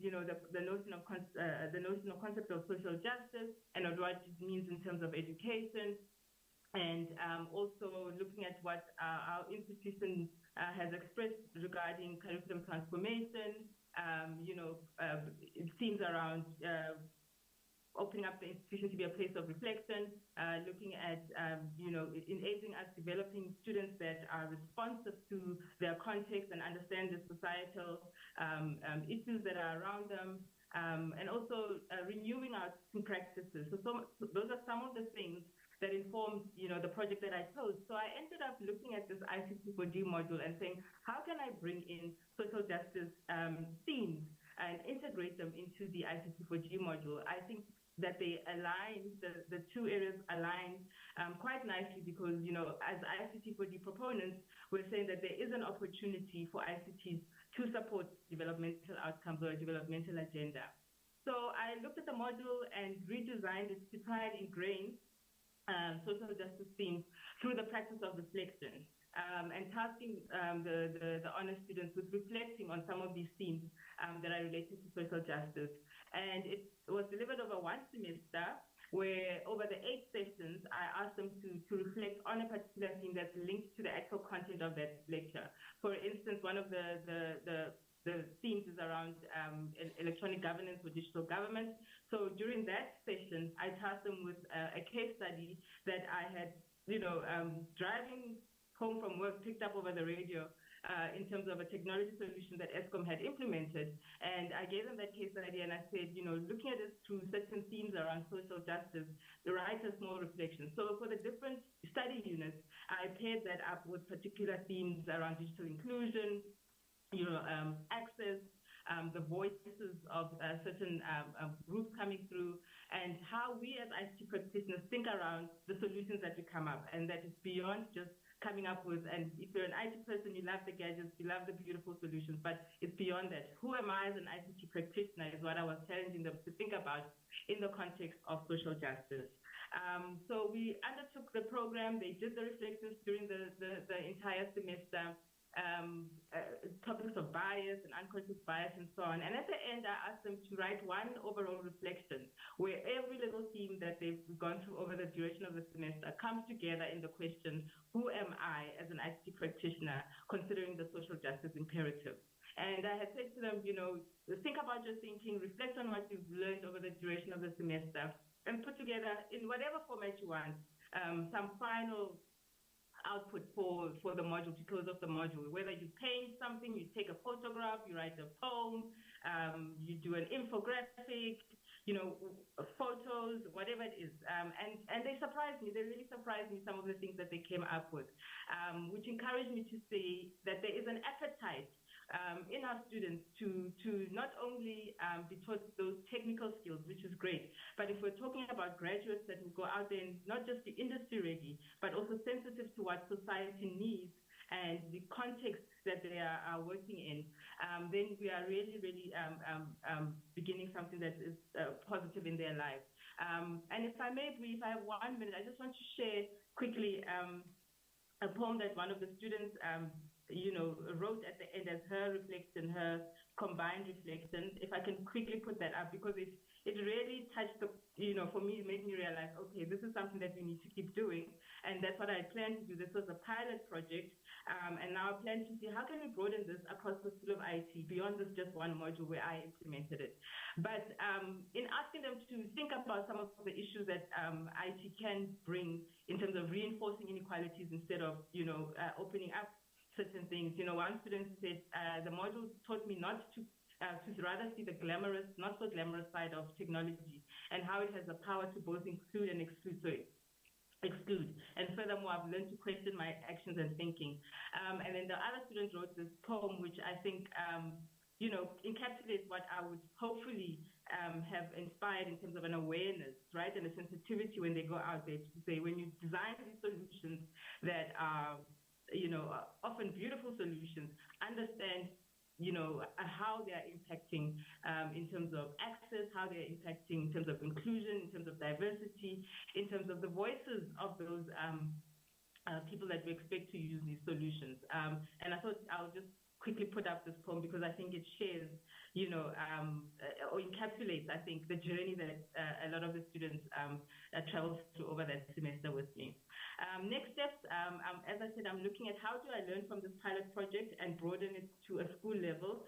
the notion of concept of social justice and what it means in terms of education, and also looking at what our institution has expressed regarding curriculum transformation. It seems around opening up the institution to be a place of reflection, looking at, enabling us developing students that are responsive to their context and understand the societal issues that are around them, and also renewing our practices. So those are some of the things that informed, the project that I chose. So I ended up looking at this ICT4D module and saying, how can I bring in social justice themes and integrate them into the ICT4D module? I think that they align, the two areas align quite nicely because, as ICT4D proponents, we're saying that there is an opportunity for ICTs to support developmental outcomes or a developmental agenda. So I looked at the module and redesigned it to try and ingrain social justice themes through the practice of reflection. And tasking the honor students with reflecting on some of these themes that are related to social justice. And it was delivered over one semester where over the 8 sessions, I asked them to reflect on a particular theme that's linked to the actual content of that lecture. For instance, one of the themes is around electronic governance or digital government. So during that session, I tasked them with a case study that I had, driving home from work, picked up over the radio in terms of a technology solution that ESCOM had implemented. And I gave them that case study and I said, looking at it through certain themes around social justice, write a small reflection. So for the different study units, I paired that up with particular themes around digital inclusion, access, the voices of certain groups coming through, and how we as ICT practitioners think around the solutions that we come up, and that is beyond just coming up with, and if you're an IT person, you love the gadgets, you love the beautiful solutions, but it's beyond that. Who am I as an ICT practitioner is what I was challenging them to think about in the context of social justice. So we undertook the program. They did the reflections during the entire semester. Topics of bias and unconscious bias and so on. And at the end, I asked them to write one overall reflection where every little theme that they've gone through over the duration of the semester comes together in the question, who am I as an ICT practitioner considering the social justice imperative? And I had said to them, think about your thinking, reflect on what you've learned over the duration of the semester, and put together, in whatever format you want, some final output for the module, to close off the module. Whether you paint something, you take a photograph, you write a poem, you do an infographic, photos, whatever it is. And they surprised me. They really surprised me, some of the things that they came up with, which encouraged me to see that there is an appetite in our students to not only be taught those technical skills, which is great, but if we're talking about graduates that will go out there and not just be industry ready, but also sensitive to what society needs and the context that they are working in, then we are really, really beginning something that is positive in their lives. And if I may brief, I have 1 minute. I just want to share quickly a poem that one of the students wrote at the end as her reflection, her combined reflection. If I can quickly put that up, because it really touched for me, it made me realize, okay, this is something that we need to keep doing. And that's what I plan to do. This was a pilot project. And now I plan to see how can we broaden this across the School of IT beyond this just one module where I implemented it. But in asking them to think about some of the issues that IT can bring in terms of reinforcing inequalities instead of, opening up certain things. One student said, the module taught me not to rather see the glamorous, not so glamorous side of technology and how it has the power to both include and exclude. And furthermore, I've learned to question my actions and thinking. And then the other student wrote this poem, which I think, encapsulates what I would hopefully have inspired in terms of an awareness, right, and a sensitivity when they go out there to say, when you design these solutions that are often beautiful solutions, understand, how they are impacting in terms of access, how they are impacting in terms of inclusion, in terms of diversity, in terms of the voices of those people that we expect to use these solutions. And I thought I'll just quickly put up this poem because I think it shares, or encapsulates, I think, the journey that a lot of the students traveled through over that semester with me. Next steps, as I said, I'm looking at how do I learn from this pilot project and broaden it to a school level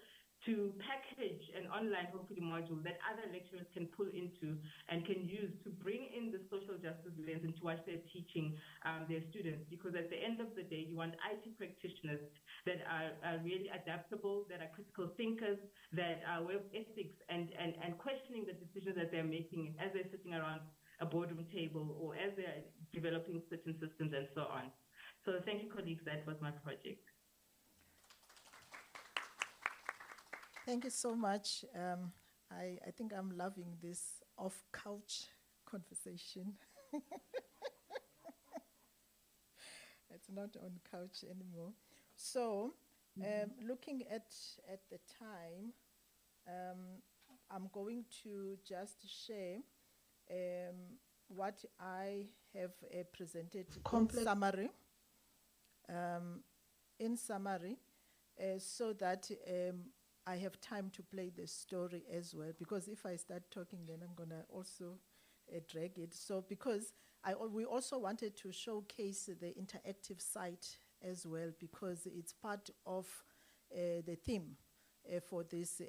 to package an online, hopefully, module that other lecturers can pull into and can use to bring in the social justice lens into what they're teaching their students. Because at the end of the day, you want IT practitioners that are really adaptable, that are critical thinkers, that are aware of ethics and questioning the decisions that they're making as they're sitting around a boardroom table or as they're developing certain systems and so on. So thank you, colleagues. That was my project. Thank you so much. I think I'm loving this off-couch conversation. It's not on couch anymore. So, looking at the time, I'm going to just share what I have presented in summary, so that I have time to play the story as well, because if I start talking, then I'm going to also drag it. So because we also wanted to showcase the interactive site as well, because it's part of the theme for this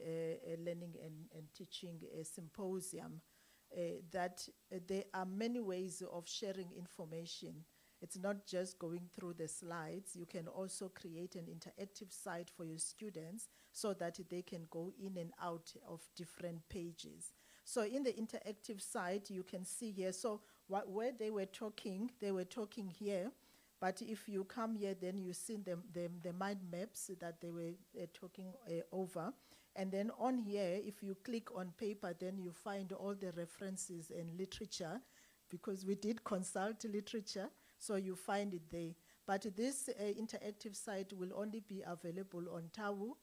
learning and teaching symposium, that there are many ways of sharing information. It's not just going through the slides. You can also create an interactive site for your students so that they can go in and out of different pages. So in the interactive site, you can see here, so where they were talking here, but if you come here, then you see the mind maps that they were talking over. And then on here, if you click on paper, then you find all the references and literature, because we did consult literature. So you find it there. But this interactive site will only be available on TAWU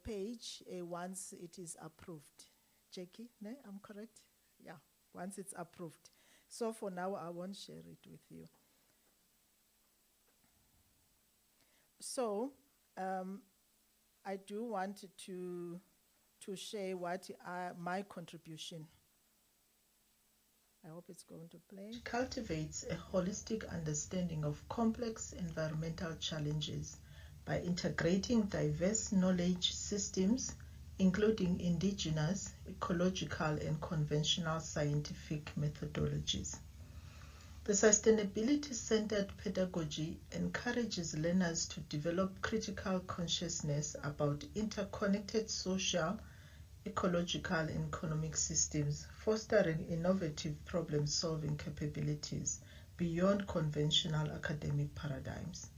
page once it is approved. Jackie, ne? I'm correct? Yeah, once it's approved. So for now, I won't share it with you. So I do want to share what my contribution. I hope it's going to play. Cultivates a holistic understanding of complex environmental challenges by integrating diverse knowledge systems, including indigenous, ecological, and conventional scientific methodologies. The sustainability-centered pedagogy encourages learners to develop critical consciousness about interconnected social, ecological, and economic systems, fostering innovative problem-solving capabilities beyond conventional academic paradigms.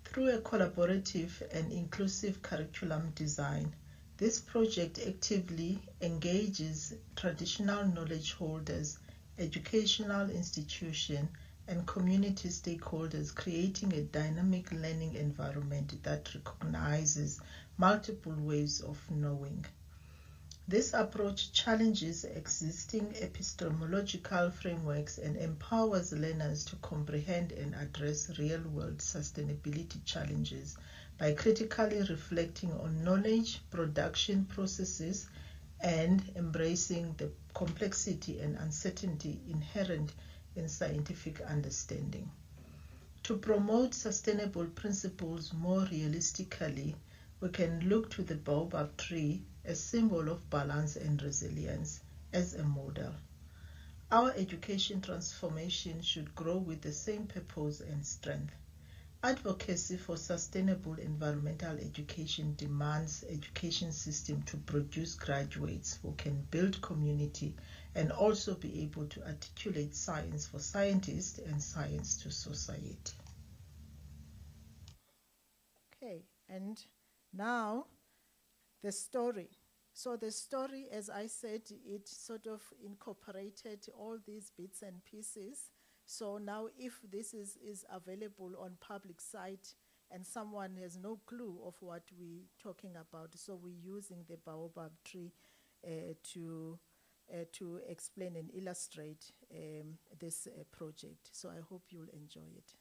Through a collaborative and inclusive curriculum design, this project actively engages traditional knowledge holders, educational institutions, and community stakeholders, creating a dynamic learning environment that recognizes multiple ways of knowing. This approach challenges existing epistemological frameworks and empowers learners to comprehend and address real-world sustainability challenges by critically reflecting on knowledge production processes and embracing the complexity and uncertainty inherent in scientific understanding. To promote sustainable principles more realistically, we can look to the baobab tree, a symbol of balance and resilience, as a model. Our education transformation should grow with the same purpose and strength. Advocacy for sustainable environmental education demands education system to produce graduates who can build community and also be able to articulate science for scientists and science to society. Okay, and now the story. So the story, as I said, it sort of incorporated all these bits and pieces. So now if this is available on public site and someone has no clue of what we're talking about, so we're using the baobab tree to explain and illustrate this project. So I hope you'll enjoy it.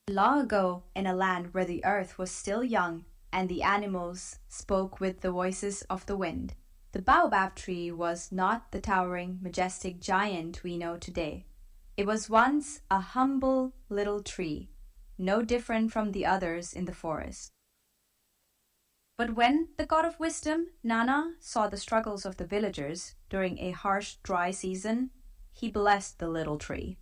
Long ago, in a land where the earth was still young and the animals spoke with the voices of the wind, the baobab tree was not the towering, majestic giant we know today. It was once a humble little tree, no different from the others in the forest. But when the god of wisdom, Nana, saw the struggles of the villagers during a harsh, dry season, he blessed the little tree.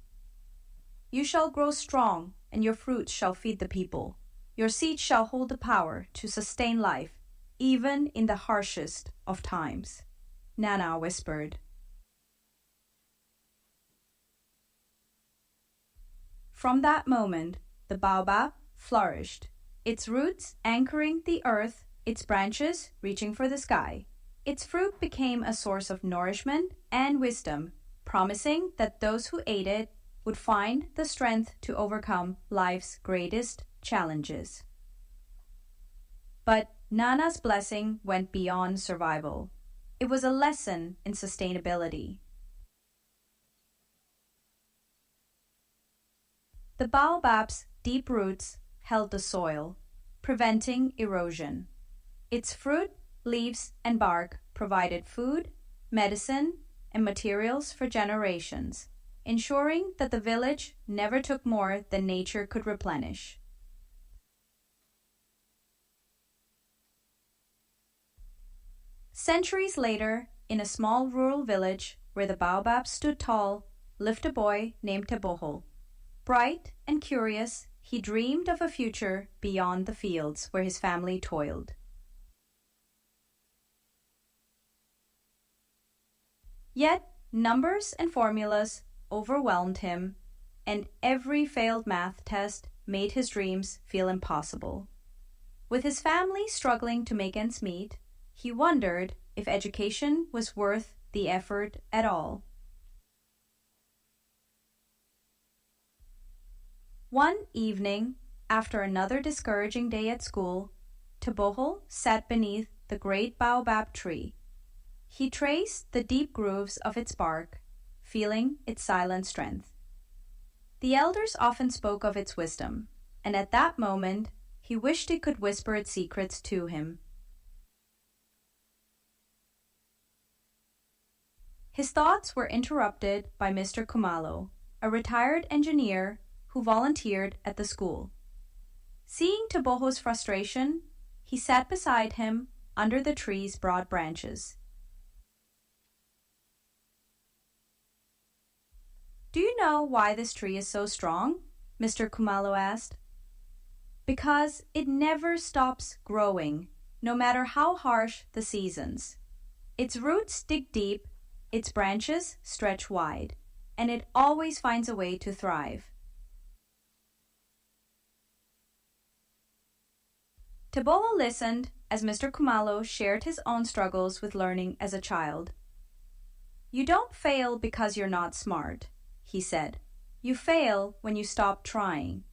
You shall grow strong, and your fruits shall feed the people. Your seed shall hold the power to sustain life, even in the harshest of times, Nana whispered. From that moment, the baobab flourished, its roots anchoring the earth, its branches reaching for the sky. Its fruit became a source of nourishment and wisdom, promising that those who ate it would find the strength to overcome life's greatest challenges. But Nana's blessing went beyond survival. It was a lesson in sustainability. The baobab's deep roots held the soil, preventing erosion. Its fruit, leaves, and bark provided food, medicine, and materials for generations, ensuring that the village never took more than nature could replenish. Centuries later, in a small rural village where the baobab stood tall, lived a boy named Teboho. Bright and curious, he dreamed of a future beyond the fields where his family toiled. Yet, numbers and formulas overwhelmed him, and every failed math test made his dreams feel impossible. With his family struggling to make ends meet, he wondered if education was worth the effort at all. One evening, after another discouraging day at school, Teboho sat beneath the great baobab tree. He traced the deep grooves of its bark, feeling its silent strength. The elders often spoke of its wisdom, and at that moment he wished he could whisper its secrets to him. His thoughts were interrupted by Mr. Kumalo, a retired engineer who volunteered at the school. Seeing Teboho's frustration, he sat beside him under the tree's broad branches. "Do you know why this tree is so strong?" Mr. Kumalo asked. "Because it never stops growing, no matter how harsh the seasons. Its roots dig deep, its branches stretch wide, and it always finds a way to thrive." Teboho listened as Mr. Kumalo shared his own struggles with learning as a child. "You don't fail because you're not smart," he said. "You fail when you stop trying."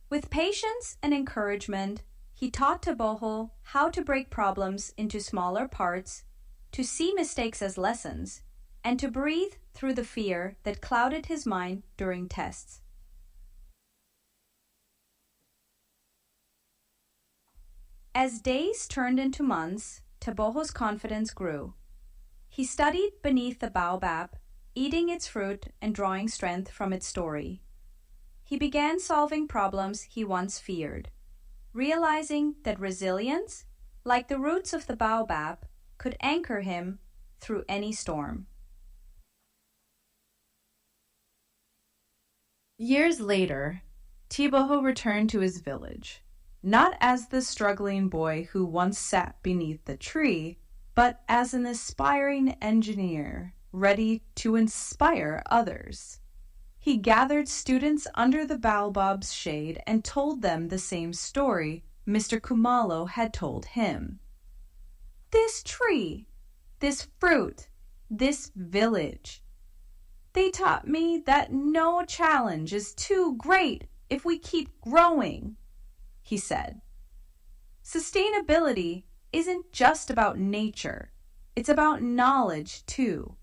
With patience and encouragement, he taught Teboho how to break problems into smaller parts, to see mistakes as lessons, and to breathe through the fear that clouded his mind during tests. As days turned into months, Teboho's confidence grew. He studied beneath the baobab, eating its fruit and drawing strength from its story. He began solving problems he once feared, realizing that resilience, like the roots of the baobab, could anchor him through any storm. Years later, Teboho returned to his village, not as the struggling boy who once sat beneath the tree, but as an aspiring engineer ready to inspire others. He gathered students under the baobab's shade and told them the same story Mr. Kumalo had told him. This tree, this fruit, this village. They taught me that no challenge is too great if we keep growing, he said. Sustainability isn't just about nature, it's about knowledge too.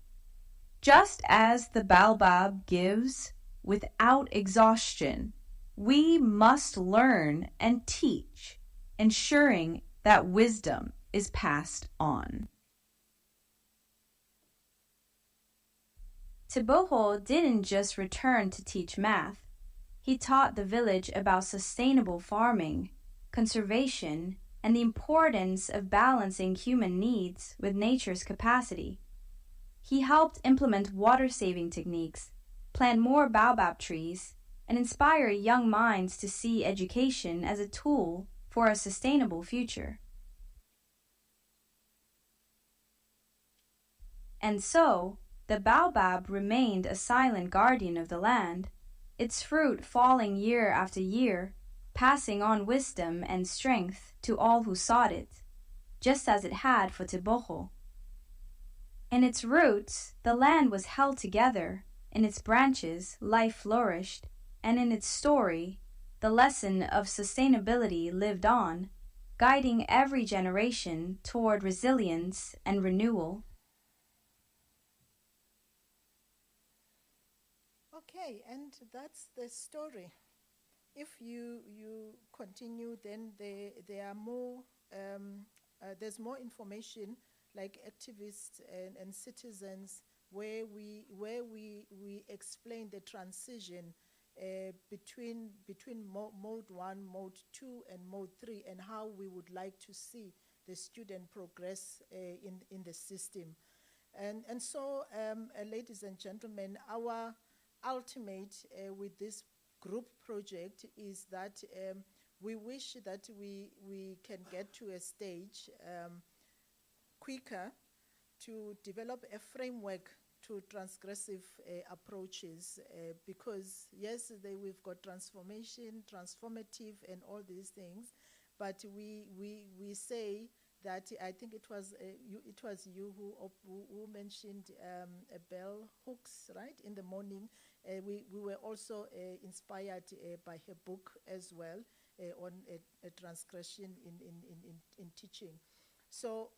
Just as the baobab gives without exhaustion, we must learn and teach, ensuring that wisdom is passed on. Teboho didn't just return to teach math. He taught the village about sustainable farming, conservation, and the importance of balancing human needs with nature's capacity. He helped implement water-saving techniques, plant more baobab trees, and inspire young minds to see education as a tool for a sustainable future. And so, the baobab remained a silent guardian of the land, its fruit falling year after year, passing on wisdom and strength to all who sought it, just as it had for Teboho. In its roots, the land was held together, in its branches, life flourished, and in its story, the lesson of sustainability lived on, guiding every generation toward resilience and renewal. Okay, and that's the story. If you continue, then there are more. There's more information, like activists and citizens, where we explain the transition between mode 1, mode 2, and mode 3, and how we would like to see the student progress in the system. And so, ladies and gentlemen, our ultimate with this group project is that we wish that we can get to a stage quicker to develop a framework to transgressive approaches because yes, we've got transformation, transformative, and all these things, but we say that I think it was you who mentioned bell hooks, right, in the morning. We were also inspired by her book as well on a transgression in teaching. So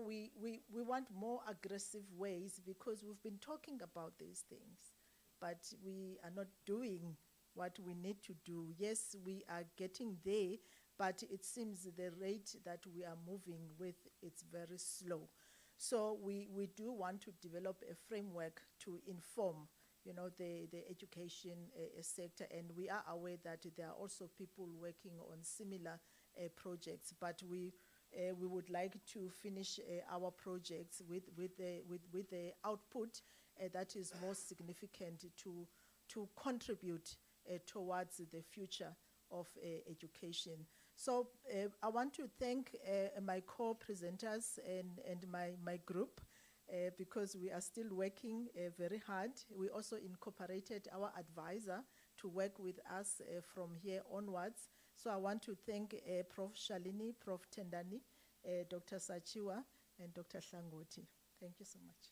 we want more aggressive ways because we've been talking about these things, but we are not doing what we need to do. Yes, we are getting there, but it seems the rate that we are moving with, it's very slow. So we do want to develop a framework to inform, you know, the education sector, and we are aware that there are also people working on similar projects, but we would like to finish our projects with the output that is more significant to contribute towards the future of education. So I want to thank my co-presenters and my group because we are still working very hard. We also incorporated our advisor to work with us from here onwards. So I want to thank Prof. Shalini, Prof. Tendani, Dr. Sachiwa, and Dr. Shangoti. Thank you so much.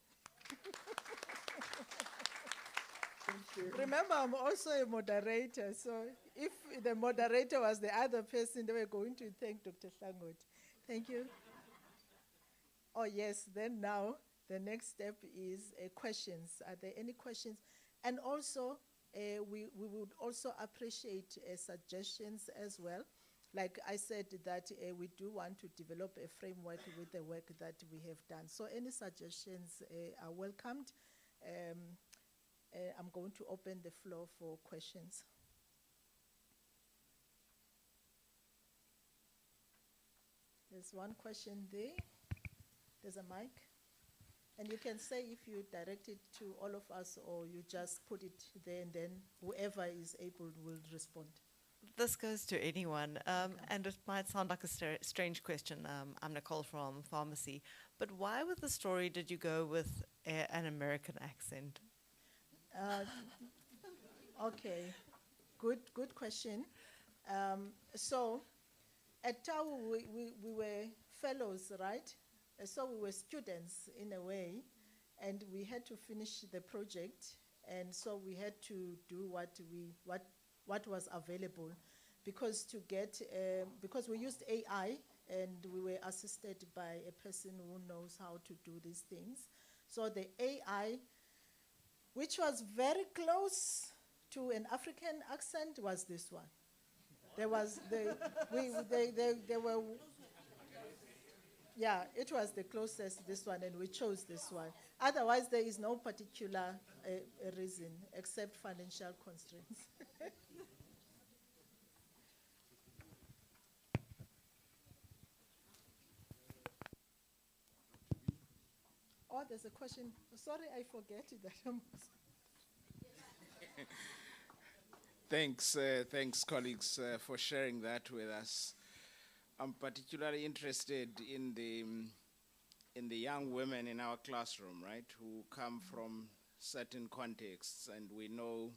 Remember, I'm also a moderator, so if the moderator was the other person, they were going to thank Dr. Shangoti. Thank you. Oh, yes, then now the next step is questions. Are there any questions? And also, we would also appreciate suggestions as well. Like I said, that we do want to develop a framework with the work that we have done. So any suggestions are welcomed. I'm going to open the floor for questions. There's one question there. There's a mic. And you can say if you direct it to all of us or you just put it there and then whoever is able will respond. This goes to anyone, and it might sound like a strange question. I'm Nicole from pharmacy, but why with the story did you go with an American accent? Okay, good question. So at Tau, we were fellows, right? So we were students in a way, and we had to finish the project, and so we had to do what was available, because because we used AI, and we were assisted by a person who knows how to do these things. So the AI, which was very close to an African accent, was this one. There was they were. Yeah, it was the closest, this one, and we chose this one. Otherwise, there is no particular reason except financial constraints. Oh, there's a question. Sorry, I forget that. Thanks, colleagues, for sharing that with us. I'm particularly interested in the young women in our classroom, right, who come from certain contexts, and we know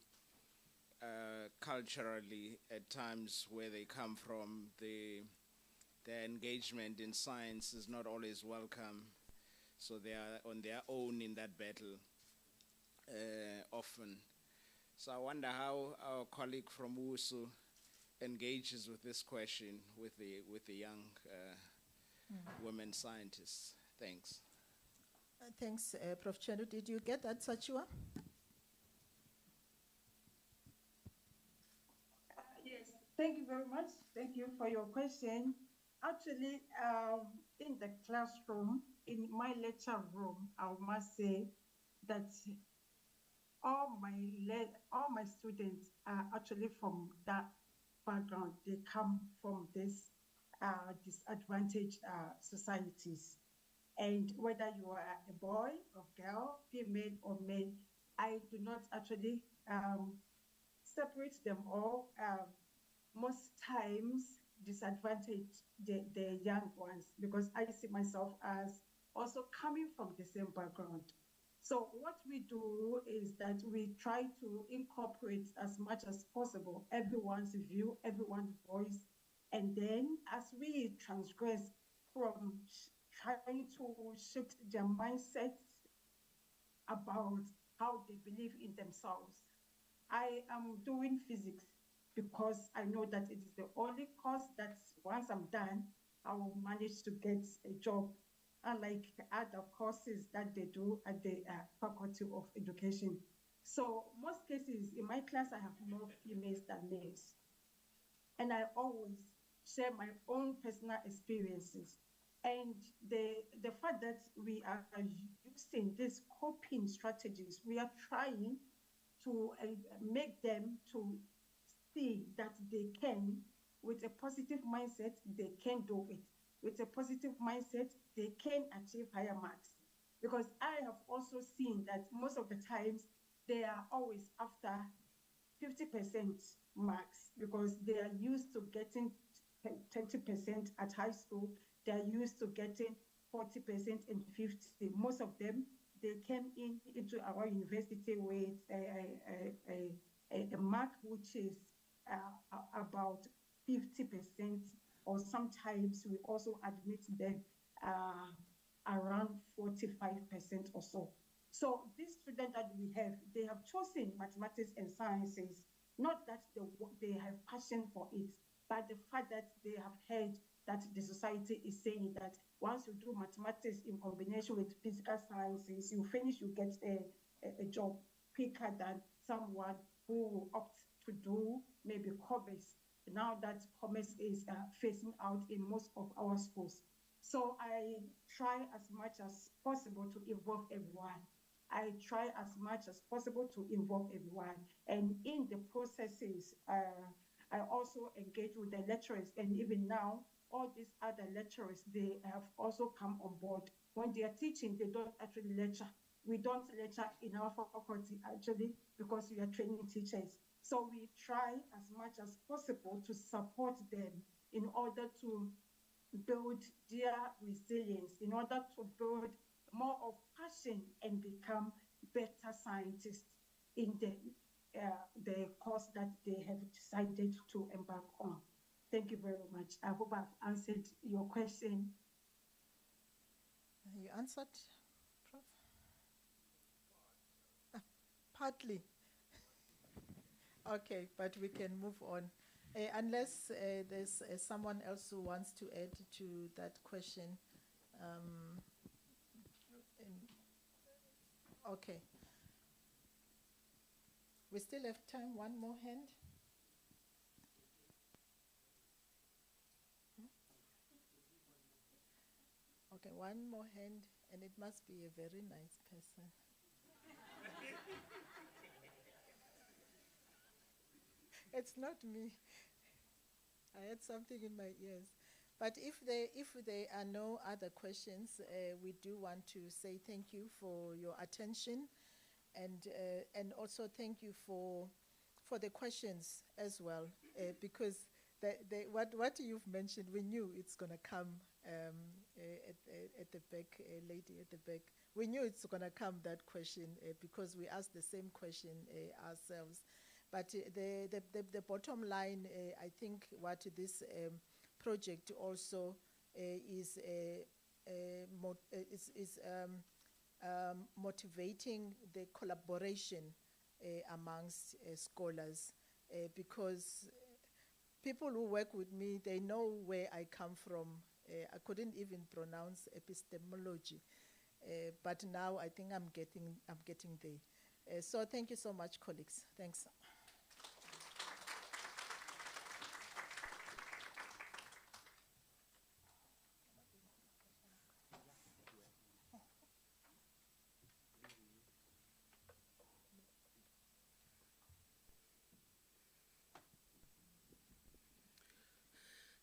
culturally at times where they come from, their engagement in science is not always welcome, so they are on their own in that battle often. So I wonder how our colleague from WUSU engages with this question with the young women scientists. Thanks. Thanks, Prof. Chenu. Did you get that, Sachiwa? Yes, thank you very much. Thank you for your question. Actually, in the classroom, in my lecture room, I must say that all my students are actually from that background. They come from this disadvantaged societies. And whether you are a boy or girl, female or male, I do not actually separate them all. Most times disadvantage the young ones, because I see myself as also coming from the same background. So what we do is that we try to incorporate as much as possible everyone's view, everyone's voice, and then as we transgress from trying to shift their mindsets about how they believe in themselves, I am doing physics because I know that it is the only course that once I'm done, I will manage to get a job, unlike other courses that they do at the Faculty of Education. So most cases in my class, I have more females than males. And I always share my own personal experiences. And the fact that we are using these coping strategies, we are trying to make them to see that they can, with a positive mindset, they can do it. With a positive mindset, they can achieve higher marks. Because I have also seen that most of the times they are always after 50% marks because they are used to getting 20% at high school. They are used to getting 40% and 50. Most of them, they came into our university with a mark which is about 50%, or sometimes we also admit them around 45% or so. So these students that we have, they have chosen mathematics and sciences, not that they have passion for it, but the fact that they have heard that the society is saying that once you do mathematics in combination with physical sciences, you finish, you get a job quicker than someone who will opt to do maybe commerce. Now that commerce is phasing out in most of our schools. So I try as much as possible to involve everyone. I try as much as possible to involve everyone. And in the processes, I also engage with the lecturers. And even now, all these other lecturers, they have also come on board. When they are teaching, they don't actually lecture. We don't lecture in our faculty, actually, because we are training teachers. So we try as much as possible to support them in order to build their resilience, in order to build more of passion and become better scientists in the course that they have decided to embark on. Thank you very much. I hope I've answered your question. You answered, Prof? Partly. Okay, but we can move on. Unless there's someone else who wants to add to that question. Okay. We still have time. One more hand. Okay, one more hand, and it must be a very nice person. It's not me. I had something in my ears. But if there are no other questions, we do want to say thank you for your attention, and also thank you for the questions as well, because what you've mentioned, we knew it's going to come at the back, lady at the back. We knew it's going to come, that question, because we asked the same question ourselves. But the bottom line, I think what this project also is motivating the collaboration amongst scholars, because people who work with me, they know where I come from. I couldn't even pronounce epistemology, but now I think I'm getting there. So thank you so much, colleagues. Thanks.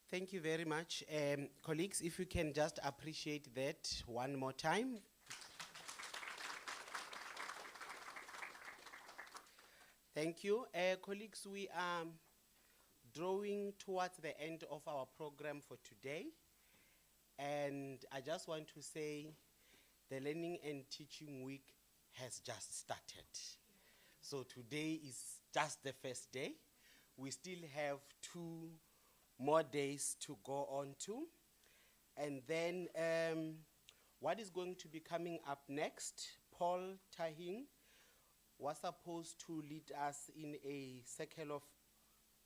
Thank you very much. Colleagues, if you can just appreciate that one more time. Thank you. Colleagues, we are drawing towards the end of our program for today. And I just want to say the Learning and Teaching Week has just started. So today is just the first day. We still have 2 more days to go on to. And then what is going to be coming up next, Paul Tahing was supposed to lead us in a circle of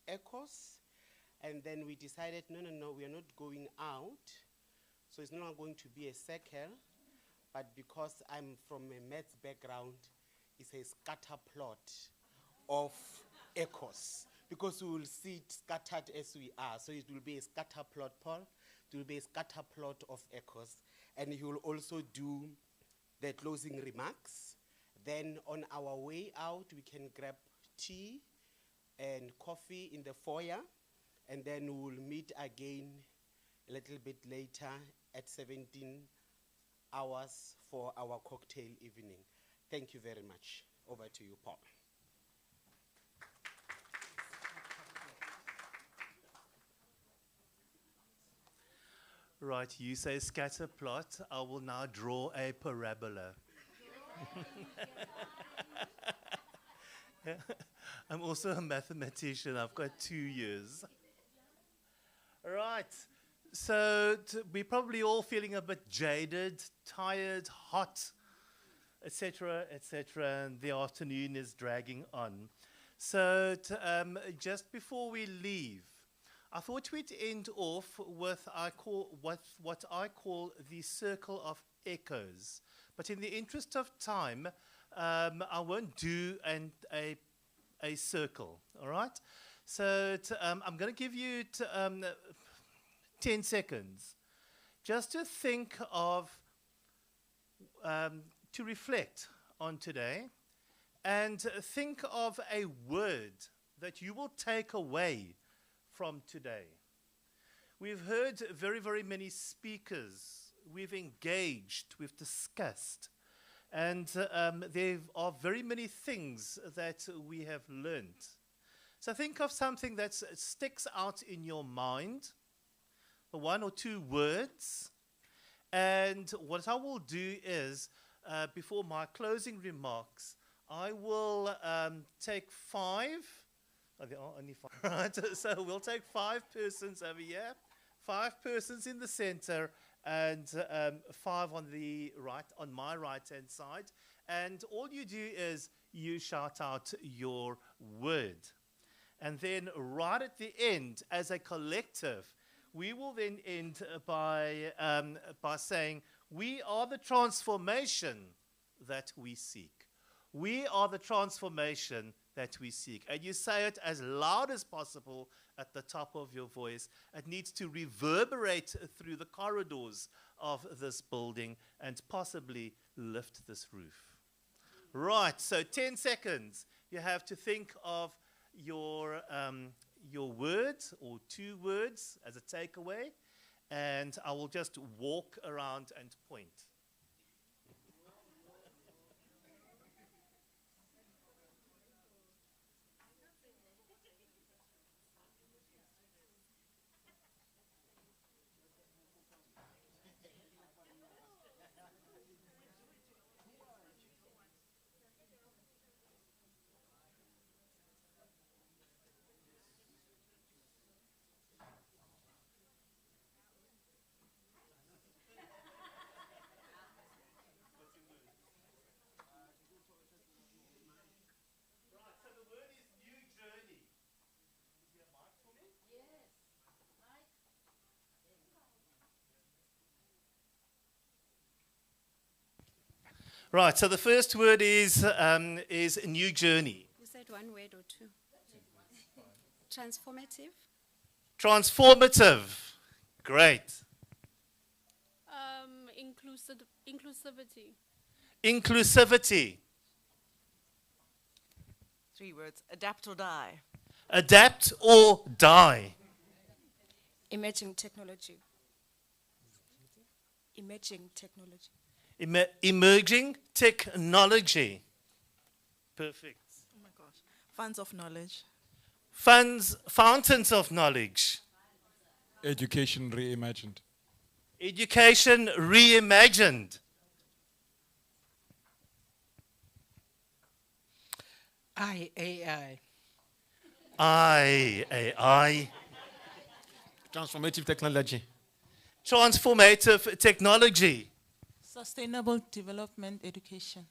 echoes. And then we decided, no, we are not going out. So it's not going to be a circle, but because I'm from a maths background, it's a scatter plot of echoes. Because we will see it scattered as we are. So it will be a scatter plot, Paul. It will be a scatter plot of echoes. And he will also do the closing remarks. Then on our way out, we can grab tea and coffee in the foyer. And then we'll meet again a little bit later at 17 hours for our cocktail evening. Thank you very much. Over to you, Paul. Right, you say scatter plot. I will now draw a parabola. I'm also a mathematician. I've got 2 years. Right, so we're probably all feeling a bit jaded, tired, hot, etc., and the afternoon is dragging on. So just before we leave, I thought we'd end off with what I call the circle of echoes. But in the interest of time, I won't do a circle, all right? So I'm going to give you 10 seconds just to think of, to reflect on today and think of a word that you will take away from today. We've heard very, very many speakers. We've engaged, we've discussed, and there are very many things that we have learned. So think of something that sticks out in your mind, 1 or 2 words, and what I will do is, before my closing remarks, I will take 5. Oh, there are only 5, right? So we'll take 5 persons over here, 5 persons in the center, and 5 on the right, on my right-hand side. And all you do is you shout out your word. And then right at the end, as a collective, we will then end by saying, we are the transformation that we seek. We are the transformation that we seek. And you say it as loud as possible at the top of your voice. It needs to reverberate through the corridors of this building and possibly lift this roof. Right, so 10 seconds. You have to think of your word or 2 words as a takeaway, and I will just walk around and point. Right, so the first word is new journey. You said 1 word or 2? Transformative. Transformative. Great. Inclusivity. Inclusivity. 3 words. Adapt or die. Adapt or die. Emerging technology. Emerging technology. Emerging technology. Perfect. Oh my gosh. Funds of knowledge. Fountains of knowledge. Education reimagined. Education reimagined. AI. AI. Transformative technology. Transformative technology. Sustainable development education.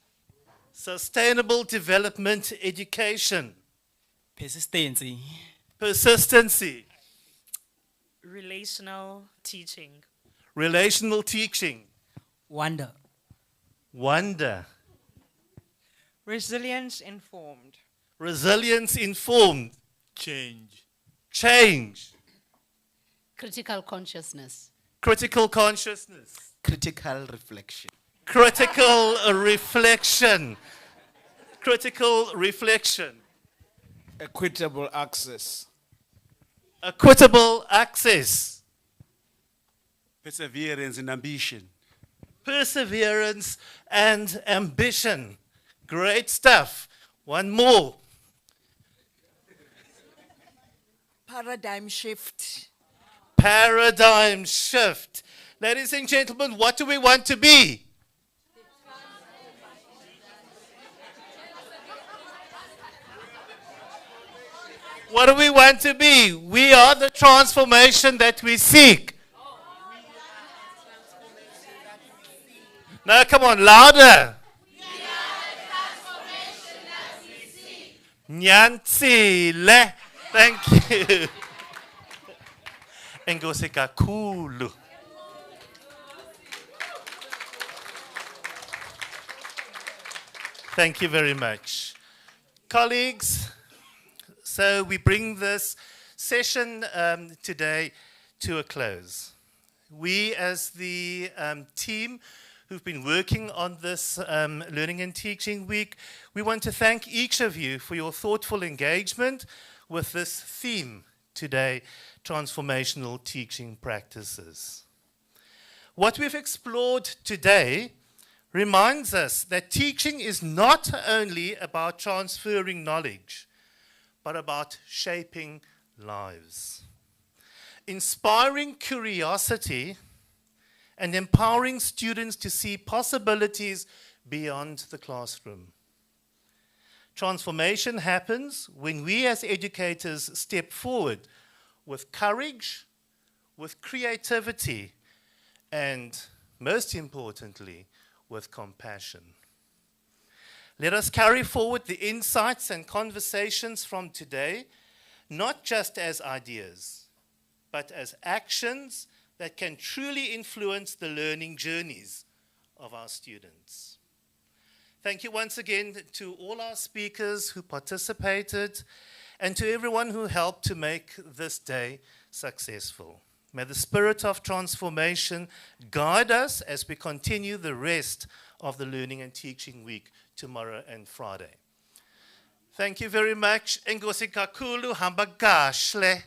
Sustainable development education. Persistency. Persistency. Relational teaching. Relational teaching. Wonder. Wonder. Resilience informed. Resilience informed. Change. Change. Critical consciousness. Critical consciousness. Critical reflection. Critical reflection. Critical reflection. Equitable access. Equitable access. Perseverance and ambition. Perseverance and ambition. Great stuff. One more. Paradigm shift. Paradigm shift. Ladies and gentlemen, what do we want to be? What do we want to be? We are the transformation that we seek. Now, come on, louder. Nyantsile. Thank you. Enkosi kakhulu. Thank you very much. Colleagues, so we bring this session today to a close. We as the team who've been working on this Learning and Teaching Week, we want to thank each of you for your thoughtful engagement with this theme today, transformational teaching practices. What we've explored today reminds us that teaching is not only about transferring knowledge, but about shaping lives. Inspiring curiosity and empowering students to see possibilities beyond the classroom. Transformation happens when we as educators step forward with courage, with creativity, and most importantly, with compassion. Let us carry forward the insights and conversations from today, not just as ideas, but as actions that can truly influence the learning journeys of our students. Thank you once again to all our speakers who participated and to everyone who helped to make this day successful. May the spirit of transformation guide us as we continue the rest of the Learning and Teaching Week tomorrow and Friday. Thank you very much. Enkosi kakhulu, hamba kahle.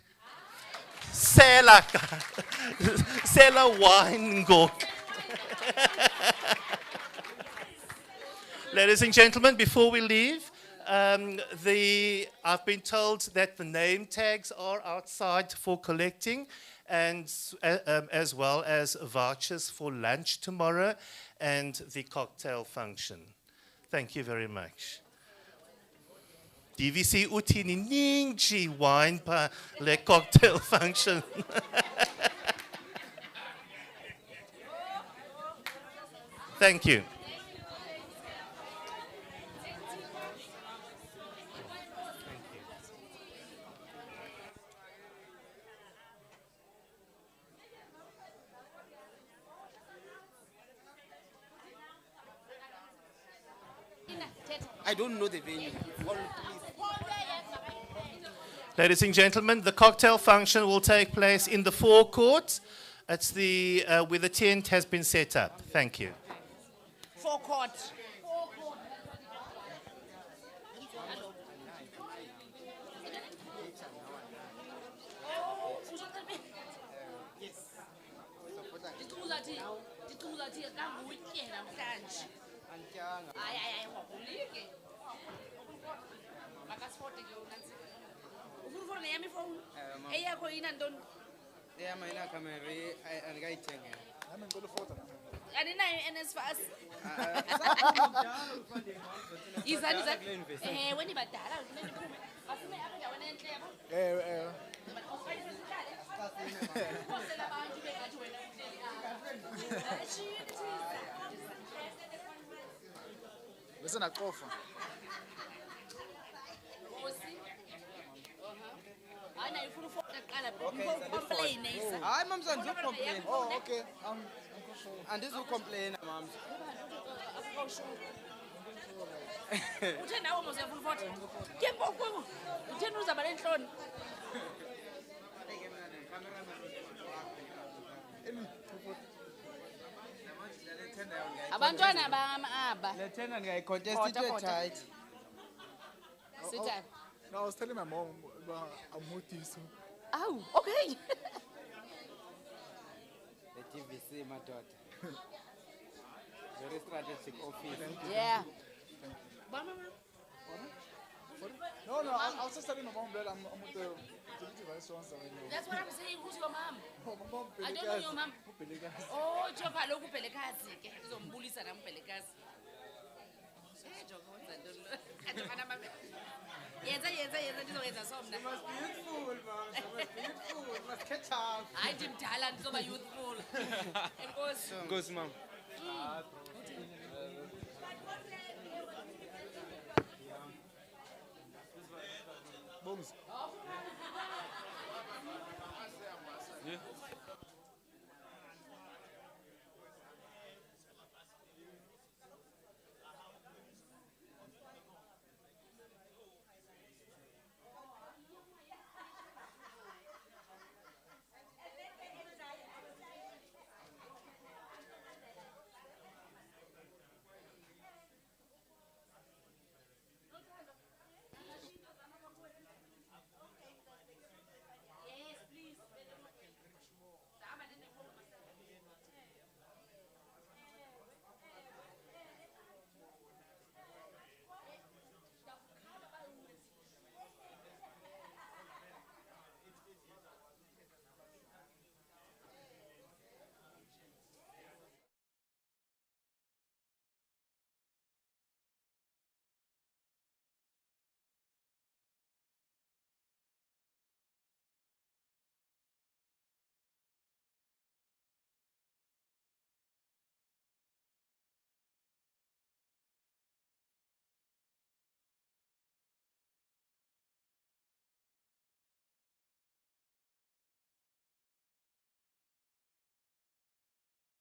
Sela wine ngoku. Ladies and gentlemen, before we leave, I've been told that the name tags are outside for collecting, and as well as vouchers for lunch tomorrow and the cocktail function. Thank you very much. DVC utini ninji wine pa le cocktail function. Thank you. I don't know the venue. Ladies and gentlemen, the cocktail function will take place in the forecourt. It's where the tent has been set up. Thank you. Forecourt. Bese naqofa. Hayi mams andizocomplain. Oh okay. Andizocomplain mams. Uthe nawe mos uyafuna ufota. Ke mpofu. Utheni uzaba lenhloni? Abantwana bami aba. Lethena ngiyayicontest it tight. Sit down. No, I was telling my mom about Amotiso. Oh, okay. The TVC madoda. Very strategic office. Yeah. No, I was just telling my mom that I'm with the vice chancellor. That's what I'm saying. Who's your mom? Oh, my mom. I don't know your mom. Oh, Joka loku pelekazi ke. Uzombulisa na mpelekazi. Joka wenza ntoni? Joka na mama. Yenza ndizoyenza somna. You must be youthful, mom. You must be youthful. You must catch up. Hayi ndimdala ndizoba youthful. Enkosi. Enkosi mom. Bongs.